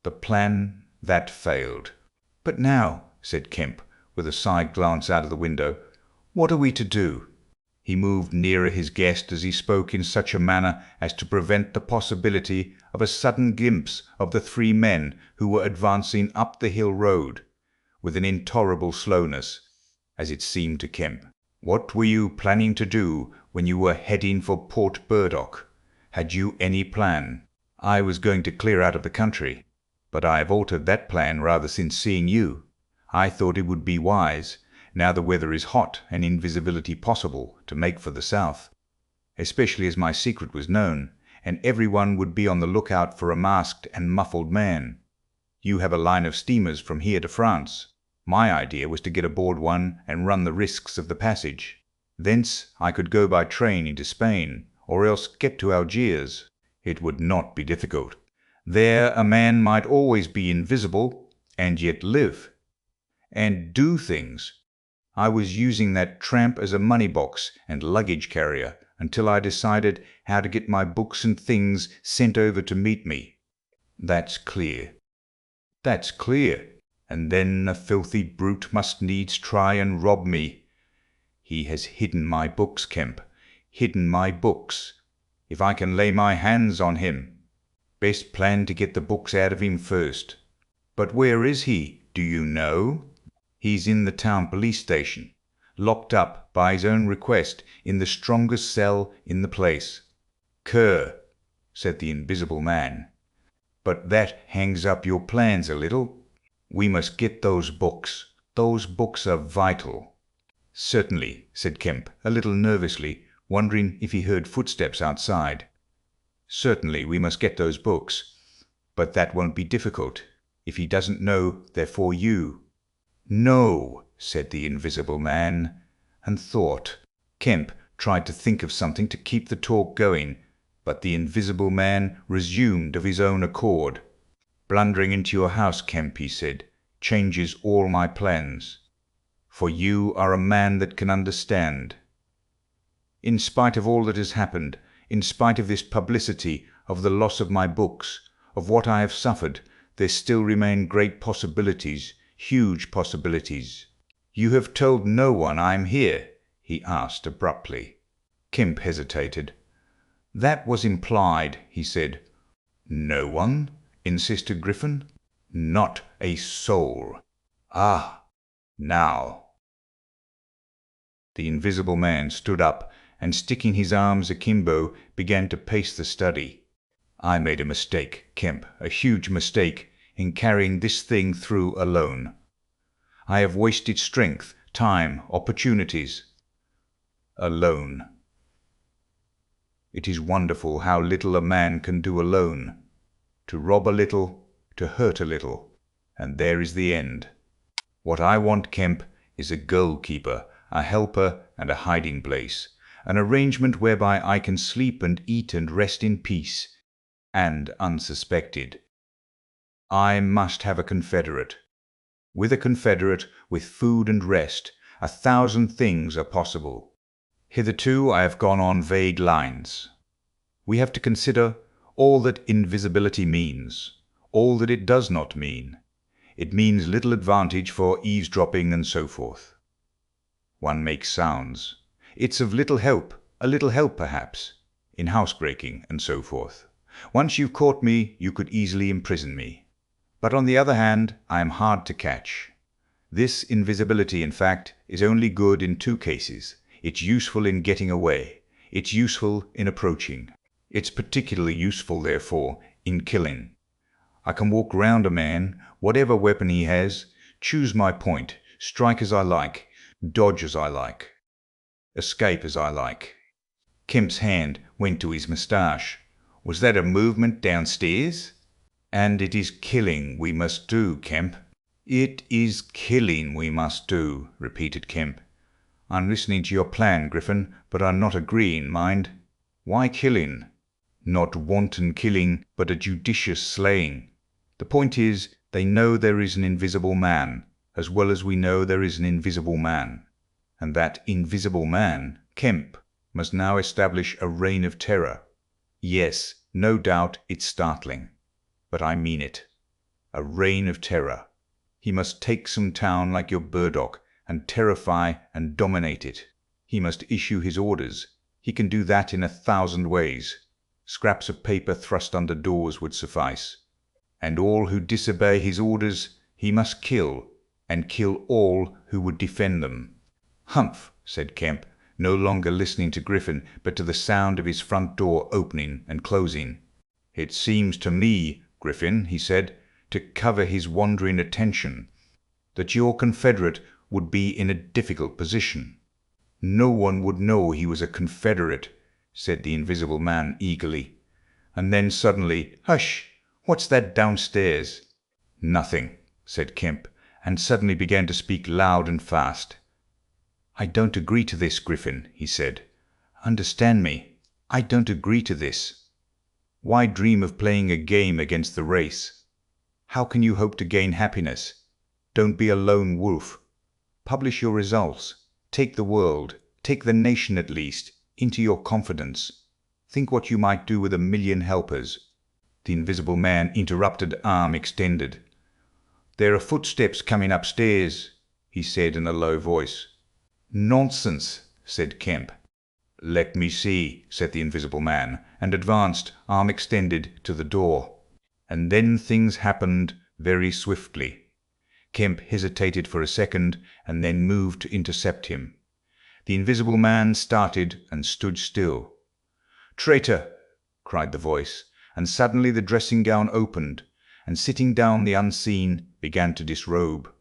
The Plan That Failed. "But now," said Kemp, with a side glance out of the window, "what are we to do?" He moved nearer his guest as he spoke in such a manner as to prevent the possibility of a sudden glimpse of the 3 men who were advancing up the hill road, with an intolerable slowness, as it seemed to Kemp. "What were you planning to do when you were heading for Port Burdock? Had you any plan?" "I was going to clear out of the country, but I have altered that plan rather since seeing you. I thought it would be wise, now the weather is hot and invisibility possible, to make for the south, especially as my secret was known, and everyone would be on the lookout for a masked and muffled man. You have a line of steamers from here to France. My idea was to get aboard one and run the risks of the passage. Thence I could go by train into Spain, or else get to Algiers. It would not be difficult. There a man might always be invisible, and yet live, and do things. I was using that tramp as a money box and luggage carrier until I decided how to get my books and things sent over to meet me. That's clear. That's clear. And then a filthy brute must needs try and rob me. He has hidden my books, Kemp, hidden my books. If I can lay my hands on him. Best plan to get the books out of him first. But where is he, do you know? He's in the town police station, locked up by his own request in the strongest cell in the place." "Cur," said the Invisible Man. "But that hangs up your plans a little. We must get those books. Those books are vital." "Certainly," said Kemp, a little nervously, wondering if he heard footsteps outside. "Certainly we must get those books. But that won't be difficult, if he doesn't know they're for you." "No," said the Invisible Man, and thought. Kemp tried to think of something to keep the talk going, but the Invisible Man resumed of his own accord. "Blundering into your house, Kemp," he said, "changes all my plans." for you are a man that can understand. In spite of all that has happened, in spite of this publicity, of the loss of my books, of what I have suffered, there still remain great possibilities, huge possibilities. You have told no one I am here?" he asked abruptly. Kemp hesitated. "That was implied," he said. "No one?" insisted Griffin. "Not a soul." "Ah, now." The Invisible Man stood up and, sticking his arms akimbo, began to pace the study. "I made a mistake, Kemp, a huge mistake, in carrying this thing through alone. I have wasted strength, time, opportunities. Alone. It is wonderful how little a man can do alone. To rob a little, to hurt a little, and there is the end. What I want, Kemp, is a goal-keeper, a helper, and a hiding place, an arrangement whereby I can sleep and eat and rest in peace, and unsuspected. I must have a confederate. With a confederate, with food and rest, 1,000 things are possible. Hitherto I have gone on vague lines. We have to consider all that invisibility means, all that it does not mean. It means little advantage for eavesdropping and so forth. One makes sounds. It's of little help, a little help perhaps, in housebreaking and so forth. Once you've caught me, you could easily imprison me. But on the other hand, I am hard to catch. This invisibility, in fact, is only good in 2 cases. It's useful in getting away. It's useful in approaching. It's particularly useful, therefore, in killing. I can walk round a man, whatever weapon he has, choose my point, strike as I like, dodge as I like, escape as I like. Kemp's hand went to his moustache. Was that a movement downstairs? And it is killing we must do, Kemp. It is killing we must do, repeated Kemp. I'm listening to your plan, Griffin, but I'm not agreeing, mind. Why killing? Not wanton killing, but a judicious slaying. The point is, they know there is an invisible man, as well as we know there is an invisible man. And that invisible man, Kemp, must now establish a reign of terror. Yes, no doubt it's startling. But I mean it. A reign of terror. He must take some town like your Burdock and terrify and dominate it. He must issue his orders. He can do that in 1,000 ways. Scraps of paper thrust under doors would suffice. And all who disobey his orders he must kill, and kill all who would defend them. "Humph," said Kemp, no longer listening to Griffin, but to the sound of his front door opening and closing. "It seems to me, Griffin," he said, to cover his wandering attention, "that your confederate would be in a difficult position." "No one would know he was a confederate," said the Invisible Man eagerly. And then suddenly, "Hush! What's that downstairs?" "Nothing," said Kemp, and suddenly began to speak loud and fast. "I don't agree to this, Griffin," he said. "Understand me. I don't agree to this. Why dream of playing a game against the race? How can you hope to gain happiness? Don't be a lone wolf. Publish your results. Take the world, take the nation at least, into your confidence. Think what you might do with 1,000,000 helpers." The Invisible Man interrupted, arm extended. "There are footsteps coming upstairs," he said in a low voice. "Nonsense," said Kemp. "Let me see," said the Invisible Man, and advanced, arm extended, to the door. And then things happened very swiftly. Kemp hesitated for a second, and then moved to intercept him. The Invisible Man started and stood still. "Traitor!" cried the voice, and suddenly the dressing-gown opened, and sitting down the unseen began to disrobe.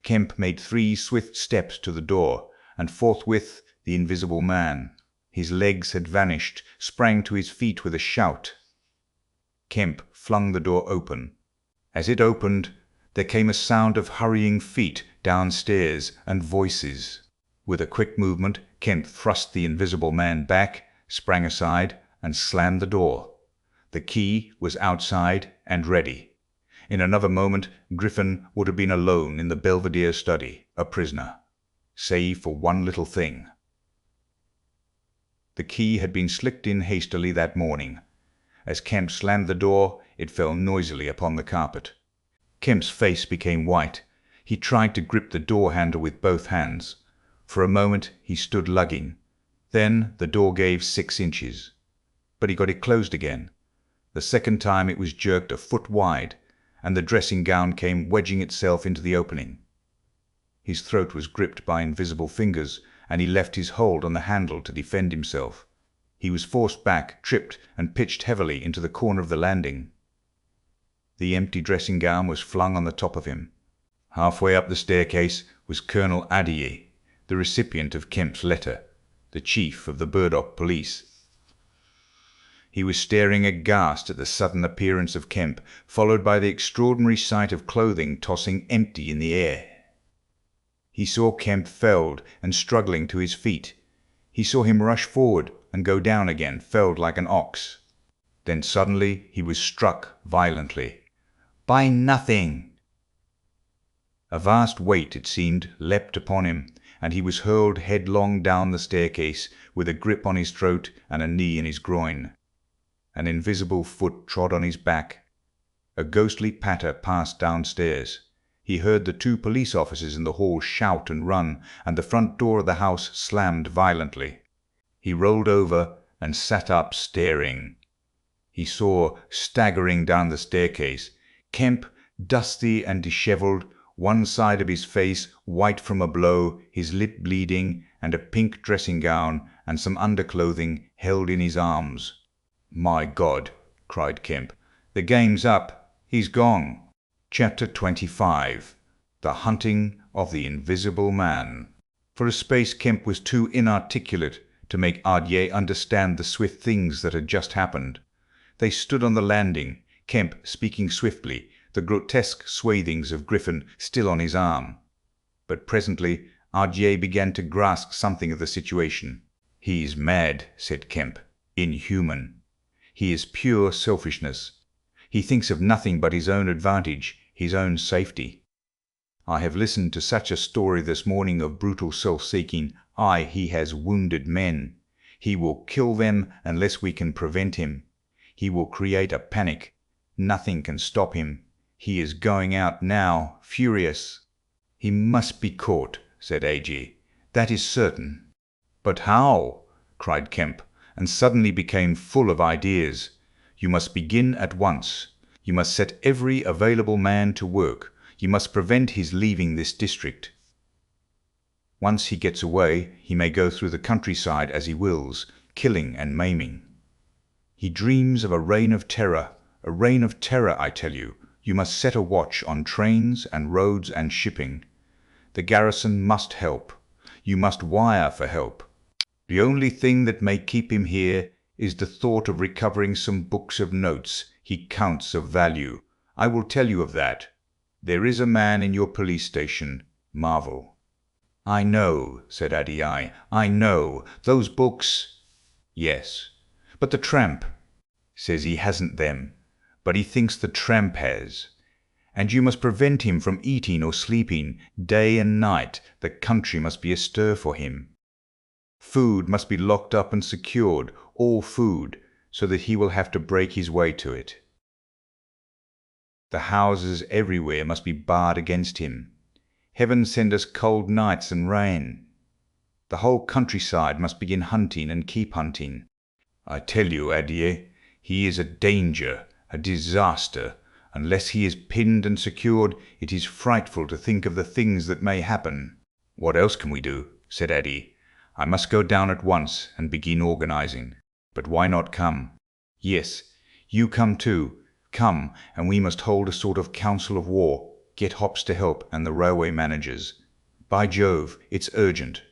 Kemp made 3 swift steps to the door, and forthwith the Invisible Man, his legs had vanished, sprang to his feet with a shout. Kemp flung the door open. As it opened, there came a sound of hurrying feet downstairs and voices. With a quick movement, Kemp thrust the Invisible Man back, sprang aside, and slammed the door. The key was outside and ready. In another moment, Griffin would have been alone in the Belvedere study, a prisoner, save for one little thing. The key had been slipped in hastily that morning. As Kemp slammed the door, it fell noisily upon the carpet. Kemp's face became white. He tried to grip the door handle with both hands. For a moment he stood lugging. Then the door gave 6 inches. But he got it closed again. The second time it was jerked a foot wide, and the dressing gown came wedging itself into the opening. His throat was gripped by invisible fingers, and he left his hold on the handle to defend himself. He was forced back, tripped, and pitched heavily into the corner of the landing. The empty dressing gown was flung on the top of him. Halfway up the staircase was Colonel Adier, the recipient of Kemp's letter, the chief of the Burdock police. He was staring aghast at the sudden appearance of Kemp, followed by the extraordinary sight of clothing tossing empty in the air. He saw Kemp felled and struggling to his feet. He saw him rush forward and go down again, felled like an ox. Then suddenly he was struck violently. By nothing! A vast weight, it seemed, leapt upon him, and he was hurled headlong down the staircase, with a grip on his throat and a knee in his groin. An invisible foot trod on his back. A ghostly patter passed downstairs. He heard the 2 police officers in the hall shout and run, and the front door of the house slammed violently. He rolled over and sat up staring. He saw, staggering down the staircase, Kemp, dusty and dishevelled, one side of his face white from a blow, his lip bleeding, and a pink dressing gown and some underclothing held in his arms. "My God!" cried Kemp. "The game's up. He's gone." Chapter 25. The Hunting of the Invisible Man. For a space Kemp was too inarticulate to make Adier understand the swift things that had just happened. They stood on the landing, Kemp speaking swiftly, the grotesque swathings of Griffin still on his arm. But presently Adier began to grasp something of the situation. "He's mad," said Kemp. "Inhuman. He is pure selfishness. He thinks of nothing but his own advantage, his own safety. I have listened to such a story this morning of brutal self-seeking. Aye, he has wounded men. He will kill them unless we can prevent him. He will create a panic. Nothing can stop him. He is going out now, furious." "He must be caught," said A.G. "That is certain." "But how?" cried Kemp, and suddenly became full of ideas. "You must begin at once. You must set every available man to work. You must prevent his leaving this district. Once he gets away, he may go through the countryside as he wills, killing and maiming. He dreams of a reign of terror, I tell you. You must set a watch on trains and roads and shipping. The garrison must help. You must wire for help. The only thing that may keep him here is the thought of recovering some books of notes he counts of value. I will tell you of that. There is a man in your police station, Marvel." "I know," said Adier. "I know. Those books—" "Yes. But the tramp says he hasn't them, but he thinks the tramp has. And you must prevent him from eating or sleeping. Day and night the country must be astir for him. Food must be locked up and secured, all food, so that he will have to break his way to it. The houses everywhere must be barred against him. Heaven send us cold nights and rain. The whole countryside must begin hunting and keep hunting. I tell you, Adier, he is a danger, a disaster. Unless he is pinned and secured, it is frightful to think of the things that may happen." "What else can we do?" said Adier. "I must go down at once and begin organizing." "But why not come?" "Yes, you come too. Come, and we must hold a sort of council of war. Get Hops to help and the railway managers. By Jove, it's urgent.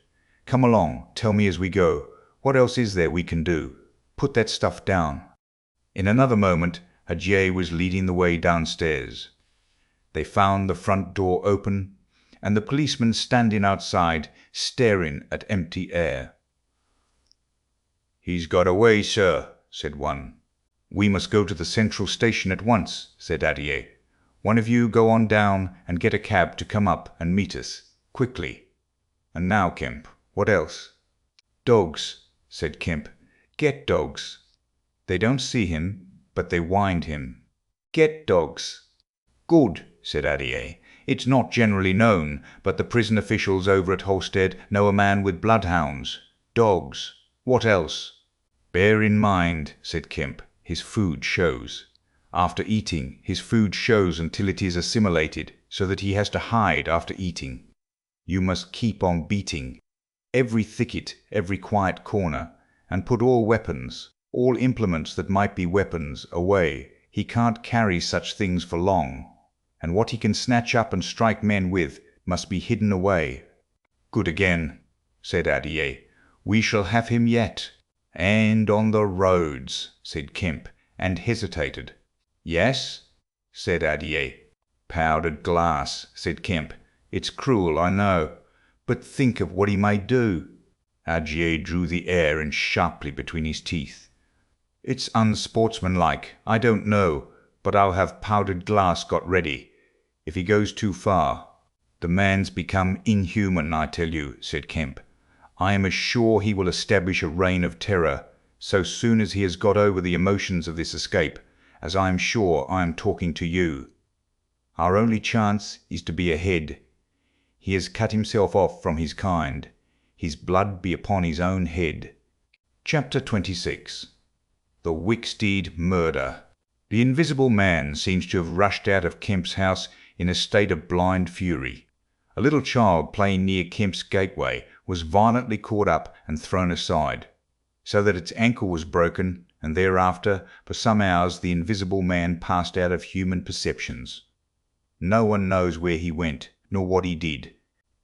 Come along, tell me as we go. What else is there we can do? Put that stuff down." In another moment, Adier was leading the way downstairs. They found the front door open, and the policeman standing outside, staring at empty air. "He's got away, sir," said one. "We must go to the central station at once," said Adier. One of you go on down and get a cab to come up and meet us, quickly. And now, Kemp, what else?" "Dogs," said Kemp. "Get dogs. They don't see him, but they wind him. Get dogs." "Good," said Adier. "It's not generally known, but the prison officials over at Holstead know a man with bloodhounds. Dogs. What else?" "Bear in mind," said Kemp, "his food shows. After eating, his food shows until it is assimilated, so that he has to hide after eating. You must keep on beating. Every thicket, every quiet corner, and put all weapons, all implements that might be weapons, away. He can't carry such things for long. And what he can snatch up and strike men with must be hidden away." "Good again," said Adier. "We shall have him yet." "And on the roads," said Kemp, and hesitated. "Yes?" said Adier. "Powdered glass," said Kemp. "It's cruel, I know. But think of what he may do." Adier drew the air in sharply between his teeth. "It's unsportsmanlike, I don't know, but I'll have powdered glass got ready. If he goes too far—" "The man's become inhuman, I tell you," said Kemp. "I am as sure he will establish a reign of terror, so soon as he has got over the emotions of this escape, as I am sure I am talking to you. Our only chance is to be ahead. He has cut himself off from his kind. His blood be upon his own head." Chapter 26. The WICKSTEED Murder. The Invisible Man seems to have rushed out of Kemp's house in a state of blind fury. A little child playing near Kemp's gateway was violently caught up and thrown aside, so that its ankle was broken, and thereafter, for some hours, the Invisible Man passed out of human perceptions. No one knows where he went, nor what he did,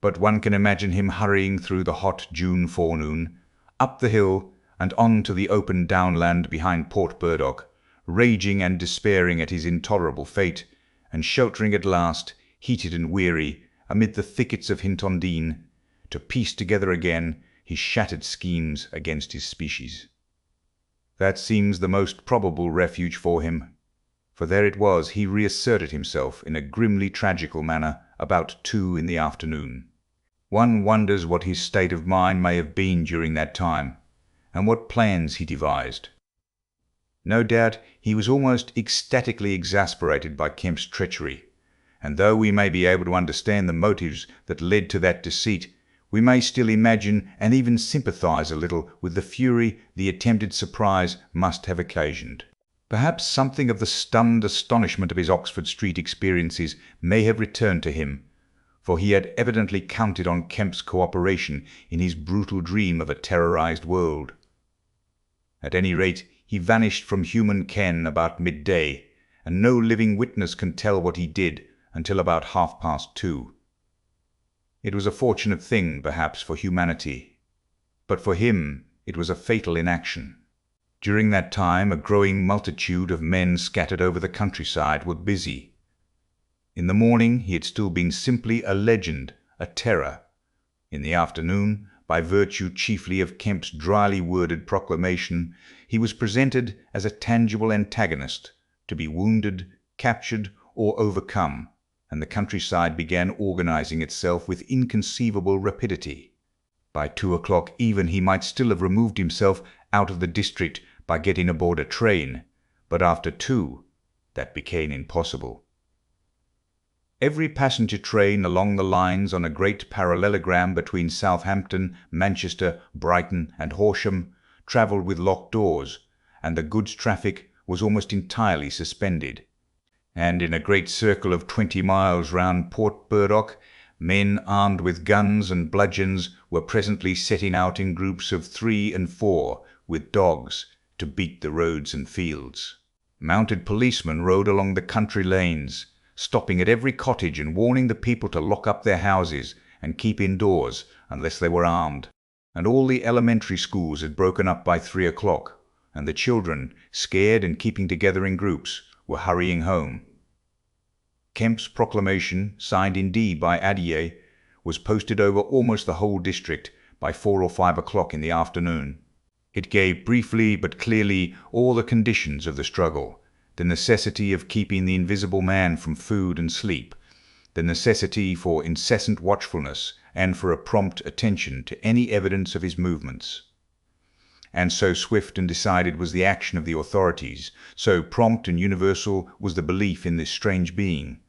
but one can imagine him hurrying through the hot June forenoon, up the hill and on to the open downland behind Port Burdock, raging and despairing at his intolerable fate, and sheltering at last, heated and weary, amid the thickets of Hintondean, to piece together again his shattered schemes against his species. That seems the most probable refuge for him, for there it was he reasserted himself in a grimly tragical manner about 2 in the afternoon. One wonders what his state of mind may have been during that time, and what plans he devised. No doubt he was almost ecstatically exasperated by Kemp's treachery, and though we may be able to understand the motives that led to that deceit, we may still imagine and even sympathize a little with the fury the attempted surprise must have occasioned. Perhaps something of the stunned astonishment of his Oxford Street experiences may have returned to him, for he had evidently counted on Kemp's cooperation in his brutal dream of a terrorized world. At any rate, he vanished from human ken about midday, and no living witness can tell what he did until about 2:30. It was a fortunate thing, perhaps, for humanity, but for him it was a fatal inaction. During that time a growing multitude of men scattered over the countryside were busy. In the morning he had still been simply a legend, a terror. In the afternoon, by virtue chiefly of Kemp's dryly worded proclamation, he was presented as a tangible antagonist, to be wounded, captured, or overcome, and the countryside began organizing itself with inconceivable rapidity. By 2 o'clock even he might still have removed himself out of the district by getting aboard a train, but after 2, that became impossible. Every passenger train along the lines on a great parallelogram between Southampton, Manchester, Brighton, and Horsham travelled with locked doors, and the goods traffic was almost entirely suspended. And in a great circle of 20 miles round Port Burdock, men armed with guns and bludgeons were presently setting out in groups of 3 and 4, with dogs, to beat the roads and fields. Mounted policemen rode along the country lanes, stopping at every cottage and warning the people to lock up their houses and keep indoors unless they were armed. And all the elementary schools had broken up by 3 o'clock, and the children, scared and keeping together in groups, were hurrying home. Kemp's proclamation, signed indeed by Adier, was posted over almost the whole district by 4 or 5 o'clock in the afternoon. It gave briefly but clearly all the conditions of the struggle, the necessity of keeping the invisible man from food and sleep, the necessity for incessant watchfulness and for a prompt attention to any evidence of his movements. And so swift and decided was the action of the authorities, so prompt and universal was the belief in this strange being,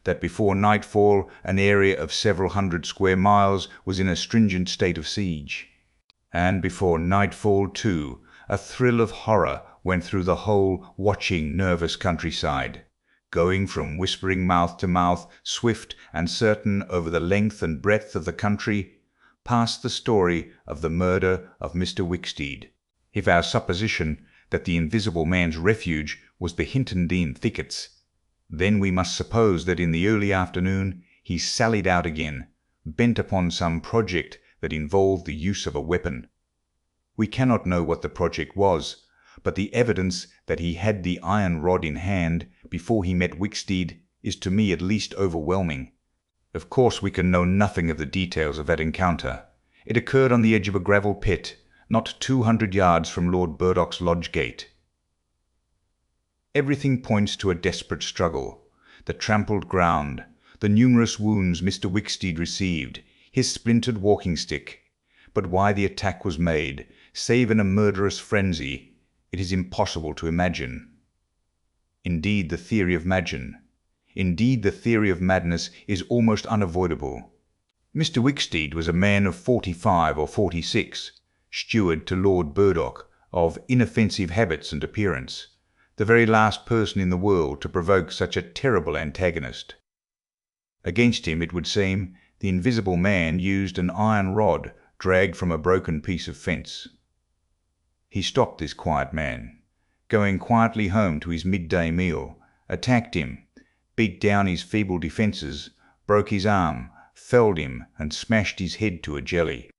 that before nightfall an area of several hundred square miles was in a stringent state of siege. And before nightfall, too, a thrill of horror went through the whole watching, nervous countryside, going from whispering mouth to mouth, swift and certain over the length and breadth of the country, past the story of the murder of Mr. Wicksteed. If our supposition that the invisible man's refuge was the Hintondean thickets, then we must suppose that in the early afternoon he sallied out again, bent upon some project that involved the use of a weapon. We cannot know what the project was, but the evidence that he had the iron rod in hand before he met Wicksteed is to me at least overwhelming. Of course we can know nothing of the details of that encounter. It occurred on the edge of a gravel pit, not 200 yards from Lord Burdock's lodge gate. Everything points to a desperate struggle. The trampled ground, the numerous wounds Mr. Wicksteed received, his splintered walking stick. But why the attack was made, save in a murderous frenzy, it is impossible to imagine. Indeed, the theory of madness is almost unavoidable. Mr. Wicksteed was a man of 45 or 46, steward to Lord Burdock, of inoffensive habits and appearance, the very last person in the world to provoke such a terrible antagonist. Against him, it would seem, the invisible man used an iron rod dragged from a broken piece of fence. He stopped this quiet man, going quietly home to his midday meal, attacked him, beat down his feeble defences, broke his arm, felled him, and smashed his head to a jelly.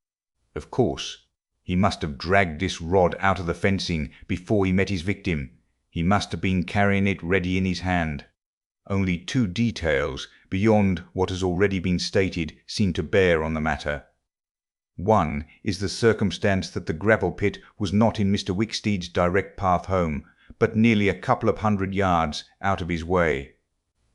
Of course, he must have dragged this rod out of the fencing before he met his victim. He must have been carrying it ready in his hand. Only two details beyond what has already been stated seem to bear on the matter. One is the circumstance that the gravel pit was not in Mr. Wicksteed's direct path home, but nearly a couple of 100 yards out of his way.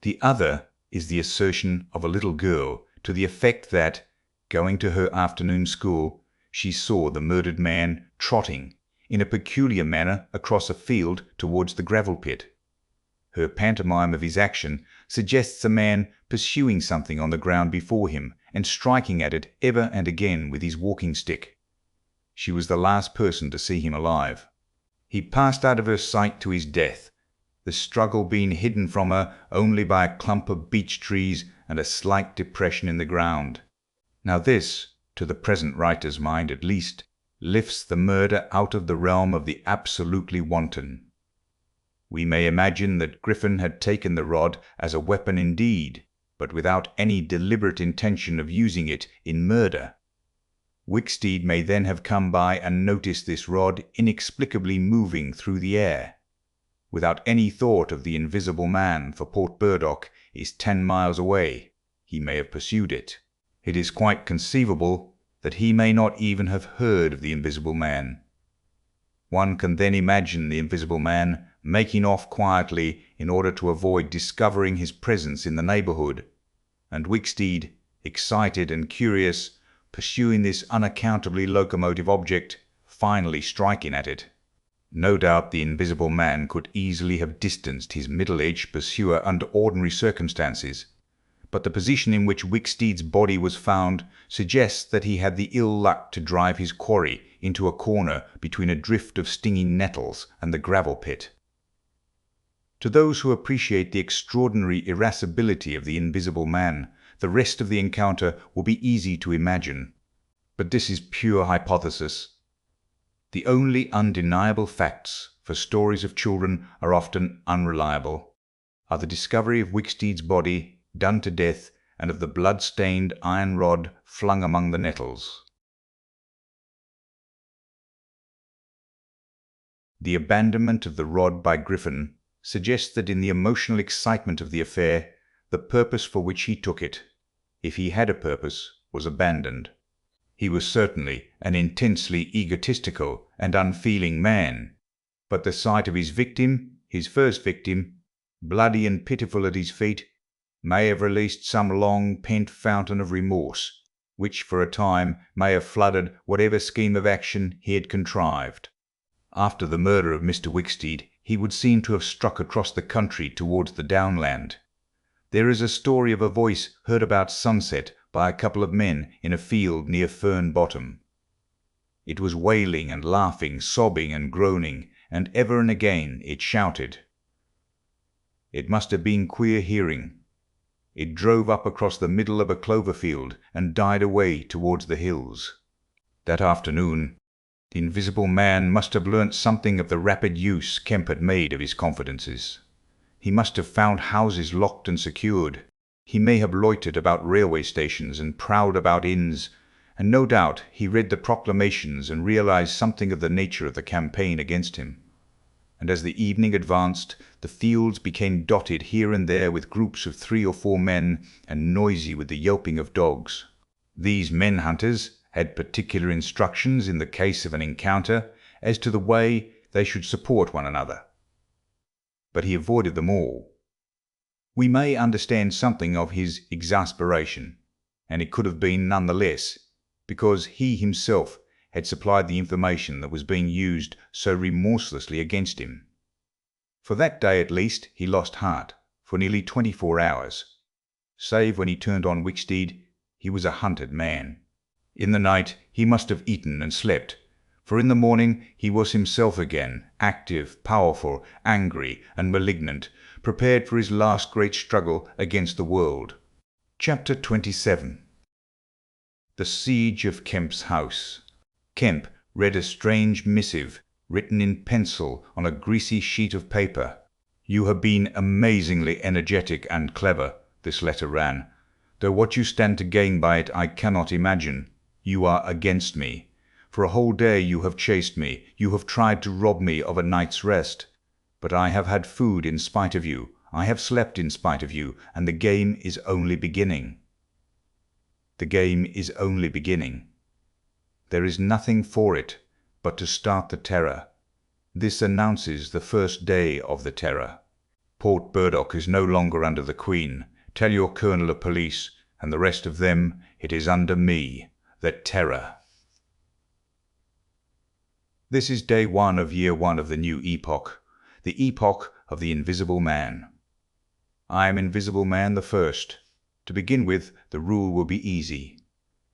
The other is the assertion of a little girl to the effect that, going to her afternoon school, she saw the murdered man trotting in a peculiar manner across a field towards the gravel pit. Her pantomime of his action suggests a man pursuing something on the ground before him and striking at it ever and again with his walking stick. She was the last person to see him alive. He passed out of her sight to his death, the struggle being hidden from her only by a clump of beech trees and a slight depression in the ground. Now this, to the present writer's mind at least, lifts the murder out of the realm of the absolutely wanton. We may imagine that Griffin had taken the rod as a weapon indeed, but without any deliberate intention of using it in murder. Wicksteed may then have come by and noticed this rod inexplicably moving through the air. Without any thought of the invisible man, for Port Burdock is 10 miles away, he may have pursued it. It is quite conceivable that he may not even have heard of the invisible man. One can then imagine the invisible man making off quietly in order to avoid discovering his presence in the neighbourhood, and Wicksteed, excited and curious, pursuing this unaccountably locomotive object, finally striking at it. No doubt the invisible man could easily have distanced his middle-aged pursuer under ordinary circumstances, but the position in which Wicksteed's body was found suggests that he had the ill luck to drive his quarry into a corner between a drift of stinging nettles and the gravel pit. To those who appreciate the extraordinary irascibility of the invisible man, the rest of the encounter will be easy to imagine. But this is pure hypothesis. The only undeniable facts for stories of children are often unreliable, are the discovery of Wicksteed's body, done to death, and of the blood-stained iron rod flung among the nettles. The abandonment of the rod by Griffin suggests that in the emotional excitement of the affair, the purpose for which he took it, if he had a purpose, was abandoned. He was certainly an intensely egotistical and unfeeling man, but the sight of his victim his first victim, bloody and pitiful at his feet, may have released some long-pent fountain of remorse, which for a time may have flooded whatever scheme of action he had contrived. After the murder of Mr. Wicksteed, he would seem to have struck across the country towards the downland. There is a story of a voice heard about sunset by a couple of men in a field near Fern Bottom. It was wailing and laughing, sobbing and groaning, and ever and again it shouted. It must have been queer hearing. It drove up across the middle of a clover field and died away towards the hills. That afternoon, the Invisible Man must have learnt something of the rapid use Kemp had made of his confidences. He must have found houses locked and secured. He may have loitered about railway stations and prowled about inns, and no doubt he read the proclamations and realized something of the nature of the campaign against him. And as the evening advanced, the fields became dotted here and there with groups of 3 or 4 men, and noisy with the yelping of dogs. These men-hunters had particular instructions in the case of an encounter as to the way they should support one another. But he avoided them all. We may understand something of his exasperation, and it could have been none the less because he himself had supplied the information that was being used so remorselessly against him. For that day at least he lost heart for nearly 24 hours. Save when he turned on Wicksteed, he was a hunted man. In the night he must have eaten and slept, for in the morning he was himself again, active, powerful, angry, and malignant, prepared for his last great struggle against the world. Chapter 27. The Siege of Kemp's House. Kemp read a strange missive written in pencil on a greasy sheet of paper. "You have been amazingly energetic and clever," this letter ran, "though what you stand to gain by it I cannot imagine. You are against me. For a whole day you have chased me, you have tried to rob me of a night's rest. But I have had food in spite of you, I have slept in spite of you, and the game is only beginning. The game is only beginning. There is nothing for it but to start the terror. This announces the first day of the terror. Port Burdock is no longer under the Queen. Tell your Colonel of Police, and the rest of them, it is under me, the terror." This is day 1 of year 1 of the new epoch, the epoch of the Invisible Man. I am Invisible Man the first. To begin with, the rule will be easy.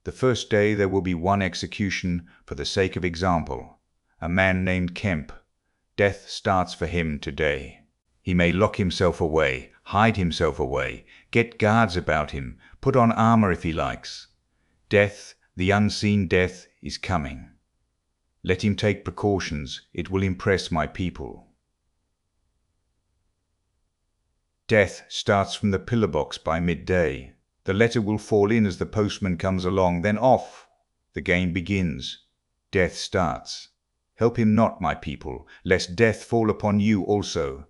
The first day there will be one execution for the sake of example. A man named Kemp. Death starts for him today. He may lock himself away, hide himself away, get guards about him, put on armor if he likes. Death, the unseen death, is coming. Let him take precautions. It will impress my people. Death starts from the pillar box by midday. The letter will fall in as the postman comes along, then off. The game begins. Death starts. Help him not, my people, lest death fall upon you also.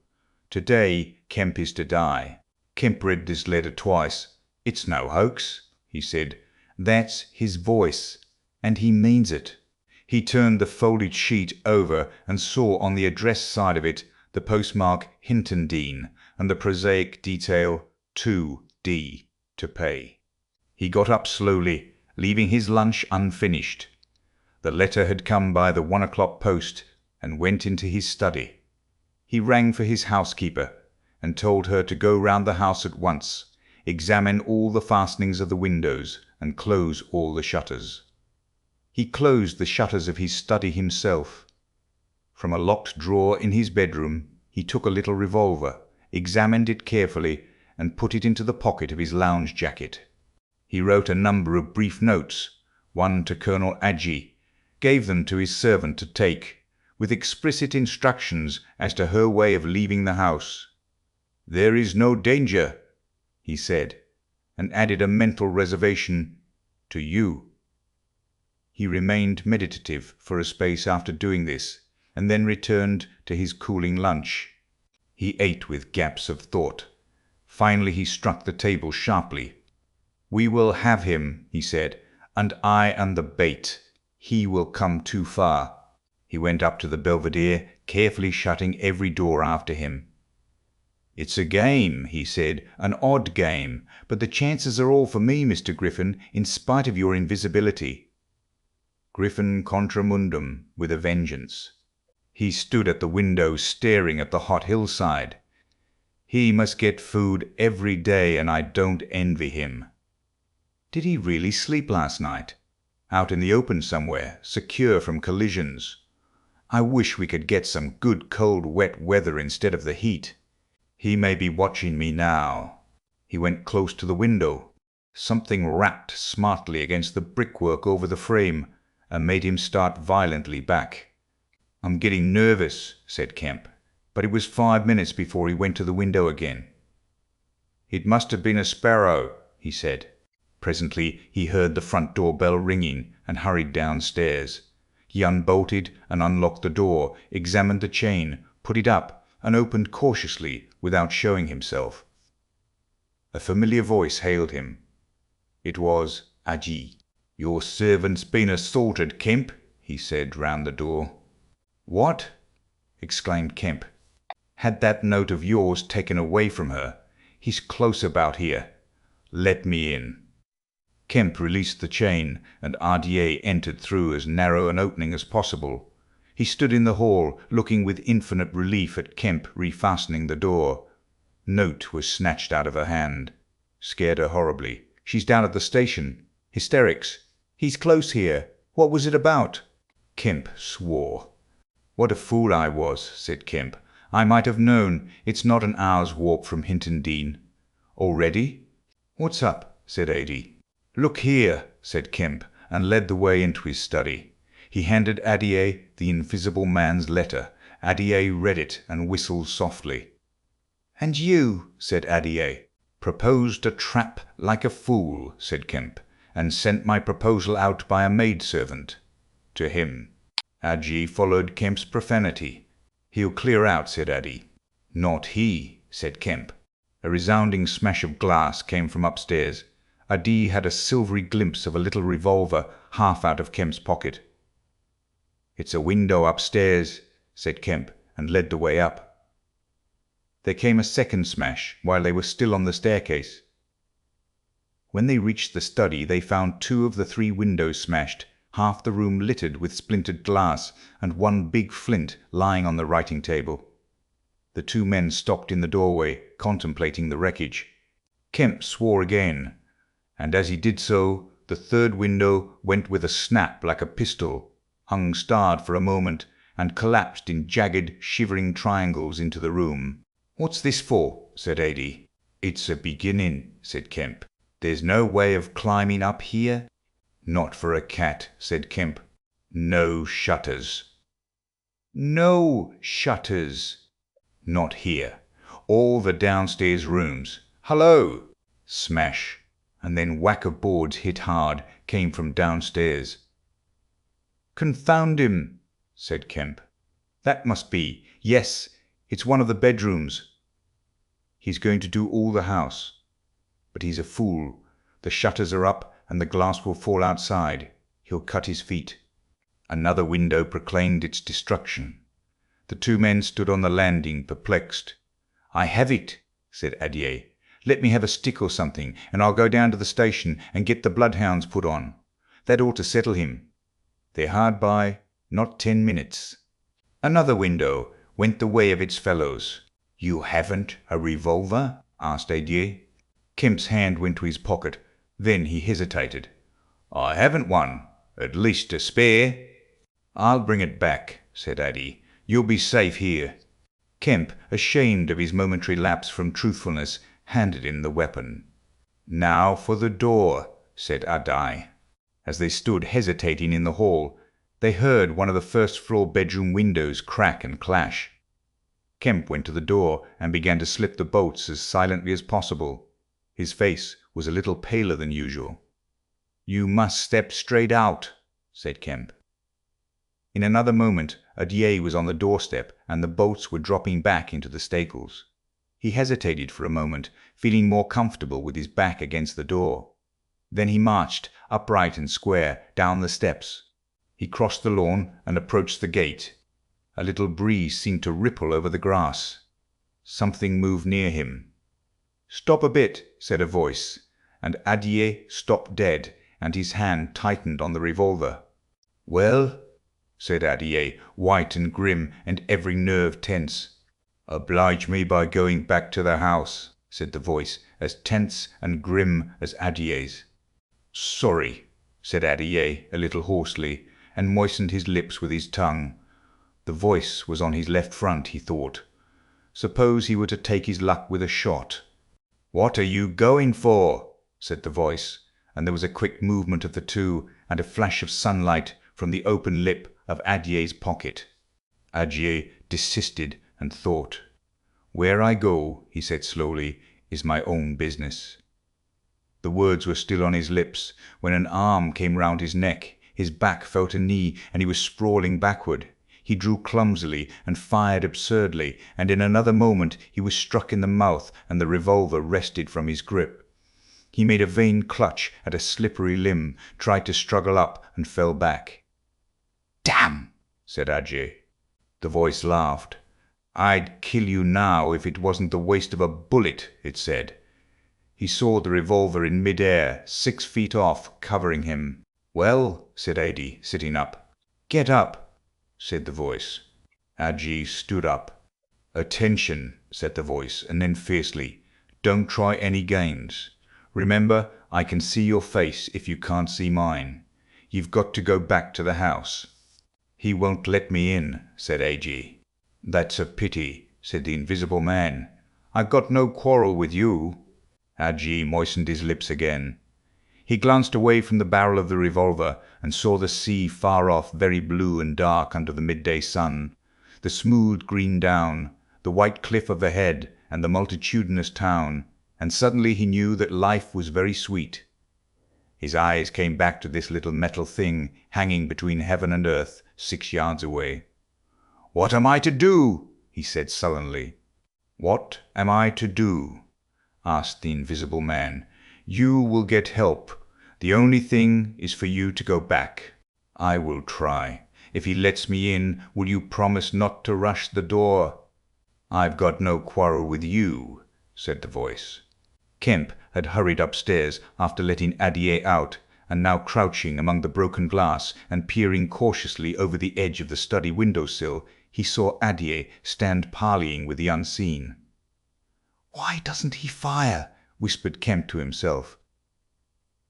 Today Kemp is to die. Kemp read this letter twice. "It's no hoax," he said. "That's his voice, and he means it." He turned the folded sheet over and saw on the address side of it the postmark Hintondean and the prosaic detail 2D to pay. He got up slowly, leaving his lunch unfinished. The letter had come by the 1 o'clock post, and went into his study. He rang for his housekeeper and told her to go round the house at once, examine all the fastenings of the windows, and close all the shutters. He closed the shutters of his study himself. From a locked drawer in his bedroom he took a little revolver, examined it carefully, and put it into the pocket of his lounge jacket. He wrote a number of brief notes, one to Colonel Agee, gave them to his servant to take, with explicit instructions as to her way of leaving the house. "There is no danger," he said, and added a mental reservation, "to you." He remained meditative for a space after doing this, and then returned to his cooling lunch. He ate with gaps of thought. Finally he struck the table sharply. "We will have him," he said, "and I am the bait. He will come too far." He went up to the belvedere, carefully shutting every door after him. "It's a game," he said, "an odd game, but the chances are all for me, Mr. Griffin, in spite of your invisibility." Griffin contra mundum, with a vengeance. He stood at the window staring at the hot hillside. He must get food every day, and I don't envy him. Did he really sleep last night? Out in the open somewhere, secure from collisions? I wish we could get some good cold wet weather instead of the heat. He may be watching me now. He went close to the window. Something rapped smartly against the brickwork over the frame, and made him start violently back. "I'm getting nervous," said Kemp, but it was 5 minutes before he went to the window again. "It must have been a sparrow," he said. Presently he heard the front door bell ringing and hurried downstairs. He unbolted and unlocked the door, examined the chain, put it up, and opened cautiously without showing himself. A familiar voice hailed him. It was Ajee. "Your servant's been assaulted, Kemp," he said round the door. "What?" exclaimed Kemp. "Had that note of yours taken away from her. He's close about here. Let me in." Kemp released the chain, and RDA entered through as narrow an opening as possible. He stood in the hall, looking with infinite relief at Kemp refastening the door. Note was snatched out of her hand. Scared her horribly. "She's down at the station. Hysterics. He's close here. What was it about?" Kemp swore. "What a fool I was," said Kemp. "I might have known. It's not an hour's warp from Hinton Dean." "Already?" "What's up?" said Adie. "Look here," said Kemp, and led the way into his study. He handed Adie the invisible man's letter. Adie read it and whistled softly. "And you," said Adie. "Proposed a trap like a fool," said Kemp, "and sent my proposal out by a maidservant. To him." Ajee followed Kemp's profanity. "He'll clear out," said Adie. "Not he," said Kemp. A resounding smash of glass came from upstairs. Adie had a silvery glimpse of a little revolver half out of Kemp's pocket. "It's a window upstairs," said Kemp, and led the way up. There came a second smash while they were still on the staircase. When they reached the study, they found 2 of the 3 windows smashed, half the room littered with splintered glass, and one big flint lying on the writing table. The 2 men stopped in the doorway, contemplating the wreckage. Kemp swore again, and as he did so, the 3rd window went with a snap like a pistol, hung starred for a moment, and collapsed in jagged, shivering triangles into the room. "What's this for?" said Adie. "It's a beginning," said Kemp. "There's no way of climbing up here?" "Not for a cat," said Kemp. "No shutters." "No shutters." "Not here. All the downstairs rooms. Hullo!" Smash, and then whack of boards hit hard, came from downstairs. "Confound him," said Kemp. "That must be. Yes, it's one of the bedrooms. He's going to do all the house. But he's a fool. The shutters are up, and the glass will fall outside. He'll cut his feet." Another window proclaimed its destruction. The 2 men stood on the landing, perplexed. "I have it," said Adie. "Let me have a stick or something, and I'll go down to the station and get the bloodhounds put on. That ought to settle him. They're hard by, not 10 minutes." Another window went the way of its fellows. "You haven't a revolver?" asked Adie. Kemp's hand went to his pocket. Then he hesitated. "I haven't one. At least a spare." "I'll bring it back," said Adie. "You'll be safe here." Kemp, ashamed of his momentary lapse from truthfulness, handed him the weapon. "Now for the door," said Adie. As they stood hesitating in the hall, they heard one of the first-floor bedroom windows crack and clash. Kemp went to the door and began to slip the bolts as silently as possible. His face was a little paler than usual. "You must step straight out," said Kemp. In another moment Adie was on the doorstep, and the bolts were dropping back into the staples. He hesitated for a moment, feeling more comfortable with his back against the door. Then he marched, upright and square, down the steps. He crossed the lawn and approached the gate. A little breeze seemed to ripple over the grass. Something moved near him. "Stop a bit," said a voice, and Adieu stopped dead, and his hand tightened on the revolver. "Well?" said Adieu, white and grim, and every nerve tense. "Oblige me by going back to the house," said the voice, as tense and grim as Adieu's. "Sorry," said Adieu, a little hoarsely, and moistened his lips with his tongue. The voice was on his left front, he thought. Suppose he were to take his luck with a shot. "What are you going for?" said the voice, and there was a quick movement of the two, and a flash of sunlight from the open lip of Adieu's pocket. Adieu desisted and thought. "Where I go," he said slowly, "is my own business." The words were still on his lips, when an arm came round his neck, his back felt a knee, and he was sprawling backward. He drew clumsily and fired absurdly, and in another moment he was struck in the mouth, and the revolver wrested from his grip. He made a vain clutch at a slippery limb, tried to struggle up, and fell back. "Damn!" said Adieu. The voice laughed. "I'd kill you now if it wasn't the waste of a bullet," it said. He saw the revolver in mid-air, 6 feet off, covering him. "Well," said Adi, sitting up. "Get up," said the voice. Adi stood up. "Attention," said the voice, and then fiercely, "don't try any games. Remember, I can see your face if you can't see mine. You've got to go back to the house." "He won't let me in," said Adi. "That's a pity," said the invisible man. "I've got no quarrel with you." Adi moistened his lips again. He glanced away from the barrel of the revolver, and saw the sea far off, very blue and dark under the midday sun, the smooth green down, the white cliff of the head, and the multitudinous town, and suddenly he knew that life was very sweet. His eyes came back to this little metal thing hanging between heaven and earth, 6 yards away. "What am I to do?" he said sullenly. "What am I to do?" asked the invisible man. "You will get help. The only thing is for you to go back. I will try. If he lets me in, will you promise not to rush the door?" "I've got no quarrel with you," said the voice. Kemp had hurried upstairs after letting Adieu out, and now crouching among the broken glass and peering cautiously over the edge of the study window-sill, he saw Adieu stand parleying with the unseen. "Why doesn't he fire?" whispered Kemp to himself.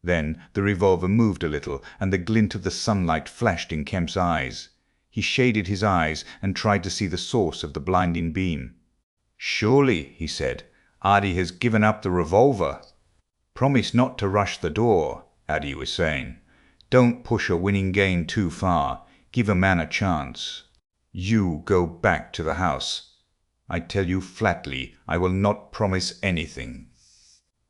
Then the revolver moved a little, and the glint of the sunlight flashed in Kemp's eyes. He shaded his eyes and tried to see the source of the blinding beam. "Surely," he said, "Adi has given up the revolver." "Promise not to rush the door," Adi was saying. "Don't push a winning game too far. Give a man a chance. You go back to the house. I tell you flatly, I will not promise anything."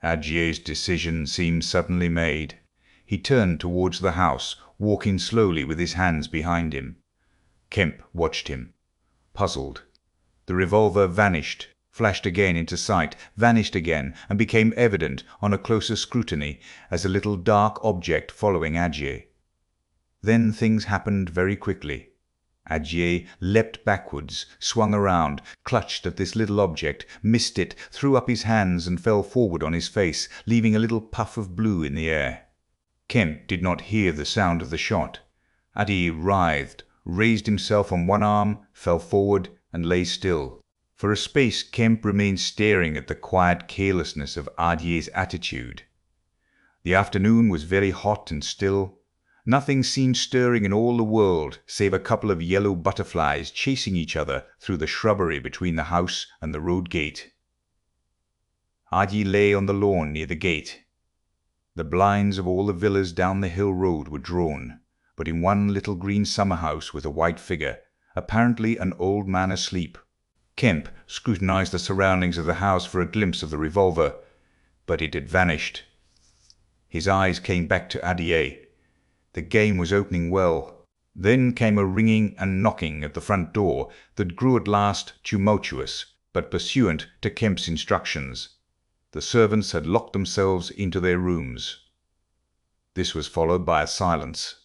Adieu's decision seemed suddenly made. He turned towards the house, walking slowly with his hands behind him. Kemp watched him, puzzled. The revolver vanished, flashed again into sight, vanished again, and became evident on a closer scrutiny as a little dark object following Adieu. Then things happened very quickly. Adieu leapt backwards, swung around, clutched at this little object, missed it, threw up his hands and fell forward on his face, leaving a little puff of blue in the air. Kemp did not hear the sound of the shot. Adieu writhed, raised himself on one arm, fell forward, and lay still. For a space Kemp remained staring at the quiet carelessness of Adieu's attitude. The afternoon was very hot and still. Nothing seemed stirring in all the world, save a couple of yellow butterflies chasing each other through the shrubbery between the house and the road gate. Adieu lay on the lawn near the gate. The blinds of all the villas down the hill road were drawn, but in one little green summer house was a white figure, apparently an old man asleep. Kemp scrutinized the surroundings of the house for a glimpse of the revolver, but it had vanished. His eyes came back to Adieu. The game was opening well. Then came a ringing and knocking at the front door that grew at last tumultuous, but pursuant to Kemp's instructions. The servants had locked themselves into their rooms. This was followed by a silence.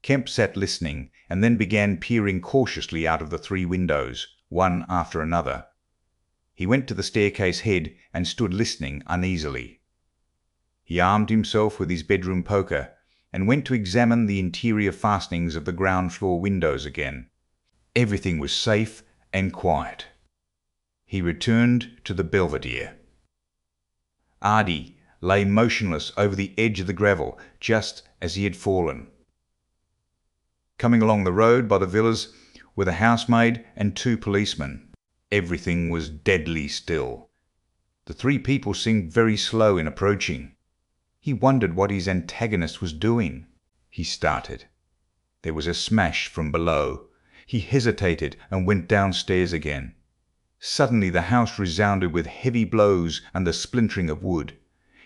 Kemp sat listening, and then began peering cautiously out of the 3 windows, one after another. He went to the staircase head and stood listening uneasily. He armed himself with his bedroom poker, and went to examine the interior fastenings of the ground floor windows again. Everything was safe and quiet. He returned to the belvedere. Artie lay motionless over the edge of the gravel, just as he had fallen. Coming along the road by the villas were the housemaid and 2 policemen. Everything was deadly still. The 3 people seemed very slow in approaching. He wondered what his antagonist was doing. He started. There was a smash from below. He hesitated and went downstairs again. Suddenly the house resounded with heavy blows and the splintering of wood.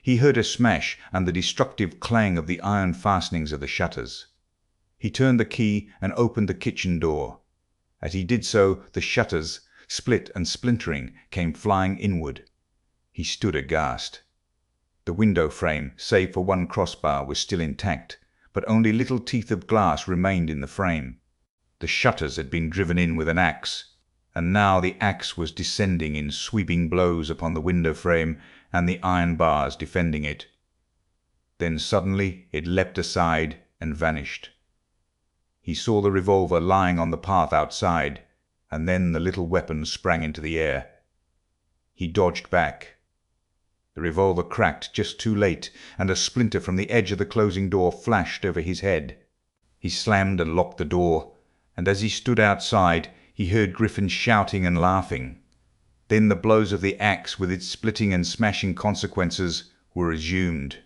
He heard a smash and the destructive clang of the iron fastenings of the shutters. He turned the key and opened the kitchen door. As he did so, the shutters, split and splintering, came flying inward. He stood aghast. The window frame, save for one crossbar, was still intact, but only little teeth of glass remained in the frame. The shutters had been driven in with an axe, and now the axe was descending in sweeping blows upon the window frame and the iron bars defending it. Then suddenly it leapt aside and vanished. He saw the revolver lying on the path outside, and then the little weapon sprang into the air. He dodged back. The revolver cracked just too late, and a splinter from the edge of the closing door flashed over his head. He slammed and locked the door, and as he stood outside, he heard Griffin shouting and laughing. Then the blows of the axe, with its splitting and smashing consequences, were resumed.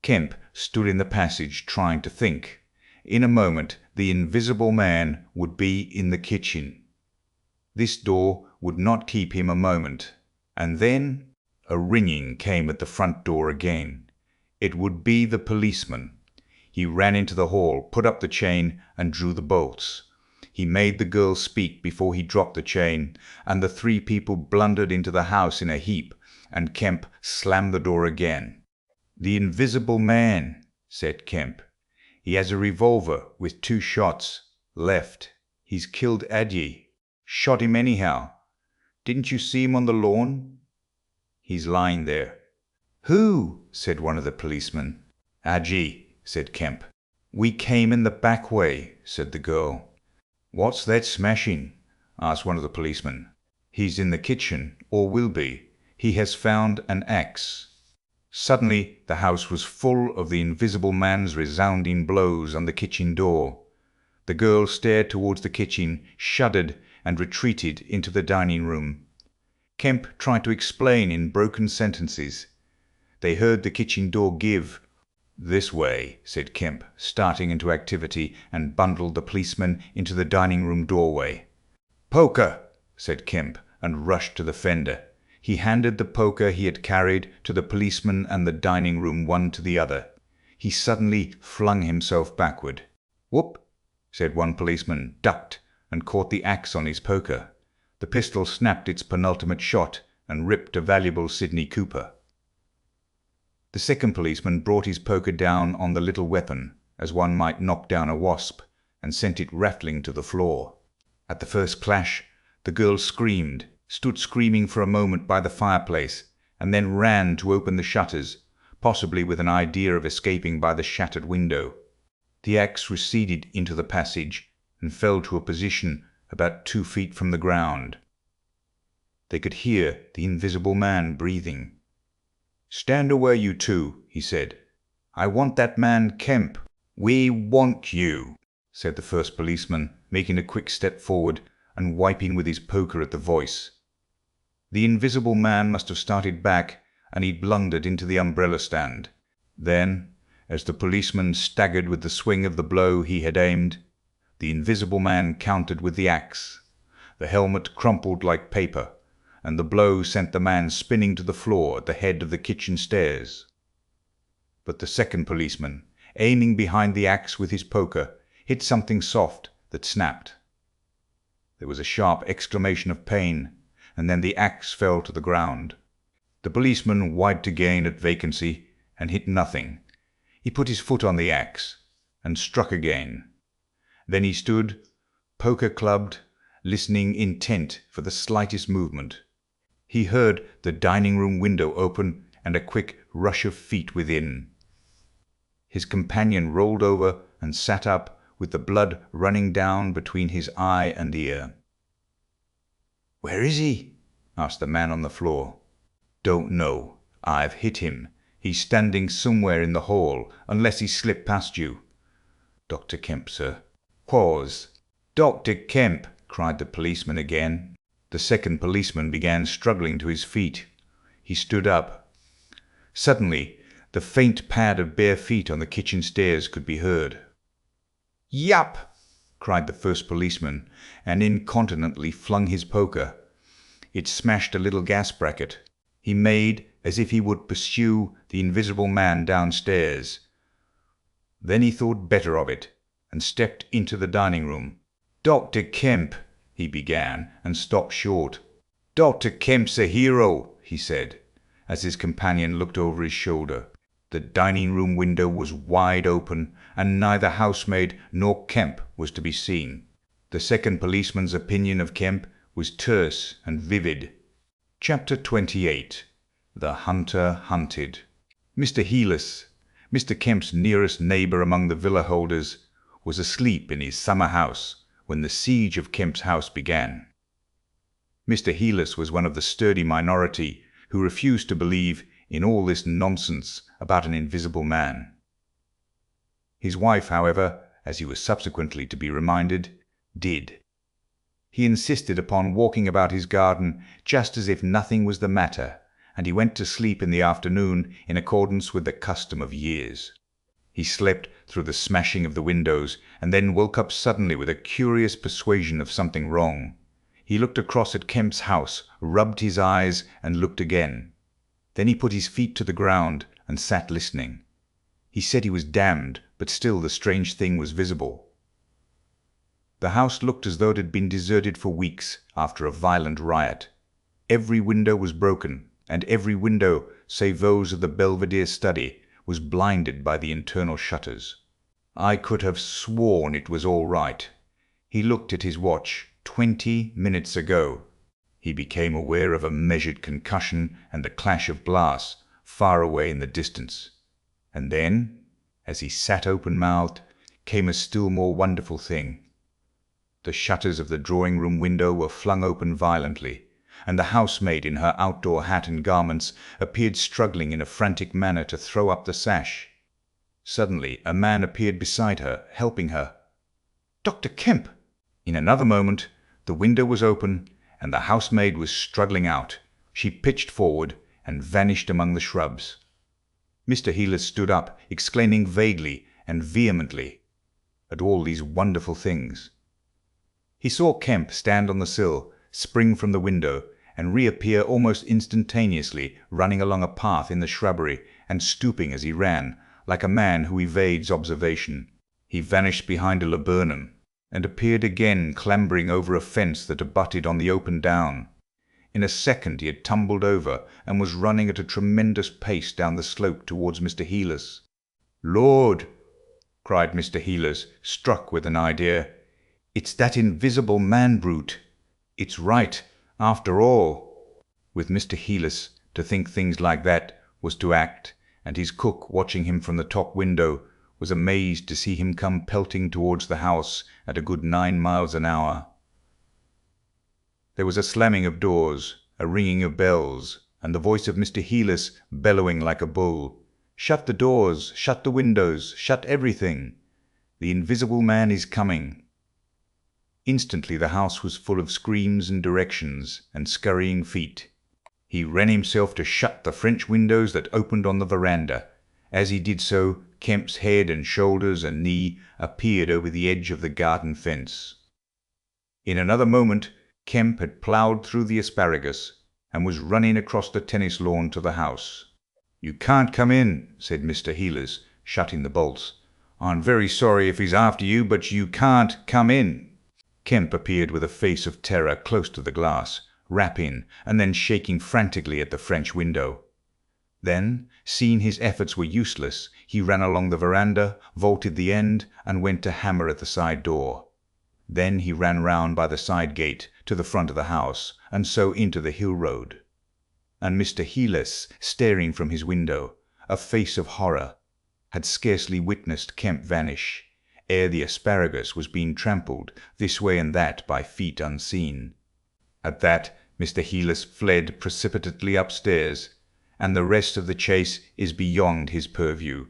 Kemp stood in the passage trying to think. In a moment the invisible man would be in the kitchen. This door would not keep him a moment, and then a ringing came at the front door again. It would be the policeman. He ran into the hall, put up the chain, and drew the bolts. He made the girl speak before he dropped the chain, and the 3 people blundered into the house in a heap, and Kemp slammed the door again. "The invisible man," said Kemp. "He has a revolver with 2 shots left. He's killed Adye. Shot him anyhow. Didn't you see him on the lawn? He's lying there." "Who?" said one of the policemen. "Adye," said Kemp. "We came in the back way," said the girl. "What's that smashing?" asked one of the policemen. "He's in the kitchen, or will be. He has found an axe." Suddenly the house was full of the invisible man's resounding blows on the kitchen door. The girl stared towards the kitchen, shuddered, and retreated into the dining room. Kemp tried to explain in broken sentences. They heard the kitchen door give. "This way," said Kemp, starting into activity, and bundled the policeman into the dining room doorway. "Poker," said Kemp, and rushed to the fender. He handed the poker he had carried to the policeman and the dining room, one to the other. He suddenly flung himself backward. "Whoop," said one policeman, ducked, and caught the axe on his poker. The pistol snapped its penultimate shot and ripped a valuable Sidney Cooper. The second policeman brought his poker down on the little weapon, as one might knock down a wasp, and sent it rattling to the floor. At the first clash, the girl screamed, stood screaming for a moment by the fireplace, and then ran to open the shutters, possibly with an idea of escaping by the shattered window. The axe receded into the passage and fell to a position about 2 feet from the ground. They could hear the invisible man breathing. "Stand away, you 2, he said. "I want that man Kemp." "We want you," said the first policeman, making a quick step forward and wiping with his poker at the voice. The invisible man must have started back, and he blundered into the umbrella stand. Then, as the policeman staggered with the swing of the blow he had aimed, the invisible man countered with the axe. The helmet crumpled like paper, and the blow sent the man spinning to the floor at the head of the kitchen stairs. But the second policeman, aiming behind the axe with his poker, hit something soft that snapped. There was a sharp exclamation of pain, and then the axe fell to the ground. The policeman wiped again at vacancy and hit nothing. He put his foot on the axe and struck again. Then he stood, poker clubbed, listening intent for the slightest movement. He heard the dining-room window open and a quick rush of feet within. His companion rolled over and sat up with the blood running down between his eye and ear. "Where is he?" asked the man on the floor. "Don't know. I've hit him. He's standing somewhere in the hall, unless he slipped past you." "Dr. Kemp, sir." Pause. "Dr. Kemp!" cried the policeman again. The second policeman began struggling to his feet. He stood up. Suddenly, the faint pad of bare feet on the kitchen stairs could be heard. "Yap!" cried the first policeman, and incontinently flung his poker. It smashed a little gas bracket. He made as if he would pursue the invisible man downstairs. Then he thought better of it, and stepped into the dining-room. "Dr. Kemp," he began, and stopped short. "Dr. Kemp's a hero," he said, as his companion looked over his shoulder. The dining-room window was wide open, and neither housemaid nor Kemp was to be seen. The second policeman's opinion of Kemp was terse and vivid. Chapter 28. The Hunter Hunted. Mr. Heelas, Mr. Kemp's nearest neighbour among the villa holders, was asleep in his summer house when the siege of Kemp's house began. Mr. Heelas was one of the sturdy minority who refused to believe in all this nonsense about an invisible man. His wife, however, as he was subsequently to be reminded, did. He insisted upon walking about his garden just as if nothing was the matter, and he went to sleep in the afternoon in accordance with the custom of years. He slept through the smashing of the windows, and then woke up suddenly with a curious persuasion of something wrong. He looked across at Kemp's house, rubbed his eyes, and looked again. Then he put his feet to the ground and sat listening. He said he was damned, but still the strange thing was visible. The house looked as though it had been deserted for weeks after a violent riot. Every window was broken, and every window, save those of the Belvedere study, was blinded by the internal shutters. I could have sworn it was all right. He looked at his watch. 20 minutes ago. He became aware of a measured concussion and the clash of glass far away in the distance. And then, as he sat open-mouthed, came a still more wonderful thing. The shutters of the drawing-room window were flung open violently, and the housemaid in her outdoor hat and garments appeared struggling in a frantic manner to throw up the sash. Suddenly a man appeared beside her, helping her. "Dr. Kemp!" In another moment the window was open, and the housemaid was struggling out. She pitched forward and vanished among the shrubs. Mr. Heelas stood up, exclaiming vaguely and vehemently at all these wonderful things. He saw Kemp stand on the sill, spring from the window, and reappear almost instantaneously, running along a path in the shrubbery, and stooping as he ran, like a man who evades observation. He vanished behind a laburnum, and appeared again clambering over a fence that abutted on the open down. In a second he had tumbled over, and was running at a tremendous pace down the slope towards Mr. Heelas. "Lord!" cried Mr. Heelas, struck with an idea. "It's that invisible man-brute. It's right, after all." With Mr. Heelas, to think things like that was to act, and his cook, watching him from the top window, was amazed to see him come pelting towards the house at a good 9 miles an hour. There was a slamming of doors, a ringing of bells, and the voice of Mr. Heelas bellowing like a bull. "Shut the doors, shut the windows, shut everything. The invisible man is coming." Instantly the house was full of screams and directions and scurrying feet. He ran himself to shut the French windows that opened on the veranda. As he did so, Kemp's head and shoulders and knee appeared over the edge of the garden fence. In another moment Kemp had ploughed through the asparagus and was running across the tennis lawn to the house. "You can't come in," said Mr. Heelas, shutting the bolts. "I'm very sorry if he's after you, but you can't come in." Kemp appeared with a face of terror close to the glass, rapping and then shaking frantically at the French window. Then, seeing his efforts were useless, he ran along the veranda, vaulted the end, and went to hammer at the side door. Then he ran round by the side gate to the front of the house, and so into the hill road. And Mr. Heelas, staring from his window, a face of horror, had scarcely witnessed Kemp vanish, ere the asparagus was being trampled this way and that by feet unseen. At that, Mr. Heelas fled precipitately upstairs, and the rest of the chase is beyond his purview.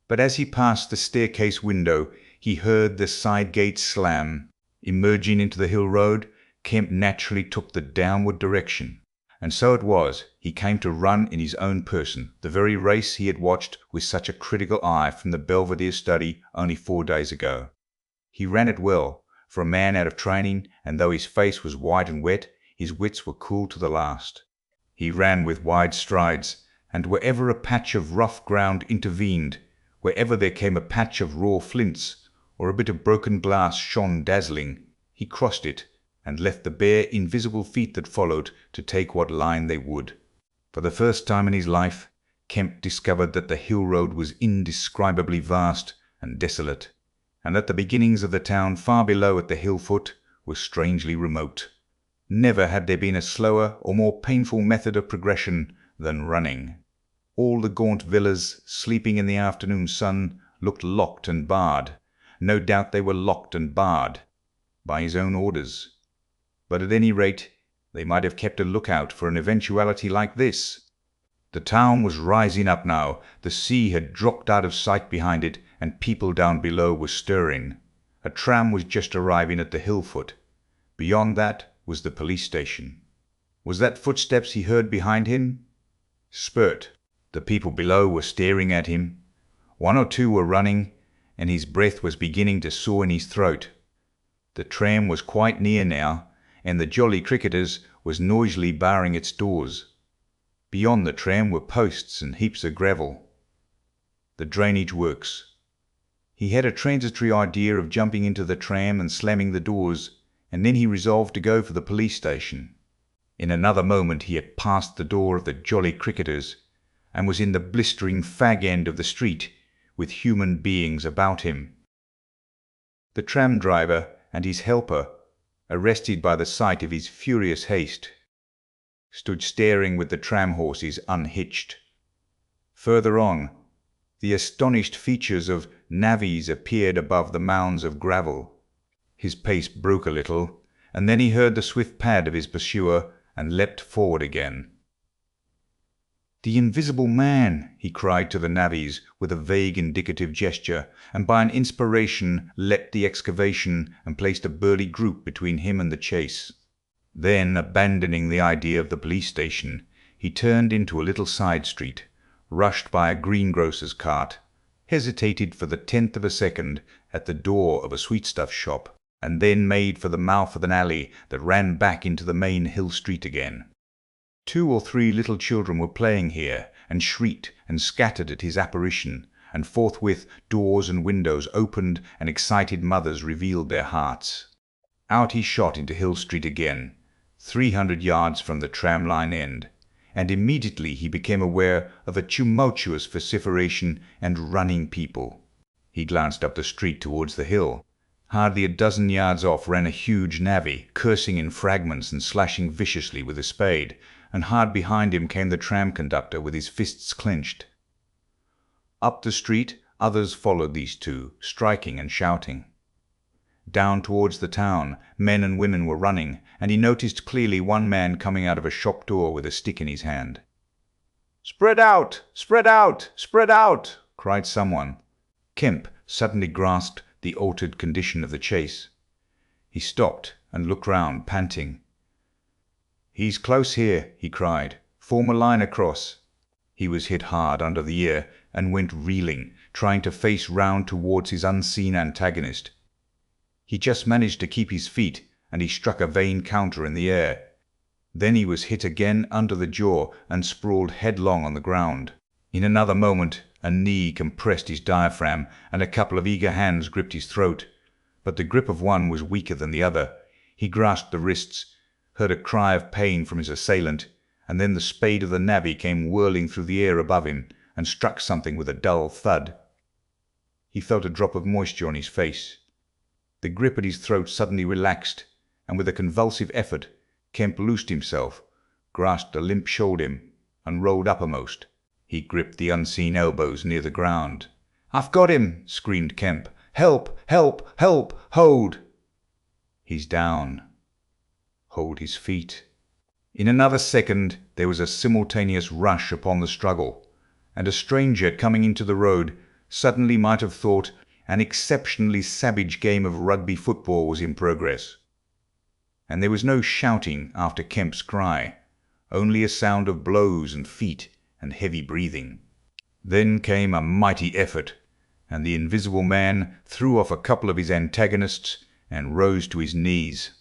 But as he passed the staircase window, he heard the side gate slam. Emerging into the hill road, Kemp naturally took the downward direction. And so it was he came to run in his own person the very race he had watched with such a critical eye from the Belvedere study only 4 days ago. He ran it well, for a man out of training, and though his face was white and wet, his wits were cool to the last. He ran with wide strides, and wherever a patch of rough ground intervened, wherever there came a patch of raw flints, or a bit of broken glass shone dazzling, he crossed it, and left the bare, invisible feet that followed to take what line they would. For the first time in his life, Kemp discovered that the hill road was indescribably vast and desolate, and that the beginnings of the town far below at the hill foot were strangely remote. Never had there been a slower or more painful method of progression than running. All the gaunt villas, sleeping in the afternoon sun, looked locked and barred. No doubt they were locked and barred by his own orders. But at any rate, they might have kept a lookout for an eventuality like this. The town was rising up now. The sea had dropped out of sight behind it, and people down below were stirring. A tram was just arriving at the hill foot. Beyond that was the police station. Was that footsteps he heard behind him? Spurt. The people below were staring at him. 1 or 2 were running, and his breath was beginning to saw in his throat. The tram was quite near now, and the Jolly Cricketers was noisily barring its doors. Beyond the tram were posts and heaps of gravel. The drainage works. He had a transitory idea of jumping into the tram and slamming the doors, and then he resolved to go for the police station. In another moment he had passed the door of the Jolly Cricketers, and was in the blistering fag end of the street, with human beings about him. The tram driver and his helper, arrested by the sight of his furious haste, stood staring with the tram horses unhitched. Further on, the astonished features of navvies appeared above the mounds of gravel. His pace broke a little, and then he heard the swift pad of his pursuer and leapt forward again. "The invisible man!" he cried to the navvies with a vague indicative gesture, and by an inspiration leapt the excavation and placed a burly group between him and the chase. Then, abandoning the idea of the police station, he turned into a little side street, rushed by a greengrocer's cart, hesitated for the 10th of a second at the door of a sweetstuff shop, and then made for the mouth of an alley that ran back into the main hill street again. 2 or 3 little children were playing here, and shrieked and scattered at his apparition, and forthwith doors and windows opened, and excited mothers revealed their hearts. Out he shot into Hill Street again, 300 yards from the tram-line end, and immediately he became aware of a tumultuous vociferation and running people. He glanced up the street towards the hill. Hardly a dozen yards off ran a huge navvy, cursing in fragments and slashing viciously with a spade, and hard behind him came the tram conductor with his fists clenched. Up the street others followed these two, striking and shouting. Down towards the town, men and women were running, and he noticed clearly one man coming out of a shop door with a stick in his hand. "Spread out! Spread out! Spread out!" cried someone. Kemp suddenly grasped the altered condition of the chase. He stopped and looked round, panting. "He's close here," he cried. "Form a line across." He was hit hard under the ear and went reeling, trying to face round towards his unseen antagonist. He just managed to keep his feet, and he struck a vain counter in the air. Then he was hit again under the jaw and sprawled headlong on the ground. In another moment a knee compressed his diaphragm, and a couple of eager hands gripped his throat. But the grip of one was weaker than the other. He grasped the wrists, heard a cry of pain from his assailant, and then the spade of the navvy came whirling through the air above him and struck something with a dull thud. He felt a drop of moisture on his face. The grip at his throat suddenly relaxed, and with a convulsive effort, Kemp loosed himself, grasped a limp shoulder, and rolled uppermost. He gripped the unseen elbows near the ground. "I've got him!" screamed Kemp. "Help! Help! Help! Hold!" "He's down." Hold his feet. In another second there was a simultaneous rush upon the struggle, and a stranger coming into the road suddenly might have thought an exceptionally savage game of rugby football was in progress. And there was no shouting after Kemp's cry, only a sound of blows and feet and heavy breathing. Then came a mighty effort, and the invisible man threw off a couple of his antagonists and rose to his knees.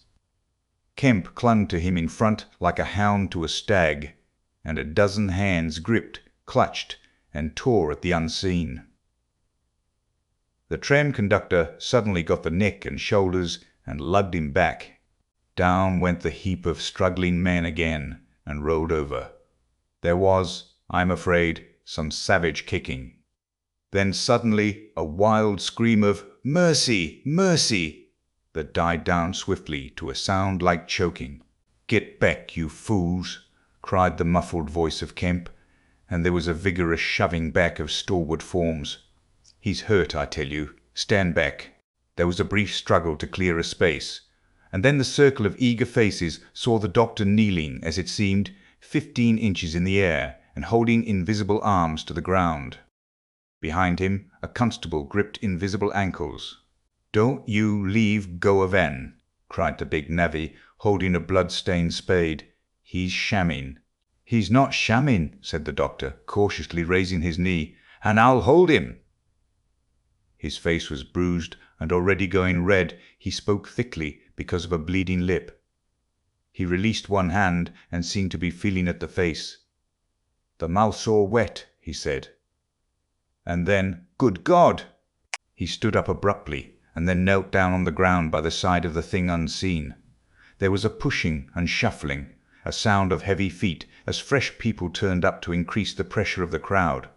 Kemp clung to him in front like a hound to a stag, and a dozen hands gripped, clutched, and tore at the unseen. The tram conductor suddenly got the neck and shoulders and lugged him back. Down went the heap of struggling men again and rolled over. There was, I am afraid, some savage kicking. Then suddenly a wild scream of "Mercy! Mercy!" that died down swiftly to a sound like choking. "Get back, you fools!" cried the muffled voice of Kemp, and there was a vigorous shoving back of stalwart forms. "He's hurt, I tell you. Stand back." There was a brief struggle to clear a space, and then the circle of eager faces saw the doctor kneeling, as it seemed, 15 inches in the air and holding invisible arms to the ground. Behind him a constable gripped invisible ankles. "Don't you leave go of en," cried the big navvy, holding a blood-stained spade. "He's shamming." "He's not shamming," said the doctor, cautiously raising his knee, "and I'll hold him." His face was bruised and already going red. He spoke thickly because of a bleeding lip. He released one hand and seemed to be feeling at the face. "The mouth's all wet," he said. And then, "Good God!" He stood up abruptly and then knelt down on the ground by the side of the thing unseen. There was a pushing and shuffling, a sound of heavy feet as fresh people turned up to increase the pressure of the crowd.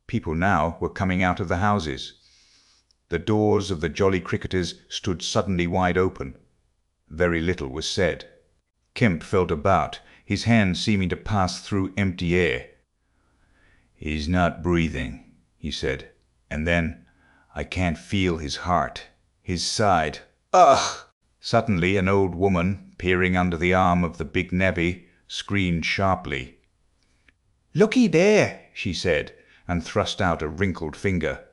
People now were coming out of the houses. The doors of the Jolly Cricketers stood suddenly wide open. Very little was said. Kemp felt about, his hand seeming to pass through empty air. "He's not breathing," he said, and then, "I can't feel his heart, his side. Ugh!" Suddenly an old woman, peering under the arm of the big navvy, screamed sharply. "Looky there," she said, and thrust out a wrinkled finger.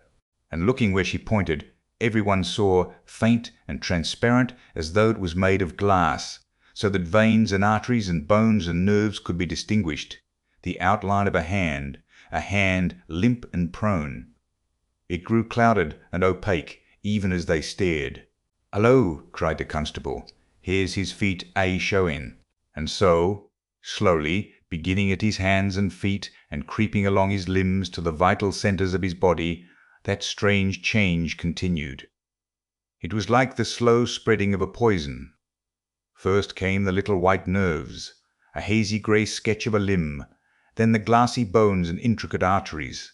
And looking where she pointed, everyone saw, faint and transparent as though it was made of glass, so that veins and arteries and bones and nerves could be distinguished, the outline of a hand limp and prone. It grew clouded and opaque even as they stared. "Hullo!" cried the constable. "Here's his feet showing." And so, slowly, beginning at his hands and feet and creeping along his limbs to the vital centres of his body, that strange change continued. It was like the slow spreading of a poison. First came the little white nerves, a hazy grey sketch of a limb, then the glassy bones and intricate arteries,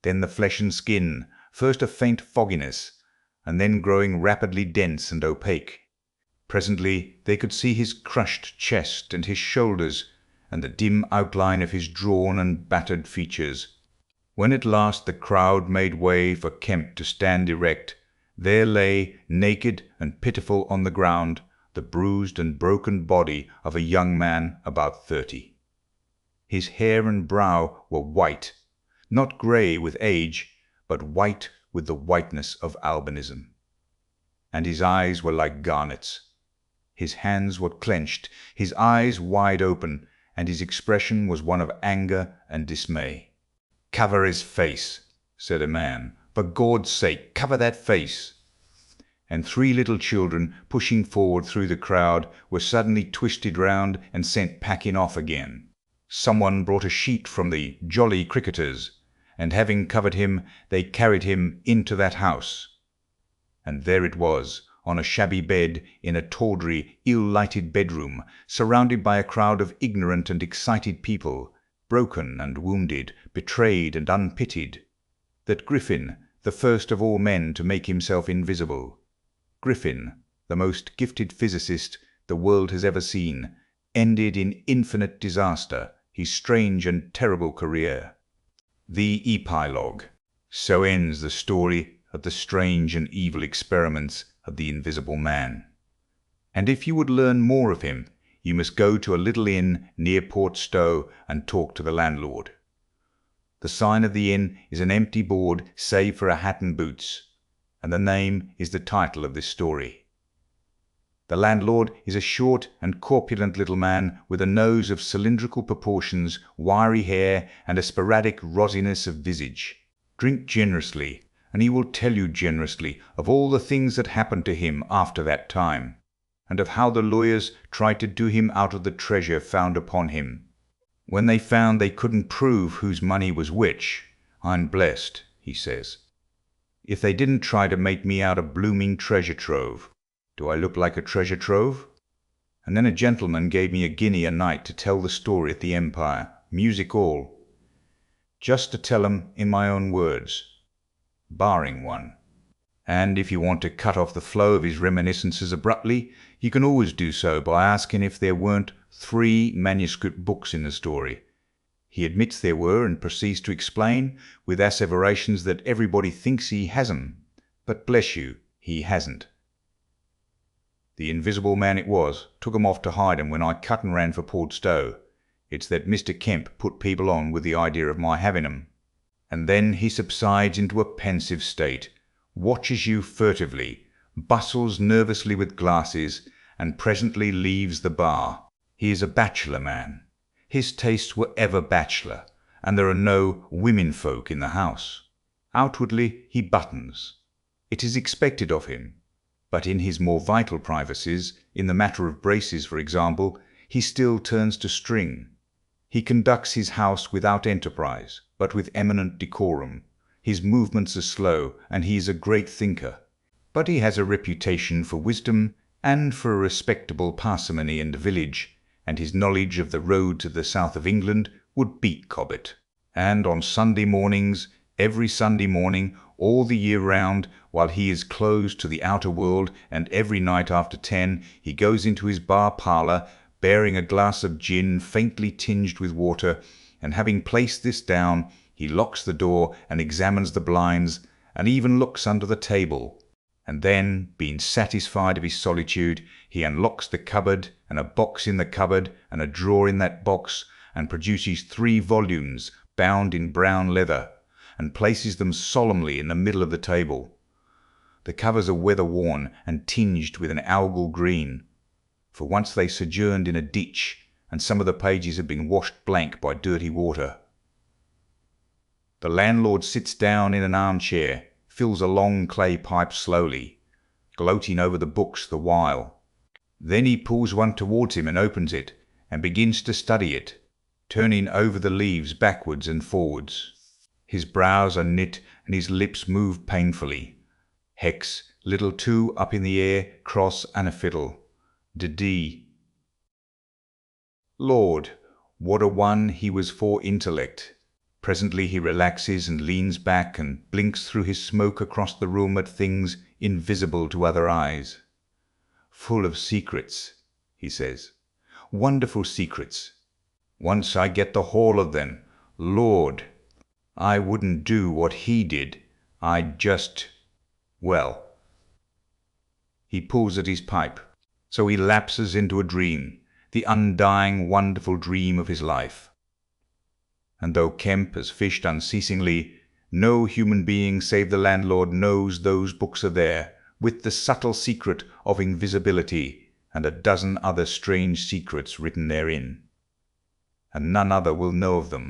then the flesh and skin, first a faint fogginess, and then growing rapidly dense and opaque. Presently they could see his crushed chest and his shoulders, and the dim outline of his drawn and battered features. When at last the crowd made way for Kemp to stand erect, there lay, naked and pitiful on the ground, the bruised and broken body of a young man about 30. His hair and brow were white, not grey with age, but white with the whiteness of albinism. And his eyes were like garnets. His hands were clenched, his eyes wide open, and his expression was one of anger and dismay. "Cover his face," said a man. "For Gord's sake, cover that face." And 3 little children, pushing forward through the crowd, were suddenly twisted round and sent packing off again. Someone brought a sheet from the Jolly Cricketers, and having covered him, they carried him into that house. And there it was, on a shabby bed in a tawdry, ill-lighted bedroom, surrounded by a crowd of ignorant and excited people, broken and wounded, betrayed and unpitied, that Griffin, the first of all men to make himself invisible, Griffin, the most gifted physicist the world has ever seen, ended in infinite disaster his strange and terrible career. The Epilogue. So ends the story of the strange and evil experiments of the Invisible Man. And if you would learn more of him, you must go to a little inn near Port Stowe and talk to the landlord. The sign of the inn is an empty board save for a hat and boots, and the name is the title of this story. The landlord is a short and corpulent little man with a nose of cylindrical proportions, wiry hair, and a sporadic rosiness of visage. Drink generously, and he will tell you generously of all the things that happened to him after that time, and of how the lawyers tried to do him out of the treasure found upon him. When they found they couldn't prove whose money was which, I'm blessed, he says, if they didn't try to make me out a blooming treasure trove. Do I look like a treasure trove? And then a gentleman gave me £1 a night to tell the story at the Empire, music all, just to tell 'em in my own words, barring one. And if you want to cut off the flow of his reminiscences abruptly, you can always do so by asking if there weren't 3 manuscript books in the story. He admits there were and proceeds to explain, with asseverations, that everybody thinks he has 'em, but bless you, he hasn't. The Invisible Man it was, took 'em off to hide 'em when I cut and ran for Port Stowe. It's that Mr. Kemp put people on with the idea of my having 'em. And then he subsides into a pensive state, watches you furtively, bustles nervously with glasses, and presently leaves the bar. He is a bachelor man. His tastes were ever bachelor, and there are no women folk in the house. Outwardly he buttons. It is expected of him. But in his more vital privacies, in the matter of braces for example, he still turns to string. He conducts his house without enterprise, but with eminent decorum. His movements are slow, and he is a great thinker. But he has a reputation for wisdom, and for a respectable parsimony in the village, and his knowledge of the road to the south of England would beat Cobbett. And on Sunday mornings, every Sunday morning, all the year round, while he is closed to the outer world, and every night after 10, he goes into his bar parlour, bearing a glass of gin faintly tinged with water, and having placed this down, he locks the door and examines the blinds, and even looks under the table. And then, being satisfied of his solitude, he unlocks the cupboard, and a box in the cupboard, and a drawer in that box, and produces 3 volumes bound in brown leather, and places them solemnly in the middle of the table. The covers are weather-worn and tinged with an algal green, for once they sojourned in a ditch, and some of the pages have been washed blank by dirty water. The landlord sits down in an armchair, fills a long clay pipe slowly, gloating over the books the while. Then he pulls one towards him and opens it, and begins to study it, turning over the leaves backwards and forwards. His brows are knit, and his lips move painfully. Hex, little 2 up in the air, cross and a fiddle. D. Lord, what a one he was for intellect! Presently he relaxes and leans back and blinks through his smoke across the room at things invisible to other eyes. Full of secrets, he says. Wonderful secrets. Once I get the haul of them, Lord, I wouldn't do what he did. I'd just, well. He pulls at his pipe. So he lapses into a dream, the undying, wonderful dream of his life. And though Kemp has fished unceasingly, no human being save the landlord knows those books are there, with the subtle secret of invisibility and a dozen other strange secrets written therein. And none other will know of them